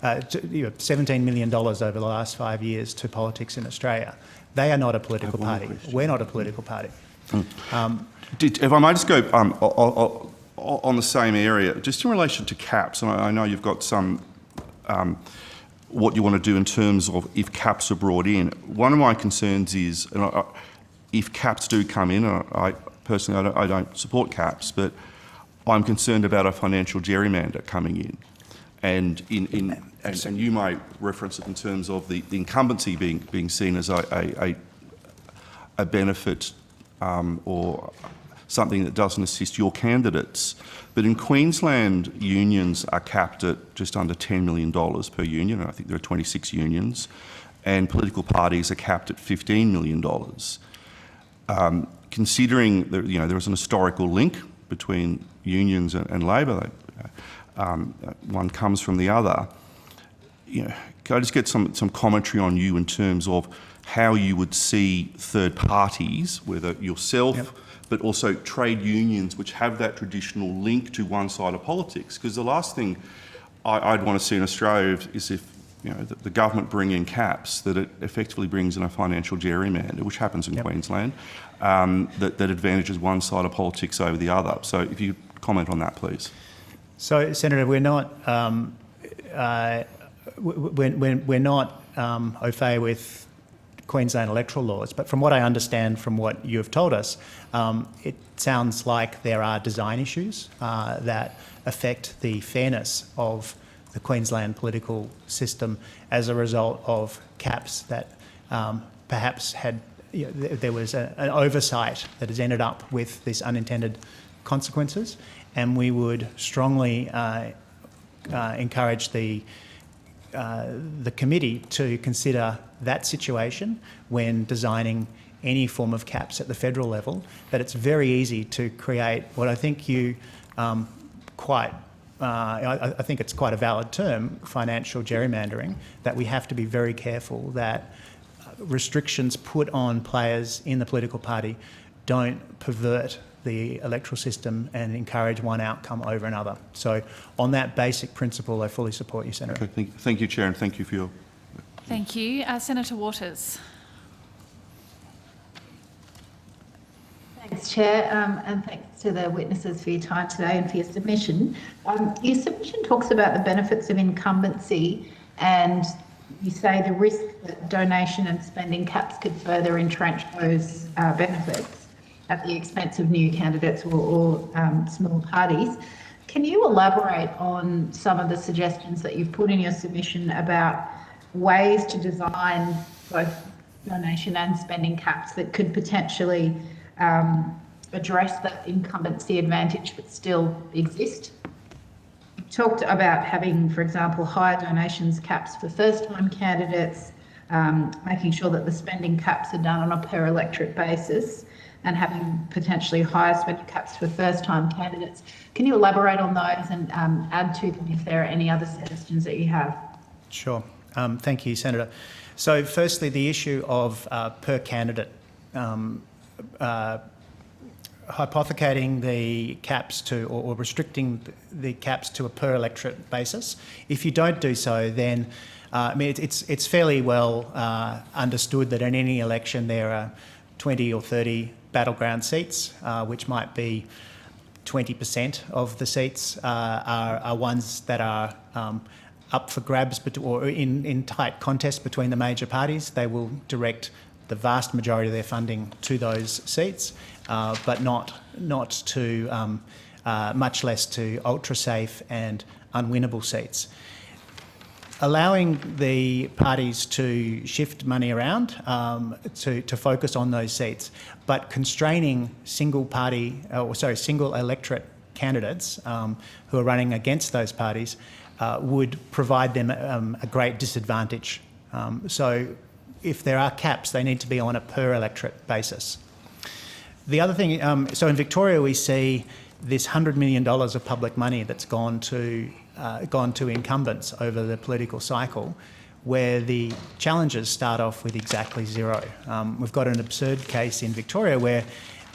$17 million over the last 5 years to politics in Australia. They are not a political party. We're not a political party. If I might just go on the same area, just in relation to caps, and I know you've got some what you want to do in terms of if caps are brought in. One of my concerns is, if caps do come in, and I personally don't support caps, but I'm concerned about a financial gerrymander coming in. And and you may reference it in terms of the incumbency being seen as a benefit or something that doesn't assist your candidates. But in Queensland, unions are capped at just under $10 million per union. I think there are 26 unions. And political parties are capped at $15 million. Considering there is an historical link between unions and Labor, one comes from the other. Can I just get some commentary on you in terms of how you would see third parties, whether yourself, but also trade unions, which have that traditional link to one side of politics? Because the last thing I'd want to see in Australia is if the government bring in caps, that it effectively brings in a financial gerrymander, which happens in Queensland, that advantages one side of politics over the other. So if you comment on that, please. So, Senator, we're not au fait with Queensland electoral laws, but from what I understand from what you have told us, it sounds like there are design issues that affect the fairness of the Queensland political system as a result of caps that perhaps had, there was an oversight that has ended up with these unintended consequences, and we would strongly encourage the committee to consider that situation when designing any form of caps at the federal level, that it's very easy to create what I think you I think it's quite a valid term, financial gerrymandering, that we have to be very careful that restrictions put on players in the political party don't pervert the electoral system and encourage one outcome over another. So on that basic principle, I fully support you, Senator. Okay, thank you, Chair, and thank you for your... Thank you. Senator Waters. Thanks, Chair, and thanks to the witnesses for your time today and for your submission. Your submission talks about the benefits of incumbency, and you say the risk that donation and spending caps could further entrench those benefits at the expense of new candidates or small parties. Can you elaborate on some of the suggestions that you've put in your submission about ways to design both donation and spending caps that could potentially address that incumbency advantage but still exist? You talked about having, for example, higher donations caps for first-time candidates, making sure that the spending caps are done on a per electorate basis, and having potentially higher spending caps for first-time candidates. Can you elaborate on those and add to them if there are any other suggestions that you have? Sure. Thank you, Senator. So firstly, the issue of per candidate, hypothecating the caps to, or restricting the caps to a per electorate basis. If you don't do so, then I mean, it's fairly well understood that in any election there are 20 or 30 battleground seats, which might be 20% of the seats are ones that are up for grabs or in tight contest between the major parties. They will direct the vast majority of their funding to those seats, but not to much less to ultra-safe and unwinnable seats. Allowing the parties to shift money around to focus on those seats, but constraining single electorate candidates who are running against those parties would provide them a great disadvantage. So if there are caps, they need to be on a per electorate basis. The other thing, so in Victoria we see this $100 million of public money that's gone to incumbents over the political cycle, where the challengers start off with exactly zero. We've got an absurd case in Victoria where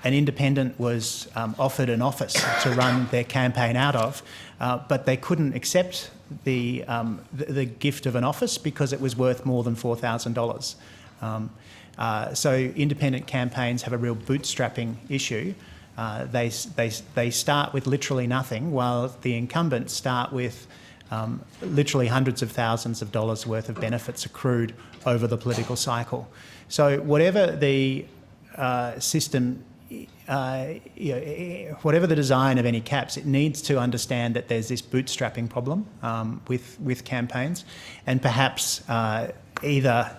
an independent was offered an office to run their campaign out of, but they couldn't accept the gift of an office because it was worth more than $4,000. So independent campaigns have a real bootstrapping issue. They start with literally nothing, while the incumbents start with literally hundreds of thousands of dollars worth of benefits accrued over the political cycle. So whatever the system, whatever the design of any caps, it needs to understand that there's this bootstrapping problem with campaigns, and perhaps either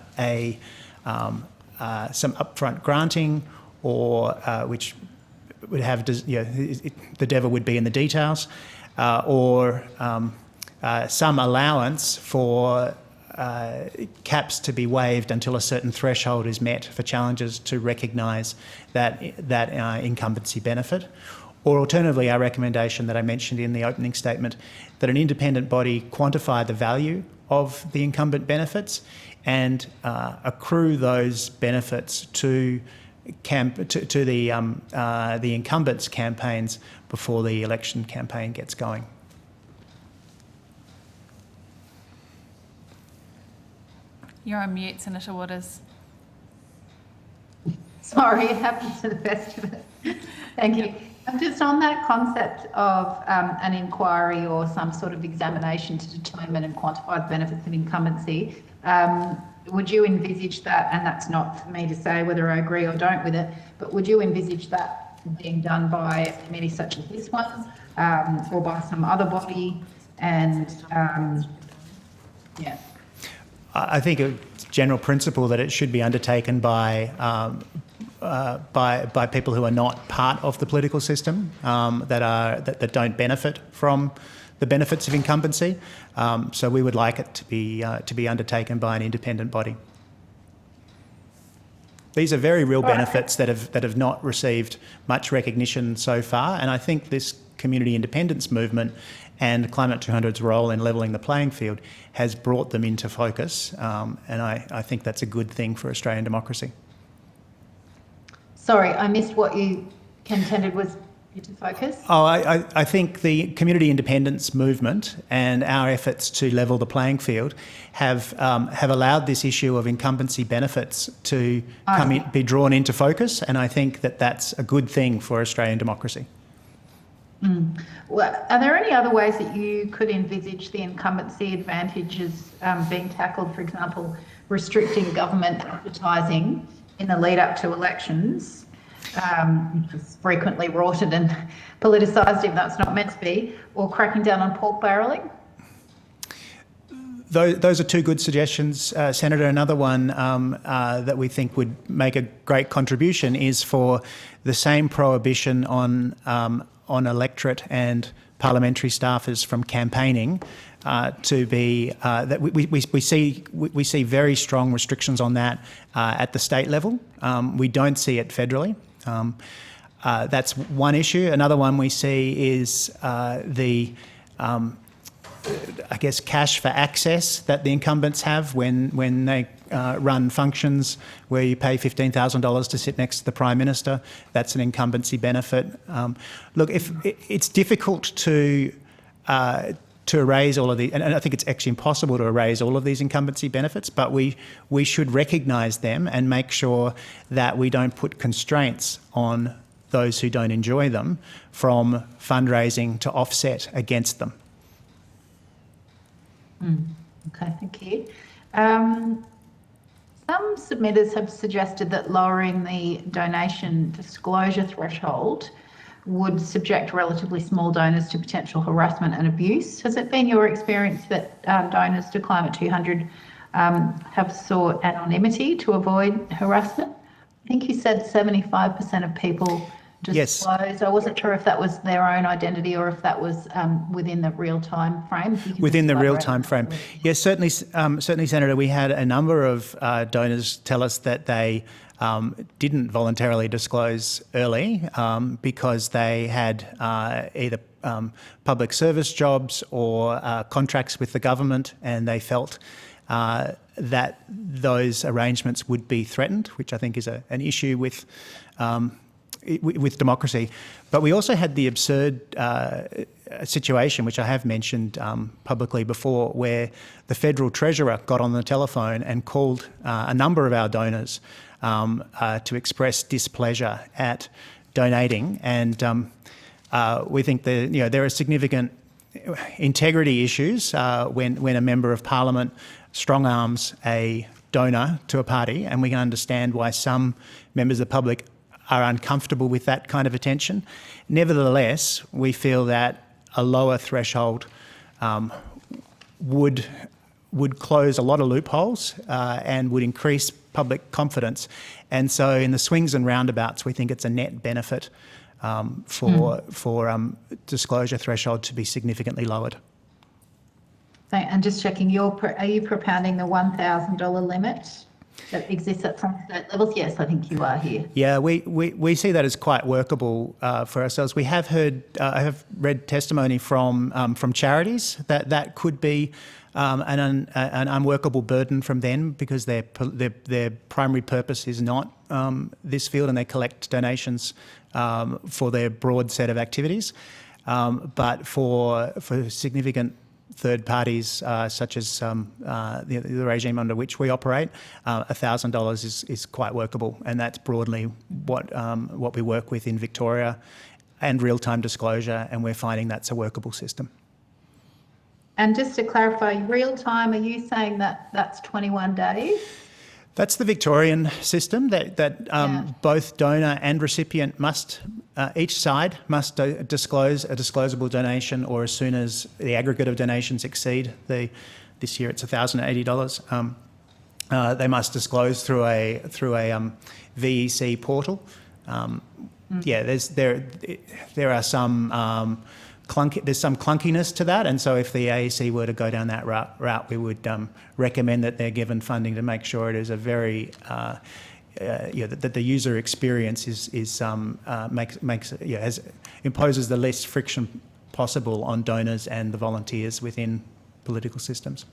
some upfront granting, or which would have, the devil would be in the details, or some allowance for caps to be waived until a certain threshold is met for challengers to recognise that incumbency benefit. Or alternatively, our recommendation that I mentioned in the opening statement, that an independent body quantify the value of the incumbent benefits and accrue those benefits to the incumbents' campaigns before the election campaign gets going. You're on mute, Senator Waters. Sorry, it happens to the best of us. Thank you. Just on that concept of an inquiry or some sort of examination to determine and quantify the benefits of incumbency, would you envisage that, and that's not for me to say whether I agree or don't with it, but would you envisage that being done by a committee such as this one, or by some other body? And yeah. I think a general principle that it should be undertaken by people who are not part of the political system, that don't benefit from the benefits of incumbency. So we would like it to be undertaken by an independent body. These are very real benefits that have not received much recognition so far, and I think this community independence movement and Climate 200's role in levelling the playing field has brought them into focus, and I think that's a good thing for Australian democracy. Sorry, I missed what you contended was into focus. Oh, I think the community independence movement and our efforts to level the playing field have allowed this issue of incumbency benefits to be drawn into focus, and I think that that's a good thing for Australian democracy. Well, are there any other ways that you could envisage the incumbency advantages being tackled? For example, restricting government advertising in the lead up to elections, which is frequently rorted and politicised if that's not meant to be, or cracking down on pork barrelling? Those are two good suggestions, Senator. Another one that we think would make a great contribution is for the same prohibition on electorate and parliamentary staffers from campaigning to be that we see very strong restrictions on that at the state level. We don't see it federally. That's one issue. Another one we see is I guess cash for access that the incumbents have when they run functions where you pay $15,000 to sit next to the Prime Minister. That's an incumbency benefit. Look, if it's difficult to erase all of the, and I think it's actually impossible to erase all of these incumbency benefits, but we should recognise them and make sure that we don't put constraints on those who don't enjoy them from fundraising to offset against them. Okay, thank you. Some submitters have suggested that lowering the donation disclosure threshold would subject relatively small donors to potential harassment and abuse. Has it been your experience that donors to Climate 200 have sought anonymity to avoid harassment? I think you said 75% of people disclosed. Yes. I wasn't sure if that was their own identity or if that was within the real-time frame. Within the real-time frame. Yes, certainly, Senator, we had a number of donors tell us that they didn't voluntarily disclose early because they had either public service jobs or contracts with the government, and they felt that those arrangements would be threatened, which I think is an issue with democracy. But we also had the absurd situation, which I have mentioned publicly before, where the Federal Treasurer got on the telephone and called a number of our donors to express displeasure at donating. And we think that there are significant integrity issues when a Member of Parliament strong arms a donor to a party, and we can understand why some members of the public are uncomfortable with that kind of attention. Nevertheless, we feel that a lower threshold would close a lot of loopholes and would increase public confidence. And so in the swings and roundabouts, we think it's a net benefit for disclosure threshold to be significantly lowered. And just checking, are you propounding the $1,000 limit that exists at some state levels? Yes, I think you are here. Yeah, we see that as quite workable for ourselves. We have heard, I have read testimony from charities that could be an unworkable burden from them because their primary purpose is not this field, and they collect donations for their broad set of activities. But for significant third parties, such as the regime under which we operate, $1,000 is quite workable, and that's broadly what we work with in Victoria, and real-time disclosure, and we're finding that's a workable system. And just to clarify, real-time, are you saying that that's 21 days? That's the Victorian system that both donor and recipient must, each side must disclose a disclosable donation, or as soon as the aggregate of donations exceed this year it's $1,080. They must disclose through a VEC portal. Yeah, there are some there's some clunkiness to that, and so if the AEC were to go down that route, we would recommend that they're given funding to make sure it is a very that the user experience imposes the least friction possible on donors and the volunteers within political systems.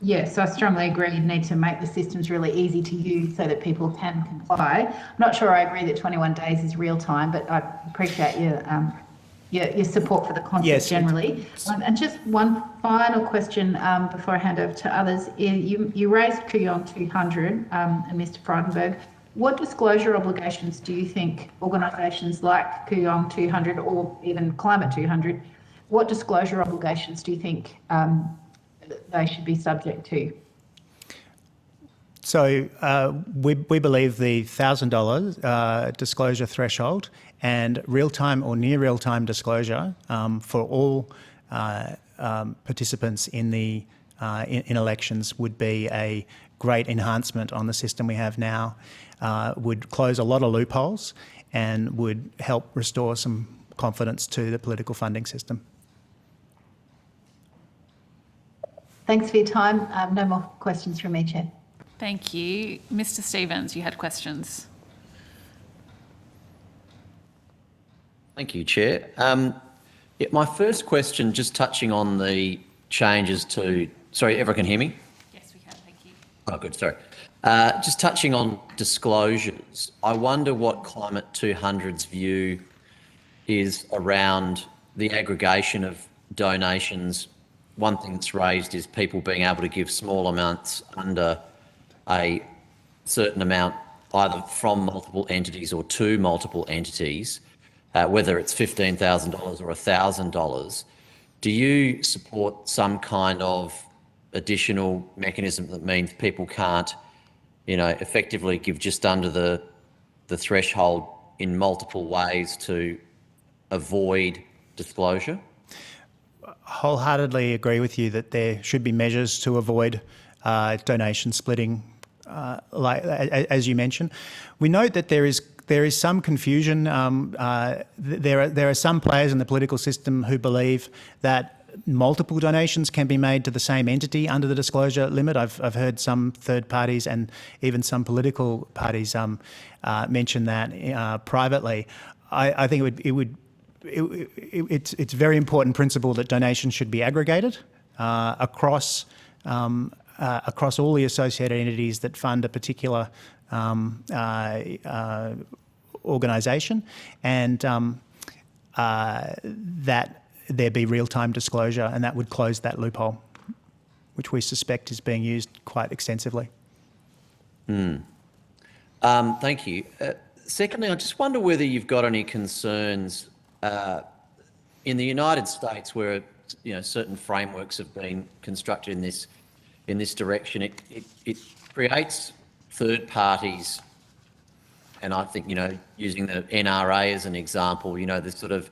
Yes, I strongly agree. You need to make the systems really easy to use so that people can comply. I'm not sure I agree that 21 days is real time, but I appreciate your support for the concept generally. And just one final question before I hand over to others. You raised Kooyong 200 and Mr. Frydenberg. What disclosure obligations do you think organisations like Kooyong 200 or even Climate 200, what disclosure obligations do you think they should be subject to? So we believe the $1,000 disclosure threshold and real-time or near real-time disclosure for all participants in elections would be a great enhancement on the system we have now, would close a lot of loopholes and would help restore some confidence to the political funding system. Thanks for your time. No more questions from me, Chair. Thank you. Mr. Stevens, you had questions. Thank you, Chair. My first question, just touching on the changes to... Sorry, everyone can hear me? Yes, we can. Thank you. Oh, good. Sorry. Just touching on disclosures, I wonder what Climate 200's view is around the aggregation of donations. One thing that's raised is people being able to give small amounts under a certain amount either from multiple entities or to multiple entities, whether it's $15,000 or $1,000, do you support some kind of additional mechanism that means people can't, effectively give just under the threshold in multiple ways to avoid disclosure? Wholeheartedly agree with you that there should be measures to avoid donation splitting, as you mentioned. We note that there is some confusion. There are some players in the political system who believe that multiple donations can be made to the same entity under the disclosure limit. I've heard some third parties and even some political parties mention that privately. I think it's a very important principle that donations should be aggregated across all the associated entities that fund a particular organisation, and that there be real-time disclosure, and that would close that loophole, which we suspect is being used quite extensively. Thank you. Secondly, I just wonder whether you've got any concerns in the United States, where certain frameworks have been constructed in this direction. It creates third parties, and I think using the NRA as an example, the sort of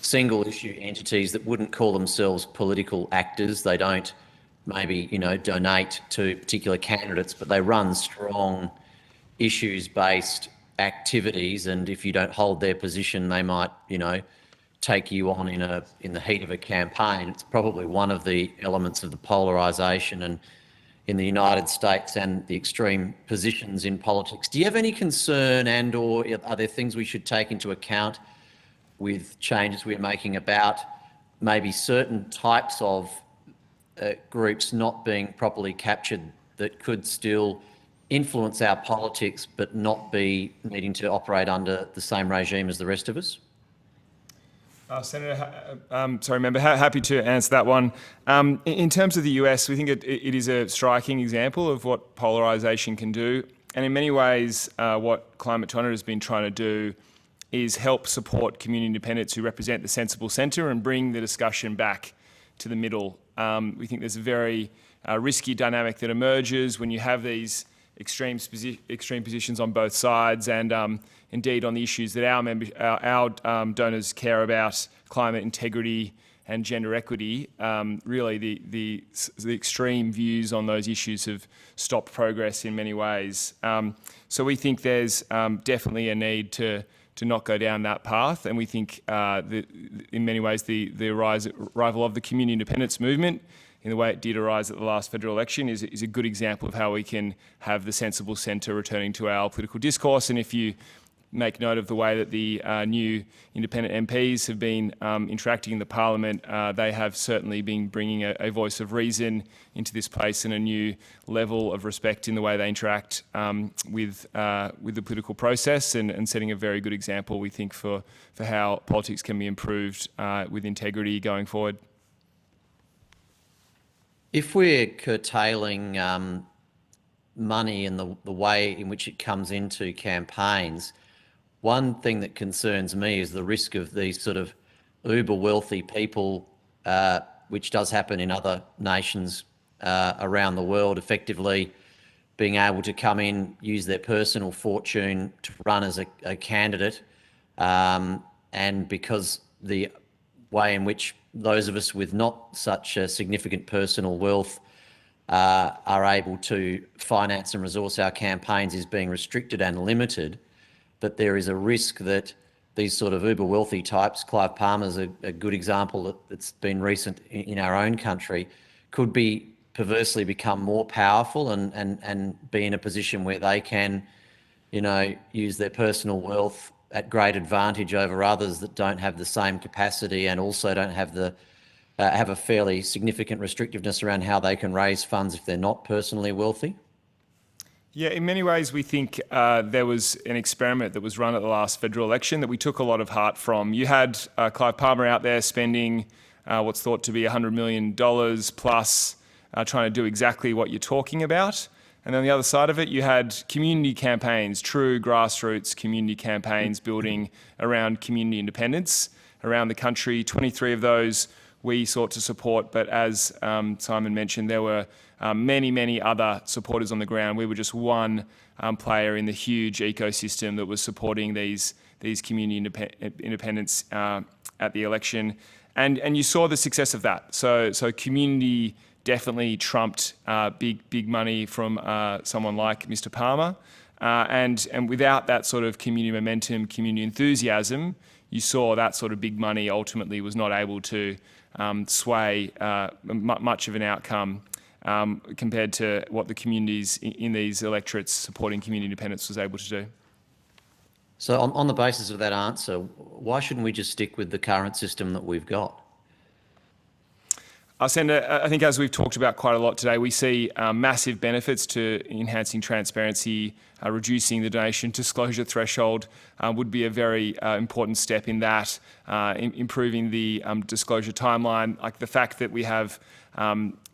single issue entities that wouldn't call themselves political actors. They don't maybe donate to particular candidates, but they run strong issues-based activities, and if you don't hold their position, they might take you on in the heat of a campaign. It's probably one of the elements of the polarisation and in the United States and the extreme positions in politics. Do you have any concern, and or are there things we should take into account with changes we're making about maybe certain types of groups not being properly captured that could still influence our politics but not be needing to operate under the same regime as the rest of us? Member, happy to answer that one. In terms of the US, we think it is a striking example of what polarisation can do. And in many ways, what Climate 200 has been trying to do is help support community independents who represent the sensible centre and bring the discussion back to the middle. We think there's a very risky dynamic that emerges when you have these extreme positions on both sides, and indeed on the issues that our donors care about, climate integrity and gender equity. Really, the extreme views on those issues have stopped progress in many ways. So we think there's definitely a need to not go down that path, and we think that in many ways the arrival of the community independence movement, in the way it did arise at the last federal election, is a good example of how we can have the sensible centre returning to our political discourse. And if you make note of the way that the new independent MPs have been interacting in the parliament, they have certainly been bringing a voice of reason into this place and a new level of respect in the way they interact with the political process, and setting a very good example, we think, for how politics can be improved with integrity going forward. If we're curtailing money and the way in which it comes into campaigns, one thing that concerns me is the risk of these sort of uber wealthy people, which does happen in other nations around the world, effectively being able to come in, use their personal fortune to run as a candidate. And because the way in which those of us with not such a significant personal wealth are able to finance and resource our campaigns is being restricted and limited, that there is a risk that these sort of uber wealthy types, Clive Palmer's a good example that's been recent in our own country, could be perversely become more powerful and be in a position where they can, use their personal wealth at great advantage over others that don't have the same capacity and also don't have have a fairly significant restrictiveness around how they can raise funds if they're not personally wealthy? Yeah, in many ways, we think there was an experiment that was run at the last federal election that we took a lot of heart from. You had Clive Palmer out there spending what's thought to be $100 million plus, trying to do exactly what you're talking about. And on the other side of it, you had community campaigns, true grassroots community campaigns building around community independence around the country. 23 of those we sought to support, but as Simon mentioned, there were many, many other supporters on the ground. We were just one player in the huge ecosystem that was supporting these community independents at the election. And you saw the success of that. So community definitely trumped big money from someone like Mr. Palmer. And without that sort of community momentum, community enthusiasm, you saw that sort of big money ultimately was not able to sway much of an outcome compared to what the communities in these electorates supporting community independence was able to do. So on the basis of that answer, why shouldn't we just stick with the current system that we've got? Senator, I think as we've talked about quite a lot today, we see massive benefits to enhancing transparency, reducing the donation disclosure threshold would be a very important step in that, improving the disclosure timeline, like the fact that we have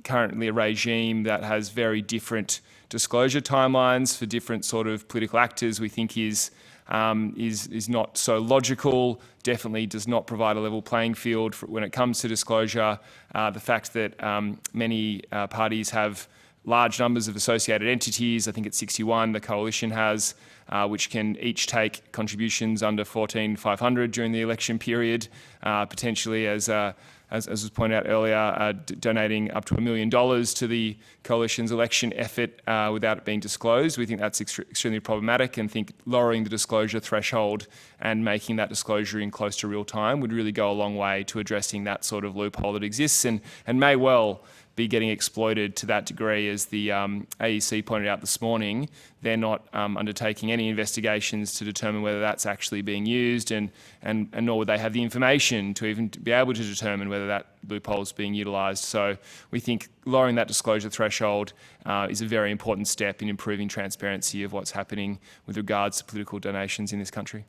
currently a regime that has very different disclosure timelines for different sort of political actors, we think is not so logical, definitely does not provide a level playing field when it comes to disclosure. The fact that many parties have large numbers of associated entities, I think it's 61 the coalition has, which can each take contributions under 14,500 during the election period, potentially as was pointed out earlier, donating up to $1 million to the coalition's election effort without it being disclosed. We think that's extremely problematic and think lowering the disclosure threshold and making that disclosure in close to real time would really go a long way to addressing that sort of loophole that exists and may well be getting exploited to that degree. As the AEC pointed out this morning, they're not undertaking any investigations to determine whether that's actually being used and nor would they have the information to even be able to determine whether that loophole is being utilised. So we think lowering that disclosure threshold is a very important step in improving transparency of what's happening with regards to political donations in this country.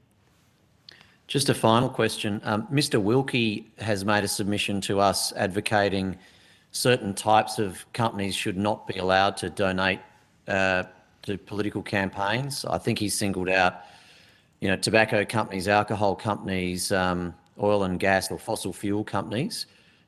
Just a final question. Mr. Wilkie has made a submission to us advocating certain types of companies should not be allowed to donate to political campaigns. I think he singled out, tobacco companies, alcohol companies, oil and gas or fossil fuel companies.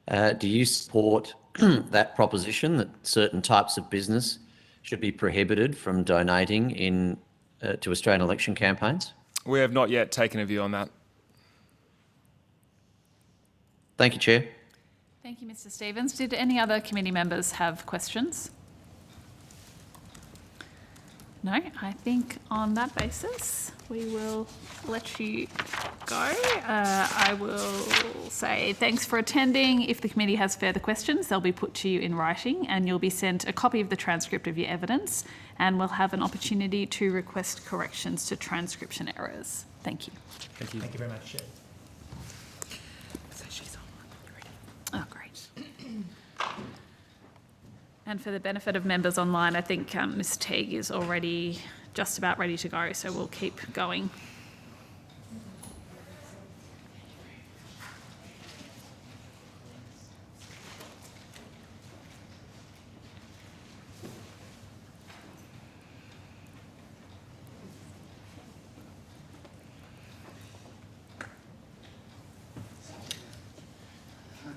Do you support that proposition that certain types of business should be prohibited from donating to Australian election campaigns? We have not yet taken a view on that. Thank you, Chair. Thank you, Mr. Stevens. Did any other committee members have questions? No, I think on that basis, we will let you go. I will say thanks for attending. If the committee has further questions, they'll be put to you in writing and you'll be sent a copy of the transcript of your evidence and we'll have an opportunity to request corrections to transcription errors. Thank you. Thank you. Thank you very much, Chair. Oh, great. And for the benefit of members online, I think Ms. Teague is already just about ready to go, so we'll keep going.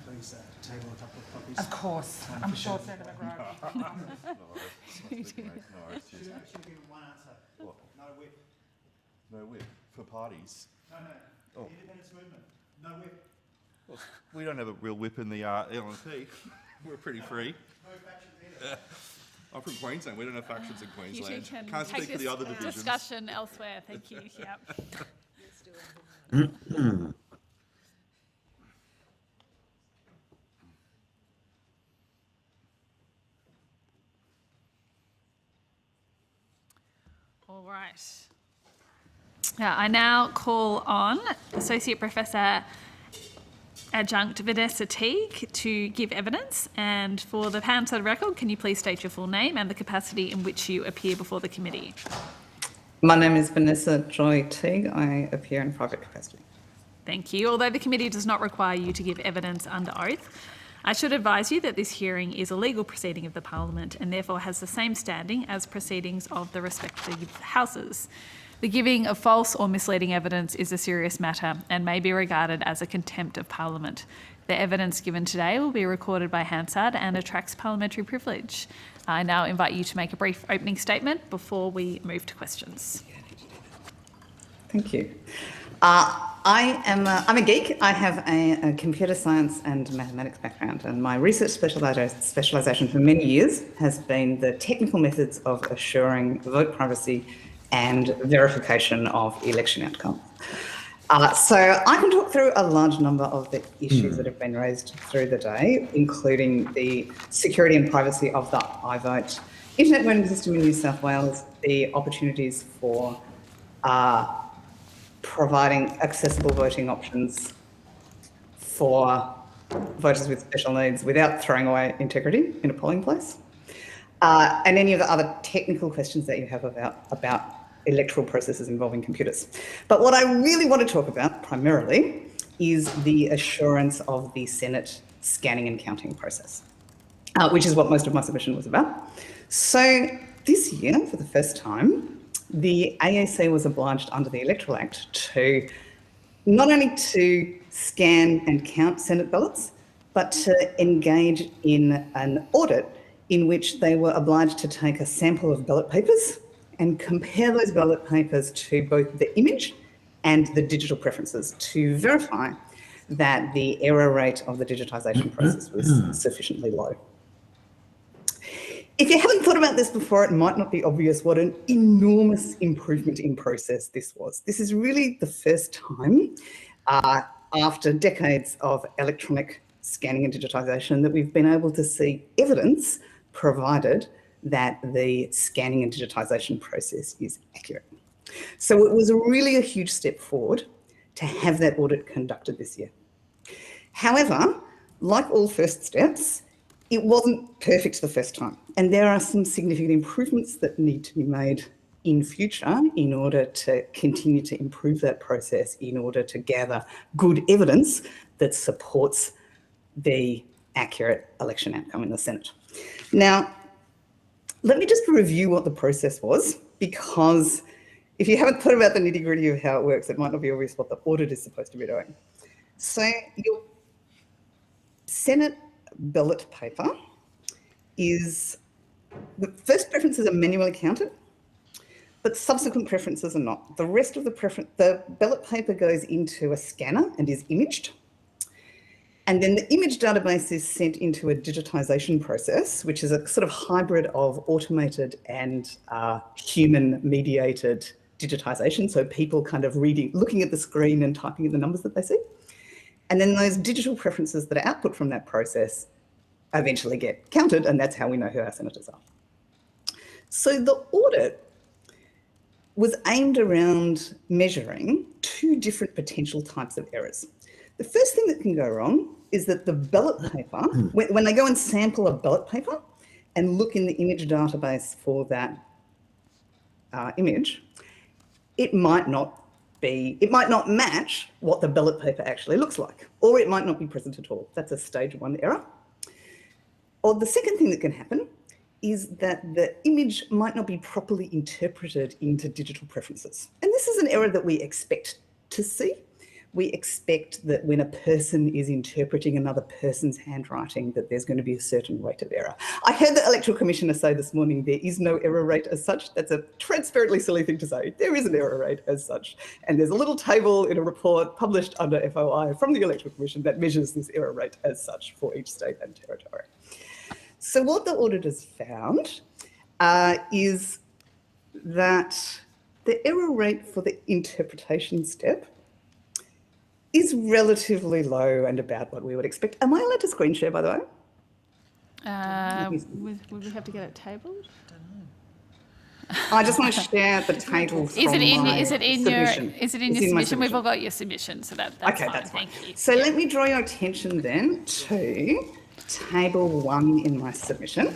Please table a couple of copies. Of course. I'm sure Senator McGrath. Should have given one answer. What? No whip. No whip for parties? No. Oh. The independence movement. No whip. Well, we don't have a real whip in the LNP. We're pretty free. No factions either. I'm from Queensland. We don't have factions in Queensland. You two Can't speak for the other divisions. Discussion elsewhere. Thank you. Mm-hmm. All right. I now call on Associate Professor Adjunct Vanessa Teague to give evidence. And for the Hansard record, can you please state your full name and the capacity in which you appear before the committee? My name is Vanessa Joy Teague. I appear in private capacity. Thank you. Although the committee does not require you to give evidence under oath, I should advise you that this hearing is a legal proceeding of the Parliament and therefore has the same standing as proceedings of the respective houses. The giving of false or misleading evidence is a serious matter and may be regarded as a contempt of Parliament. The evidence given today will be recorded by Hansard and attracts parliamentary privilege. I now invite you to make a brief opening statement before we move to questions. Thank you. I'm a geek. I have a computer science and mathematics background, and my research specialisation for many years has been the technical methods of assuring vote privacy and verification of election outcomes. So I can talk through a large number of the issues that have been raised through the day, including the security and privacy of the iVote internet voting system in New South Wales, the opportunities for providing accessible voting options for voters with special needs without throwing away integrity in a polling place, and any of the other technical questions that you have about electoral processes involving computers. But what I really want to talk about primarily is the assurance of the Senate scanning and counting process, which is what most of my submission was about. So this year, for the first time, the AAC was obliged under the Electoral Act to not only to scan and count Senate ballots, but to engage in an audit in which they were obliged to take a sample of ballot papers and compare those ballot papers to both the image and the digital preferences to verify that the error rate of the digitisation process was sufficiently low. If you haven't thought about this before, it might not be obvious what an enormous improvement in process this was. This is really the first time after decades of electronic scanning and digitisation that we've been able to see evidence provided that the scanning and digitisation process is accurate. So it was really a huge step forward to have that audit conducted this year. However, like all first steps, it wasn't perfect the first time, and there are some significant improvements that need to be made in future in order to continue to improve that process, in order to gather good evidence that supports the accurate election outcome in the Senate. Now, let me just review what the process was, because if you haven't thought about the nitty-gritty of how it works, it might not be obvious what the audit is supposed to be doing. So your Senate ballot paper is, the first preferences are manually counted, but subsequent preferences are not. The rest of the ballot paper goes into a scanner and is imaged. And then the image database is sent into a digitisation process, which is a sort of hybrid of automated and human-mediated digitisation. So people kind of looking at the screen and typing in the numbers that they see. And then those digital preferences that are output from that process eventually get counted, and that's how we know who our senators are. So the audit was aimed around measuring two different potential types of errors. The first thing that can go wrong is that the ballot paper, when they go and sample a ballot paper and look in the image database for that image, it might not match what the ballot paper actually looks like, or it might not be present at all. That's a stage 1 error. Or the second thing that can happen is that the image might not be properly interpreted into digital preferences. And this is an error that we expect to see. We expect that when a person is interpreting another person's handwriting, that there's going to be a certain rate of error. I heard the Electoral Commissioner say this morning there is no error rate as such. That's a transparently silly thing to say. There is an error rate as such. And there's a little table in a report published under FOI from the Electoral Commission that measures this error rate as such for each state and territory. So what the auditors found is that the error rate for the interpretation step is relatively low and about what we would expect. Am I allowed to screen share, by the way? Would we have to get it tabled? I just want to share the table from Is it in my your submission. submission? We've all got your submission, so that's okay, fine. that's fine. Thank you. So let me draw your attention then to table 1 in my submission,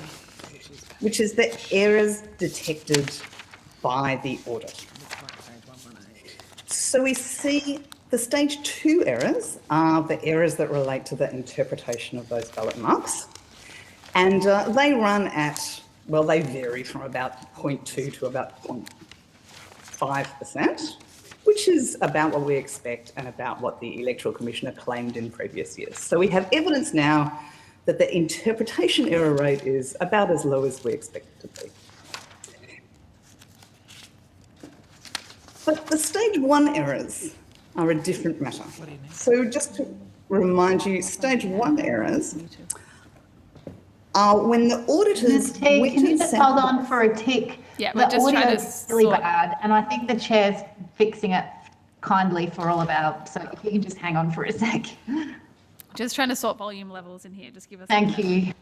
which is the errors detected by the audit. So we see The stage 2 errors are the errors that relate to the interpretation of those ballot marks. And they run at, well, they vary from about 0.2 to about 0.5%, which is about what we expect and about what the Electoral Commissioner claimed in previous years. So we have evidence now that the interpretation error rate is about as low as we expect it to be. But the stage 1 errors are a different matter. So just to remind you, stage 1 errors are when the auditors... Can you just hold on for a tick? Yeah, the we're just audio trying to is really bad, and I think the chair's fixing it kindly for all of our... So if you can just hang on for a sec. Just trying to sort volume levels in here. Just give us Thank you.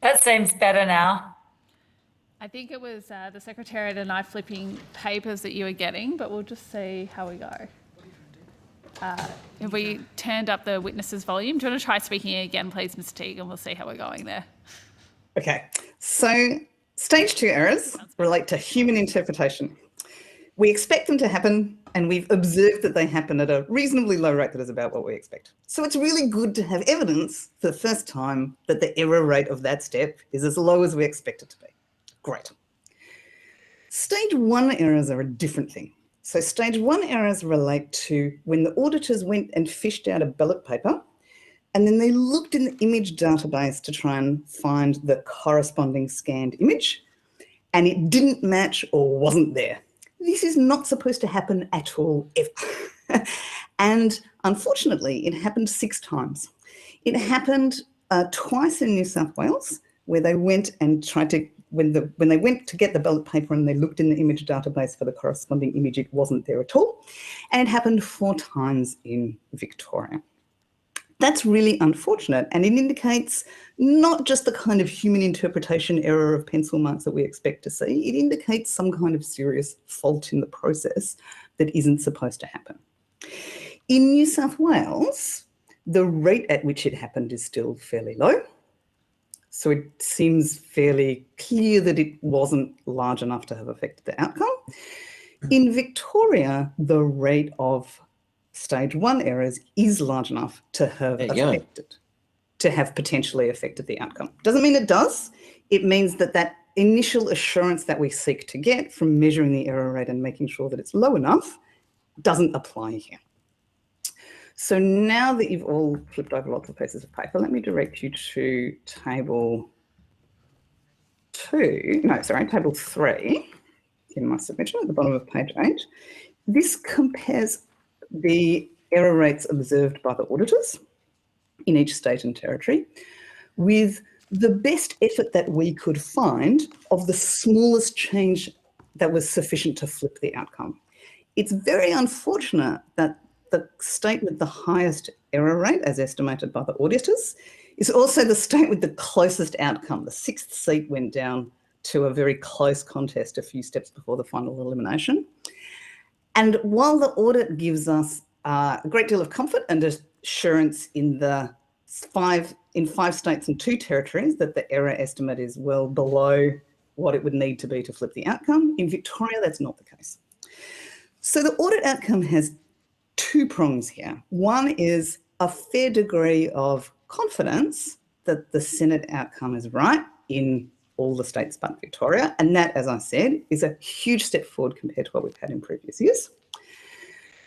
That seems better now. I think it was the Secretariat and I flipping papers that you were getting, but we'll just see how we go. Have we turned up the witnesses' volume? Do you want to try speaking again, please, Mr. Teague, and we'll see how we're going there. Okay, so stage 2 errors relate to human interpretation. We expect them to happen, and we've observed that they happen at a reasonably low rate that is about what we expect. So it's really good to have evidence for the first time that the error rate of that step is as low as we expect it to be. Great. Stage 1 errors are a different thing. So stage 1 errors relate to when the auditors went and fished out a ballot paper, and then they looked in the image database to try and find the corresponding scanned image, and it didn't match or wasn't there. This is not supposed to happen at all, ever. And unfortunately, it happened 6 times. It happened twice in New South Wales, where they went and tried to, when they went to get the ballot paper and they looked in the image database for the corresponding image, it wasn't there at all. And it happened 4 times in Victoria. That's really unfortunate, and it indicates not just the kind of human interpretation error of pencil marks that we expect to see, it indicates some kind of serious fault in the process that isn't supposed to happen. In New South Wales, the rate at which it happened is still fairly low, so it seems fairly clear that it wasn't large enough to have affected the outcome. In Victoria, the rate of stage 1 errors is large enough to have potentially affected the outcome. Doesn't mean it does. It means that that initial assurance that we seek to get from measuring the error rate and making sure that it's low enough doesn't apply here. So now that you've all flipped over lots of pieces of paper, let me direct you to table 3 in my submission at the bottom of page 8. This compares the error rates observed by the auditors in each state and territory with the best effort that we could find of the smallest change that was sufficient to flip the outcome. It's very unfortunate that the state with the highest error rate, as estimated by the auditors, is also the state with the closest outcome. The 6th seat went down to a very close contest a few steps before the final elimination. And while the audit gives us a great deal of comfort and assurance in the 5 states and 2 territories that the error estimate is well below what it would need to be to flip the outcome, in Victoria that's not the case. So the audit outcome has 2 prongs here. One is a fair degree of confidence that the Senate outcome is right in all the states but Victoria, and that, as I said, is a huge step forward compared to what we've had in previous years.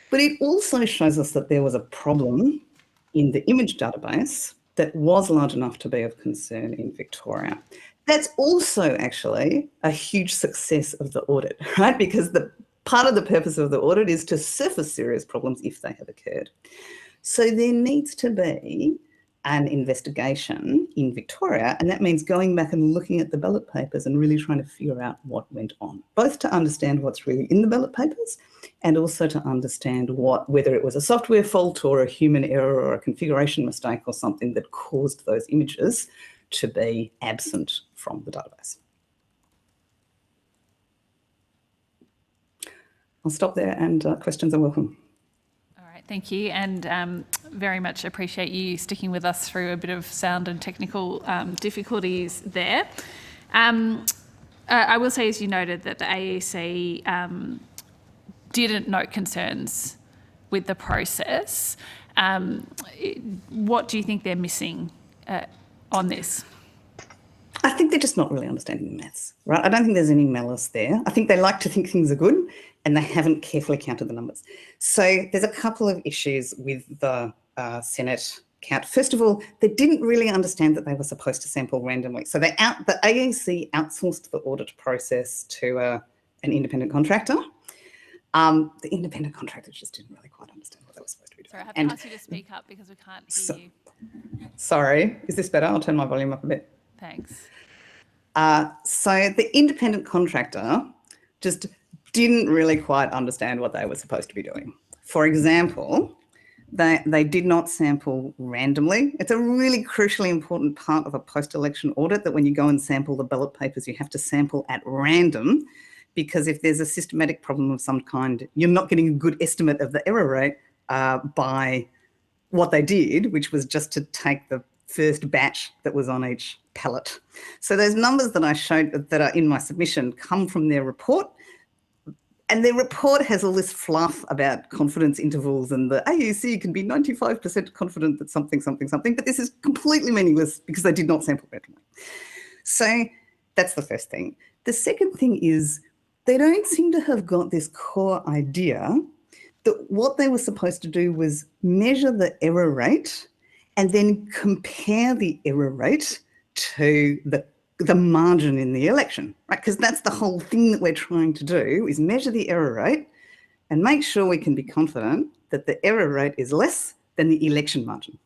But it also shows us that there was a problem in the image database that was large enough to be of concern in Victoria. That's also actually a huge success of the audit, right? Because the part of the purpose of the audit is to surface serious problems if they have occurred. So there needs to be an investigation in Victoria, and that means going back and looking at the ballot papers and really trying to figure out what went on, both to understand what's really in the ballot papers and also to understand whether it was a software fault or a human error or a configuration mistake or something that caused those images to be absent from the database. I'll stop there, and questions are welcome. Thank you, and very much appreciate you sticking with us through a bit of sound and technical difficulties there. I will say, as you noted, that the AEC didn't note concerns with the process. What do you think they're missing on this? I think they're just not really understanding the maths, right? I don't think there's any malice there. I think they like to think things are good and they haven't carefully counted the numbers. So there's a couple of issues with the Senate count. First of all, they didn't really understand that they were supposed to sample randomly. So the AEC outsourced the audit process to an independent contractor. The independent contractor just didn't really quite understand what they were supposed to be doing. Sorry, I have to ask you to speak up because we can't hear you. Sorry, is this better? I'll turn my volume up a bit. Thanks. So the independent contractor just didn't really quite understand what they were supposed to be doing. For example, they did not sample randomly. It's a really crucially important part of a post-election audit that when you go and sample the ballot papers, you have to sample at random, because if there's a systematic problem of some kind, you're not getting a good estimate of the error rate by what they did, which was just to take the first batch that was on each pallet. So those numbers that I showed that are in my submission come from their report. And their report has all this fluff about confidence intervals and the AEC can be 95% confident that something, but this is completely meaningless because they did not sample randomly. So that's the first thing. The second thing is they don't seem to have got this core idea that what they were supposed to do was measure the error rate and then compare the error rate to the margin in the election, right? Because that's the whole thing that we're trying to do, is measure the error rate and make sure we can be confident that the error rate is less than the election margin.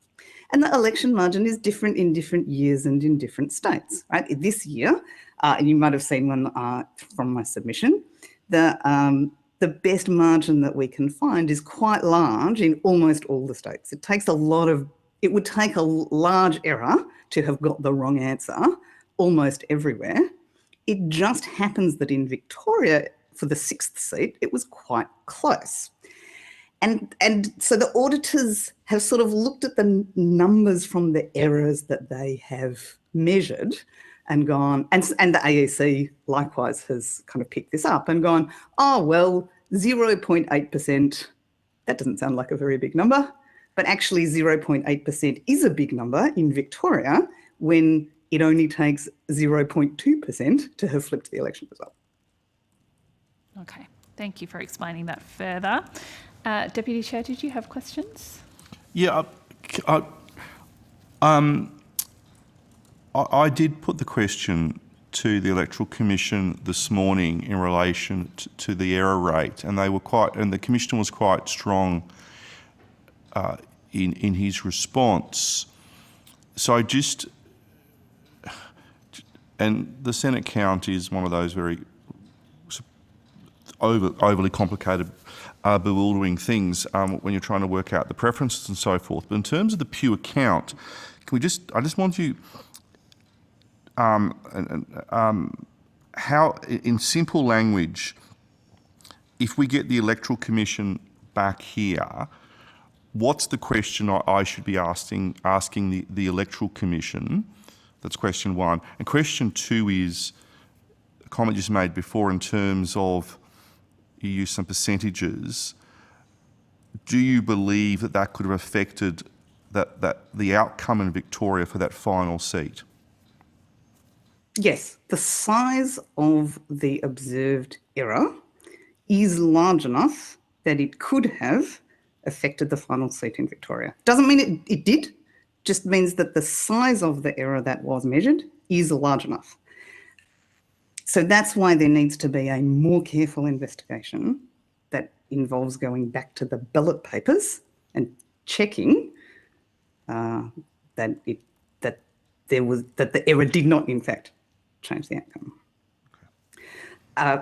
And the election margin is different in different years and in different states, right? This year, you might have seen one from my submission, the best margin that we can find is quite large in almost all the states. It would take a large error to have got the wrong answer almost everywhere. It just happens that in Victoria, for the 6th seat, it was quite close. And so the auditors have sort of looked at the numbers from the errors that they have measured and gone, and the AEC likewise has kind of picked this up and gone, oh, well, 0.8%, that doesn't sound like a very big number, but actually 0.8% is a big number in Victoria when it only takes 0.2% to have flipped the election result. Okay, thank you for explaining that further. Deputy Chair, did you have questions? Yeah, I did put the question to the Electoral Commission this morning in relation to the error rate, and the Commissioner was quite strong in his response. So and the Senate count is one of those very overly complicated, bewildering things when you're trying to work out the preferences and so forth. But in terms of the pure count, I just want you, how, in simple language, if we get the Electoral Commission back here, what's the question I should be asking the Electoral Commission? That's question one. And question two is a comment you just made before in terms of you used some percentages. Do you believe that could have affected the outcome in Victoria for that final seat? Yes, the size of the observed error is large enough that it could have affected the final seat in Victoria. Doesn't mean it did, just means that the size of the error that was measured is large enough. So that's why there needs to be a more careful investigation that involves going back to the ballot papers and checking that the error did not, in fact, change the outcome.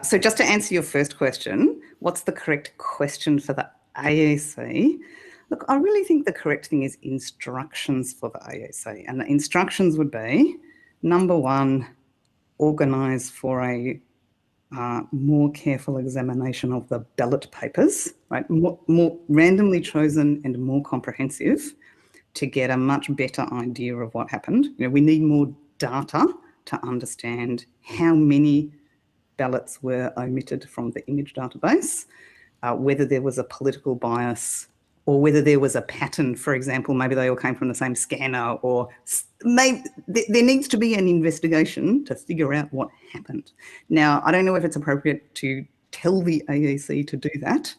So just to answer your first question, what's the correct question for the AEC? Look, I really think the correct thing is instructions for the AEC. And the instructions would be, number one, organise for a more careful examination of the ballot papers, right? More randomly chosen and more comprehensive to get a much better idea of what happened. You know, we need more data to understand how many ballots were omitted from the image database, whether there was a political bias or whether there was a pattern. For example, maybe they all came from the same scanner, or maybe there needs to be an investigation to figure out what happened. Now, I don't know if it's appropriate to tell the AEC to do that,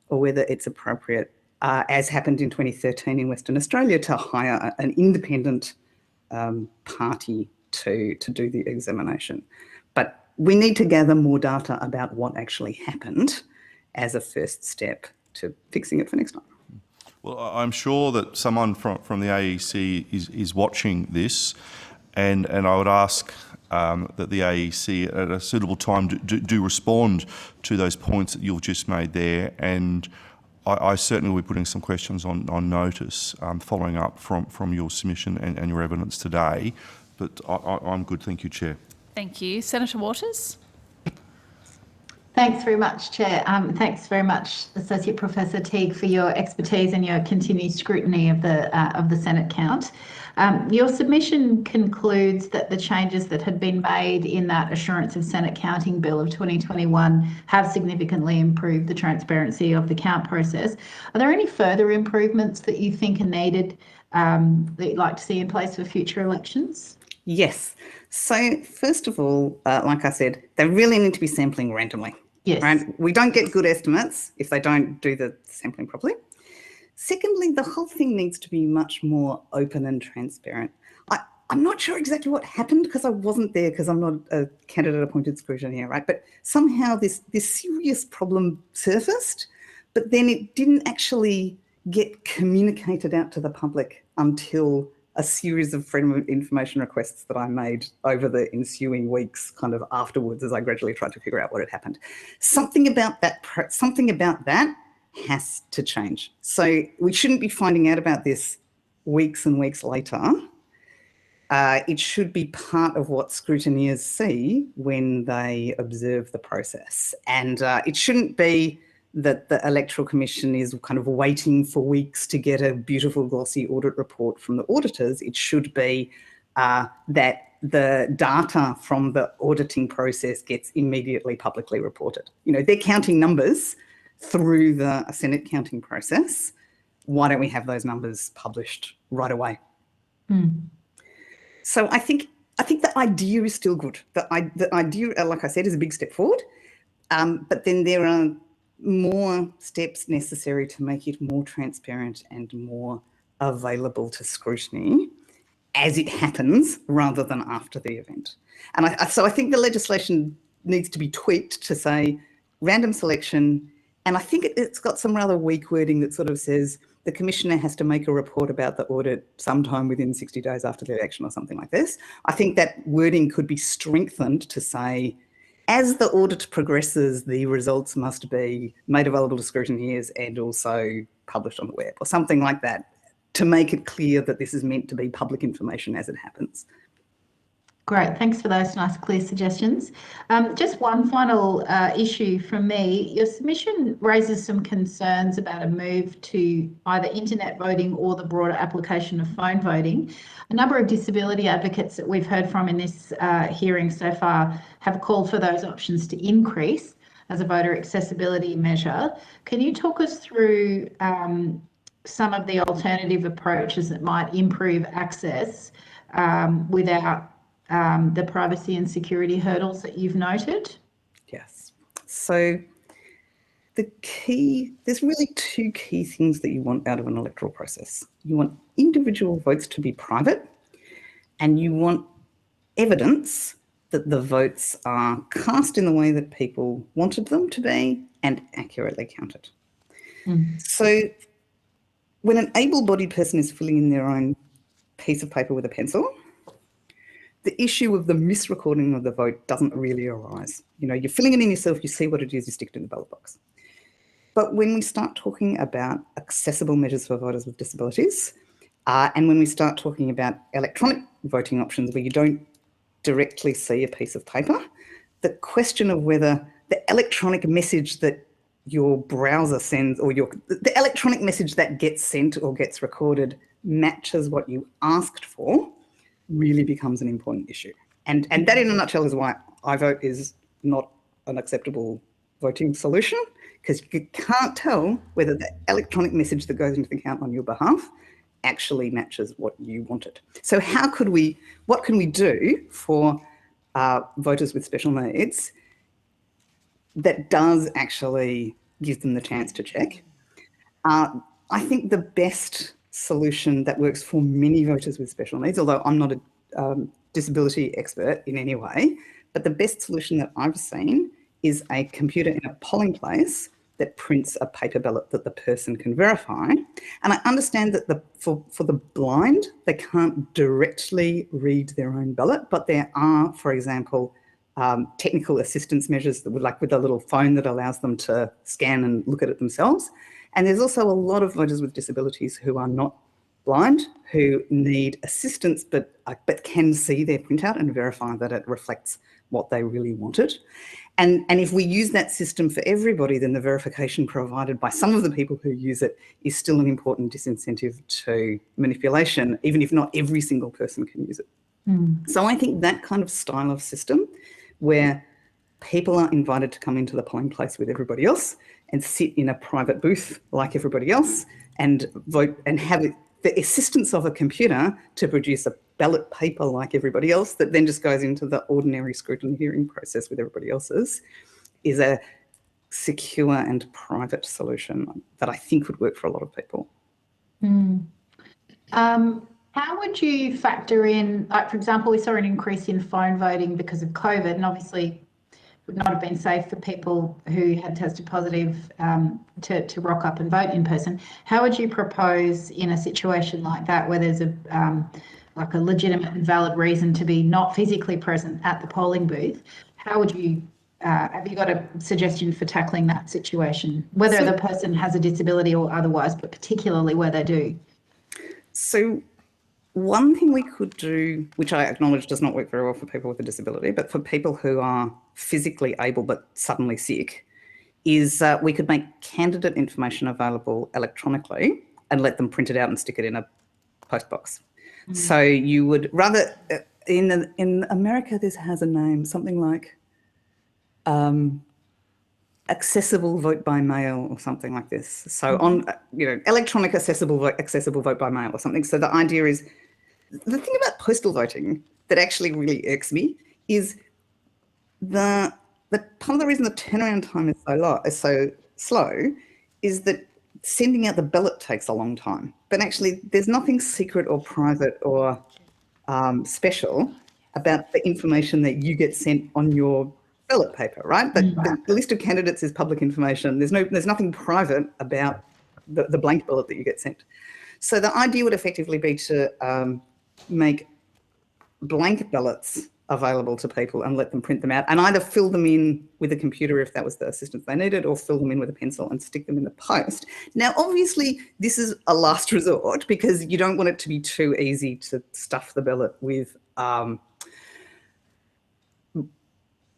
or whether it's appropriate, as happened in 2013 in Western Australia, to hire an independent party to do the examination. But we need to gather more data about what actually happened as a first step to fixing it for next time. Well, I'm sure that someone from the AEC is watching this, and I would ask that the AEC at a suitable time do respond to those points that you've just made there, and I certainly will be putting some questions on notice following up from your submission and your evidence today, but I'm good, thank you, Chair. Thank you. Senator Waters? Thanks very much, Chair. Thanks very much, Associate Professor Teague, for your expertise and your continued scrutiny of the Senate count. Your submission concludes that the changes that had been made in that Assurance of Senate Counting Bill of 2021 have significantly improved the transparency of the count process. Are there any further improvements that you think are needed that you'd like to see in place for future elections? Yes. So first of all, like I said, they really need to be sampling randomly. Yes. Right? We don't get good estimates if they don't do the sampling properly. Secondly, the whole thing needs to be much more open and transparent. I'm not sure exactly what happened because I wasn't there, because I'm not a candidate appointed scrutineer, right? But somehow this serious problem surfaced, but then it didn't actually get communicated out to the public until a series of Freedom of Information requests that I made over the ensuing weeks, kind of afterwards, as I gradually tried to figure out what had happened. Something about that has to change. So we shouldn't be finding out about this weeks and weeks later. It should be part of what scrutineers see when they observe the process. And it shouldn't be that the Electoral Commission is kind of waiting for weeks to get a beautiful glossy audit report from the auditors. It should be that the data from the auditing process gets immediately publicly reported. You know, they're counting numbers through the Senate counting process. Why don't we have those numbers published right away? So I think the idea is still good. The idea, like I said, is a big step forward. But then there are more steps necessary to make it more transparent and more available to scrutiny as it happens rather than after the event. And so I think the legislation needs to be tweaked to say random selection, and I think it's got some rather weak wording that sort of says the Commissioner has to make a report about the audit sometime within 60 days after the election or something like this. I think that wording could be strengthened to say, as the audit progresses, the results must be made available to scrutineers and also published on the web or something like that, to make it clear that this is meant to be public information as it happens. Great, thanks for those nice, clear suggestions. Just one final issue from me. Your submission raises some concerns about a move to either internet voting or the broader application of phone voting. A number of disability advocates that we've heard from in this hearing so far have called for those options to increase as a voter accessibility measure. Can you talk us through some of the alternative approaches that might improve access without the privacy and security hurdles that you've noted? Yes. So there's really two key things that you want out of an electoral process. You want individual votes to be private, and you want evidence that the votes are cast in the way that people wanted them to be and accurately counted. So when an able-bodied person is filling in their own piece of paper with a pencil, the issue of the misrecording of the vote doesn't really arise. You know, you're filling it in yourself, you see what it is, you stick it in the ballot box. But when we start talking about accessible measures for voters with disabilities, and when we start talking about electronic voting options where you don't directly see a piece of paper, the question of whether the electronic message that your browser sends or the electronic message that gets sent or gets recorded matches what you asked for really becomes an important issue. And that in a nutshell is why I vote is not an acceptable voting solution, because you can't tell whether the electronic message that goes into the account on your behalf actually matches what you wanted. So what can we do for voters with special needs that does actually give them the chance to check? I think the best solution that works for many voters with special needs, although I'm not a disability expert in any way, but the best solution that I've seen is a computer in a polling place that prints a paper ballot that the person can verify. And I understand that for the blind, they can't directly read their own ballot, but there are, for example, technical assistance measures that would, like with a little phone that allows them to scan and look at it themselves. And there's also a lot of voters with disabilities who are not blind, who need assistance, but can see their printout and verify that it reflects what they really wanted. And if we use that system for everybody, then the verification provided by some of the people who use it is still an important disincentive to manipulation, even if not every single person can use it. So I think that kind of style of system where people are invited to come into the polling place with everybody else and sit in a private booth like everybody else and vote and have the assistance of a computer to produce a ballot paper like everybody else that then just goes into the ordinary scrutiny hearing process with everybody else's is a secure and private solution that I think would work for a lot of people. How would you factor in, like, for example, we saw an increase in phone voting because of COVID, and obviously would not have been safe for people who had tested positive to rock up and vote in person. How would you propose in a situation like that where there's like a legitimate and valid reason to be not physically present at the polling booth? How would you, have you got a suggestion for tackling that situation, whether the person has a disability or otherwise, but particularly where they do? So one thing we could do, which I acknowledge does not work very well for people with a disability, but for people who are physically able but suddenly sick, is we could make candidate information available electronically and let them print it out and stick it in a postbox. So you would rather, in America, this has a name, something like accessible vote by mail or something like this. So on, electronic accessible vote by mail or something. So the idea is, the thing about postal voting that actually really irks me is the part of the reason the turnaround time is so slow is that sending out the ballot takes a long time. But actually, there's nothing secret or private or special about the information that you get sent on your ballot paper, right? The list of candidates is public information. There's nothing private about the blank ballot that you get sent. So the idea would effectively be to make blank ballots available to people and let them print them out and either fill them in with a computer if that was the assistance they needed, or fill them in with a pencil and stick them in the post. Now, obviously, this is a last resort because you don't want it to be too easy to stuff the ballot with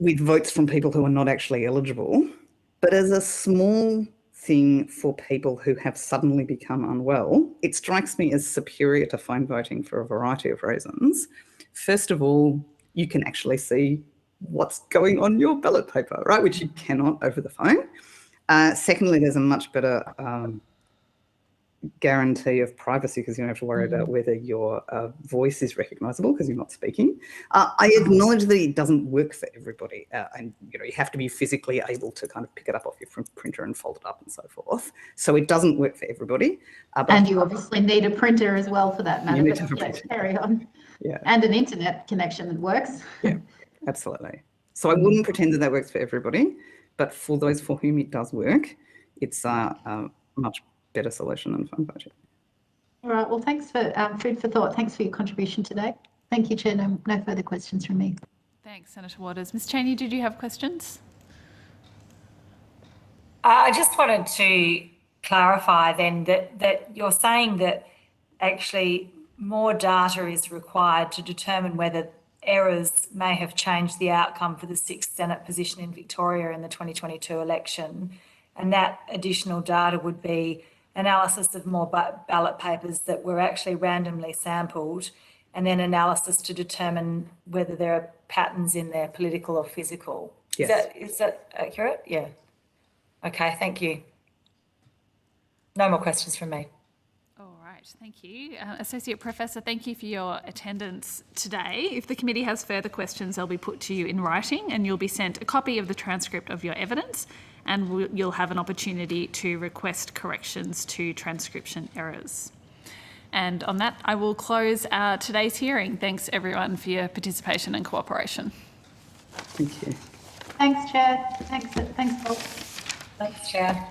votes from people who are not actually eligible. But as a small thing for people who have suddenly become unwell, it strikes me as superior to phone voting for a variety of reasons. First of all, you can actually see what's going on your ballot paper, right, which you cannot over the phone. Secondly, there's a much better guarantee of privacy because you don't have to worry about whether your voice is recognisable because you're not speaking. I acknowledge that it doesn't work for everybody, and you have to be physically able to kind of pick it up off your printer and fold it up and so forth. So it doesn't work for everybody. And you obviously need a printer as well for that matter. You need to have a printer. Carry on. Yeah. And an internet connection that works. Yeah, absolutely. So I wouldn't pretend that works for everybody, but for those for whom it does work, it's a much better solution than phone voting. All right. Well, thanks for food for thought. Thanks for your contribution today. Thank you, Chair. No further questions from me. Thanks, Senator Waters. Ms Chaney, did you have questions? I just wanted to clarify then that you're saying that actually more data is required to determine whether errors may have changed the outcome for the 6th Senate position in Victoria in the 2022 election. And that additional data would be analysis of more ballot papers that were actually randomly sampled, and then analysis to determine whether there are patterns in there, political or physical. Yes. Is that accurate? Yeah. Okay, thank you. No more questions from me. All right, thank you. Associate Professor, thank you for your attendance today. If the committee has further questions, they'll be put to you in writing, and you'll be sent a copy of the transcript of your evidence, and you'll have an opportunity to request corrections to transcription errors. And on that, I will close today's hearing. Thanks everyone for your participation and cooperation. Thank you. Thanks, Chair. Thanks, Paul. Thanks, Chair.